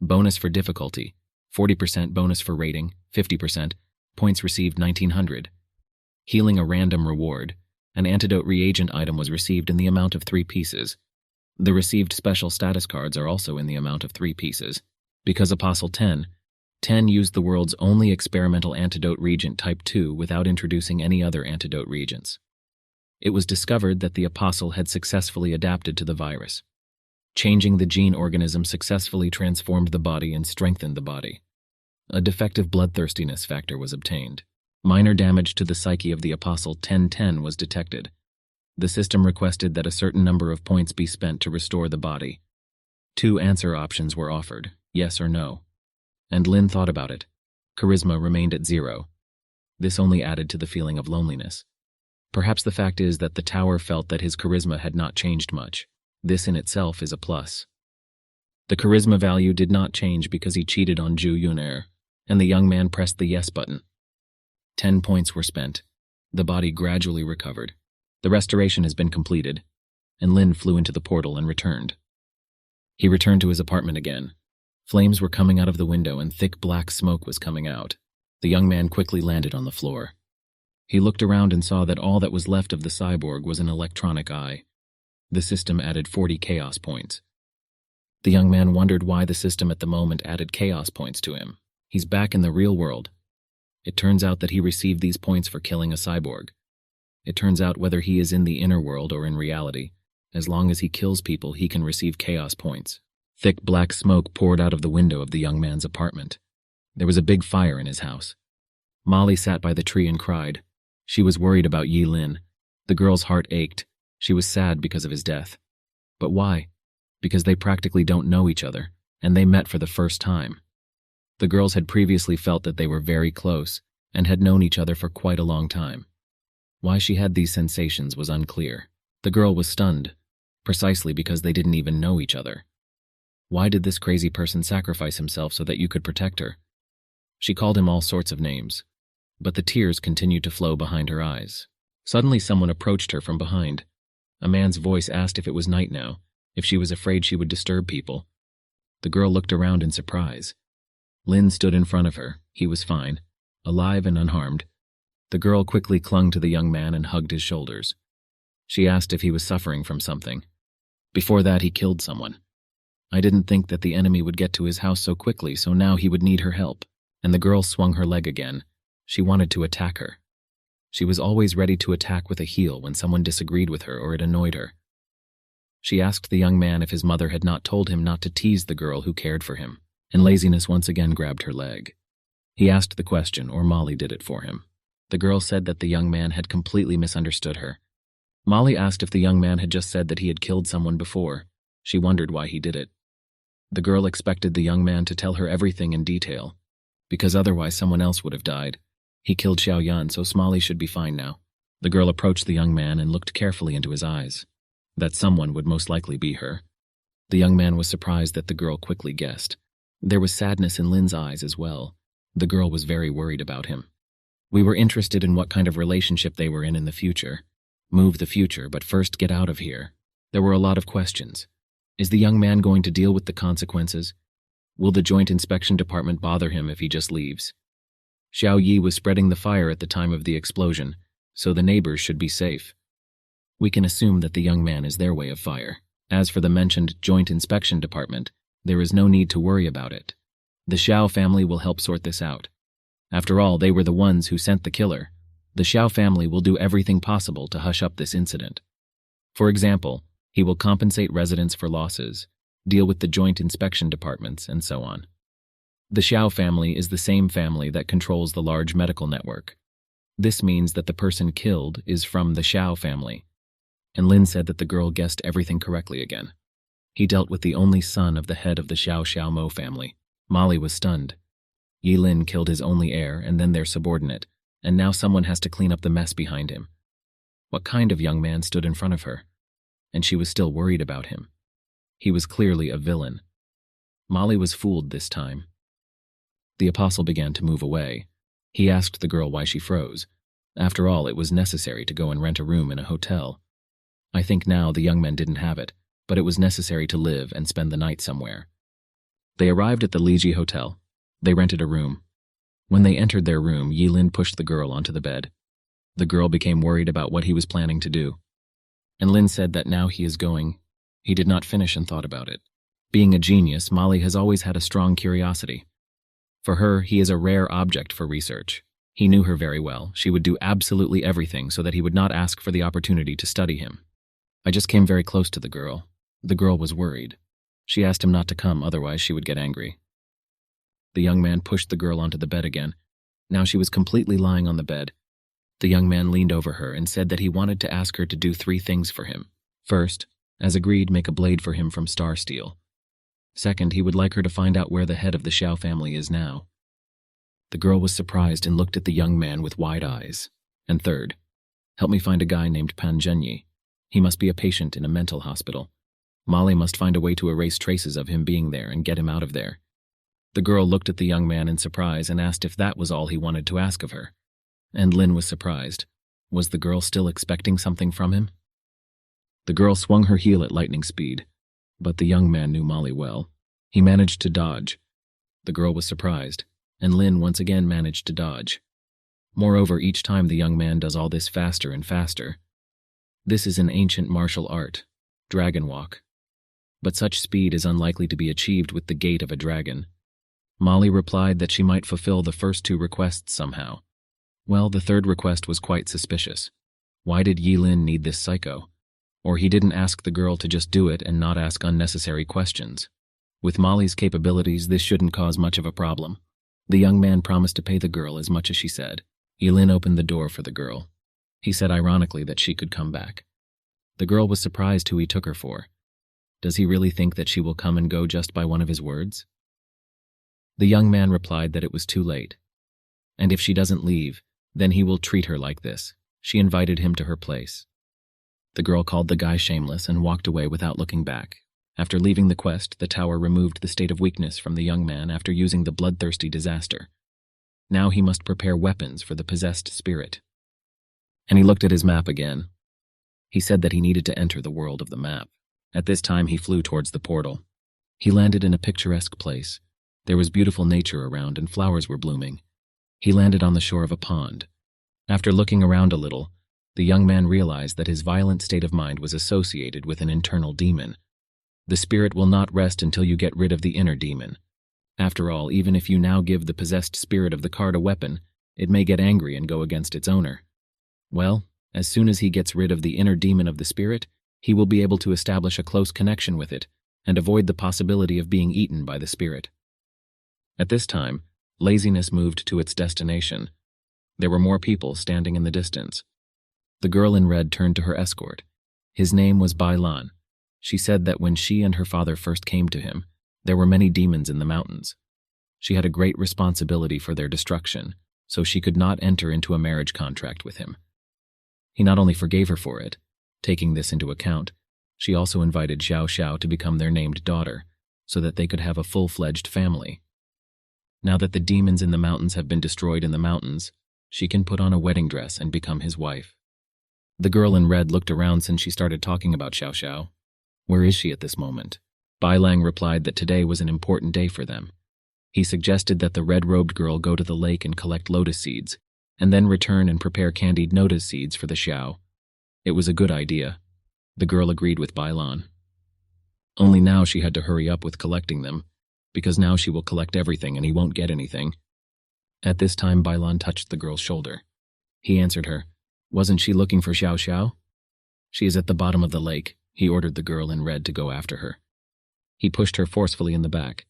Bonus for difficulty, 40% bonus for rating, 50%, points received 1900. Healing a random reward, an antidote reagent item was received in the amount of 3 pieces. The received special status cards are also in the amount of 3 pieces. Because Apostle 10 used the world's only experimental antidote reagent type 2 without introducing any other antidote reagents. It was discovered that the Apostle had successfully adapted to the virus. Changing the gene organism successfully transformed the body and strengthened the body. A defective bloodthirstiness factor was obtained. Minor damage to the psyche of the Apostle 1010 was detected. The system requested that a certain number of points be spent to restore the body. 2 answer options were offered, yes or no. And Lin thought about it. Charisma remained at 0. This only added to the feeling of loneliness. Perhaps the fact is that the tower felt that his charisma had not changed much. This in itself is a plus. The charisma value did not change because he cheated on Ju Yunair, and the young man pressed the yes button. 10 points were spent. The body gradually recovered. The restoration has been completed, and Lin flew into the portal and returned. He returned to his apartment again. Flames were coming out of the window and thick black smoke was coming out. The young man quickly landed on the floor. He looked around and saw that all that was left of the cyborg was an electronic eye. The system added 40 chaos points. The young man wondered why the system at the moment added chaos points to him. He's back in the real world. It turns out that he received these points for killing a cyborg. It turns out whether he is in the inner world or in reality, as long as he kills people, he can receive chaos points. Thick black smoke poured out of the window of the young man's apartment. There was a big fire in his house. Molly sat by the tree and cried. She was worried about Yi Lin. The girl's heart ached. She was sad because of his death. But why? Because they practically don't know each other, and they met for the first time. The girls had previously felt that they were very close, and had known each other for quite a long time. Why she had these sensations was unclear. The girl was stunned, precisely because they didn't even know each other. Why did this crazy person sacrifice himself so that you could protect her? She called him all sorts of names, but the tears continued to flow behind her eyes. Suddenly someone approached her from behind. A man's voice asked if it was night now, if she was afraid she would disturb people. The girl looked around in surprise. Lin stood in front of her. He was fine, alive and unharmed. The girl quickly clung to the young man and hugged his shoulders. She asked if he was suffering from something. Before that, he killed someone. I didn't think that the enemy would get to his house so quickly, so now he would need her help. And the girl swung her leg again. She wanted to attack her. She was always ready to attack with a heel when someone disagreed with her or it annoyed her. She asked the young man if his mother had not told him not to tease the girl who cared for him, and laziness once again grabbed her leg. He asked the question, or Molly did it for him. The girl said that the young man had completely misunderstood her. Molly asked if the young man had just said that he had killed someone before. She wondered why he did it. The girl expected the young man to tell her everything in detail, because otherwise someone else would have died. He killed Xiaoyan, so Molly should be fine now. The girl approached the young man and looked carefully into his eyes. That someone would most likely be her. The young man was surprised that the girl quickly guessed. There was sadness in Lin's eyes as well. The girl was very worried about him. We were interested in what kind of relationship they were in the future. Move the future, but first get out of here. There were a lot of questions. Is the young man going to deal with the consequences? Will the Joint Inspection Department bother him if he just leaves? Xiao Yi was spreading the fire at the time of the explosion, so the neighbors should be safe. We can assume that the young man is their way of fire. As for the mentioned Joint Inspection Department, there is no need to worry about it. The Xiao family will help sort this out. After all, they were the ones who sent the killer. The Xiao family will do everything possible to hush up this incident. For example, he will compensate residents for losses, deal with the Joint Inspection Departments, and so on. The Xiao family is the same family that controls the large medical network. This means that the person killed is from the Xiao family. And Lin said that the girl guessed everything correctly again. He dealt with the only son of the head of the Xiao family. Molly was stunned. Yi Lin killed his only heir and then their subordinate, and now someone has to clean up the mess behind him. What kind of young man stood in front of her? And she was still worried about him. He was clearly a villain. Molly was fooled this time. The apostle began to move away. He asked the girl why she froze. After all, it was necessary to go and rent a room in a hotel. I think now the young men didn't have it, but it was necessary to live and spend the night somewhere. They arrived at the Liji Hotel. They rented a room. When they entered their room, Yi Lin pushed the girl onto the bed. The girl became worried about what he was planning to do. And Lin said that now he is going. He did not finish and thought about it. Being a genius, Molly has always had a strong curiosity. For her, he is a rare object for research. He knew her very well. She would do absolutely everything so that he would not ask for the opportunity to study him. I just came very close to the girl. The girl was worried. She asked him not to come, otherwise she would get angry. The young man pushed the girl onto the bed again. Now she was completely lying on the bed. The young man leaned over her and said that he wanted to ask her to do 3 things for him. First, as agreed, make a blade for him from star steel. Second, he would like her to find out where the head of the Xiao family is now. The girl was surprised and looked at the young man with wide eyes. And third, Help me find a guy named Pan Zhenyi. He must be a patient in a mental hospital. Molly must find a way to erase traces of him being there and get him out of there. The girl looked at the young man in surprise and asked if that was all he wanted to ask of her. And Lin was surprised. Was the girl still expecting something from him? The girl swung her heel at lightning speed, but the young man knew Molly well. He managed to dodge. The girl was surprised, and Lin once again managed to dodge. Moreover, each time the young man does all this faster and faster. This is an ancient martial art, dragon walk. But such speed is unlikely to be achieved with the gait of a dragon. Molly replied that she might fulfill the first two requests somehow. Well, the third request was quite suspicious. Why did Yi Lin need this psycho? Or he didn't ask the girl to just do it and not ask unnecessary questions. With Molly's capabilities, this shouldn't cause much of a problem. The young man promised to pay the girl as much as she said. Yi Lin opened the door for the girl. He said ironically that she could come back. The girl was surprised who he took her for. Does he really think that she will come and go just by one of his words? The young man replied that it was too late. And if she doesn't leave, then he will treat her like this. She invited him to her place. The girl called the guy shameless and walked away without looking back. After leaving the quest, the tower removed the state of weakness from the young man after using the bloodthirsty disaster. Now he must prepare weapons for the possessed spirit. And he looked at his map again. He said that he needed to enter the world of the map. At this time, he flew towards the portal. He landed in a picturesque place. There was beautiful nature around and flowers were blooming. He landed on the shore of a pond. After looking around a little, the young man realized that his violent state of mind was associated with an internal demon. The spirit will not rest until you get rid of the inner demon. After all, even if you now give the possessed spirit of the card a weapon, it may get angry and go against its owner. Well, as soon as he gets rid of the inner demon of the spirit, he will be able to establish a close connection with it and avoid the possibility of being eaten by the spirit. At this time, laziness moved to its destination. There were more people standing in the distance. The girl in red turned to her escort. His name was Bai Lan. She said that when she and her father first came to him, there were many demons in the mountains. She had a great responsibility for their destruction, so she could not enter into a marriage contract with him. He not only forgave her for it, taking this into account, she also invited Xiao Xiao to become their named daughter, so that they could have a full-fledged family. Now that the demons in the mountains have been destroyed in the mountains, she can put on a wedding dress and become his wife. The girl in red looked around since she started talking about Xiao Xiao. Where is she at this moment? Bai Lang replied that today was an important day for them. He suggested that the red-robed girl go to the lake and collect lotus seeds, and then return and prepare candied lotus seeds for the Xiao. It was a good idea. The girl agreed with Bai Lan. Only now she had to hurry up with collecting them, because now she will collect everything and he won't get anything. At this time, Bai Lan touched the girl's shoulder. He answered her. Wasn't she looking for Xiao Xiao? She is at the bottom of the lake. He ordered the girl in red to go after her. He pushed her forcefully in the back.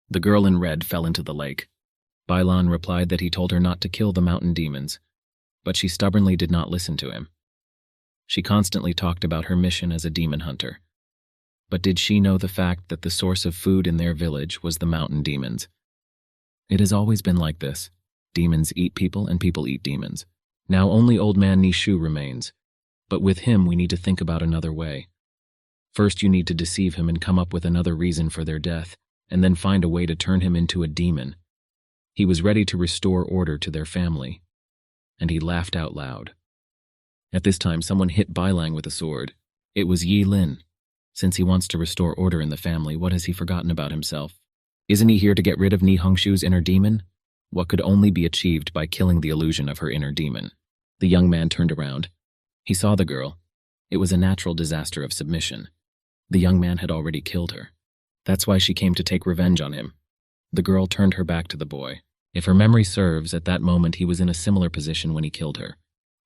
The girl in red fell into the lake. Bai Lan replied that he told her not to kill the mountain demons, but she stubbornly did not listen to him. She constantly talked about her mission as a demon hunter. But did she know the fact that the source of food in their village was the mountain demons? It has always been like this. Demons eat people and people eat demons. Now only old man Niia Shu remains, but with him we need to think about another way. First you need to deceive him and come up with another reason for their death, and then find a way to turn him into a demon. He was ready to restore order to their family, and he laughed out loud. At this time someone hit Bai Lang with a sword. It was Yi Lin. Since he wants to restore order in the family, what has he forgotten about himself? Isn't he here to get rid of Ni Hongshu's inner demon? What could only be achieved by killing the illusion of her inner demon? The young man turned around. He saw the girl. It was a natural disaster of submission. The young man had already killed her. That's why she came to take revenge on him. The girl turned her back to the boy. If her memory serves, at that moment he was in a similar position when he killed her.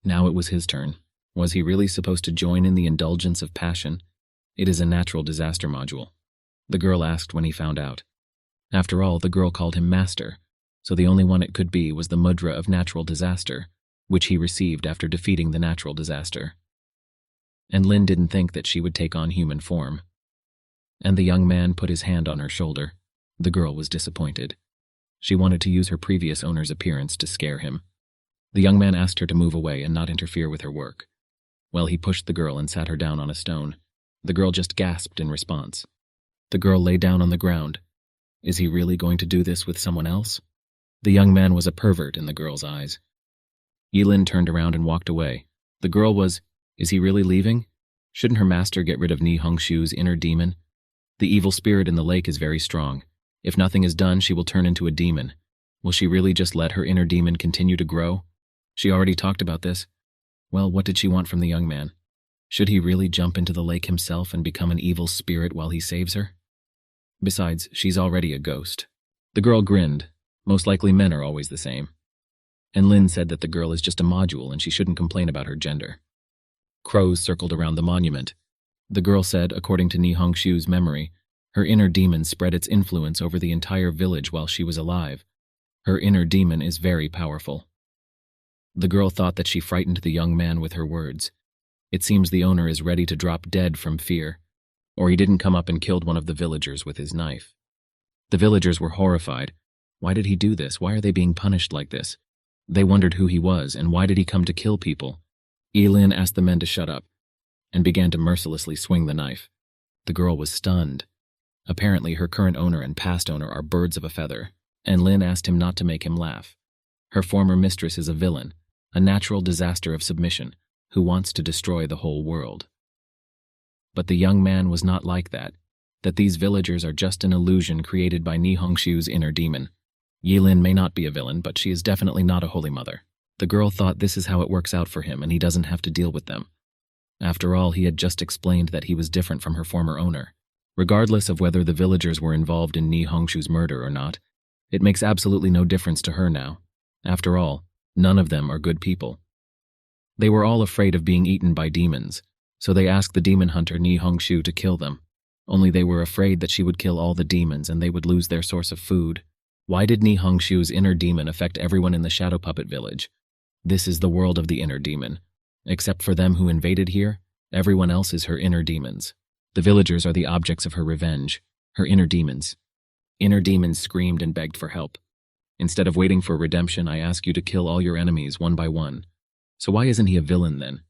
Now it was his turn. Was he really supposed to join in the indulgence of passion? It is a natural disaster module. The girl asked when he found out. After all, the girl called him master, so the only one it could be was the mudra of natural disaster, which he received after defeating the natural disaster. And Lin didn't think that she would take on human form. And the young man put his hand on her shoulder. The girl was disappointed. She wanted to use her previous owner's appearance to scare him. The young man asked her to move away and not interfere with her work. Well, he pushed the girl and sat her down on a stone. The girl just gasped in response. The girl lay down on the ground. Is he really going to do this with someone else? The young man was a pervert in the girl's eyes. Yilin turned around and walked away. The girl was, is he really leaving? Shouldn't her master get rid of Niia Shu's inner demon? The evil spirit in the lake is very strong. If nothing is done, she will turn into a demon. Will she really just let her inner demon continue to grow? She already talked about this. Well, what did she want from the young man? Should he really jump into the lake himself and become an evil spirit while he saves her? Besides, she's already a ghost. The girl grinned. Most likely men are always the same. And Lin said that the girl is just a module and she shouldn't complain about her gender. Crows circled around the monument. The girl said, according to Niia Shu's memory, her inner demon spread its influence over the entire village while she was alive. Her inner demon is very powerful. The girl thought that she frightened the young man with her words. It seems the owner is ready to drop dead from fear, or he didn't come up and killed one of the villagers with his knife. The villagers were horrified. Why did he do this? Why are they being punished like this? They wondered who he was and why did he come to kill people. Yilin asked the men to shut up and began to mercilessly swing the knife. The girl was stunned. Apparently her current owner and past owner are birds of a feather, and Lin asked him not to make him laugh. Her former mistress is a villain, a natural disaster of submission, who wants to destroy the whole world. But the young man was not like that these villagers are just an illusion created by Niia Shu's inner demon. Yilin may not be a villain, but she is definitely not a holy mother. The girl thought this is how it works out for him and he doesn't have to deal with them. After all, he had just explained that he was different from her former owner. Regardless of whether the villagers were involved in Niia Shu's murder or not, it makes absolutely no difference to her now. After all, none of them are good people. They were all afraid of being eaten by demons, so they asked the demon hunter Niia Shu to kill them. Only they were afraid that she would kill all the demons and they would lose their source of food. Why did Niia Shu's inner demon affect everyone in the Shadow Puppet Village? This is the world of the inner demon. Except for them who invaded here, everyone else is her inner demons. The villagers are the objects of her revenge, her inner demons. Inner demons screamed and begged for help. Instead of waiting for redemption, I ask you to kill all your enemies one by one. So why isn't he a villain then?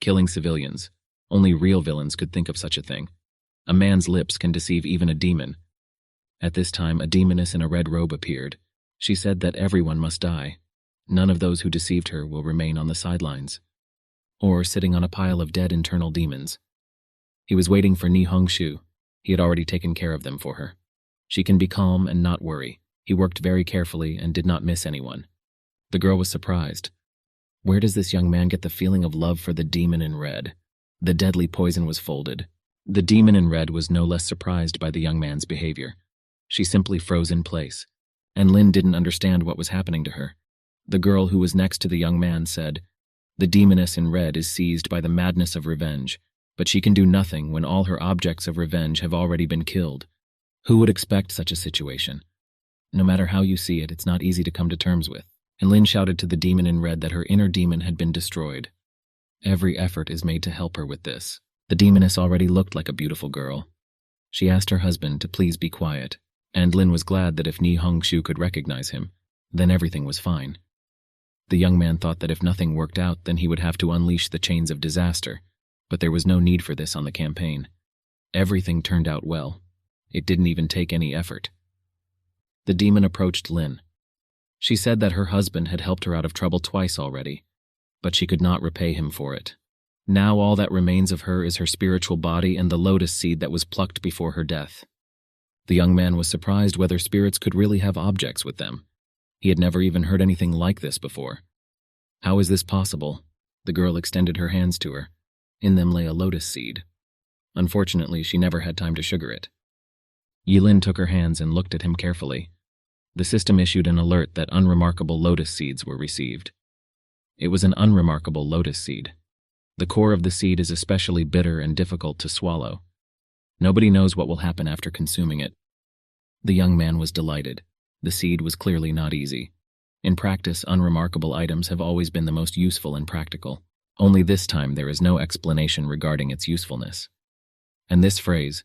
Killing civilians. Only real villains could think of such a thing. A man's lips can deceive even a demon. At this time, a demoness in a red robe appeared. She said that everyone must die. None of those who deceived her will remain on the sidelines, or sitting on a pile of dead internal demons. He was waiting for Niia Shu. He had already taken care of them for her. She can be calm and not worry. He worked very carefully and did not miss anyone. The girl was surprised. Where does this young man get the feeling of love for the demon in red? The deadly poison was folded. The demon in red was no less surprised by the young man's behavior. She simply froze in place, and Lin didn't understand what was happening to her. The girl who was next to the young man said, "The demoness in red is seized by the madness of revenge, but she can do nothing when all her objects of revenge have already been killed. Who would expect such a situation? No matter how you see it, it's not easy to come to terms with." And Lin shouted to the demon in red that her inner demon had been destroyed. Every effort is made to help her with this. The demoness already looked like a beautiful girl. She asked her husband to please be quiet, and Lin was glad that if Niia Shu could recognize him, then everything was fine. The young man thought that if nothing worked out, then he would have to unleash the chains of disaster, but there was no need for this on the campaign. Everything turned out well. It didn't even take any effort. The demon approached Lin. She said that her husband had helped her out of trouble twice already, but she could not repay him for it. Now all that remains of her is her spiritual body and the lotus seed that was plucked before her death. The young man was surprised whether spirits could really have objects with them. He had never even heard anything like this before. How is this possible? The girl extended her hands to her. In them lay a lotus seed. Unfortunately, she never had time to sugar it. Yilin took her hands and looked at him carefully. The system issued an alert that unremarkable lotus seeds were received. It was an unremarkable lotus seed. The core of the seed is especially bitter and difficult to swallow. Nobody knows what will happen after consuming it. The young man was delighted. The seed was clearly not easy. In practice, unremarkable items have always been the most useful and practical. Only this time there is no explanation regarding its usefulness. And this phrase,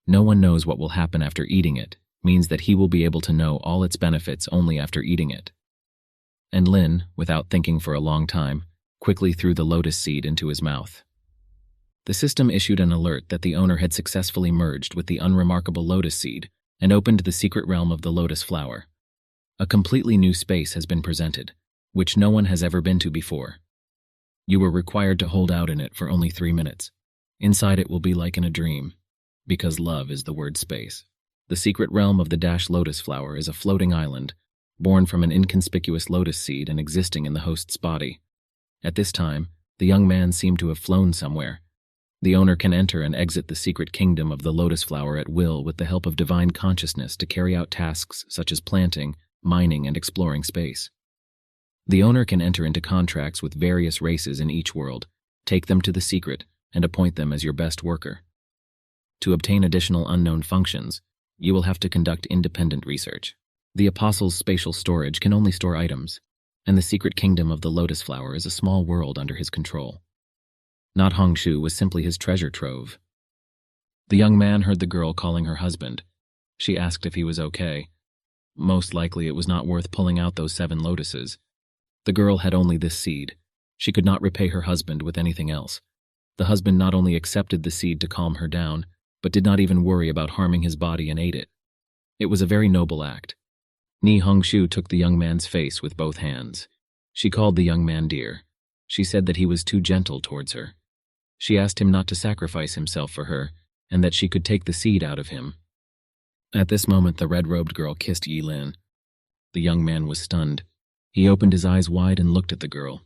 "No one knows what will happen after eating it," means that he will be able to know all its benefits only after eating it. and Lin, without thinking for a long time, quickly threw the lotus seed into his mouth. The system issued an alert that the owner had successfully merged with the unremarkable lotus seed and opened the secret realm of the lotus flower. A completely new space has been presented, which no one has ever been to before. You were required to hold out in it for only 3 minutes. Inside it will be like in a dream, because love is the word space. The secret realm of the lotus flower is a floating island, born from an inconspicuous lotus seed and existing in the host's body. At this time, the young man seemed to have flown somewhere. The owner can enter and exit the secret kingdom of the lotus flower at will with the help of divine consciousness to carry out tasks such as planting, mining, and exploring space. The owner can enter into contracts with various races in each world, take them to the secret, and appoint them as your best worker. To obtain additional unknown functions, you will have to conduct independent research. The Apostle's spatial storage can only store items, and the secret kingdom of the lotus flower is a small world under his control. Not Hongshu was simply his treasure trove. The young man heard the girl calling her husband. She asked if he was okay. Most likely it was not worth pulling out those 7 lotuses. The girl had only this seed. She could not repay her husband with anything else. The husband not only accepted the seed to calm her down, but did not even worry about harming his body and ate it. It was a very noble act. Ni Hongshu took the young man's face with both hands. She called the young man dear. She said that he was too gentle towards her. She asked him not to sacrifice himself for her, and that she could take the seed out of him. At this moment, the red-robed girl kissed Yi Lin. The young man was stunned. He opened his eyes wide and looked at the girl.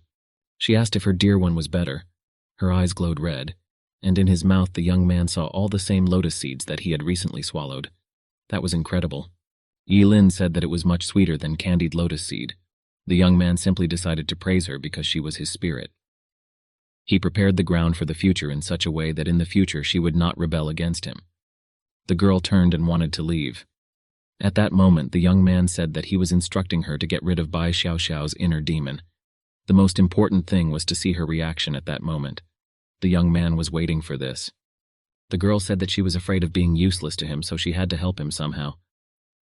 She asked if her dear one was better. Her eyes glowed red, and in his mouth the young man saw all the same lotus seeds that he had recently swallowed. That was incredible. Yi Lin said that it was much sweeter than candied lotus seed. The young man simply decided to praise her because she was his spirit. He prepared the ground for the future in such a way that in the future she would not rebel against him. The girl turned and wanted to leave. At that moment, the young man said that he was instructing her to get rid of Bai Xiaoxiao's inner demon. The most important thing was to see her reaction at that moment. The young man was waiting for this. The girl said that she was afraid of being useless to him, so she had to help him somehow.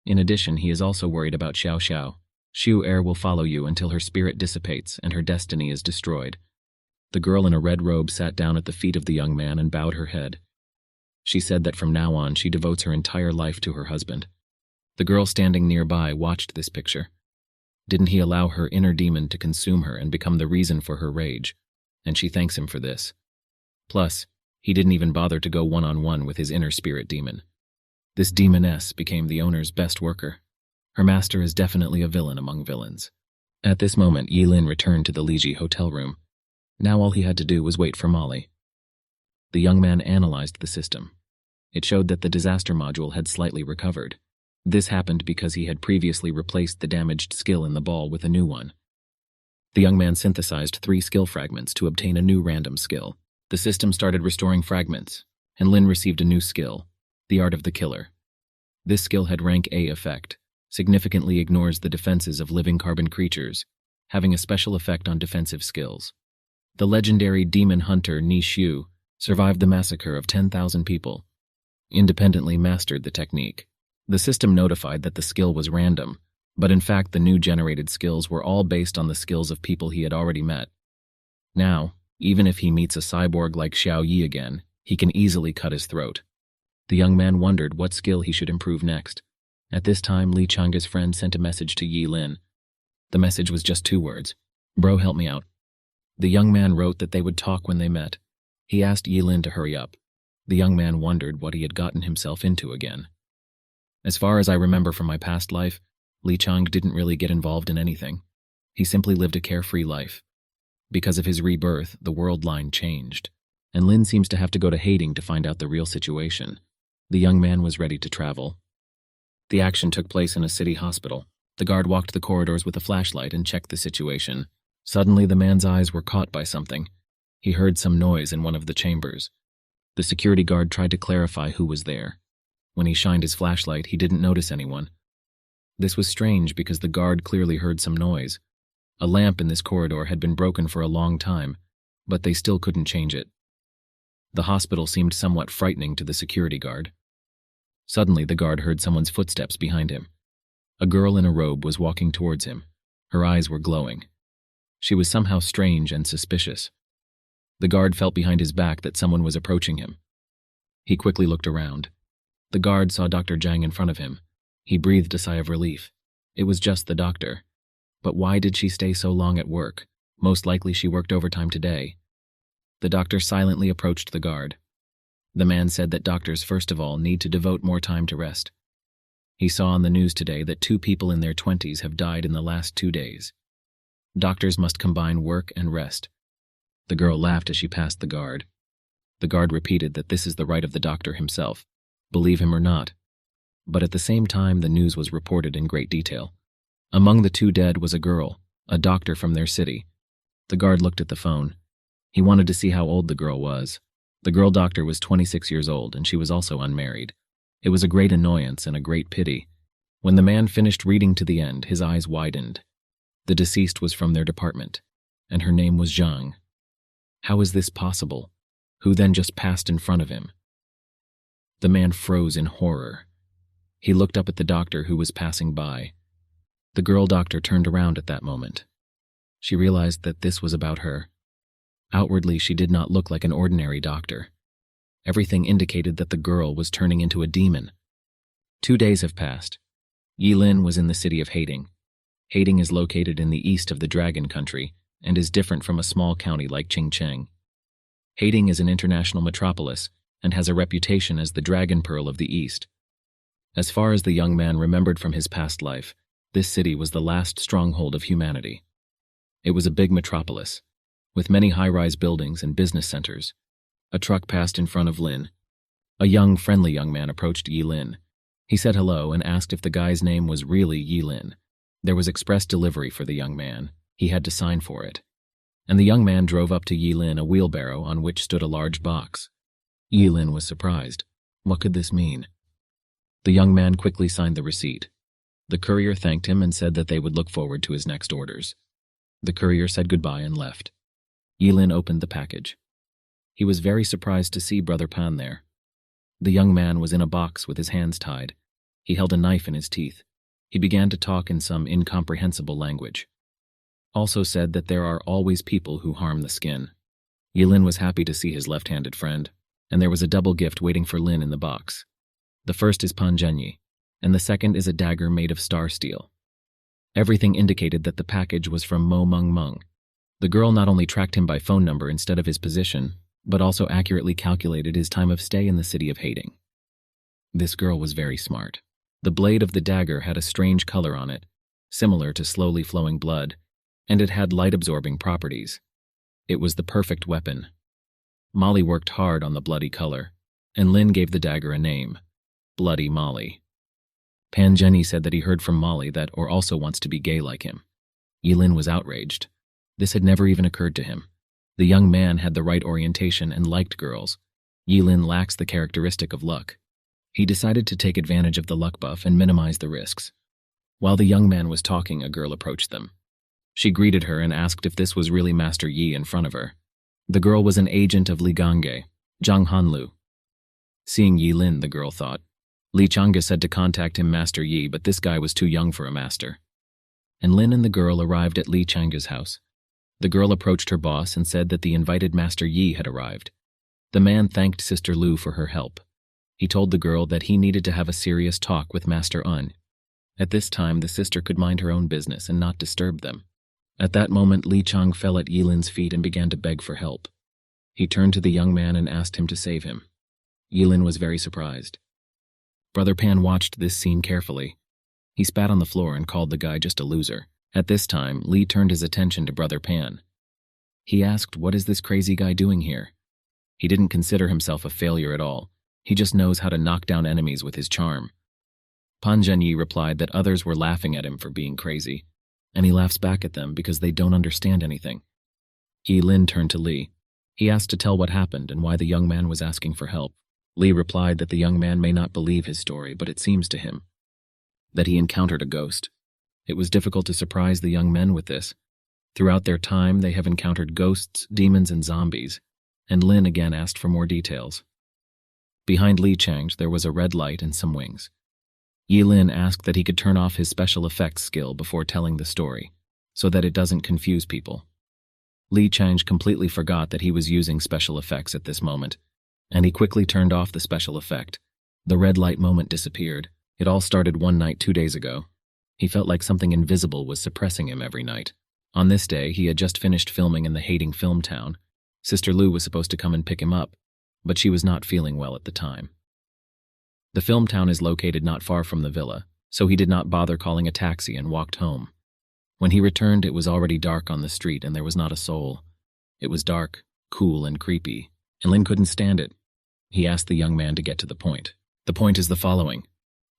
In addition, he is also worried about Xiaoxiao. Shu Er will follow you until her spirit dissipates and her destiny is destroyed. The girl in a red robe sat down at the feet of the young man and bowed her head. She said that from now on she devotes her entire life to her husband. The girl standing nearby watched this picture. Didn't he allow her inner demon to consume her and become the reason for her rage? And she thanks him for this. Plus, he didn't even bother to go one-on-one with his inner spirit demon. This demoness became the owner's best worker. Her master is definitely a villain among villains. At this moment, Yi Lin returned to the Liji hotel room. Now all he had to do was wait for Molly. The young man analyzed the system. It showed that the disaster module had slightly recovered. This happened because he had previously replaced the damaged skill in the ball with a new one. The young man synthesized 3 skill fragments to obtain a new random skill. The system started restoring fragments, and Lin received a new skill, the Art of the Killer. This skill had rank A effect, significantly ignores the defenses of living carbon creatures, having a special effect on defensive skills. The legendary demon hunter Niia Shu survived the massacre of 10,000 people, independently mastered the technique. The system notified that the skill was random, but in fact the new generated skills were all based on the skills of people he had already met. Now, even if he meets a cyborg like Xiao Yi again, he can easily cut his throat. The young man wondered what skill he should improve next. At this time, Li Chang's friend sent a message to Yi Lin. The message was just 2 words. Bro, help me out. The young man wrote that they would talk when they met. He asked Yi Lin to hurry up. The young man wondered what he had gotten himself into again. As far as I remember from my past life, Li Chang didn't really get involved in anything. He simply lived a carefree life. Because of his rebirth, the world line changed, and Lin seems to have to go to Hading to find out the real situation. The young man was ready to travel. The action took place in a city hospital. The guard walked the corridors with a flashlight and checked the situation. Suddenly, the man's eyes were caught by something. He heard some noise in one of the chambers. The security guard tried to clarify who was there. When he shined his flashlight, he didn't notice anyone. This was strange because the guard clearly heard some noise. A lamp in this corridor had been broken for a long time, but they still couldn't change it. The hospital seemed somewhat frightening to the security guard. Suddenly, the guard heard someone's footsteps behind him. A girl in a robe was walking towards him. Her eyes were glowing. She was somehow strange and suspicious. The guard felt behind his back that someone was approaching him. He quickly looked around. The guard saw Dr. Zhang in front of him. He breathed a sigh of relief. It was just the doctor. But why did she stay so long at work? Most likely she worked overtime today. The doctor silently approached the guard. The man said that doctors, first of all, need to devote more time to rest. He saw on the news today that 2 people in their 20s have died in the last 2 days. Doctors must combine work and rest. The girl laughed as she passed the guard. The guard repeated that this is the right of the doctor himself, believe him or not. But at the same time, the news was reported in great detail. Among the 2 dead was a girl, a doctor from their city. The guard looked at the phone. He wanted to see how old the girl was. The girl doctor was 26 years old, and she was also unmarried. It was a great annoyance and a great pity. When the man finished reading to the end, his eyes widened. The deceased was from their department, and her name was Zhang. How is this possible? Who then just passed in front of him? The man froze in horror. He looked up at the doctor who was passing by. The girl doctor turned around at that moment. She realized that this was about her. Outwardly, she did not look like an ordinary doctor. Everything indicated that the girl was turning into a demon. 2 days have passed. Yilin was in the city of Hating. Hating is located in the east of the Dragon Country and is different from a small county like Qingcheng. Hating is an international metropolis and has a reputation as the Dragon Pearl of the East. As far as the young man remembered from his past life, this city was the last stronghold of humanity. It was a big metropolis, with many high-rise buildings and business centers. A truck passed in front of Lin. A young, friendly young man approached Yilin. He said hello and asked if the guy's name was really Yilin. There was express delivery for the young man. He had to sign for it. And the young man drove up to Yilin a wheelbarrow on which stood a large box. Yilin was surprised. What could this mean? The young man quickly signed the receipt. The courier thanked him and said that they would look forward to his next orders. The courier said goodbye and left. Yilin opened the package. He was very surprised to see Brother Pan there. The young man was in a box with his hands tied. He held a knife in his teeth. He began to talk in some incomprehensible language. Also said that there are always people who harm the skin. Yilin was happy to see his left-handed friend, and there was a double gift waiting for Lin in the box. The first is Panjenyi, and the second is a dagger made of star steel. Everything indicated that the package was from Mo Meng Meng. The girl not only tracked him by phone number instead of his position, but also accurately calculated his time of stay in the city of Hating. This girl was very smart. The blade of the dagger had a strange color on it, similar to slowly flowing blood, and it had light-absorbing properties. It was the perfect weapon. Molly worked hard on the bloody color, and Lin gave the dagger a name, Bloody Molly. Panjenyi said that he heard from Molly that Or also wants to be gay like him. Yilin was outraged. This had never even occurred to him. The young man had the right orientation and liked girls. Yilin lacks the characteristic of luck. He decided to take advantage of the luck buff and minimize the risks. While the young man was talking, a girl approached them. She greeted her and asked if this was really Master Yi in front of her. The girl was an agent of Li Gange, Zhang Hanlu. Seeing Yilin, the girl thought. Li Chang'e said to contact him Master Yi, but this guy was too young for a master. And Lin and the girl arrived at Li Chang'e's house. The girl approached her boss and said that the invited Master Yi had arrived. The man thanked Sister Lu for her help. He told the girl that he needed to have a serious talk with Master Un. At this time, the sister could mind her own business and not disturb them. At that moment, Li Chang fell at Yilin's feet and began to beg for help. He turned to the young man and asked him to save him. Yilin was very surprised. Brother Pan watched this scene carefully. He spat on the floor and called the guy just a loser. At this time, Li turned his attention to Brother Pan. He asked, "What is this crazy guy doing here?" He didn't consider himself a failure at all. He just knows how to knock down enemies with his charm. Panjenyi replied that others were laughing at him for being crazy, and he laughs back at them because they don't understand anything. Yilin turned to Li. He asked to tell what happened and why the young man was asking for help. Li replied that the young man may not believe his story, but it seems to him that he encountered a ghost. It was difficult to surprise the young men with this. Throughout their time, they have encountered ghosts, demons, and zombies, and Lin again asked for more details. Behind Li Chang'e, there was a red light and some wings. Yilin asked that he could turn off his special effects skill before telling the story. so that it doesn't confuse people. Li Chang completely forgot that he was using special effects at this moment, and he quickly turned off the special effect. The red light moment disappeared. It all started one night 2 days ago. He felt like something invisible was suppressing him every night. On this day, he had just finished filming in the hating film town. Sister Lu was supposed to come and pick him up, but she was not feeling well at the time. The film town is located not far from the villa, so he did not bother calling a taxi and walked home. When he returned, it was already dark on the street and there was not a soul. It was dark, cool, and creepy, and Lin couldn't stand it. He asked the young man to get to the point. The point is the following.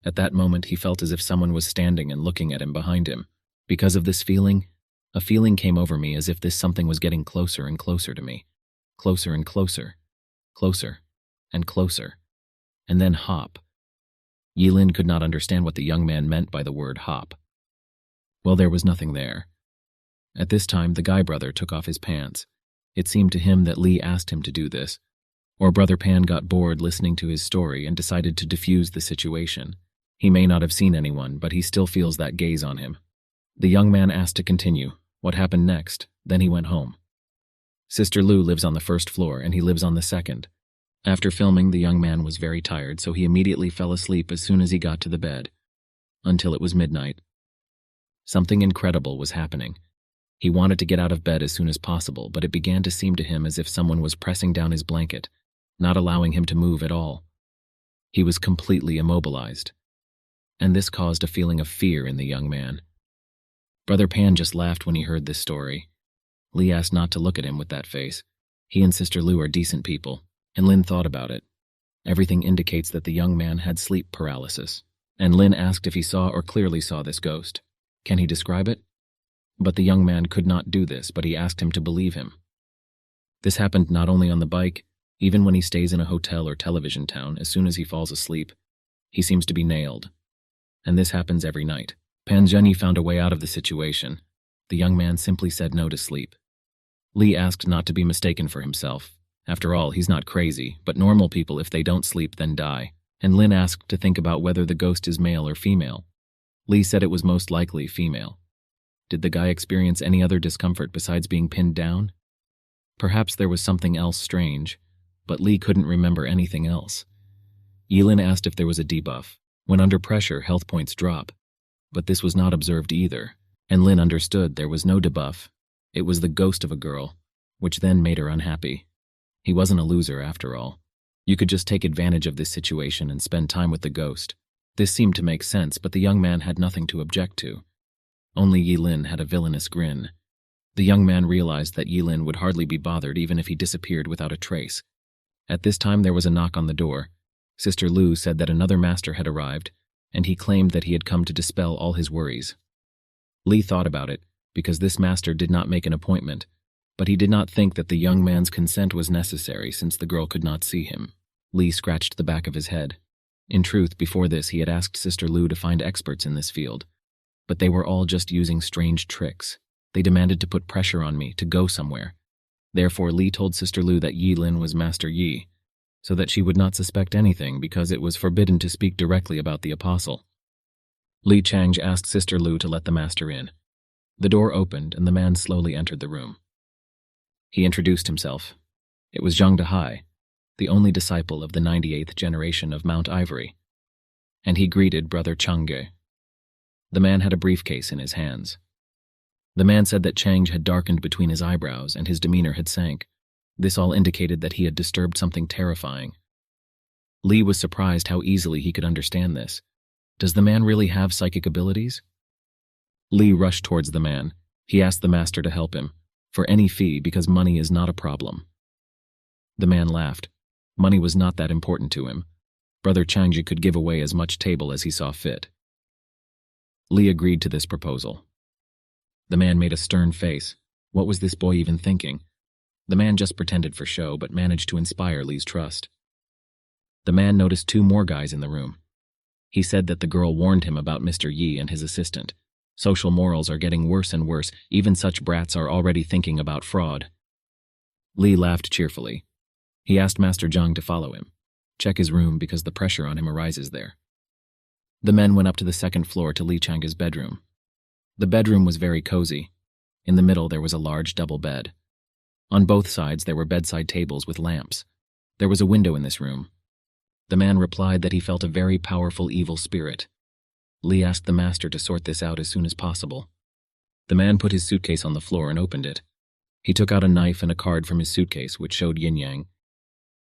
At that moment, he felt as if someone was standing and looking at him behind him. Because of this feeling, a feeling came over me as if this something was getting closer and closer to me. Closer and closer. Closer and closer. And then hop. Yilin could not understand what the young man meant by the word hop. Well, there was nothing there. At this time, the guy brother took off his pants. It seemed to him that Li asked him to do this. Or Brother Pan got bored listening to his story and decided to defuse the situation. He may not have seen anyone, but he still feels that gaze on him. The young man asked to continue. What happened next? Then he went home. Sister Lu lives on the first floor and he lives on the second. After filming, the young man was very tired, so he immediately fell asleep as soon as he got to the bed. Until it was midnight. Something incredible was happening. He wanted to get out of bed as soon as possible, but it began to seem to him as if someone was pressing down his blanket, not allowing him to move at all. He was completely immobilized. And this caused a feeling of fear in the young man. Brother Pan just laughed when he heard this story. Li asked not to look at him with that face. He and Sister Lu are decent people, and Lin thought about it. Everything indicates that the young man had sleep paralysis, and Lin asked if he saw or clearly saw this ghost. Can he describe it? But the young man could not do this, but he asked him to believe him. This happened not only on the bike, even when he stays in a hotel or television town, as soon as he falls asleep, he seems to be nailed. And this happens every night. Pan Zhenyi found a way out of the situation. The young man simply said no to sleep. Li asked not to be mistaken for himself. After all, he's not crazy, but normal people, if they don't sleep, then die. And Lin asked to think about whether the ghost is male or female. Li said it was most likely female. Did the guy experience any other discomfort besides being pinned down? Perhaps there was something else strange, but Li couldn't remember anything else. Yilin asked if there was a debuff. When under pressure, health points drop. But this was not observed either, and Lin understood there was no debuff. It was the ghost of a girl, which then made her unhappy. He wasn't a loser after all. You could just take advantage of this situation and spend time with the ghost. This seemed to make sense, but the young man had nothing to object to. Only Yilin had a villainous grin. The young man realized that Yilin would hardly be bothered even if he disappeared without a trace. At this time there was a knock on the door. Sister Lu said that another master had arrived, and he claimed that he had come to dispel all his worries. Li thought about it, because this master did not make an appointment, but he did not think that the young man's consent was necessary since the girl could not see him. Li scratched the back of his head. In truth, before this he had asked Sister Lu to find experts in this field, but they were all just using strange tricks. They demanded to put pressure on me to go somewhere. Therefore, Li told Sister Lu that Yilin was Master Yi, so that she would not suspect anything because it was forbidden to speak directly about the apostle. Li Chang asked Sister Lu to let the master in. The door opened and the man slowly entered the room. He introduced himself. It was Zhang Dehai, the only disciple of the 98th generation of Mount Ivory, and he greeted Brother Changge. The man had a briefcase in his hands. The man said that Chang had darkened between his eyebrows and his demeanor had sank. This all indicated that he had disturbed something terrifying. Li was surprised how easily he could understand this. Does the man really have psychic abilities? Li rushed towards the man. He asked the master to help him, for any fee, because money is not a problem. The man laughed. Money was not that important to him. Brother Changji could give away as much table as he saw fit. Li agreed to this proposal. The man made a stern face. What was this boy even thinking? The man just pretended for show, but managed to inspire Li's trust. The man noticed two more guys in the room. He said that the girl warned him about Mr. Yi and his assistant. Social morals are getting worse and worse. Even such brats are already thinking about fraud. Li laughed cheerfully. He asked Master Zhang to follow him. Check his room because the pressure on him arises there. The men went up to the second floor to Li Chang's bedroom. The bedroom was very cozy. In the middle there was a large double bed. On both sides there were bedside tables with lamps. There was a window in this room. The man replied that he felt a very powerful evil spirit. Lee asked the master to sort this out as soon as possible. The man put his suitcase on the floor and opened it. He took out a knife and a card from his suitcase, which showed yin-yang.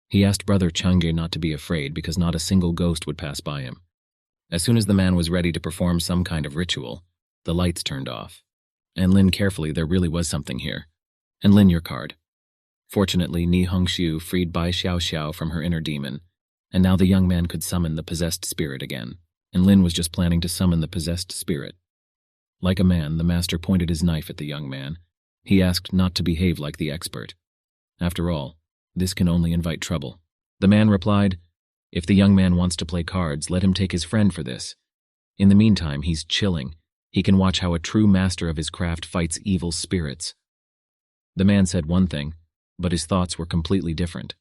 He asked Brother Chang'e not to be afraid because not a single ghost would pass by him. As soon as the man was ready to perform some kind of ritual, the lights turned off. And Lin carefully, there really was something here. And Lin, your card. Fortunately, Niia Shu freed Bai Xiao from her inner demon, and now the young man could summon the possessed spirit again, and Lin was just planning to summon the possessed spirit. Like a man, the master pointed his knife at the young man. He asked not to behave like the expert. After all, this can only invite trouble. The man replied, if the young man wants to play cards, let him take his friend for this. In the meantime, he's chilling. He can watch how a true master of his craft fights evil spirits. The man said one thing, but his thoughts were completely different.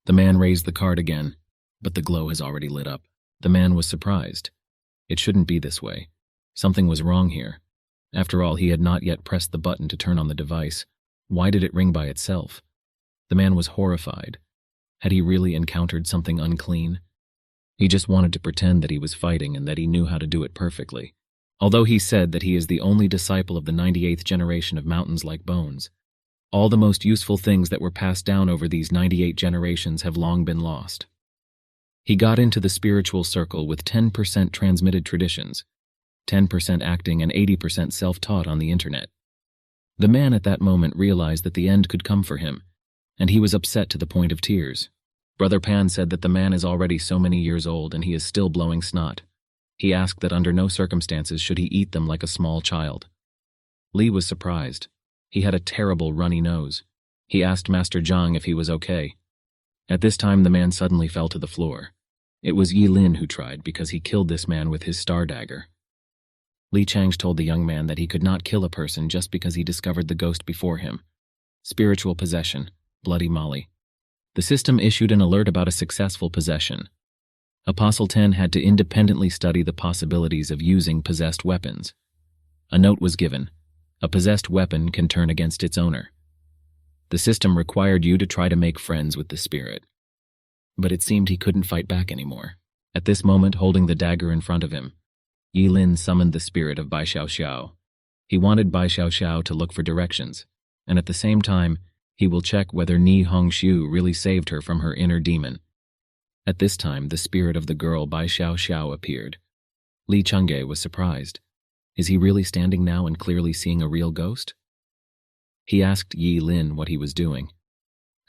The man raised the card again, but the glow has already lit up. The man was surprised. It shouldn't be this way. Something was wrong here. After all, he had not yet pressed the button to turn on the device. Why did it ring by itself? The man was horrified. Had he really encountered something unclean? He just wanted to pretend that he was fighting and that he knew how to do it perfectly. Although he said that he is the only disciple of the 98th generation of mountains like bones, all the most useful things that were passed down over these 98 generations have long been lost. He got into the spiritual circle with 10% transmitted traditions, 10% acting and 80% self-taught on the internet. The man at that moment realized that the end could come for him, and he was upset to the point of tears. Brother Pan said that the man is already so many years old and he is still blowing snot. He asked that under no circumstances should he eat them like a small child. Lee was surprised. He had a terrible runny nose. He asked Master Zhang if he was okay. At this time the man suddenly fell to the floor. It was Yi Lin who tried because he killed this man with his star dagger. Li Chang's told the young man that he could not kill a person just because he discovered the ghost before him. Spiritual possession, bloody Molly. The system issued an alert about a successful possession. Apostle 10 had to independently study the possibilities of using possessed weapons. A note was given. A possessed weapon can turn against its owner. The system required you to try to make friends with the spirit. But it seemed he couldn't fight back anymore. At this moment, holding the dagger in front of him, Yi Lin summoned the spirit of Bai Xiao. He wanted Bai Xiao to look for directions, and at the same time, he will check whether Niia Shu really saved her from her inner demon. At this time, the spirit of the girl Bai Xiao appeared. Li Chang'e was surprised. Is he really standing now and clearly seeing a real ghost? He asked Yi Lin what he was doing.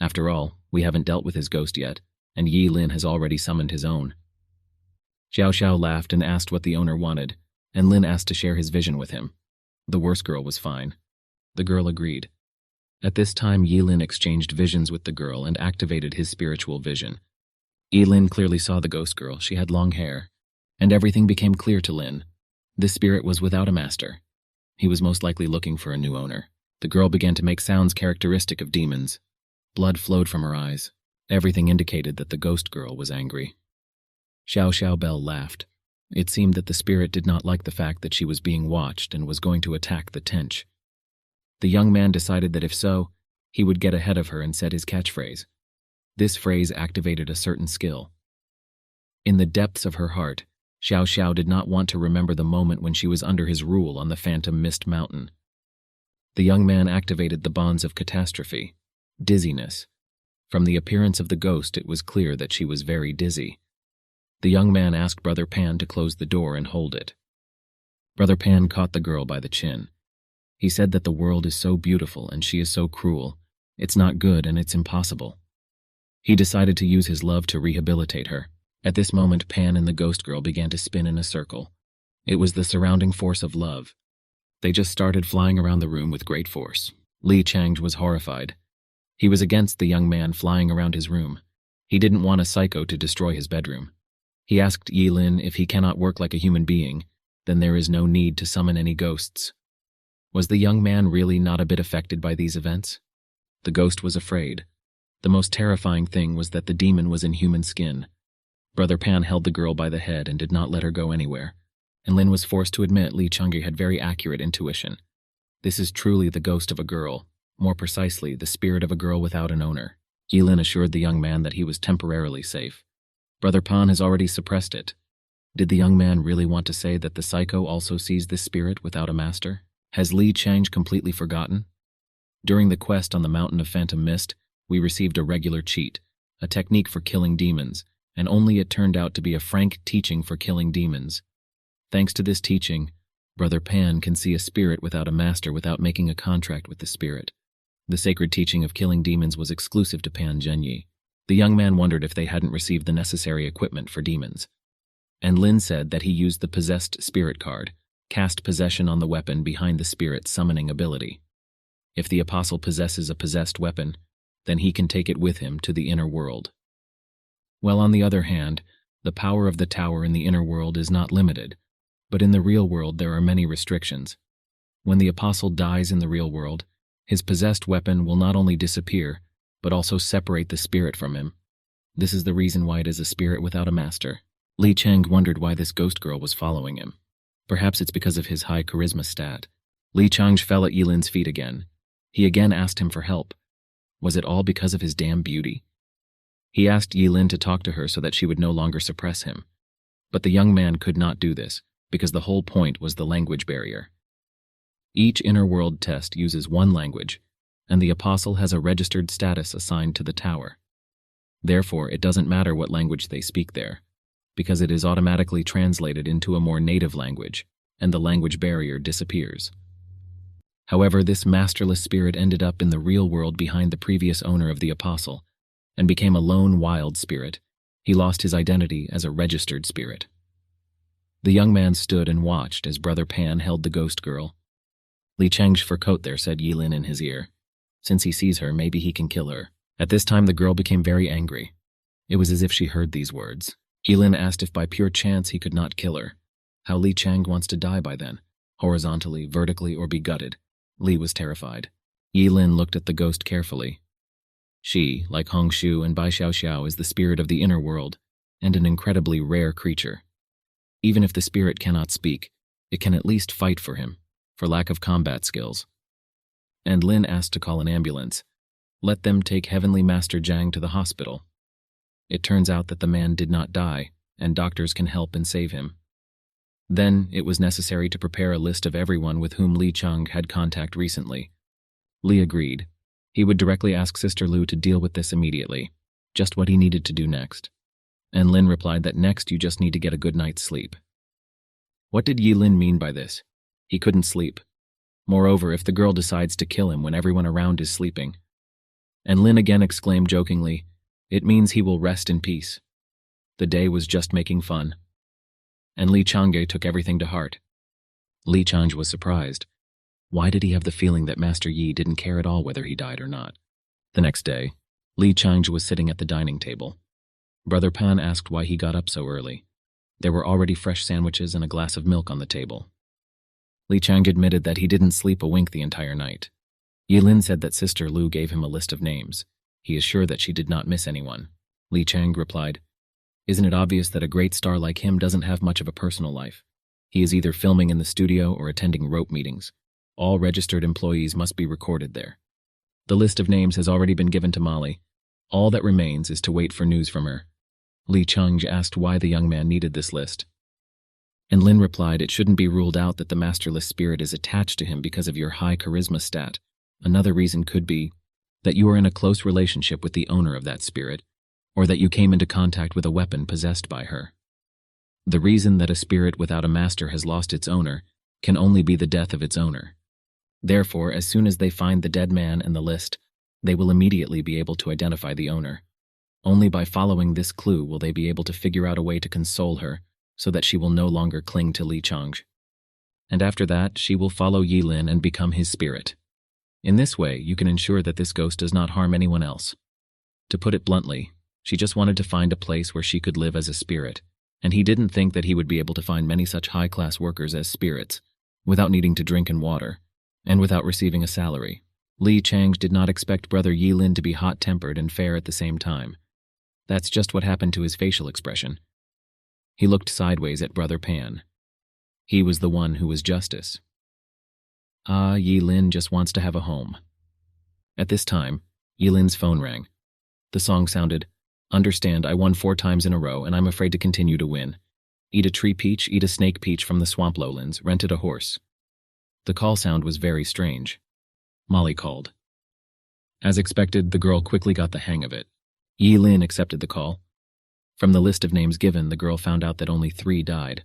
After all, we haven't dealt with his ghost yet, and Yi Lin has already summoned his own. Xiao laughed and asked what the owner wanted, and Lin asked to share his vision with him. The worst girl was fine. The girl agreed. At this time, Yi Lin exchanged visions with the girl and activated his spiritual vision. Yi Lin clearly saw the ghost girl. She had long hair, and everything became clear to Lin. This spirit was without a master. He was most likely looking for a new owner. The girl began to make sounds characteristic of demons. Blood flowed from her eyes. Everything indicated that the ghost girl was angry. Xiao Bell laughed. It seemed that the spirit did not like the fact that she was being watched and was going to attack the tench. The young man decided that if so, he would get ahead of her and said his catchphrase. This phrase activated a certain skill. In the depths of her heart, Xiao did not want to remember the moment when she was under his rule on the Phantom Mist Mountain. The young man activated the bonds of catastrophe, dizziness. From the appearance of the ghost, it was clear that she was very dizzy. The young man asked Brother Pan to close the door and hold it. Brother Pan caught the girl by the chin. He said that the world is so beautiful and she is so cruel. It's not good and it's impossible. He decided to use his love to rehabilitate her. At this moment, Pan and the ghost girl began to spin in a circle. It was the surrounding force of love. They just started flying around the room with great force. Li Chang was horrified. He was against the young man flying around his room. He didn't want a psycho to destroy his bedroom. He asked Yi Lin if he cannot work like a human being, then there is no need to summon any ghosts. Was the young man really not a bit affected by these events? The ghost was afraid. The most terrifying thing was that the demon was in human skin. Brother Pan held the girl by the head and did not let her go anywhere, and Lin was forced to admit Li Chang'e had very accurate intuition. This is truly the ghost of a girl, more precisely, the spirit of a girl without an owner. Yilin assured the young man that he was temporarily safe. Brother Pan has already suppressed it. Did the young man really want to say that the psycho also sees this spirit without a master? Has Li Chang completely forgotten? During the quest on the Mountain of Phantom Mist, we received a regular cheat, a technique for killing demons, and only it turned out to be a frank teaching for killing demons. Thanks to this teaching, Brother Pan can see a spirit without a master without making a contract with the spirit. The sacred teaching of killing demons was exclusive to Pan Zhenyi. The young man wondered if they hadn't received the necessary equipment for demons. And Lin said that he used the possessed spirit card, cast possession on the weapon behind the spirit's summoning ability. If the apostle possesses a possessed weapon, then he can take it with him to the inner world. Well, on the other hand, the power of the tower in the inner world is not limited, but in the real world there are many restrictions. When the apostle dies in the real world, his possessed weapon will not only disappear, but also separate the spirit from him. This is the reason why it is a spirit without a master. Li Chang wondered why this ghost girl was following him. Perhaps it's because of his high charisma stat. Li Chang fell at Yilin's feet again. He again asked him for help. Was it all because of his damn beauty? He asked Yilin to talk to her so that she would no longer suppress him. But the young man could not do this, because the whole point was the language barrier. Each inner world test uses one language, and the apostle has a registered status assigned to the tower. Therefore, it doesn't matter what language they speak there, because it is automatically translated into a more native language, and the language barrier disappears. However, this masterless spirit ended up in the real world behind the previous owner of the apostle, and became a lone wild spirit. He lost his identity as a registered spirit. The young man stood and watched as Brother Pan held the ghost girl. Li Chang's fur coat there, said Yilin in his ear. Since he sees her, maybe he can kill her. At this time, the girl became very angry. It was as if she heard these words. Yilin asked if by pure chance he could not kill her. How Li Chang wants to die by then, horizontally, vertically, or be gutted. Li was terrified. Yilin looked at the ghost carefully. She, like Hong Shu and Bai Xiao, is the spirit of the inner world, and an incredibly rare creature. Even if the spirit cannot speak, it can at least fight for him, for lack of combat skills. And Lin asked to call an ambulance. Let them take Heavenly Master Zhang to the hospital. It turns out that the man did not die, and doctors can help and save him. Then it was necessary to prepare a list of everyone with whom Li Chang had contact recently. Li agreed. He would directly ask Sister Lu to deal with this immediately, just what he needed to do next. And Lin replied that next you just need to get a good night's sleep. What did Yilin mean by this? He couldn't sleep. Moreover, if the girl decides to kill him when everyone around is sleeping. And Lin again exclaimed jokingly, it means he will rest in peace. The day was just making fun. And Li Changge took everything to heart. Li Changge was surprised. Why did he have the feeling that Master Yi didn't care at all whether he died or not? The next day, Li Changge was sitting at the dining table. Brother Pan asked why he got up so early. There were already fresh sandwiches and a glass of milk on the table. Li Changge admitted that he didn't sleep a wink the entire night. Yilin said that Sister Lu gave him a list of names. He is sure that she did not miss anyone. Li Changge replied, Isn't it obvious that a great star like him doesn't have much of a personal life? He is either filming in the studio or attending rope meetings. All registered employees must be recorded there. The list of names has already been given to Molly. All that remains is to wait for news from her. Li Changge asked why the young man needed this list. And Lin replied it shouldn't be ruled out that the masterless spirit is attached to him because of your high charisma stat. Another reason could be that you are in a close relationship with the owner of that spirit, or that you came into contact with a weapon possessed by her. The reason that a spirit without a master has lost its owner can only be the death of its owner. Therefore, as soon as they find the dead man and the list, they will immediately be able to identify the owner. Only by following this clue will they be able to figure out a way to console her so that she will no longer cling to Li Changge. And after that, she will follow Yilin and become his spirit. In this way, you can ensure that this ghost does not harm anyone else. To put it bluntly, she just wanted to find a place where she could live as a spirit, and he didn't think that he would be able to find many such high-class workers as spirits, without needing to drink and water, and without receiving a salary. Li Changge did not expect Brother Yilin to be hot-tempered and fair at the same time. That's just what happened to his facial expression. He looked sideways at Brother Pan. He was the one who was justice. Yi Lin just wants to have a home. At this time, Yi Lin's phone rang. The song sounded, "Understand, I won 4 times in a row and I'm afraid to continue to win. Eat a tree peach, eat a snake peach from the swamp lowlands, rented a horse." The call sound was very strange. Molly called. As expected, the girl quickly got the hang of it. Yi Lin accepted the call. From the list of names given, the girl found out that only 3 died.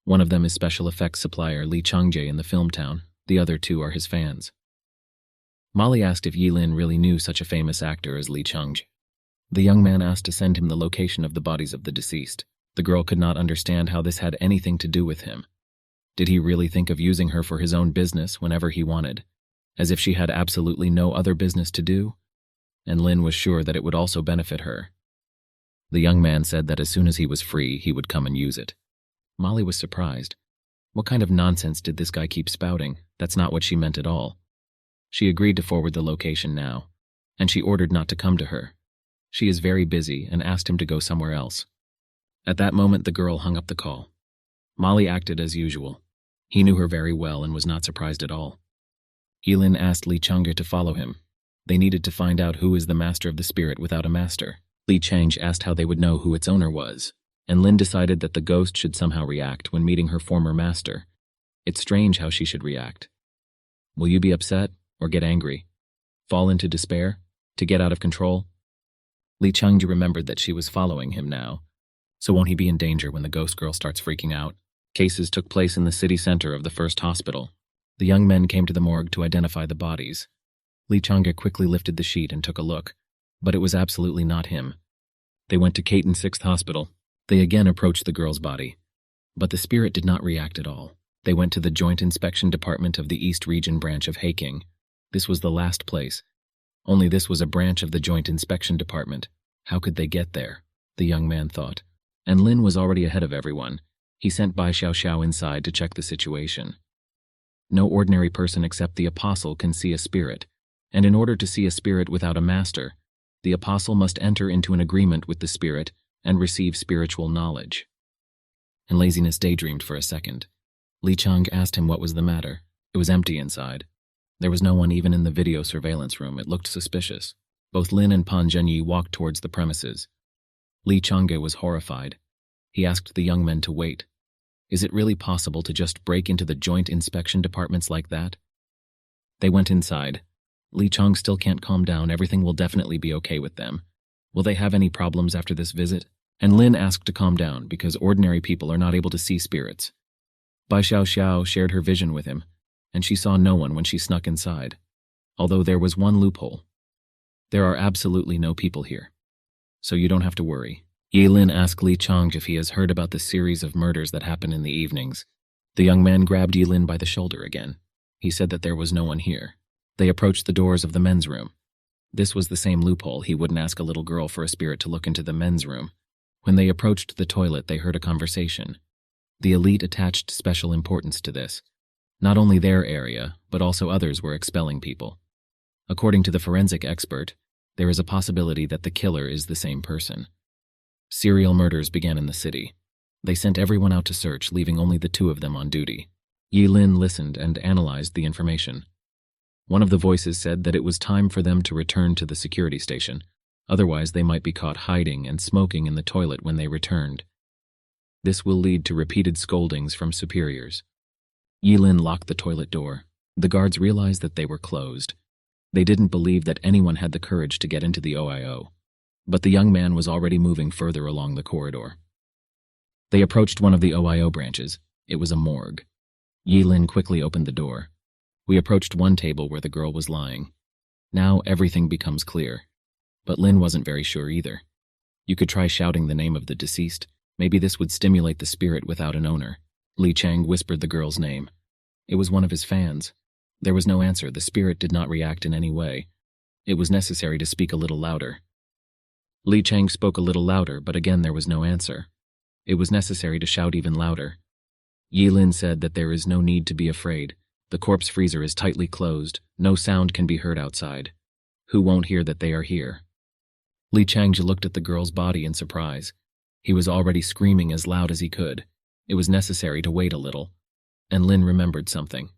One of them is special effects supplier Lee Changjae in the film town. The other 2 are his fans. Molly asked if Yi Lin really knew such a famous actor as Lee Changjae. The young man asked to send him the location of the bodies of the deceased. The girl could not understand how this had anything to do with him. Did he really think of using her for his own business whenever he wanted, as if she had absolutely no other business to do? And Lin was sure that it would also benefit her. The young man said that as soon as he was free, he would come and use it. Molly was surprised. What kind of nonsense did this guy keep spouting? That's not what she meant at all. She agreed to forward the location now, and she ordered not to come to her. She is very busy and asked him to go somewhere else. At that moment, the girl hung up the call. Molly acted as usual. He knew her very well and was not surprised at all. Yi Lin asked Lee Changjae to follow him. They needed to find out who is the master of the spirit without a master. Lee Changjae asked how they would know who its owner was, and Lin decided that the ghost should somehow react when meeting her former master. It's strange how she should react. Will you be upset or get angry? Fall into despair? To get out of control? Lee Changjae remembered that she was following him now. So won't he be in danger when the ghost girl starts freaking out? Cases took place in the city center of the first hospital. The young men came to the morgue to identify the bodies. Lee Changjae quickly lifted the sheet and took a look, but it was absolutely not him. They went to Caton 6th Hospital. They again approached the girl's body, but the spirit did not react at all. They went to the Joint Inspection Department of the East Region branch of Haking. This was the last place. Only this was a branch of the Joint Inspection Department. How could they get there? The young man thought. And Lin was already ahead of everyone. He sent Bai Xiao inside to check the situation. No ordinary person except the apostle can see a spirit, and in order to see a spirit without a master, the apostle must enter into an agreement with the spirit and receive spiritual knowledge. And Laziness daydreamed for a second. Li Chang asked him what was the matter. It was empty inside. There was no one even in the video surveillance room. It looked suspicious. Both Lin and Pan Zhenyi walked towards the premises. Li Changge was horrified. He asked the young men to wait. Is it really possible to just break into the joint inspection departments like that? They went inside. Li Chang still can't calm down. Everything will definitely be okay with them. Will they have any problems after this visit? And Lin asked to calm down because ordinary people are not able to see spirits. Bai Xiao shared her vision with him, and she saw no one when she snuck inside, although there was one loophole. There are absolutely no people here, so you don't have to worry. Yi Lin asked Li Chang if he has heard about the series of murders that happen in the evenings. The young man grabbed Yi Lin by the shoulder again. He said that there was no one here. They approached the doors of the men's room. This was the same loophole. He wouldn't ask a little girl for a spirit to look into the men's room. When they approached the toilet, they heard a conversation. The elite attached special importance to this. Not only their area, but also others were expelling people. According to the forensic expert, there is a possibility that the killer is the same person. Serial murders began in the city. They sent everyone out to search, leaving only the two of them on duty. Yi Lin listened and analyzed the information. One of the voices said that it was time for them to return to the security station. Otherwise, they might be caught hiding and smoking in the toilet when they returned. This will lead to repeated scoldings from superiors. Yi Lin locked the toilet door. The guards realized that they were closed. They didn't believe that anyone had the courage to get into the OIO. But the young man was already moving further along the corridor. They approached one of the OIO branches. It was a morgue. Yi Lin quickly opened the door. We approached one table where the girl was lying. Now everything becomes clear. But Lin wasn't very sure either. You could try shouting the name of the deceased. Maybe this would stimulate the spirit without an owner. Li Chang whispered the girl's name. It was one of his fans. There was no answer. The spirit did not react in any way. It was necessary to speak a little louder. Li Chang spoke a little louder, but again there was no answer. It was necessary to shout even louder. Yi Lin said that there is no need to be afraid. The corpse freezer is tightly closed. No sound can be heard outside. Who won't hear that they are here? Li Changji looked at the girl's body in surprise. He was already screaming as loud as he could. It was necessary to wait a little. And Lin remembered something.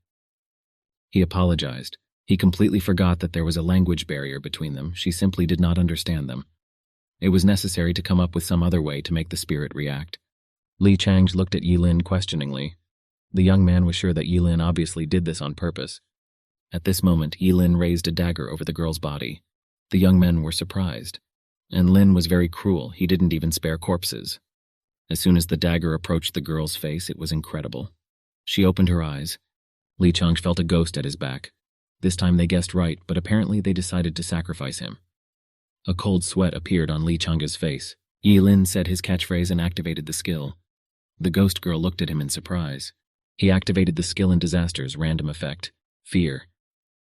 He apologized. He completely forgot that there was a language barrier between them. She simply did not understand them. It was necessary to come up with some other way to make the spirit react. Li Chang looked at Yilin questioningly. The young man was sure that Yilin obviously did this on purpose. At this moment, Yilin raised a dagger over the girl's body. The young men were surprised. And Lin was very cruel. He didn't even spare corpses. As soon as the dagger approached the girl's face, it was incredible. She opened her eyes. Li Chang felt a ghost at his back. This time they guessed right, but apparently they decided to sacrifice him. A cold sweat appeared on Li Chang's face. Yilin said his catchphrase and activated the skill. The ghost girl looked at him in surprise. He activated the skill in disasters, random effect. Fear.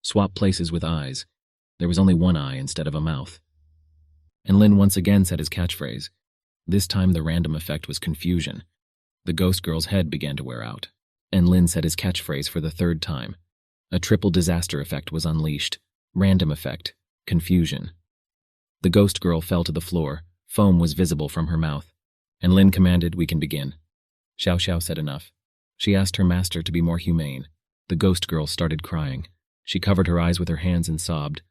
Swap places with eyes. There was only one eye instead of a mouth. And Lin once again said his catchphrase. This time the random effect was confusion. The ghost girl's head began to wear out. And Lin said his catchphrase for the third time. A triple disaster effect was unleashed. Random effect. Confusion. The ghost girl fell to the floor. Foam was visible from her mouth. And Lin commanded, "We can begin." Xiao Xiao said enough. She asked her master to be more humane. The ghost girl started crying. She covered her eyes with her hands and sobbed.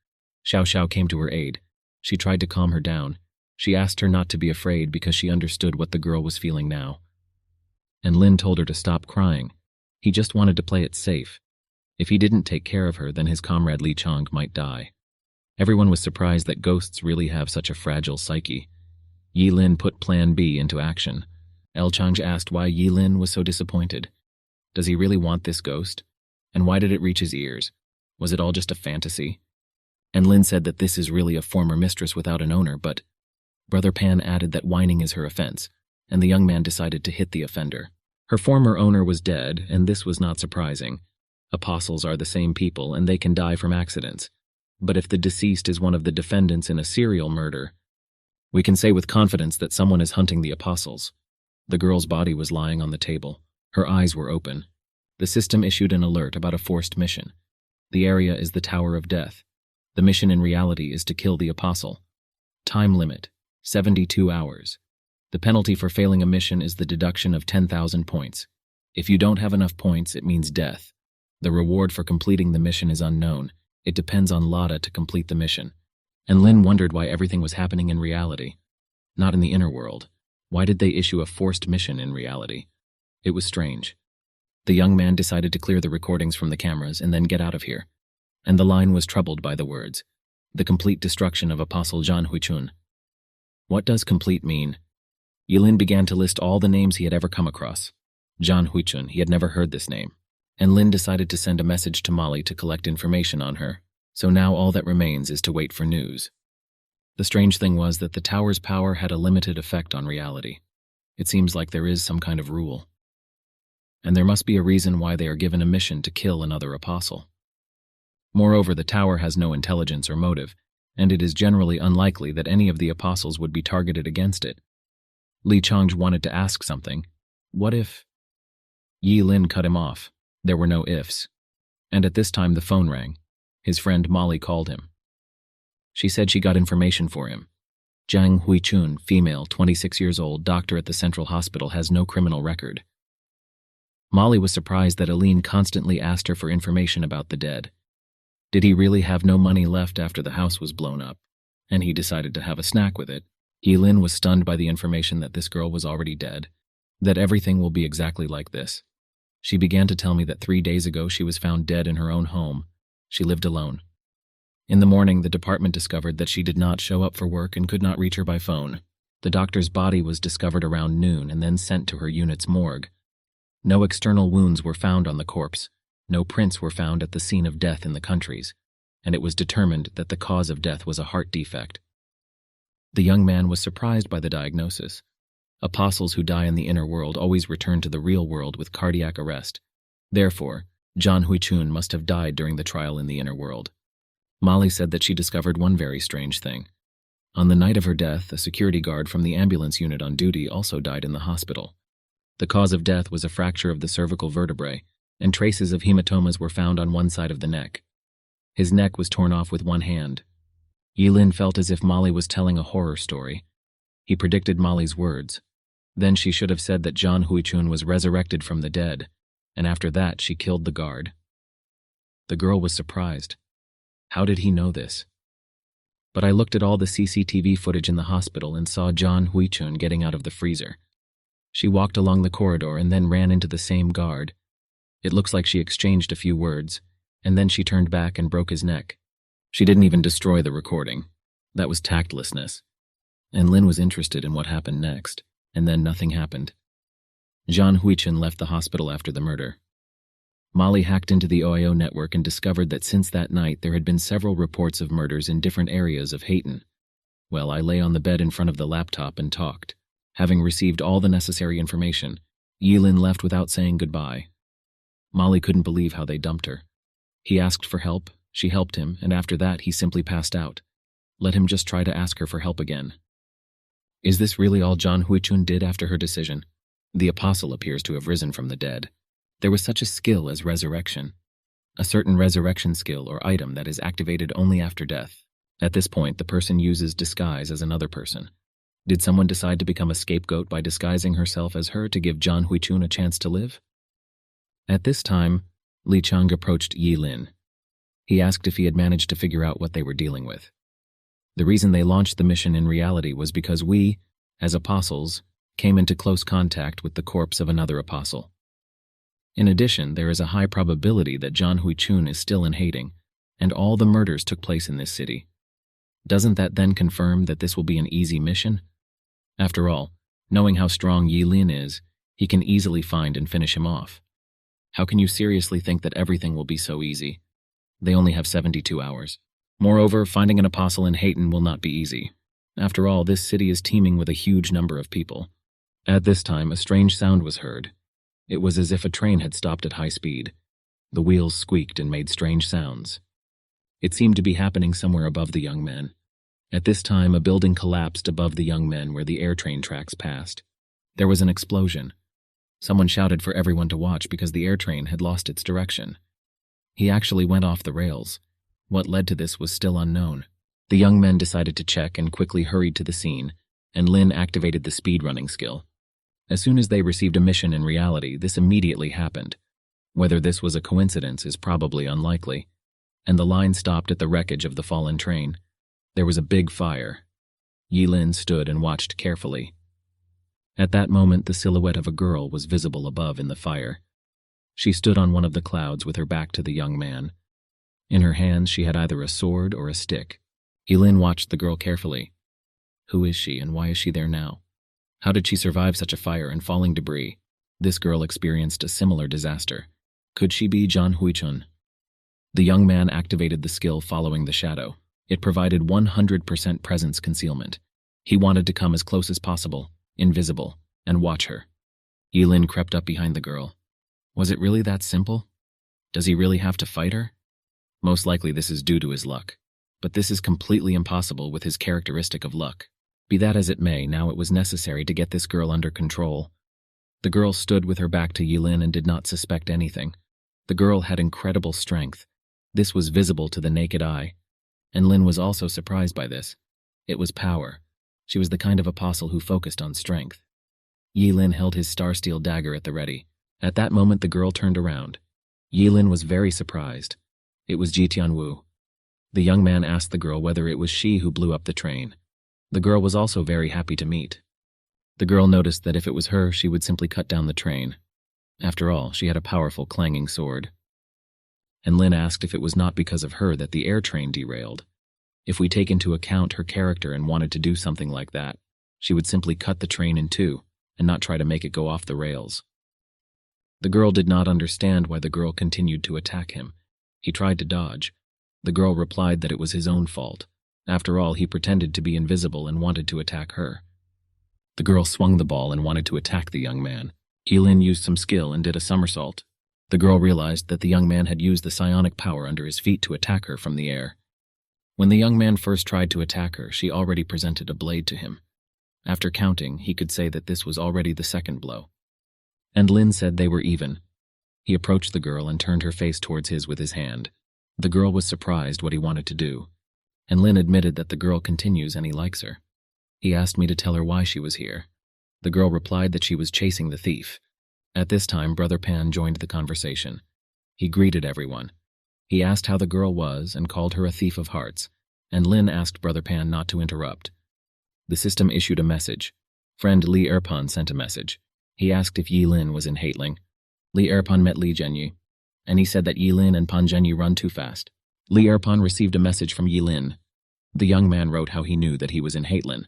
Xiao Xiao came to her aid. She tried to calm her down. She asked her not to be afraid because she understood what the girl was feeling now. And Lin told her to stop crying. He just wanted to play it safe. If he didn't take care of her, then his comrade Li Chang might die. Everyone was surprised that ghosts really have such a fragile psyche. Yi Lin put Plan B into action. El Chang asked why Yi Lin was so disappointed. Does he really want this ghost? And why did it reach his ears? Was it all just a fantasy? And Lin said that this is really a former mistress without an owner, but Brother Pan added that whining is her offense, and the young man decided to hit the offender. Her former owner was dead, and this was not surprising. Apostles are the same people, and they can die from accidents. But if the deceased is one of the defendants in a serial murder, we can say with confidence that someone is hunting the apostles. The girl's body was lying on the table. Her eyes were open. The system issued an alert about a forced mission. The area is the Tower of Death. The mission in reality is to kill the apostle. Time limit, 72 hours. The penalty for failing a mission is the deduction of 10,000 points. If you don't have enough points, it means death. The reward for completing the mission is unknown. It depends on Lada to complete the mission. And Lin wondered why everything was happening in reality, not in the inner world. Why did they issue a forced mission in reality? It was strange. The young man decided to clear the recordings from the cameras and then get out of here. And the line was troubled by the words, "The complete destruction of Apostle Zhan Huichun." What does complete mean? Yilin began to list all the names he had ever come across. Zhan Huichun, he had never heard this name. And Lin decided to send a message to Molly to collect information on her. So now all that remains is to wait for news. The strange thing was that the tower's power had a limited effect on reality. It seems like there is some kind of rule. And there must be a reason why they are given a mission to kill another apostle. Moreover, the tower has no intelligence or motive, and it is generally unlikely that any of the apostles would be targeted against it. Li Chang wanted to ask something. What if? Yi Lin cut him off. There were no ifs. And at this time the phone rang. His friend Molly called him. She said she got information for him. Zhang Huichun, female, 26 years old, doctor at the Central Hospital, has no criminal record. Molly was surprised that Aline constantly asked her for information about the dead. Did he really have no money left after the house was blown up? And he decided to have a snack with it. Yilin was stunned by the information that this girl was already dead, that everything will be exactly like this. She began to tell me that 3 days ago she was found dead in her own home. She lived alone. In the morning, the department discovered that she did not show up for work and could not reach her by phone. The doctor's body was discovered around noon and then sent to her unit's morgue. No external wounds were found on the corpse. No prints were found at the scene of death in the countries, and it was determined that the cause of death was a heart defect. The young man was surprised by the diagnosis. Apostles who die in the inner world always return to the real world with cardiac arrest. Therefore, Zhan Huichun must have died during the trial in the inner world. Molly said that she discovered one very strange thing. On the night of her death, a security guard from the ambulance unit on duty also died in the hospital. The cause of death was a fracture of the cervical vertebrae, and traces of hematomas were found on one side of the neck. His neck was torn off with one hand. Yilin felt as if Molly was telling a horror story. He predicted Molly's words. Then she should have said that Zhan Huichun was resurrected from the dead, and after that she killed the guard. The girl was surprised. How did he know this? But I looked at all the CCTV footage in the hospital and saw John Hui-chun getting out of the freezer. She walked along the corridor and then ran into the same guard. It looks like she exchanged a few words, and then she turned back and broke his neck. She didn't even destroy the recording. That was tactlessness. And Lin was interested in what happened next, and then nothing happened. John Hui-chun left the hospital after the murder. Molly hacked into the OIO network and discovered that since that night there had been several reports of murders in different areas of Hayton. Well, I lay on the bed in front of the laptop and talked. Having received all the necessary information, Yilin left without saying goodbye. Molly couldn't believe how they dumped her. He asked for help, she helped him, and after that he simply passed out. Let him just try to ask her for help again. Is this really all John Hui-chun did after her decision? The apostle appears to have risen from the dead. There was such a skill as resurrection. A certain resurrection skill or item that is activated only after death. At this point, the person uses disguise as another person. Did someone decide to become a scapegoat by disguising herself as her to give John Hui-chun a chance to live? At this time, Li Chang approached Yi Lin. He asked if he had managed to figure out what they were dealing with. The reason they launched the mission in reality was because we, as apostles, came into close contact with the corpse of another apostle. In addition, there is a high probability that John Hui-chun is still in Hayting, and all the murders took place in this city. Doesn't that then confirm that this will be an easy mission? After all, knowing how strong Yi Lin is, he can easily find and finish him off. How can you seriously think that everything will be so easy? They only have 72 hours. Moreover, finding an apostle in Hayton will not be easy. After all, this city is teeming with a huge number of people. At this time, a strange sound was heard. It was as if a train had stopped at high speed. The wheels squeaked and made strange sounds. It seemed to be happening somewhere above the young men. At this time, a building collapsed above the young men where the air train tracks passed. There was an explosion. Someone shouted for everyone to watch because the air train had lost its direction. He actually went off the rails. What led to this was still unknown. The young men decided to check and quickly hurried to the scene, and Lin activated the speedrunning skill. As soon as they received a mission in reality, this immediately happened. Whether this was a coincidence is probably unlikely. And the line stopped at the wreckage of the fallen train. There was a big fire. Yi Lin stood and watched carefully. At that moment, the silhouette of a girl was visible above in the fire. She stood on one of the clouds with her back to the young man. In her hands, she had either a sword or a stick. Yi Lin watched the girl carefully. Who is she and why is she there now? How did she survive such a fire and falling debris? This girl experienced a similar disaster. Could she be John Hui-chun? The young man activated the skill following the shadow. It provided 100% presence concealment. He wanted to come as close as possible, invisible, and watch her. Yi Lin crept up behind the girl. Was it really that simple? Does he really have to fight her? Most likely this is due to his luck. But this is completely impossible with his characteristic of luck. Be that as it may, now it was necessary to get this girl under control. The girl stood with her back to Yi Lin and did not suspect anything. The girl had incredible strength. This was visible to the naked eye. And Lin was also surprised by this. It was power. She was the kind of apostle who focused on strength. Yi Lin held his star-steel dagger at the ready. At that moment the girl turned around. Yi Lin was very surprised. It was Ji Tianwu. The young man asked the girl whether it was she who blew up the train. The girl was also very happy to meet. The girl noticed that if it was her, she would simply cut down the train. After all, she had a powerful clanging sword. And Lin asked if it was not because of her that the air train derailed. If we take into account her character and wanted to do something like that, she would simply cut the train in two and not try to make it go off the rails. The girl did not understand why the girl continued to attack him. He tried to dodge. The girl replied that it was his own fault. After all, he pretended to be invisible and wanted to attack her. The girl swung the ball and wanted to attack the young man. Yi Lin used some skill and did a somersault. The girl realized that the young man had used the psionic power under his feet to attack her from the air. When the young man first tried to attack her, she already presented a blade to him. After counting, he could say that this was already the second blow. And Lin said they were even. He approached the girl and turned her face towards his with his hand. The girl was surprised what he wanted to do. And Lin admitted that the girl continues and he likes her. He asked me to tell her why she was here. The girl replied that she was chasing the thief. At this time, Brother Pan joined the conversation. He greeted everyone. He asked how the girl was and called her a thief of hearts, and Lin asked Brother Pan not to interrupt. The system issued a message. Friend Li Erpan sent a message. He asked if Yi Lin was in Haitling. Li Erpan met Li Zhenyu, and he said that Yi Lin and Pan Zhenyu run too fast. Li Erpan received a message from Yi Lin. The young man wrote how he knew that he was in Haitlin.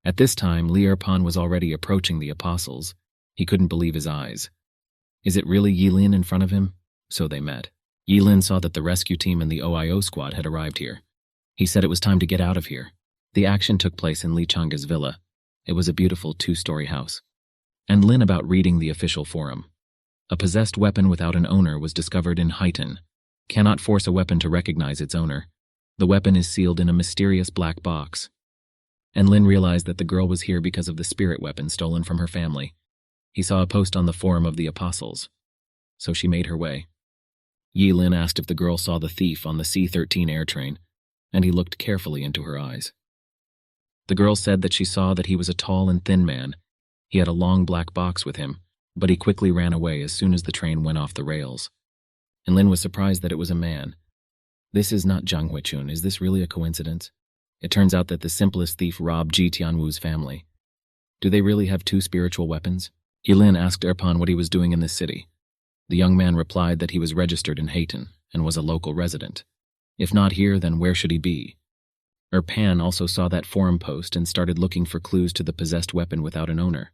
At this time, Li Erpan was already approaching the apostles. He couldn't believe his eyes. Is it really Yi Lin in front of him? So they met. Yi Lin saw that the rescue team and the OIO squad had arrived here. He said it was time to get out of here. The action took place in Li Changa's villa. It was a beautiful 2-story house. And Lin about reading the official forum. A possessed weapon without an owner was discovered in Haitan. Cannot force a weapon to recognize its owner. The weapon is sealed in a mysterious black box. And Lin realized that the girl was here because of the spirit weapon stolen from her family. He saw a post on the forum of the apostles. So she made her way. Yi Lin asked if the girl saw the thief on the C-13 air train, and he looked carefully into her eyes. The girl said that she saw that he was a tall and thin man. He had a long black box with him, but he quickly ran away as soon as the train went off the rails. And Lin was surprised that it was a man. This is not Zhang Huichun. Is this really a coincidence? It turns out that the simplest thief robbed Ji Tianwu's family. Do they really have 2 spiritual weapons? Yi Lin asked Erpan what he was doing in this city. The young man replied that he was registered in Haitan and was a local resident. If not here, then where should he be? Erpan also saw that forum post and started looking for clues to the possessed weapon without an owner.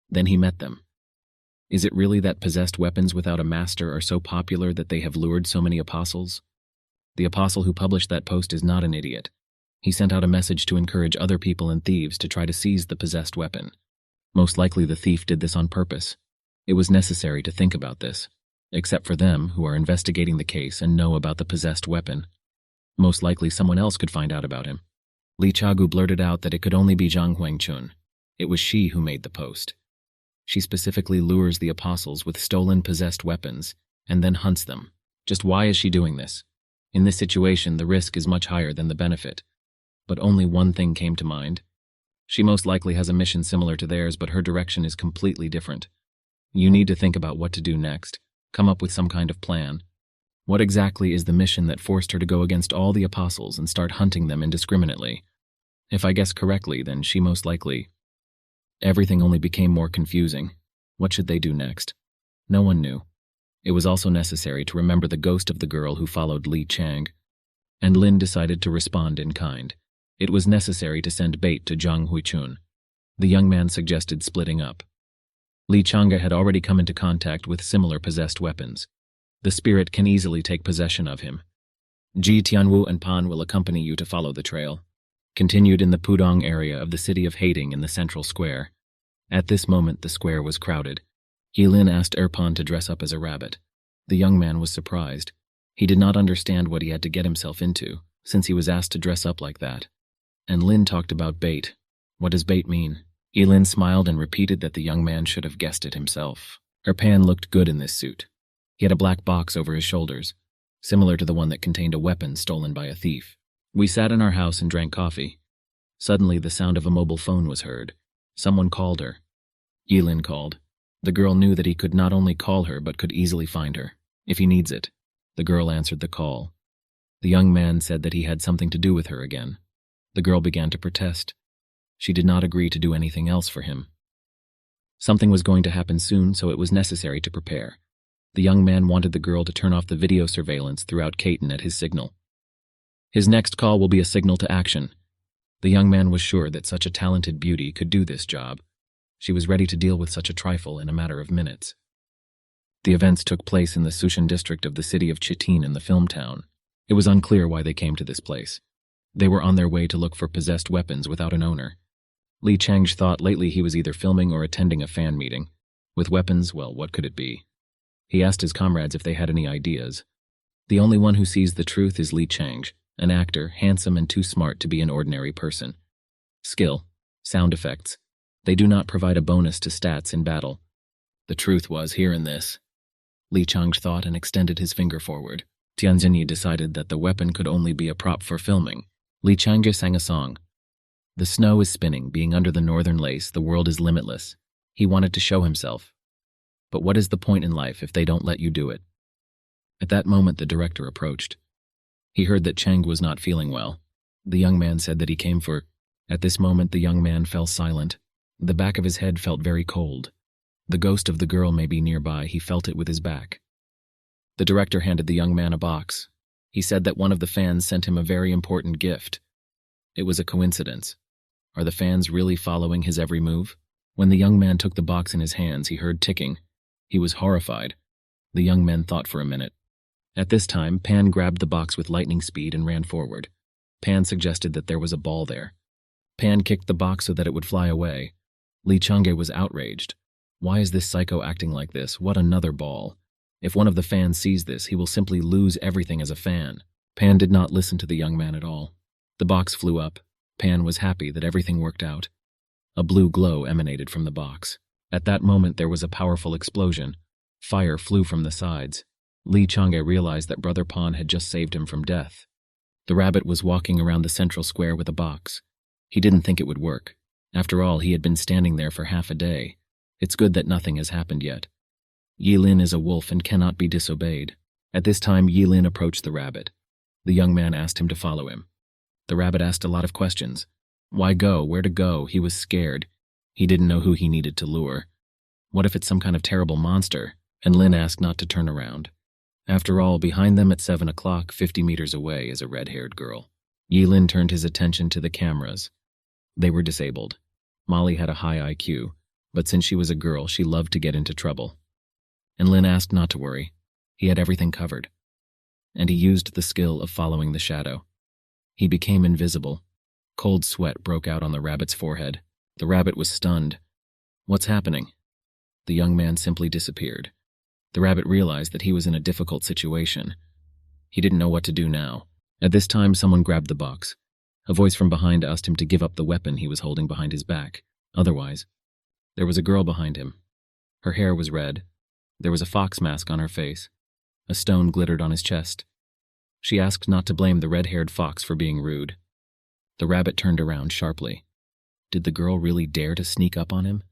Then he met them. Is it really that possessed weapons without a master are so popular that they have lured so many apostles? The apostle who published that post is not an idiot. He sent out a message to encourage other people and thieves to try to seize the possessed weapon. Most likely the thief did this on purpose. It was necessary to think about this, except for them who are investigating the case and know about the possessed weapon. Most likely someone else could find out about him. Li Chagu blurted out that it could only be Zhang Huangchun. It was she who made the post. She specifically lures the apostles with stolen possessed weapons and then hunts them. Just why is she doing this? In this situation, the risk is much higher than the benefit. But only one thing came to mind. She most likely has a mission similar to theirs, but her direction is completely different. You need to think about what to do next. Come up with some kind of plan. What exactly is the mission that forced her to go against all the apostles and start hunting them indiscriminately? If I guess correctly, then she most likely... Everything only became more confusing. What should they do next? No one knew. It was also necessary to remember the ghost of the girl who followed Li Chang. And Lin decided to respond in kind. It was necessary to send bait to Zhang Huichun. The young man suggested splitting up. Li Changa had already come into contact with similar possessed weapons. The spirit can easily take possession of him. Ji Tianwu and Pan will accompany you to follow the trail. Continued in the Pudong area of the city of Hating in the central square. At this moment the square was crowded. Yi Lin asked Erpan to dress up as a rabbit. The young man was surprised. He did not understand what he had to get himself into, since he was asked to dress up like that. And Lin talked about bait. What does bait mean? Yi Lin smiled and repeated that the young man should have guessed it himself. Erpan looked good in this suit. He had a black box over his shoulders, similar to the one that contained a weapon stolen by a thief. We sat in our house and drank coffee. Suddenly the sound of a mobile phone was heard. Someone called her. Yi Lin called. The girl knew that he could not only call her but could easily find her, if he needs it. The girl answered the call. The young man said that he had something to do with her again. The girl began to protest. She did not agree to do anything else for him. Something was going to happen soon, so it was necessary to prepare. The young man wanted the girl to turn off the video surveillance throughout Caton at his signal. His next call will be a signal to action. The young man was sure that such a talented beauty could do this job. She was ready to deal with such a trifle in a matter of minutes. The events took place in the Sushan district of the city of Chitin in the film town. It was unclear why they came to this place. They were on their way to look for possessed weapons without an owner. Li Chang's thought lately he was either filming or attending a fan meeting. With weapons, well, what could it be? He asked his comrades if they had any ideas. The only one who sees the truth is Li Chang, an actor, handsome and too smart to be an ordinary person. Skill, sound effects. They do not provide a bonus to stats in battle. The truth was here in this. Li Chang thought and extended his finger forward. Tianzhenyi decided that the weapon could only be a prop for filming. Li Chang'e sang a song. The snow is spinning, being under the northern lace, the world is limitless. He wanted to show himself. But what is the point in life if they don't let you do it? At that moment the director approached. He heard that Cheng was not feeling well. The young man said that he came for... At this moment, the young man fell silent. The back of his head felt very cold. The ghost of the girl may be nearby. He felt it with his back. The director handed the young man a box. He said that one of the fans sent him a very important gift. It was a coincidence. Are the fans really following his every move? When the young man took the box in his hands, he heard ticking. He was horrified. The young man thought for a minute. At this time, Pan grabbed the box with lightning speed and ran forward. Pan suggested that there was a ball there. Pan kicked the box so that it would fly away. Lee Chang'e was outraged. Why is this psycho acting like this? What another ball? If one of the fans sees this, he will simply lose everything as a fan. Pan did not listen to the young man at all. The box flew up. Pan was happy that everything worked out. A blue glow emanated from the box. At that moment, there was a powerful explosion. Fire flew from the sides. Lee Chang'e realized that Brother Pan had just saved him from death. The rabbit was walking around the central square with a box. He didn't think it would work. After all, he had been standing there for half a day. It's good that nothing has happened yet. Yilin is a wolf and cannot be disobeyed. At this time, Yilin approached the rabbit. The young man asked him to follow him. The rabbit asked a lot of questions. Why go? Where to go? He was scared. He didn't know who he needed to lure. What if it's some kind of terrible monster? And Lin asked not to turn around. After all, behind them at 7 o'clock, 50 meters away, is a red-haired girl. Yilin turned his attention to the cameras. They were disabled. Molly had a high IQ, but since she was a girl, she loved to get into trouble. And Lin asked not to worry. He had everything covered. And he used the skill of following the shadow. He became invisible. Cold sweat broke out on the rabbit's forehead. The rabbit was stunned. What's happening? The young man simply disappeared. The rabbit realized that he was in a difficult situation. He didn't know what to do now. At this time, someone grabbed the box. A voice from behind asked him to give up the weapon he was holding behind his back. Otherwise, there was a girl behind him. Her hair was red. There was a fox mask on her face. A stone glittered on his chest. She asked not to blame the red-haired fox for being rude. The rabbit turned around sharply. Did the girl really dare to sneak up on him?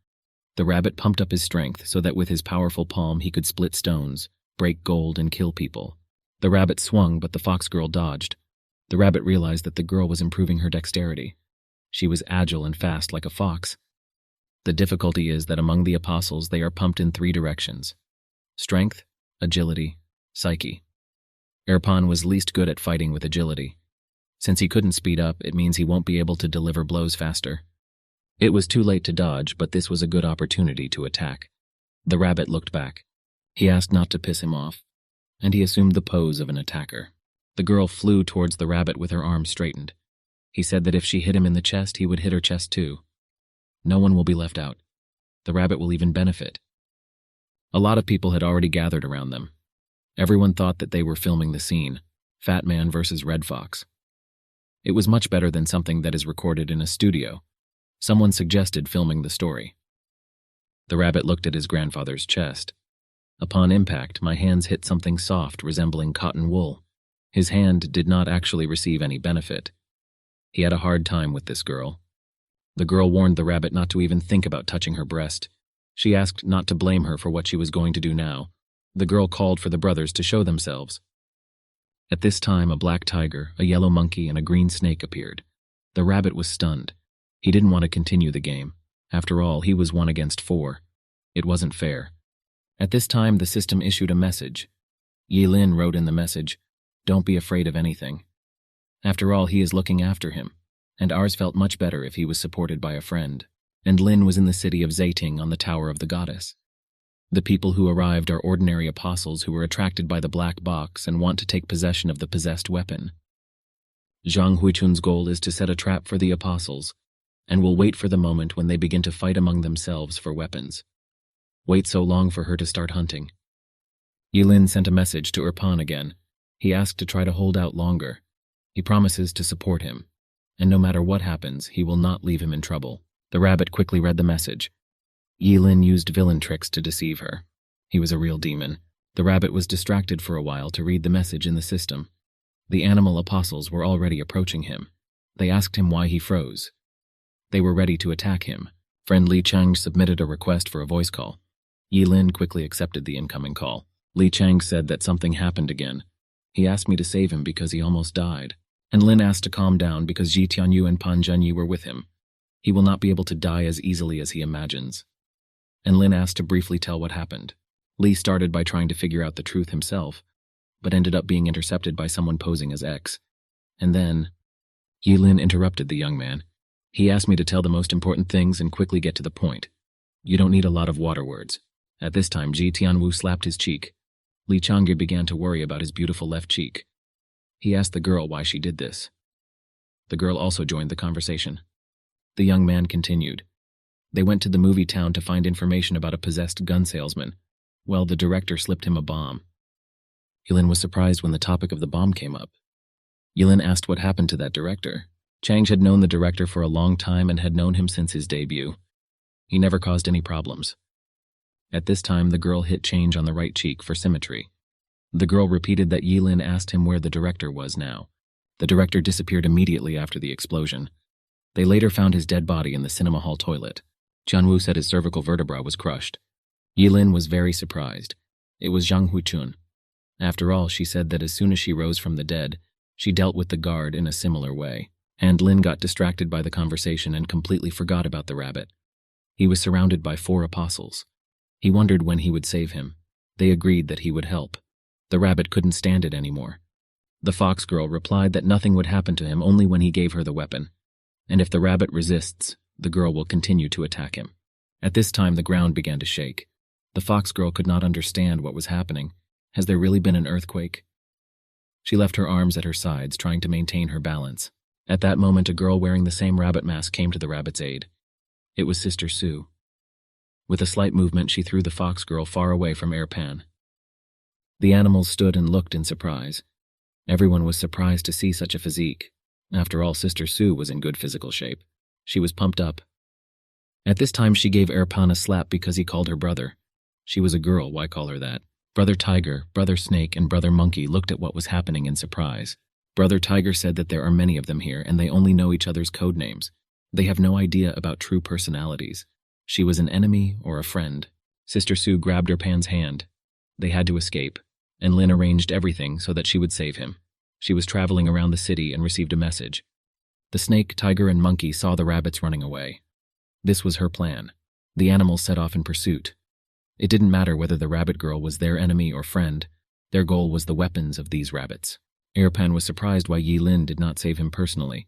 The rabbit pumped up his strength so that with his powerful palm he could split stones, break gold, and kill people. The rabbit swung, but the fox girl dodged. The rabbit realized that the girl was improving her dexterity. She was agile and fast like a fox. The difficulty is that among the apostles they are pumped in 3 directions: strength, agility, psyche. Erpan was least good at fighting with agility. Since he couldn't speed up, it means he won't be able to deliver blows faster. It was too late to dodge, but this was a good opportunity to attack. The rabbit looked back. He asked not to piss him off, and he assumed the pose of an attacker. The girl flew towards the rabbit with her arms straightened. He said that if she hit him in the chest, he would hit her chest too. No one will be left out. The rabbit will even benefit. A lot of people had already gathered around them. Everyone thought that they were filming the scene, Fat Man versus Red Fox. It was much better than something that is recorded in a studio. Someone suggested filming the story. The rabbit looked at his grandfather's chest. Upon impact, my hands hit something soft resembling cotton wool. His hand did not actually receive any benefit. He had a hard time with this girl. The girl warned the rabbit not to even think about touching her breast. She asked not to blame her for what she was going to do now. The girl called for the brothers to show themselves. At this time, a black tiger, a yellow monkey, and a green snake appeared. The rabbit was stunned. He didn't want to continue the game. After all, he was 1 against 4. It wasn't fair. At this time, the system issued a message. Yilin wrote in the message, "Don't be afraid of anything." After all, he is looking after him, and ours felt much better if he was supported by a friend. And Lin was in the city of Zaiting on the Tower of the Goddess. The people who arrived are ordinary apostles who were attracted by the black box and want to take possession of the possessed weapon. Zhang Huichun's goal is to set a trap for the apostles, and will wait for the moment when they begin to fight among themselves for weapons. Wait so long for her to start hunting. Yilin sent a message to Erpan again. He asked to try to hold out longer. He promises to support him, and no matter what happens, he will not leave him in trouble. The rabbit quickly read the message. Yilin used villain tricks to deceive her. He was a real demon. The rabbit was distracted for a while to read the message in the system. The animal apostles were already approaching him. They asked him why he froze. They were ready to attack him. Friend Li Chang submitted a request for a voice call. Yilin quickly accepted the incoming call. Li Chang said that something happened again. He asked me to save him because he almost died. And Lin asked to calm down because Ji Tianyu and Pan Zhenyi were with him. He will not be able to die as easily as he imagines. And Lin asked to briefly tell what happened. Li started by trying to figure out the truth himself, but ended up being intercepted by someone posing as X. And then, Yilin interrupted the young man. He asked me to tell the most important things and quickly get to the point. You don't need a lot of water words. At this time, Ji Tianwu slapped his cheek. Li Changge began to worry about his beautiful left cheek. He asked the girl why she did this. The girl also joined the conversation. The young man continued. They went to the movie town to find information about a possessed gun salesman. Well, the director slipped him a bomb. Yilin was surprised when the topic of the bomb came up. Yilin asked what happened to that director. Chang had known the director for a long time and had known him since his debut. He never caused any problems. At this time, the girl hit change on the right cheek for symmetry. The girl repeated that Yilin asked him where the director was now. The director disappeared immediately after the explosion. They later found his dead body in the cinema hall toilet. Jianwu said his cervical vertebra was crushed. Yilin was very surprised. It was Zhang Huchun. After all, she said that as soon as she rose from the dead, she dealt with the guard in a similar way. And Lin got distracted by the conversation and completely forgot about the rabbit. He was surrounded by 4 apostles. He wondered when he would save him. They agreed that he would help. The rabbit couldn't stand it anymore. The fox girl replied that nothing would happen to him only when he gave her the weapon. And if the rabbit resists, the girl will continue to attack him. At this time, the ground began to shake. The fox girl could not understand what was happening. Has there really been an earthquake? She left her arms at her sides, trying to maintain her balance. At that moment, a girl wearing the same rabbit mask came to the rabbit's aid. It was Sister Sue. With a slight movement, she threw the fox girl far away from Erpan. The animals stood and looked in surprise. Everyone was surprised to see such a physique. After all, Sister Sue was in good physical shape. She was pumped up. At this time, she gave Erpan a slap because he called her brother. She was a girl, why call her that? Brother Tiger, Brother Snake, and Brother Monkey looked at what was happening in surprise. Brother Tiger said that there are many of them here and they only know each other's code names. They have no idea about true personalities. She was an enemy or a friend. Sister Sue grabbed Erpan's hand. They had to escape, and Lin arranged everything so that she would save him. She was traveling around the city and received a message. The snake, tiger, and monkey saw the rabbits running away. This was her plan. The animals set off in pursuit. It didn't matter whether the rabbit girl was their enemy or friend. Their goal was the weapons of these rabbits. Erpan was surprised why Yilin did not save him personally.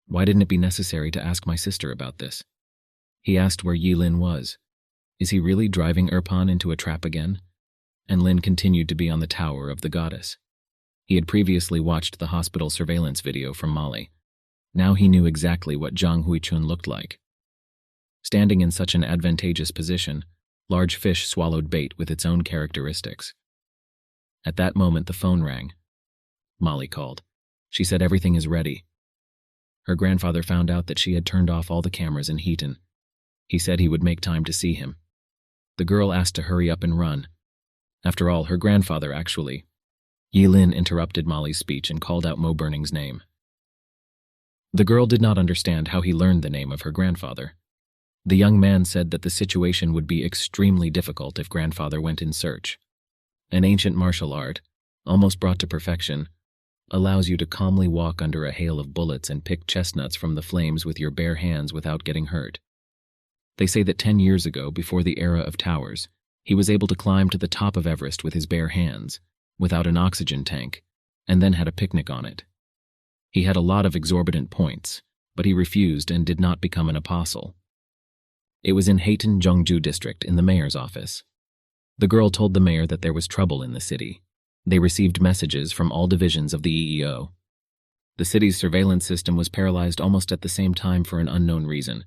Why didn't it be necessary to ask my sister about this? He asked where Yilin was. Is he really driving Erpan into a trap again? And Lin continued to be on the tower of the goddess. He had previously watched the hospital surveillance video from Mali. Now he knew exactly what Zhang Huichun looked like. Standing in such an advantageous position, large fish swallowed bait with its own characteristics. At that moment, the phone rang. Molly called. She said everything is ready. Her grandfather found out that she had turned off all the cameras in Heaton. He said he would make time to see him. The girl asked to hurry up and run. After all, her grandfather actually. Yilin interrupted Molly's speech and called out Mo Burning's name. The girl did not understand how he learned the name of her grandfather. The young man said that the situation would be extremely difficult if grandfather went in search. An ancient martial art, almost brought to perfection, allows you to calmly walk under a hail of bullets and pick chestnuts from the flames with your bare hands without getting hurt. They say that 10 years ago, before the era of towers, he was able to climb to the top of Everest with his bare hands, without an oxygen tank, and then had a picnic on it. He had a lot of exorbitant points, but he refused and did not become an apostle. It was in Heitan Zhongju district in the mayor's office. The girl told the mayor that there was trouble in the city. They received messages from all divisions of the EEO. The city's surveillance system was paralyzed almost at the same time for an unknown reason.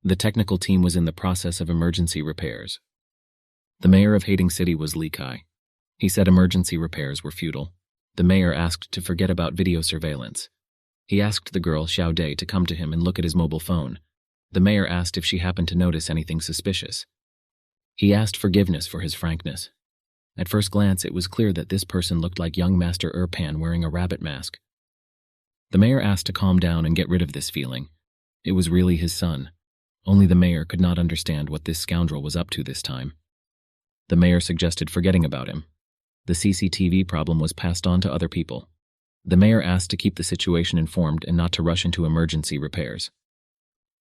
The technical team was in the process of emergency repairs. The mayor of Hating City was Li Kai. He said emergency repairs were futile. The mayor asked to forget about video surveillance. He asked the girl, Xiao Dei, to come to him and look at his mobile phone. The mayor asked if she happened to notice anything suspicious. He asked forgiveness for his frankness. At first glance, it was clear that this person looked like young Master Erpan wearing a rabbit mask. The mayor asked to calm down and get rid of this feeling. It was really his son. Only the mayor could not understand what this scoundrel was up to this time. The mayor suggested forgetting about him. The CCTV problem was passed on to other people. The mayor asked to keep the situation informed and not to rush into emergency repairs.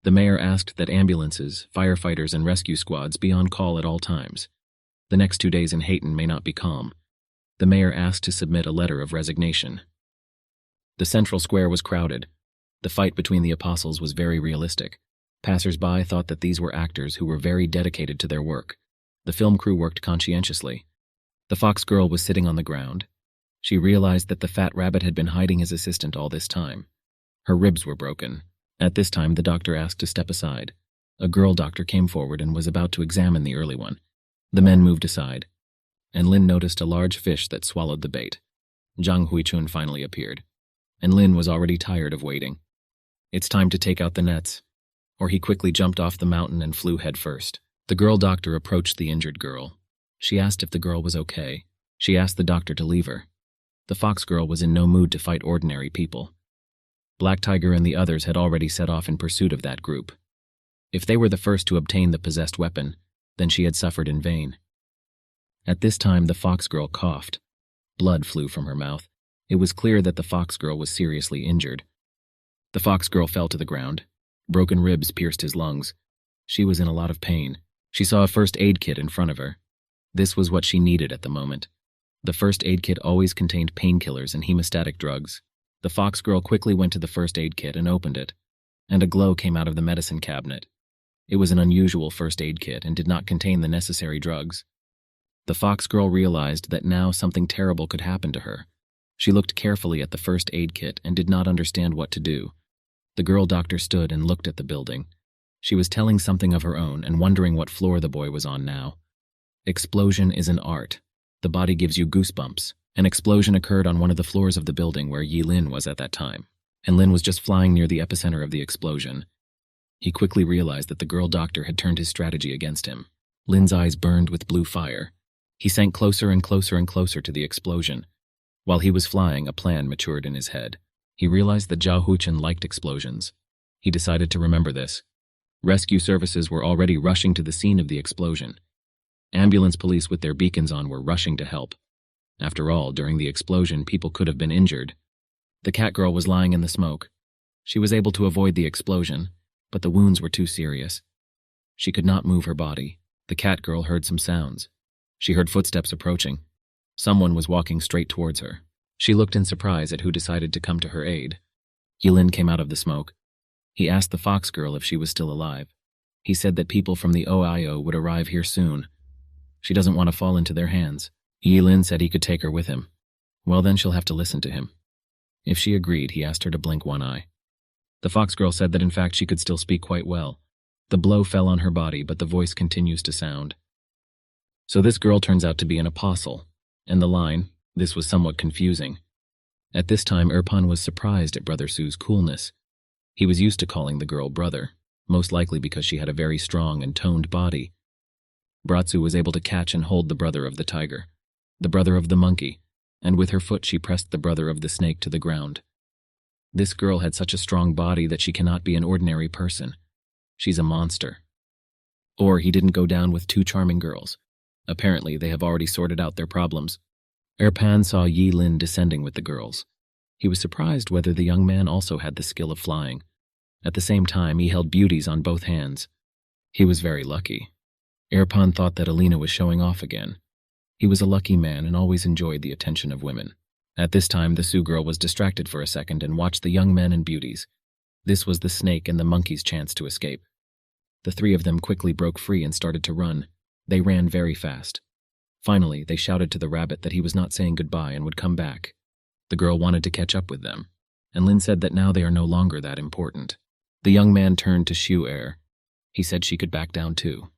The mayor asked that ambulances, firefighters, and rescue squads be on call at all times. The next 2 days in Hayton may not be calm. The mayor asked to submit a letter of resignation. The central square was crowded. The fight between the apostles was very realistic. Passers-by thought that these were actors who were very dedicated to their work. The film crew worked conscientiously. The fox girl was sitting on the ground. She realized that the fat rabbit had been hiding his assistant all this time. Her ribs were broken. At this time, the doctor asked to step aside. A girl doctor came forward and was about to examine the early one. The men moved aside, and Lin noticed a large fish that swallowed the bait. Zhang Huichun finally appeared, and Lin was already tired of waiting. It's time to take out the nets, or he quickly jumped off the mountain and flew headfirst. The girl doctor approached the injured girl. She asked if the girl was okay. She asked the doctor to leave her. The fox girl was in no mood to fight ordinary people. Black Tiger and the others had already set off in pursuit of that group. If they were the first to obtain the possessed weapon, then she had suffered in vain. At this time, the fox girl coughed. Blood flew from her mouth. It was clear that the fox girl was seriously injured. The fox girl fell to the ground. Broken ribs pierced his lungs. She was in a lot of pain. She saw a first aid kit in front of her. This was what she needed at the moment. The first aid kit always contained painkillers and hemostatic drugs. The fox girl quickly went to the first aid kit and opened it, and a glow came out of the medicine cabinet. It was an unusual first aid kit and did not contain the necessary drugs. The fox girl realized that now something terrible could happen to her. She looked carefully at the first aid kit and did not understand what to do. The girl doctor stood and looked at the building. She was telling something of her own and wondering what floor the boy was on now. Explosion is an art. The body gives you goosebumps. An explosion occurred on one of the floors of the building where Yi Lin was at that time, and Lin was just flying near the epicenter of the explosion. He quickly realized that the girl doctor had turned his strategy against him. Lin's eyes burned with blue fire. He sank closer and closer and closer to the explosion. While he was flying, a plan matured in his head. He realized that Zhao Huchen liked explosions. He decided to remember this. Rescue services were already rushing to the scene of the explosion. Ambulance police with their beacons on were rushing to help. After all, during the explosion, people could have been injured. The cat girl was lying in the smoke. She was able to avoid the explosion, but the wounds were too serious. She could not move her body. The cat girl heard some sounds. She heard footsteps approaching. Someone was walking straight towards her. She looked in surprise at who decided to come to her aid. Yilin came out of the smoke. He asked the fox girl if she was still alive. He said that people from the OIO would arrive here soon. She doesn't want to fall into their hands. Yilin said he could take her with him. Well, then she'll have to listen to him. If she agreed, he asked her to blink one eye. The fox girl said that in fact she could still speak quite well. The blow fell on her body, but the voice continues to sound. So this girl turns out to be an apostle. And the line, this was somewhat confusing. At this time, Erpan was surprised at Brother Su's coolness. He was used to calling the girl brother, most likely because she had a very strong and toned body. Bratsu was able to catch and hold the brother of the tiger, the brother of the monkey, and with her foot she pressed the brother of the snake to the ground. This girl had such a strong body that she cannot be an ordinary person. She's a monster. Or he didn't go down with two charming girls. Apparently, they have already sorted out their problems. Erpan saw Yi Lin descending with the girls. He was surprised whether the young man also had the skill of flying. At the same time, he held beauties on both hands. He was very lucky. Erpan thought that Alina was showing off again. He was a lucky man and always enjoyed the attention of women. At this time, the Sioux girl was distracted for a second and watched the young men and beauties. This was the snake and the monkey's chance to escape. The three of them quickly broke free and started to run. They ran very fast. Finally, they shouted to the rabbit that he was not saying goodbye and would come back. The girl wanted to catch up with them, and Lin said that now they are no longer that important. The young man turned to Shu Er. He said she could back down too.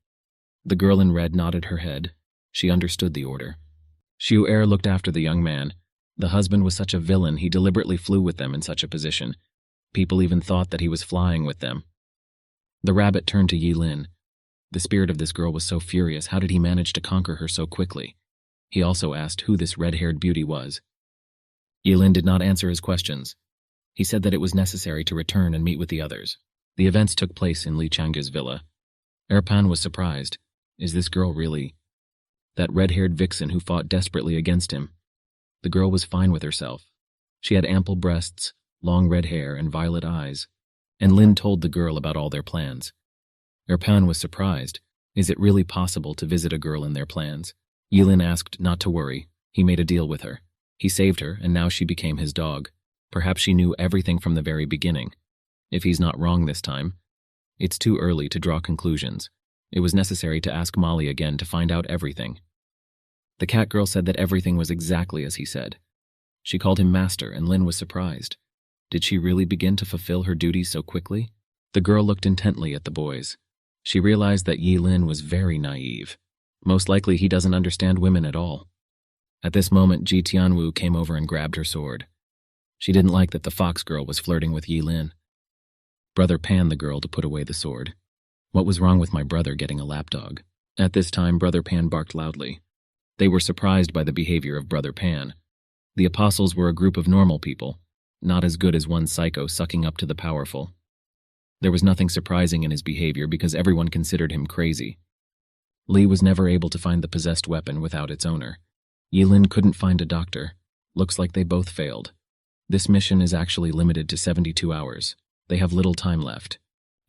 The girl in red nodded her head. She understood the order. Shu Er looked after the young man. The husband was such a villain, he deliberately flew with them in such a position. People even thought that he was flying with them. The rabbit turned to Yi Lin. The spirit of this girl was so furious, how did he manage to conquer her so quickly? He also asked who this red-haired beauty was. Yi Lin did not answer his questions. He said that it was necessary to return and meet with the others. The events took place in Li Chang's villa. Erpan was surprised. Is this girl really... that red-haired vixen who fought desperately against him. The girl was fine with herself. She had ample breasts, long red hair, and violet eyes. And Lin told the girl about all their plans. Erpan was surprised. Is it really possible to visit a girl in their plans? Yilin asked not to worry. He made a deal with her. He saved her, and now she became his dog. Perhaps she knew everything from the very beginning. If he's not wrong this time. It's too early to draw conclusions. It was necessary to ask Molly again to find out everything. The cat girl said that everything was exactly as he said. She called him master, and Lin was surprised. Did she really begin to fulfill her duties so quickly? The girl looked intently at the boys. She realized that Yi Lin was very naive. Most likely he doesn't understand women at all. At this moment, Ji Tianwu came over and grabbed her sword. She didn't like that the fox girl was flirting with Yi Lin. Brother Pan the girl to put away the sword. What was wrong with my brother getting a lapdog? At this time, Brother Pan barked loudly. They were surprised by the behavior of Brother Pan. The apostles were a group of normal people, not as good as one psycho sucking up to the powerful. There was nothing surprising in his behavior because everyone considered him crazy. Li was never able to find the possessed weapon without its owner. Yilin couldn't find a doctor. Looks like they both failed. This mission is actually limited to 72 hours. They have little time left.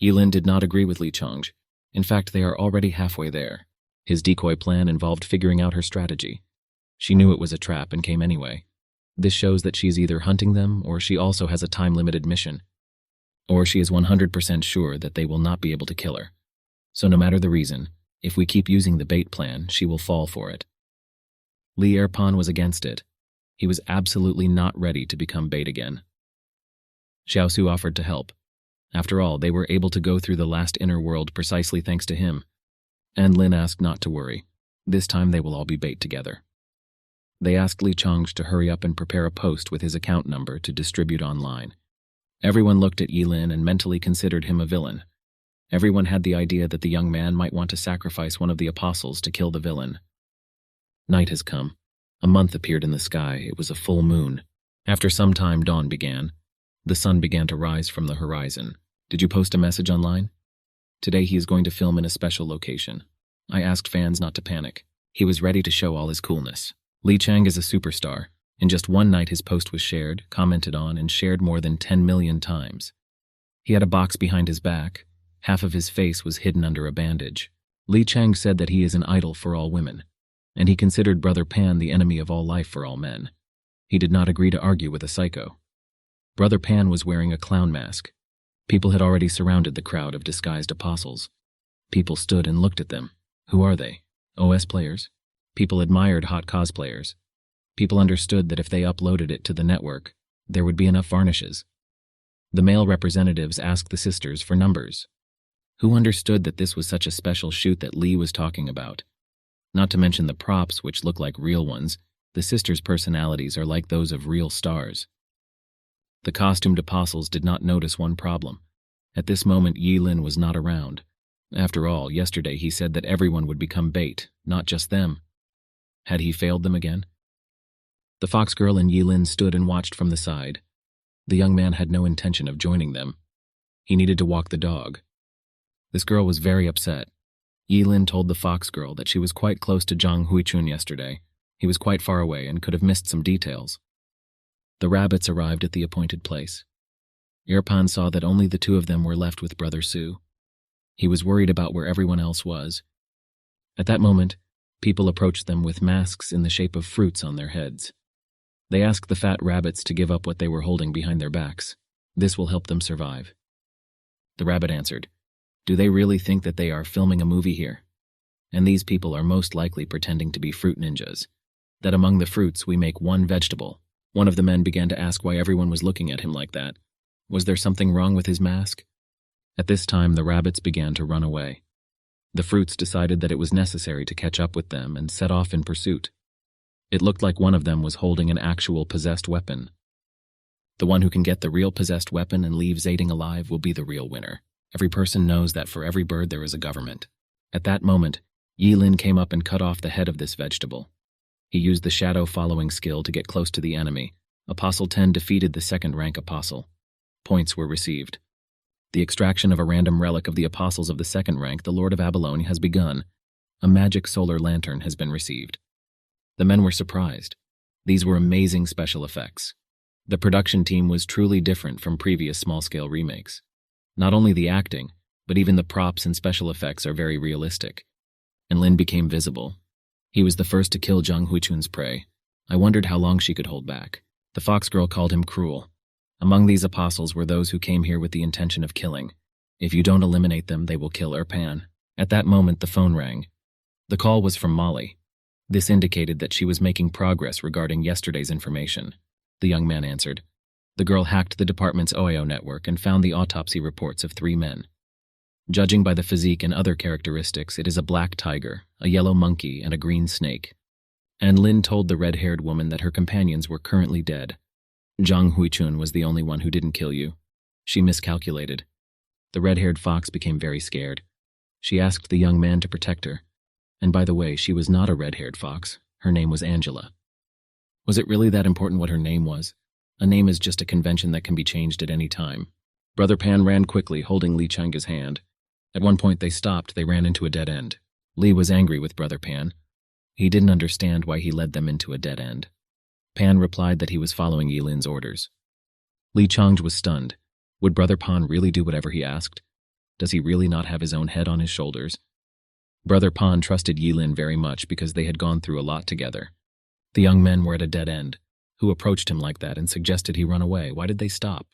Yilin did not agree with Li Changzhe. In fact, they are already halfway there. His decoy plan involved figuring out her strategy. She knew it was a trap and came anyway. This shows that she's either hunting them or she also has a time-limited mission. Or she is 100% sure that they will not be able to kill her. So no matter the reason, if we keep using the bait plan, she will fall for it. Li Erpan was against it. He was absolutely not ready to become bait again. Xiaosu offered to help. After all, they were able to go through the last inner world precisely thanks to him. And Lin asked not to worry. This time they will all be bait together. They asked Li Changzhe to hurry up and prepare a post with his account number to distribute online. Everyone looked at Yilin and mentally considered him a villain. Everyone had the idea that the young man might want to sacrifice one of the apostles to kill the villain. Night has come. A month appeared in the sky. It was a full moon. After some time, dawn began. The sun began to rise from the horizon. Did you post a message online? Today he is going to film in a special location. I asked fans not to panic. He was ready to show all his coolness. Li Chang is a superstar. In just one night his post was shared, commented on, and shared more than 10 million times. He had a box behind his back. Half of his face was hidden under a bandage. Li Chang said that he is an idol for all women, and he considered Brother Pan the enemy of all life for all men. He did not agree to argue with a psycho. Brother Pan was wearing a clown mask. People had already surrounded the crowd of disguised apostles. People stood and looked at them. Who are they? OS players? People admired hot cosplayers. People understood that if they uploaded it to the network, there would be enough varnishes. The male representatives asked the sisters for numbers. Who understood that this was such a special shoot that Li was talking about? Not to mention the props, which look like real ones, the sisters' personalities are like those of real stars. The costumed apostles did not notice one problem. At this moment, Yilin was not around. After all, yesterday he said that everyone would become bait, not just them. Had he failed them again? The fox girl and Yilin stood and watched from the side. The young man had no intention of joining them. He needed to walk the dog. This girl was very upset. Yilin told the fox girl that she was quite close to Zhang Huichun yesterday. He was quite far away and could have missed some details. The rabbits arrived at the appointed place. Erpan saw that only the two of them were left with Brother Su. He was worried about where everyone else was. At that moment, people approached them with masks in the shape of fruits on their heads. They asked the fat rabbits to give up what they were holding behind their backs. This will help them survive. The rabbit answered, "Do they really think that they are filming a movie here? And these people are most likely pretending to be fruit ninjas. That among the fruits we make one vegetable." One of the men began to ask why everyone was looking at him like that. Was there something wrong with his mask? At this time, the rabbits began to run away. The fruits decided that it was necessary to catch up with them and set off in pursuit. It looked like one of them was holding an actual possessed weapon. The one who can get the real possessed weapon and leave Zating alive will be the real winner. Every person knows that for every bird there is a government. At that moment, Yilin came up and cut off the head of this vegetable. He used the shadow following skill to get close to the enemy. Apostle 10 defeated the second-rank apostle. Points were received. The extraction of a random relic of the apostles of the second rank, the Lord of Abalone, has begun. A magic solar lantern has been received. The men were surprised. These were amazing special effects. The production team was truly different from previous small-scale remakes. Not only the acting, but even the props and special effects are very realistic. And Lin became visible. He was the first to kill Zhang Huichun's prey. I wondered how long she could hold back. The fox girl called him cruel. Among these apostles were those who came here with the intention of killing. If you don't eliminate them, they will kill Erpan. At that moment, the phone rang. The call was from Molly. This indicated that she was making progress regarding yesterday's information. The young man answered. The girl hacked the department's OIO network and found the autopsy reports of 3 men. Judging by the physique and other characteristics, it is a black tiger, a yellow monkey, and a green snake. And Lin told the red-haired woman that her companions were currently dead. Zhang Huichun was the only one who didn't kill you. She miscalculated. The red-haired fox became very scared. She asked the young man to protect her. And by the way, she was not a red-haired fox. Her name was Angela. Was it really that important what her name was? A name is just a convention that can be changed at any time. Brother Pan ran quickly, holding Li Chang's hand. At one point they stopped. They ran into a dead end. Li was angry with Brother Pan. He didn't understand why he led them into a dead end. Pan replied that he was following Yilin's orders. Li Chang was stunned. Would Brother Pan really do whatever he asked? Does he really not have his own head on his shoulders? Brother Pan trusted Yilin very much because they had gone through a lot together. The young men were at a dead end. Who approached him like that and suggested he run away? Why did they stop?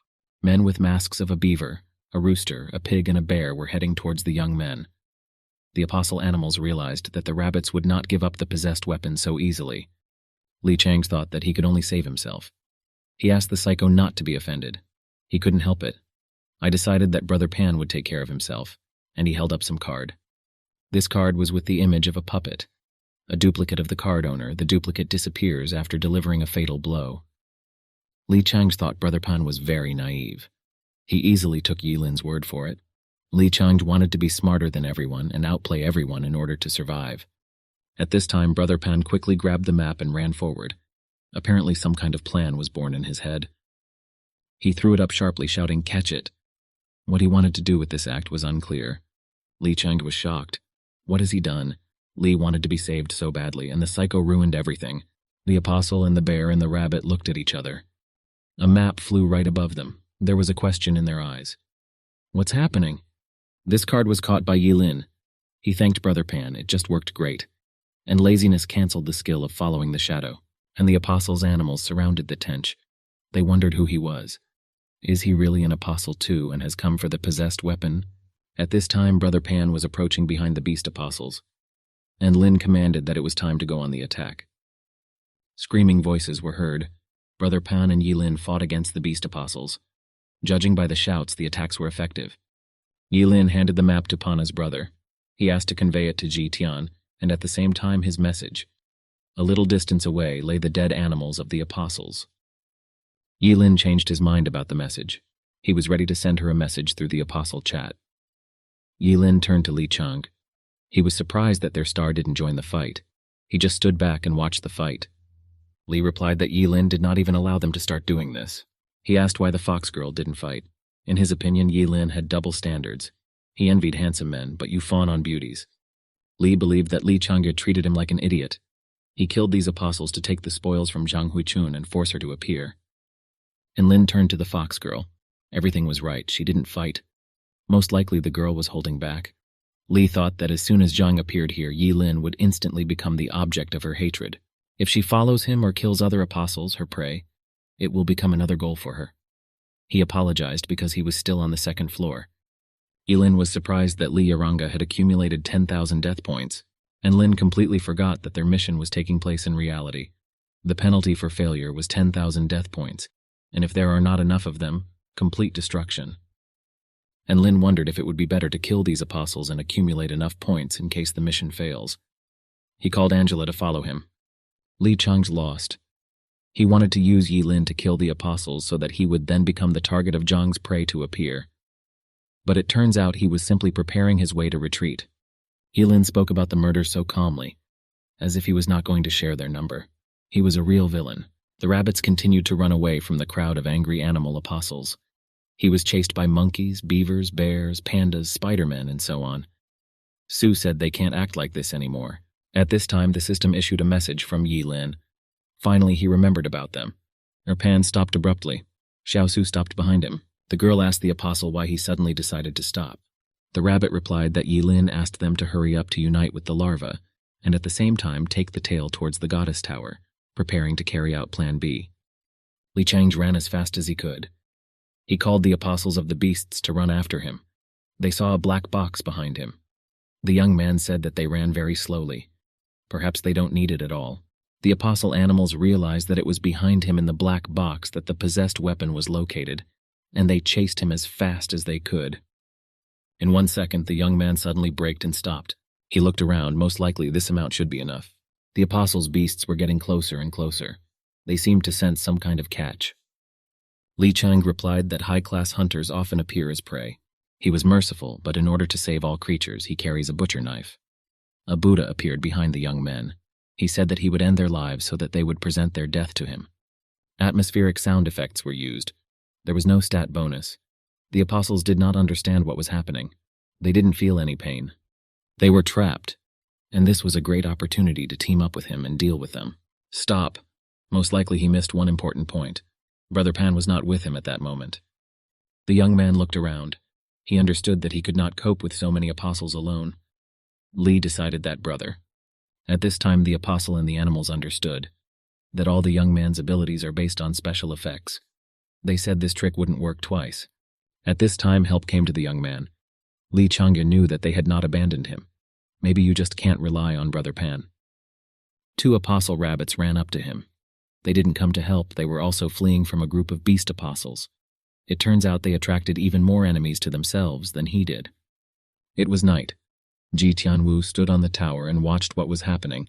Men with masks of a beaver, a rooster, a pig, and a bear were heading towards the young men. The apostle animals realized that the rabbits would not give up the possessed weapon so easily. Li Chang thought that he could only save himself. He asked the psycho not to be offended. He couldn't help it. I decided that Brother Pan would take care of himself, and he held up some card. This card was with the image of a puppet. A duplicate of the card owner, the duplicate disappears after delivering a fatal blow. Li Chang thought Brother Pan was very naive. He easily took Yilin's word for it. Li Chang wanted to be smarter than everyone and outplay everyone in order to survive. At this time, Brother Pan quickly grabbed the map and ran forward. Apparently some kind of plan was born in his head. He threw it up sharply, shouting, "Catch it!" What he wanted to do with this act was unclear. Li Chang was shocked. What has he done? Li wanted to be saved so badly, and the psycho ruined everything. The apostle and the bear and the rabbit looked at each other. A map flew right above them. There was a question in their eyes. What's happening? This card was caught by Yilin. He thanked Brother Pan. It just worked great. And laziness canceled the skill of following the shadow. And the apostle's animals surrounded the tench. They wondered who he was. Is he really an apostle too and has come for the possessed weapon? At this time, Brother Pan was approaching behind the beast apostles. And Lin commanded that it was time to go on the attack. Screaming voices were heard. Brother Pan and Yilin fought against the beast apostles. Judging by the shouts, the attacks were effective. Yilin handed the map to Pana's brother. He asked to convey it to Ji Tian, and at the same time his message. A little distance away lay the dead animals of the apostles. Yilin changed his mind about the message. He was ready to send her a message through the apostle chat. Yilin turned to Li Chang. He was surprised that their star didn't join the fight. He just stood back and watched the fight. Li replied that Yilin did not even allow them to start doing this. He asked why the fox girl didn't fight. In his opinion, Yilin had double standards. He envied handsome men, but you fawn on beauties. Li believed that Li Chang treated him like an idiot. He killed these apostles to take the spoils from Zhang Huichun and force her to appear. And Lin turned to the fox girl. Everything was right. She didn't fight. Most likely the girl was holding back. Li thought that as soon as Zhang appeared here, Yilin would instantly become the object of her hatred. If she follows him or kills other apostles, her prey, it will become another goal for her. He apologized because he was still on the second floor. Yilin was surprised that Li Yaranga had accumulated 10,000 death points, and Lin completely forgot that their mission was taking place in reality. The penalty for failure was 10,000 death points, and if there are not enough of them, complete destruction. And Lin wondered if it would be better to kill these apostles and accumulate enough points in case the mission fails. He called Angela to follow him. Li Chang's lost. He wanted to use Yilin to kill the apostles so that he would then become the target of Zhang's prey to appear. But it turns out he was simply preparing his way to retreat. Yilin spoke about the murder so calmly, as if he was not going to share their number. He was a real villain. The rabbits continued to run away from the crowd of angry animal apostles. He was chased by monkeys, beavers, bears, pandas, Spider-Men, and so on. Su said they can't act like this anymore. At this time, the system issued a message from Yi Lin. Finally, he remembered about them. Erpan stopped abruptly. Xiao Su stopped behind him. The girl asked the apostle why he suddenly decided to stop. The rabbit replied that Yi Lin asked them to hurry up to unite with the larva, and at the same time take the tail towards the goddess tower, preparing to carry out Plan B. Li Chang ran as fast as he could. He called the apostles of the beasts to run after him. They saw a black box behind him. The young man said that they ran very slowly. Perhaps they don't need it at all. The apostle animals realized that it was behind him in the black box that the possessed weapon was located, and they chased him as fast as they could. In 1 second, the young man suddenly braked and stopped. He looked around. Most likely, this amount should be enough. The apostles' beasts were getting closer and closer. They seemed to sense some kind of catch. Li Chang replied that high-class hunters often appear as prey. He was merciful, but in order to save all creatures, he carries a butcher knife. A Buddha appeared behind the young men. He said that he would end their lives so that they would present their death to him. Atmospheric sound effects were used. There was no stat bonus. The apostles did not understand what was happening. They didn't feel any pain. They were trapped, and this was a great opportunity to team up with him and deal with them. Stop. Most likely he missed one important point. Brother Pan was not with him at that moment. The young man looked around. He understood that he could not cope with so many apostles alone. Li decided that brother. At this time, the apostle and the animals understood that all the young man's abilities are based on special effects. They said this trick wouldn't work twice. At this time, help came to the young man. Li Changya knew that they had not abandoned him. Maybe you just can't rely on Brother Pan. 2 apostle rabbits ran up to him. They didn't come to help, they were also fleeing from a group of beast apostles. It turns out they attracted even more enemies to themselves than he did. It was night. Ji Tianwu stood on the tower and watched what was happening.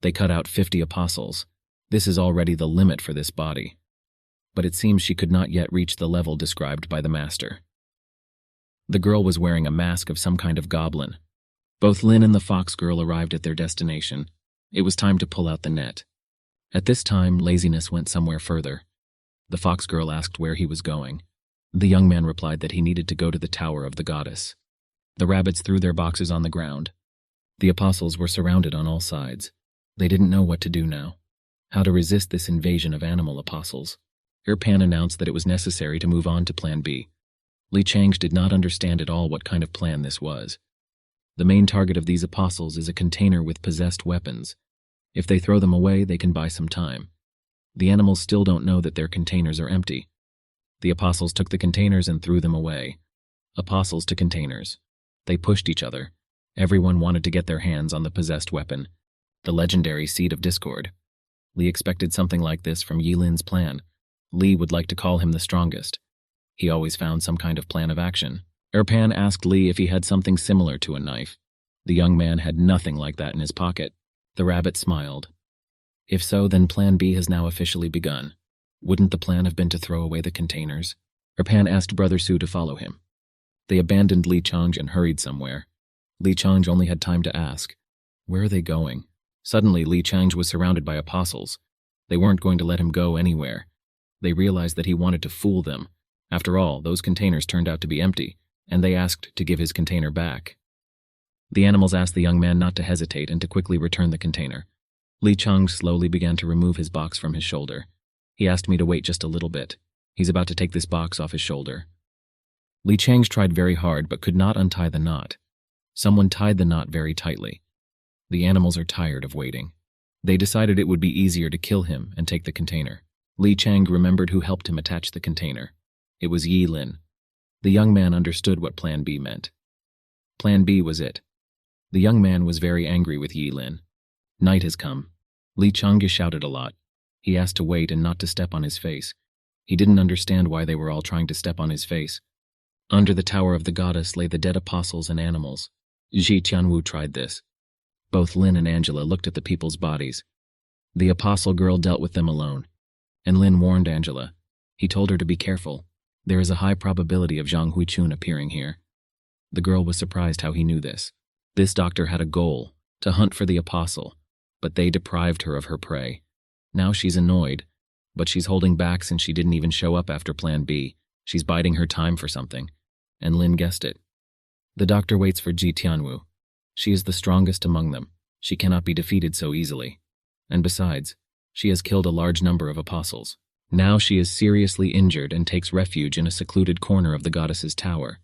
They cut out 50 apostles. This is already the limit for this body. But it seems she could not yet reach the level described by the master. The girl was wearing a mask of some kind of goblin. Both Lin and the fox girl arrived at their destination. It was time to pull out the net. At this time, laziness went somewhere further. The fox girl asked where he was going. The young man replied that he needed to go to the tower of the goddess. The rabbits threw their boxes on the ground. The apostles were surrounded on all sides. They didn't know what to do now. How to resist this invasion of animal apostles. Erpan announced that it was necessary to move on to Plan B. Li Chang did not understand at all what kind of plan this was. The main target of these apostles is a container with possessed weapons. If they throw them away, they can buy some time. The animals still don't know that their containers are empty. The apostles took the containers and threw them away. Apostles to containers. They pushed each other. Everyone wanted to get their hands on the possessed weapon, the legendary Seed of Discord. Li expected something like this from Yi Lin's plan. Li would like to call him the strongest. He always found some kind of plan of action. Erpan asked Li if he had something similar to a knife. The young man had nothing like that in his pocket. The rabbit smiled. If so, then Plan B has now officially begun. Wouldn't the plan have been to throw away the containers? Erpan asked Brother Su to follow him. They abandoned Li Chang and hurried somewhere. Li Chang only had time to ask, where are they going? Suddenly, Li Chang was surrounded by apostles. They weren't going to let him go anywhere. They realized that he wanted to fool them. After all, those containers turned out to be empty, and they asked to give his container back. The animals asked the young man not to hesitate and to quickly return the container. Li Chang slowly began to remove his box from his shoulder. He asked me to wait just a little bit. He's about to take this box off his shoulder. Li Chang tried very hard but could not untie the knot. Someone tied the knot very tightly. The animals are tired of waiting. They decided it would be easier to kill him and take the container. Li Chang remembered who helped him attach the container. It was Yi Lin. The young man understood what Plan B meant. Plan B was it. The young man was very angry with Yi Lin. Night has come. Li Chang shouted a lot. He asked to wait and not to step on his face. He didn't understand why they were all trying to step on his face. Under the tower of the goddess lay the dead apostles and animals. Ji Tianwu tried this. Both Lin and Angela looked at the people's bodies. The apostle girl dealt with them alone. And Lin warned Angela. He told her to be careful. There is a high probability of Zhang Huichun appearing here. The girl was surprised how he knew this. This doctor had a goal, to hunt for the apostle, but they deprived her of her prey. Now she's annoyed, but she's holding back since she didn't even show up after Plan B. She's biding her time for something, and Lin guessed it. The doctor waits for Ji Tianwu. She is the strongest among them. She cannot be defeated so easily. And besides, she has killed a large number of apostles. Now she is seriously injured and takes refuge in a secluded corner of the goddess's tower.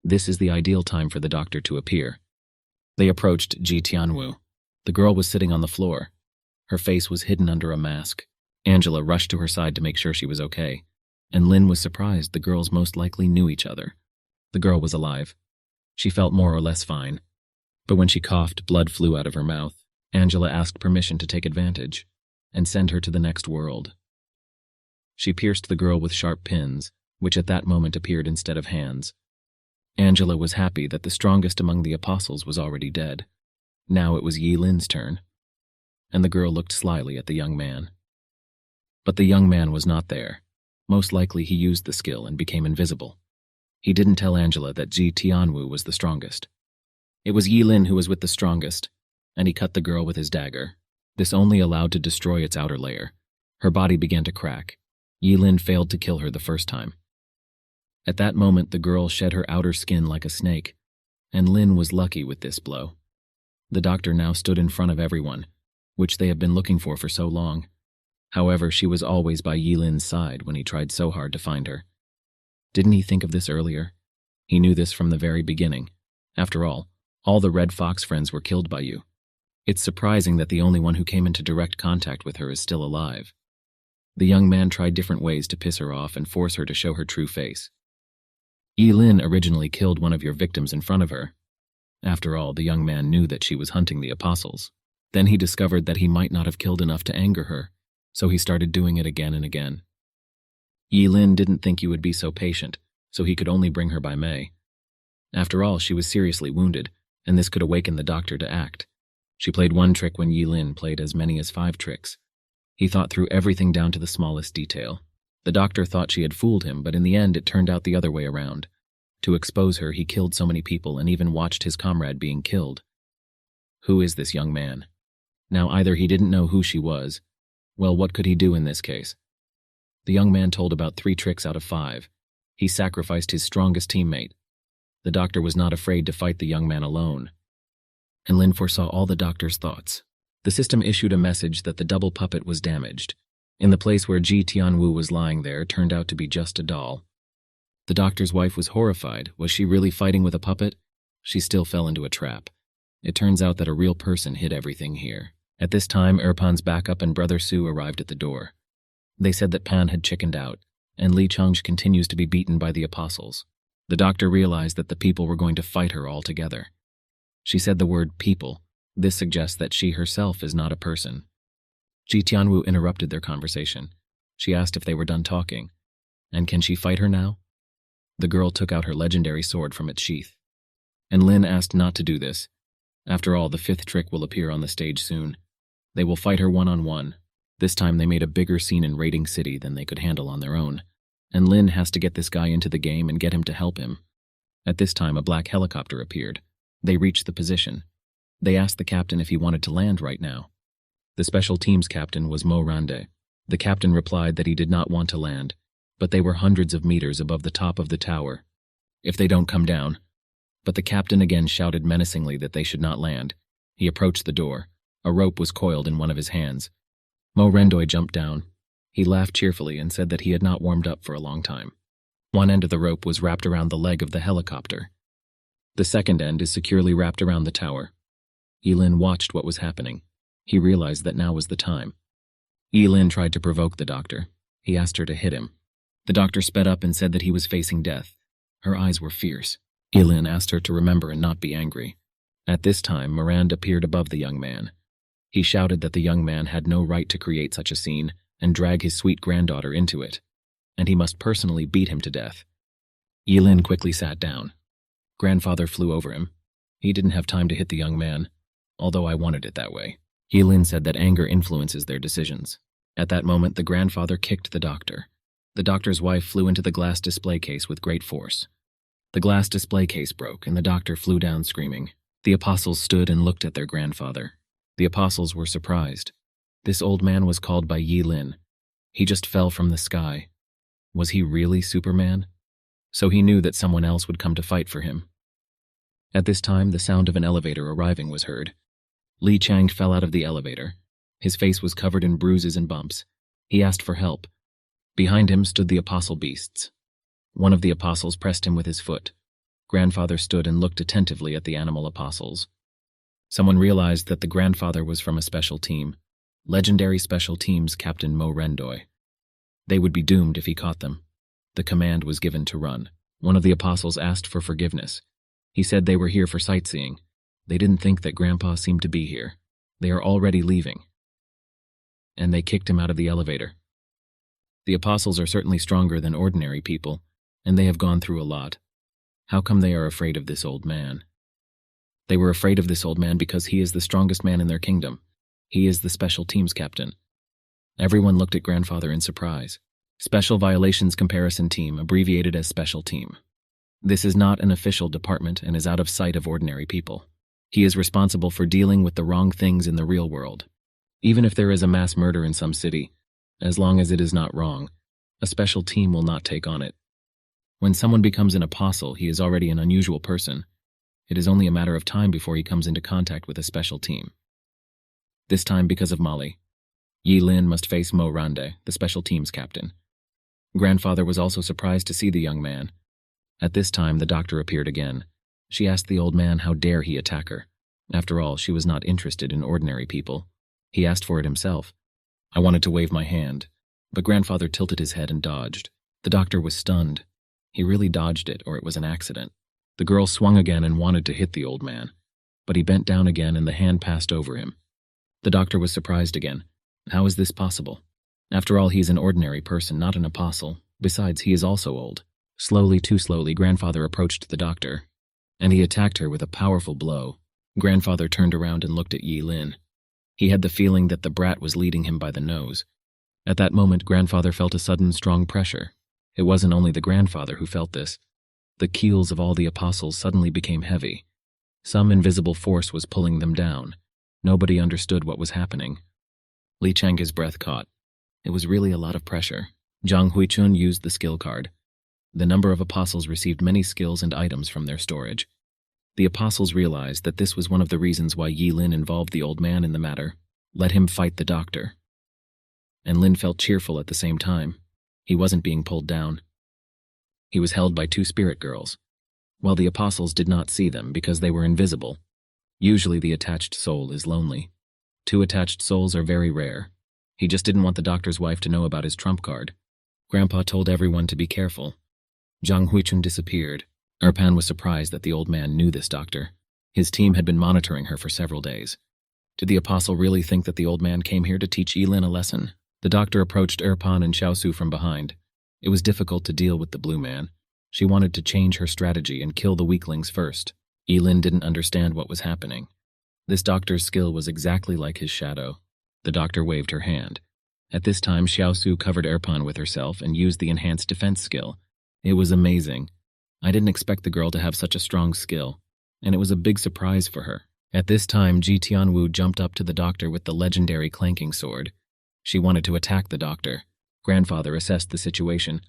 This is the ideal time for the doctor to appear. They approached Ji Tianwu. The girl was sitting on the floor. Her face was hidden under a mask. Angela rushed to her side to make sure she was okay, and Lin was surprised the girls most likely knew each other. The girl was alive. She felt more or less fine. But when she coughed, blood flew out of her mouth. Angela asked permission to take advantage and send her to the next world. She pierced the girl with sharp pins, which at that moment appeared instead of hands. Angela was happy that the strongest among the apostles was already dead. Now it was Yi Lin's turn, and the girl looked slyly at the young man. But the young man was not there. Most likely he used the skill and became invisible. He didn't tell Angela that Ji Tianwu was the strongest. It was Yi Lin who was with the strongest, and he cut the girl with his dagger. This only allowed to destroy its outer layer. Her body began to crack. Yi Lin failed to kill her the first time. At that moment, the girl shed her outer skin like a snake, and Lin was lucky with this blow. The doctor now stood in front of everyone, which they have been looking for so long. However, she was always by Yi Lin's side when he tried so hard to find her. Didn't he think of this earlier? He knew this from the very beginning. After all the Red Fox friends were killed by you. It's surprising that the only one who came into direct contact with her is still alive. The young man tried different ways to piss her off and force her to show her true face. Yi Lin originally killed one of your victims in front of her. After all, the young man knew that she was hunting the apostles. Then he discovered that he might not have killed enough to anger her, so he started doing it again and again. Yi Lin didn't think you would be so patient, so he could only bring her by May. After all, she was seriously wounded, and this could awaken the doctor to act. She played one trick when Yi Lin played as many as 5 tricks. He thought through everything down to the smallest detail. The doctor thought she had fooled him, but in the end it turned out the other way around. To expose her, he killed so many people and even watched his comrade being killed. Who is this young man? Now either he didn't know who she was. Well, what could he do in this case? The young man told about 3 tricks out of 5. He sacrificed his strongest teammate. The doctor was not afraid to fight the young man alone. And Lin foresaw all the doctor's thoughts. The system issued a message that the double puppet was damaged. In the place where Ji Tianwu was lying there turned out to be just a doll. The doctor's wife was horrified. Was she really fighting with a puppet? She still fell into a trap. It turns out that a real person hid everything here. At this time, Erpan's backup and Brother Su arrived at the door. They said that Pan had chickened out, and Li Chang's continues to be beaten by the apostles. The doctor realized that the people were going to fight her all together. She said the word people. This suggests that she herself is not a person. Ji Tianwu interrupted their conversation. She asked if they were done talking. And can she fight her now? The girl took out her legendary sword from its sheath. And Lin asked not to do this. After all, the 5th trick will appear on the stage soon. They will fight her one-on-one. This time they made a bigger scene in Raiding City than they could handle on their own. And Lin has to get this guy into the game and get him to help him. At this time, a black helicopter appeared. They reached the position. They asked the captain if he wanted to land right now. The special teams captain was Mo Rande. The captain replied that he did not want to land, but they were hundreds of meters above the top of the tower. If they don't come down. But the captain again shouted menacingly that they should not land. He approached the door. A rope was coiled in one of his hands. Mo Rendoy jumped down. He laughed cheerfully and said that he had not warmed up for a long time. One end of the rope was wrapped around the leg of the helicopter. The second end is securely wrapped around the tower. Yi Lin watched what was happening. He realized that now was the time. Yi Lin tried to provoke the doctor. He asked her to hit him. The doctor sped up and said that he was facing death. Her eyes were fierce. Yi Lin asked her to remember and not be angry. At this time, Miranda appeared above the young man. He shouted that the young man had no right to create such a scene and drag his sweet granddaughter into it, and he must personally beat him to death. Yi Lin quickly sat down. Grandfather flew over him. He didn't have time to hit the young man, although I wanted it that way. Yi Lin said that anger influences their decisions. At that moment, the grandfather kicked the doctor. The doctor's wife flew into the glass display case with great force. The glass display case broke, and the doctor flew down screaming. The apostles stood and looked at their grandfather. The apostles were surprised. This old man was called by Yi Lin. He just fell from the sky. Was he really Superman? So he knew that someone else would come to fight for him. At this time, the sound of an elevator arriving was heard. Li Chang fell out of the elevator. His face was covered in bruises and bumps. He asked for help. Behind him stood the apostle beasts. One of the apostles pressed him with his foot. Grandfather stood and looked attentively at the animal apostles. Someone realized that the grandfather was from a special team, legendary special teams Captain Mo Rendoy. They would be doomed if he caught them. The command was given to run. One of the apostles asked for forgiveness. He said they were here for sightseeing. They didn't think that Grandpa seemed to be here. They are already leaving. And they kicked him out of the elevator. The apostles are certainly stronger than ordinary people, and they have gone through a lot. How come they are afraid of this old man? They were afraid of this old man because he is the strongest man in their kingdom. He is the special teams captain. Everyone looked at Grandfather in surprise. Special Violations Comparison Team, abbreviated as Special Team. This is not an official department and is out of sight of ordinary people. He is responsible for dealing with the wrong things in the real world. Even if there is a mass murder in some city, as long as it is not wrong, a special team will not take on it. When someone becomes an apostle, he is already an unusual person. It is only a matter of time before he comes into contact with a special team. This time, because of Molly, Yi Lin must face Mo Rande, the special team's captain. Grandfather was also surprised to see the young man. At this time, the doctor appeared again. She asked the old man how dare he attack her. After all, she was not interested in ordinary people. He asked for it himself. I wanted to wave my hand, but Grandfather tilted his head and dodged. The doctor was stunned. He really dodged it, or it was an accident. The girl swung again and wanted to hit the old man, but he bent down again and the hand passed over him. The doctor was surprised again. How is this possible? After all, he is an ordinary person, not an apostle. Besides, he is also old. Slowly, too slowly, Grandfather approached the doctor, and he attacked her with a powerful blow. Grandfather turned around and looked at Yi Lin. He had the feeling that the brat was leading him by the nose. At that moment, Grandfather felt a sudden, strong pressure. It wasn't only the grandfather who felt this. The keels of all the apostles suddenly became heavy. Some invisible force was pulling them down. Nobody understood what was happening. Li Chang's breath caught. It was really a lot of pressure. Zhang Huichun used the skill card. The number of apostles received many skills and items from their storage. The apostles realized that this was one of the reasons why Yi Lin involved the old man in the matter. Let him fight the doctor. And Lin felt cheerful at the same time. He wasn't being pulled down. He was held by two spirit girls, while the apostles did not see them because they were invisible. Usually the attached soul is lonely. Two attached souls are very rare. He just didn't want the doctor's wife to know about his trump card. Grandpa told everyone to be careful. Zhang Huichun disappeared. Erpan was surprised that the old man knew this doctor. His team had been monitoring her for several days. Did the apostle really think that the old man came here to teach Yi Lin a lesson? The doctor approached Erpan and Xiaosu from behind. It was difficult to deal with the blue man. She wanted to change her strategy and kill the weaklings first. Yi Lin didn't understand what was happening. This doctor's skill was exactly like his shadow. The doctor waved her hand. At this time, Xiaosu covered Erpan with herself and used the enhanced defense skill. It was amazing. I didn't expect the girl to have such a strong skill, and it was a big surprise for her. At this time, Ji Tianwu jumped up to the doctor with the legendary clanking sword. She wanted to attack the doctor. Grandfather assessed the situation.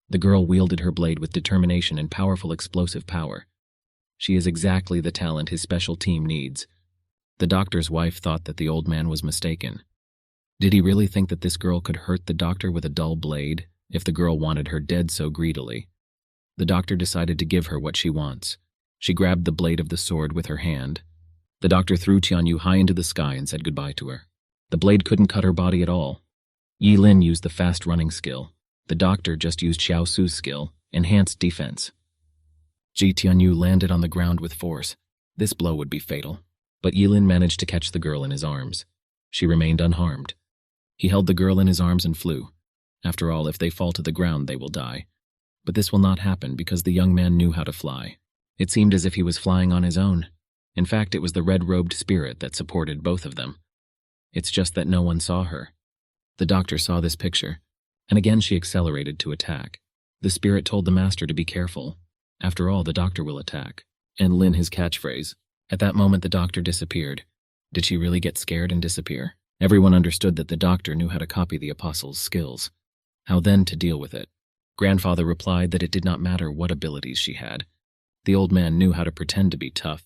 The girl wielded her blade with determination and powerful explosive power. She is exactly the talent his special team needs. The doctor's wife thought that the old man was mistaken. Did he really think that this girl could hurt the doctor with a dull blade, if the girl wanted her dead so greedily? The doctor decided to give her what she wants. She grabbed the blade of the sword with her hand. The doctor threw Tianyu high into the sky and said goodbye to her. The blade couldn't cut her body at all. Yi Lin used the fast running skill. The doctor just used Xiaosu's skill, enhanced defense. Ji Tianyu landed on the ground with force. This blow would be fatal, but Yi Lin managed to catch the girl in his arms. She remained unharmed. He held the girl in his arms and flew. After all, if they fall to the ground, they will die. But this will not happen because the young man knew how to fly. It seemed as if he was flying on his own. In fact, it was the red-robed spirit that supported both of them. It's just that no one saw her. The doctor saw this picture, and again she accelerated to attack. The spirit told the master to be careful. After all, the doctor will attack. And Lin his catchphrase. At that moment, the doctor disappeared. Did she really get scared and disappear? Everyone understood that the doctor knew how to copy the apostle's skills. How then to deal with it? Grandfather replied that it did not matter what abilities she had. The old man knew how to pretend to be tough,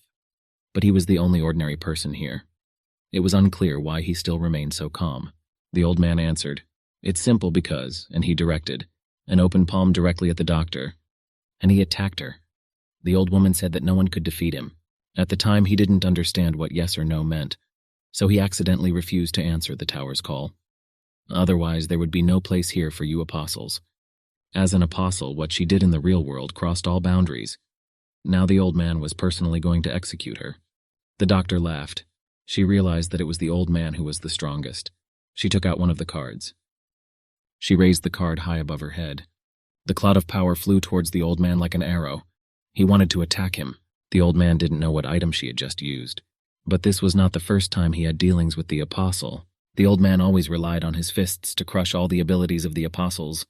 but he was the only ordinary person here. It was unclear why he still remained so calm. The old man answered, "It's simple because," and he directed, an open palm directly at the doctor, and he attacked her. The old woman said that no one could defeat him. At the time, he didn't understand what yes or no meant, so he accidentally refused to answer the tower's call. Otherwise, there would be no place here for you apostles. As an apostle, what she did in the real world crossed all boundaries. Now the old man was personally going to execute her. The doctor laughed. She realized that it was the old man who was the strongest. She took out one of the cards. She raised the card high above her head. The cloud of power flew towards the old man like an arrow. He wanted to attack him. The old man didn't know what item she had just used. But this was not the first time he had dealings with the apostle. The old man always relied on his fists to crush all the abilities of the apostles,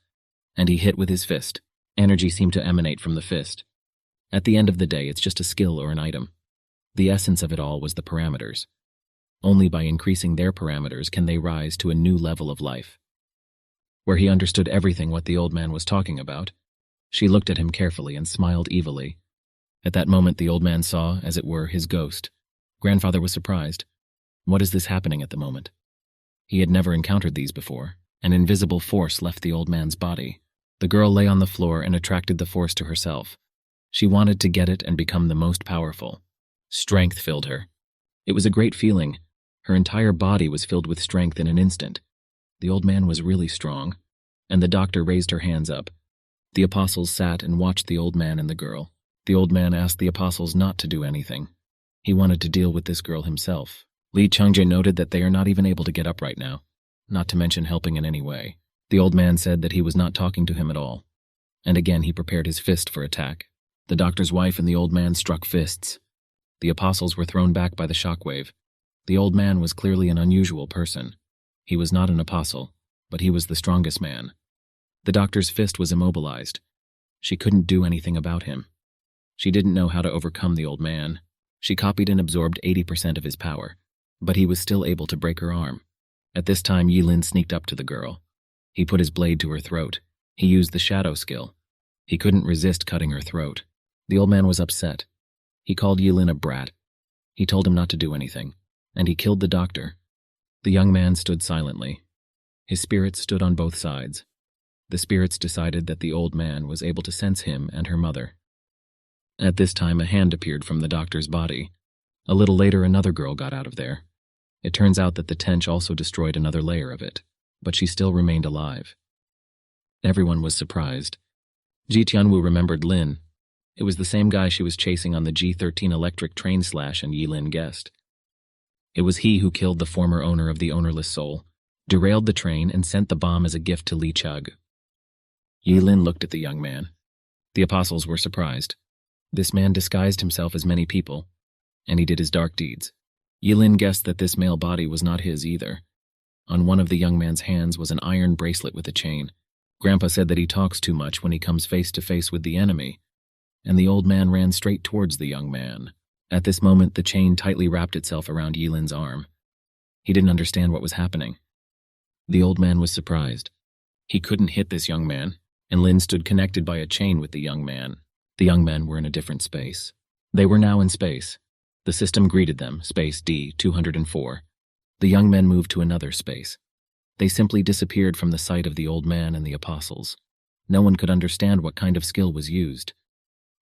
and he hit with his fist. Energy seemed to emanate from the fist. At the end of the day, it's just a skill or an item. The essence of it all was the parameters. Only by increasing their parameters can they rise to a new level of life. Where he understood everything what the old man was talking about, she looked at him carefully and smiled evilly. At that moment, the old man saw, as it were, his ghost. Grandfather was surprised. What is this happening at the moment? He had never encountered these before. An invisible force left the old man's body. The girl lay on the floor and attracted the force to herself. She wanted to get it and become the most powerful. Strength filled her. It was a great feeling. Her entire body was filled with strength in an instant. The old man was really strong, and the doctor raised her hands up. The apostles sat and watched the old man and the girl. The old man asked the apostles not to do anything. He wanted to deal with this girl himself. Li Changje noted that they are not even able to get up right now, not to mention helping in any way. The old man said that he was not talking to him at all, and again he prepared his fist for attack. The doctor's wife and the old man struck fists. The apostles were thrown back by the shockwave. The old man was clearly an unusual person. He was not an apostle, but he was the strongest man. The doctor's fist was immobilized. She couldn't do anything about him. She didn't know how to overcome the old man. She copied and absorbed 80% of his power, but he was still able to break her arm. At this time, Yilin sneaked up to the girl. He put his blade to her throat. He used the shadow skill. He couldn't resist cutting her throat. The old man was upset. He called Yilin a brat. He told him not to do anything, and he killed the doctor. The young man stood silently. His spirits stood on both sides. The spirits decided that the old man was able to sense him and her mother. At this time, a hand appeared from the doctor's body. A little later, another girl got out of there. It turns out that the tench also destroyed another layer of it, but she still remained alive. Everyone was surprised. Ji Tianwu remembered Lin. It was the same guy she was chasing on the G13 electric train slash, and Yilin guessed. It was he who killed the former owner of the ownerless soul, derailed the train, and sent the bomb as a gift to Li Chug. Yilin looked at the young man. The apostles were surprised. This man disguised himself as many people, and he did his dark deeds. Yilin guessed that this male body was not his either. On one of the young man's hands was an iron bracelet with a chain. Grandpa said that he talks too much when he comes face to face with the enemy, and the old man ran straight towards the young man. At this moment, the chain tightly wrapped itself around Yilin's arm. He didn't understand what was happening. The old man was surprised. He couldn't hit this young man, and Lin stood connected by a chain with the young man. The young men were in a different space. They were now in space. The system greeted them, space D-204. The young men moved to another space. They simply disappeared from the sight of the old man and the apostles. No one could understand what kind of skill was used.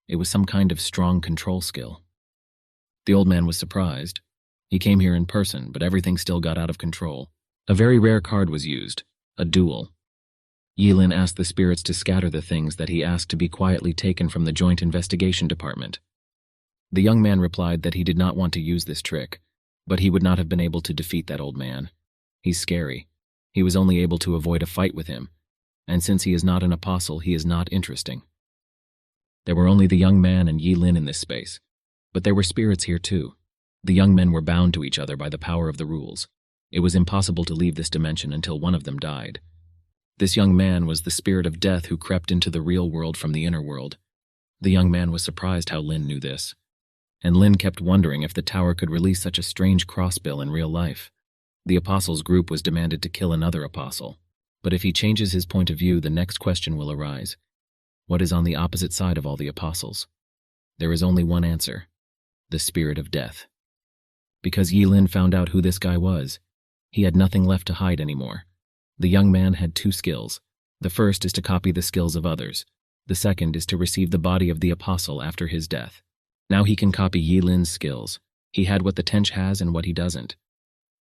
It was some kind of strong control skill. The old man was surprised. He came here in person, but everything still got out of control. A very rare card was used, a duel. Yilin asked the spirits to scatter the things that he asked to be quietly taken from the Joint Investigation Department. The young man replied that he did not want to use this trick, but he would not have been able to defeat that old man. He's scary. He was only able to avoid a fight with him, and since he is not an apostle, he is not interesting. There were only the young man and Yilin in this space, but there were spirits here too. The young men were bound to each other by the power of the rules. It was impossible to leave this dimension until one of them died. This young man was the spirit of death who crept into the real world from the inner world. The young man was surprised how Lin knew this, and Lin kept wondering if the tower could release such a strange crossbill in real life. The apostles' group was demanded to kill another apostle, but if he changes his point of view, the next question will arise. What is on the opposite side of all the apostles? There is only one answer: the spirit of death. Because Yilin found out who this guy was, he had nothing left to hide anymore. The young man had two skills. The first is to copy the skills of others. The second is to receive the body of the apostle after his death. Now he can copy Yilin's skills. He had what the Tench has and what he doesn't.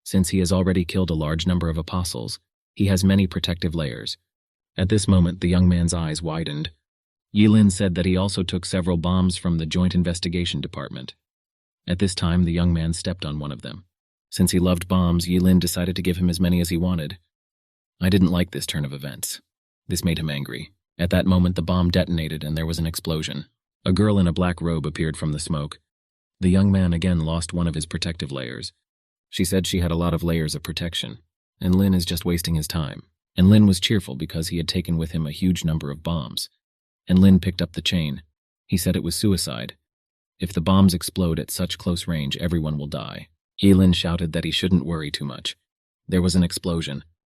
Since he has already killed a large number of apostles, he has many protective layers. At this moment, the young man's eyes widened. Yilin said that he also took several bombs from the Joint Investigation Department. At this time, the young man stepped on one of them. Since he loved bombs, Yilin decided to give him as many as he wanted. I didn't like this turn of events. This made him angry. At that moment, the bomb detonated and there was an explosion. A girl in a black robe appeared from the smoke. The young man again lost one of his protective layers. She said she had a lot of layers of protection, and Lin is just wasting his time. And Lin was cheerful because he had taken with him a huge number of bombs. And Lin picked up the chain. He said it was suicide. If the bombs explode at such close range, everyone will die. Yilin shouted that he shouldn't worry too much. There was an explosion.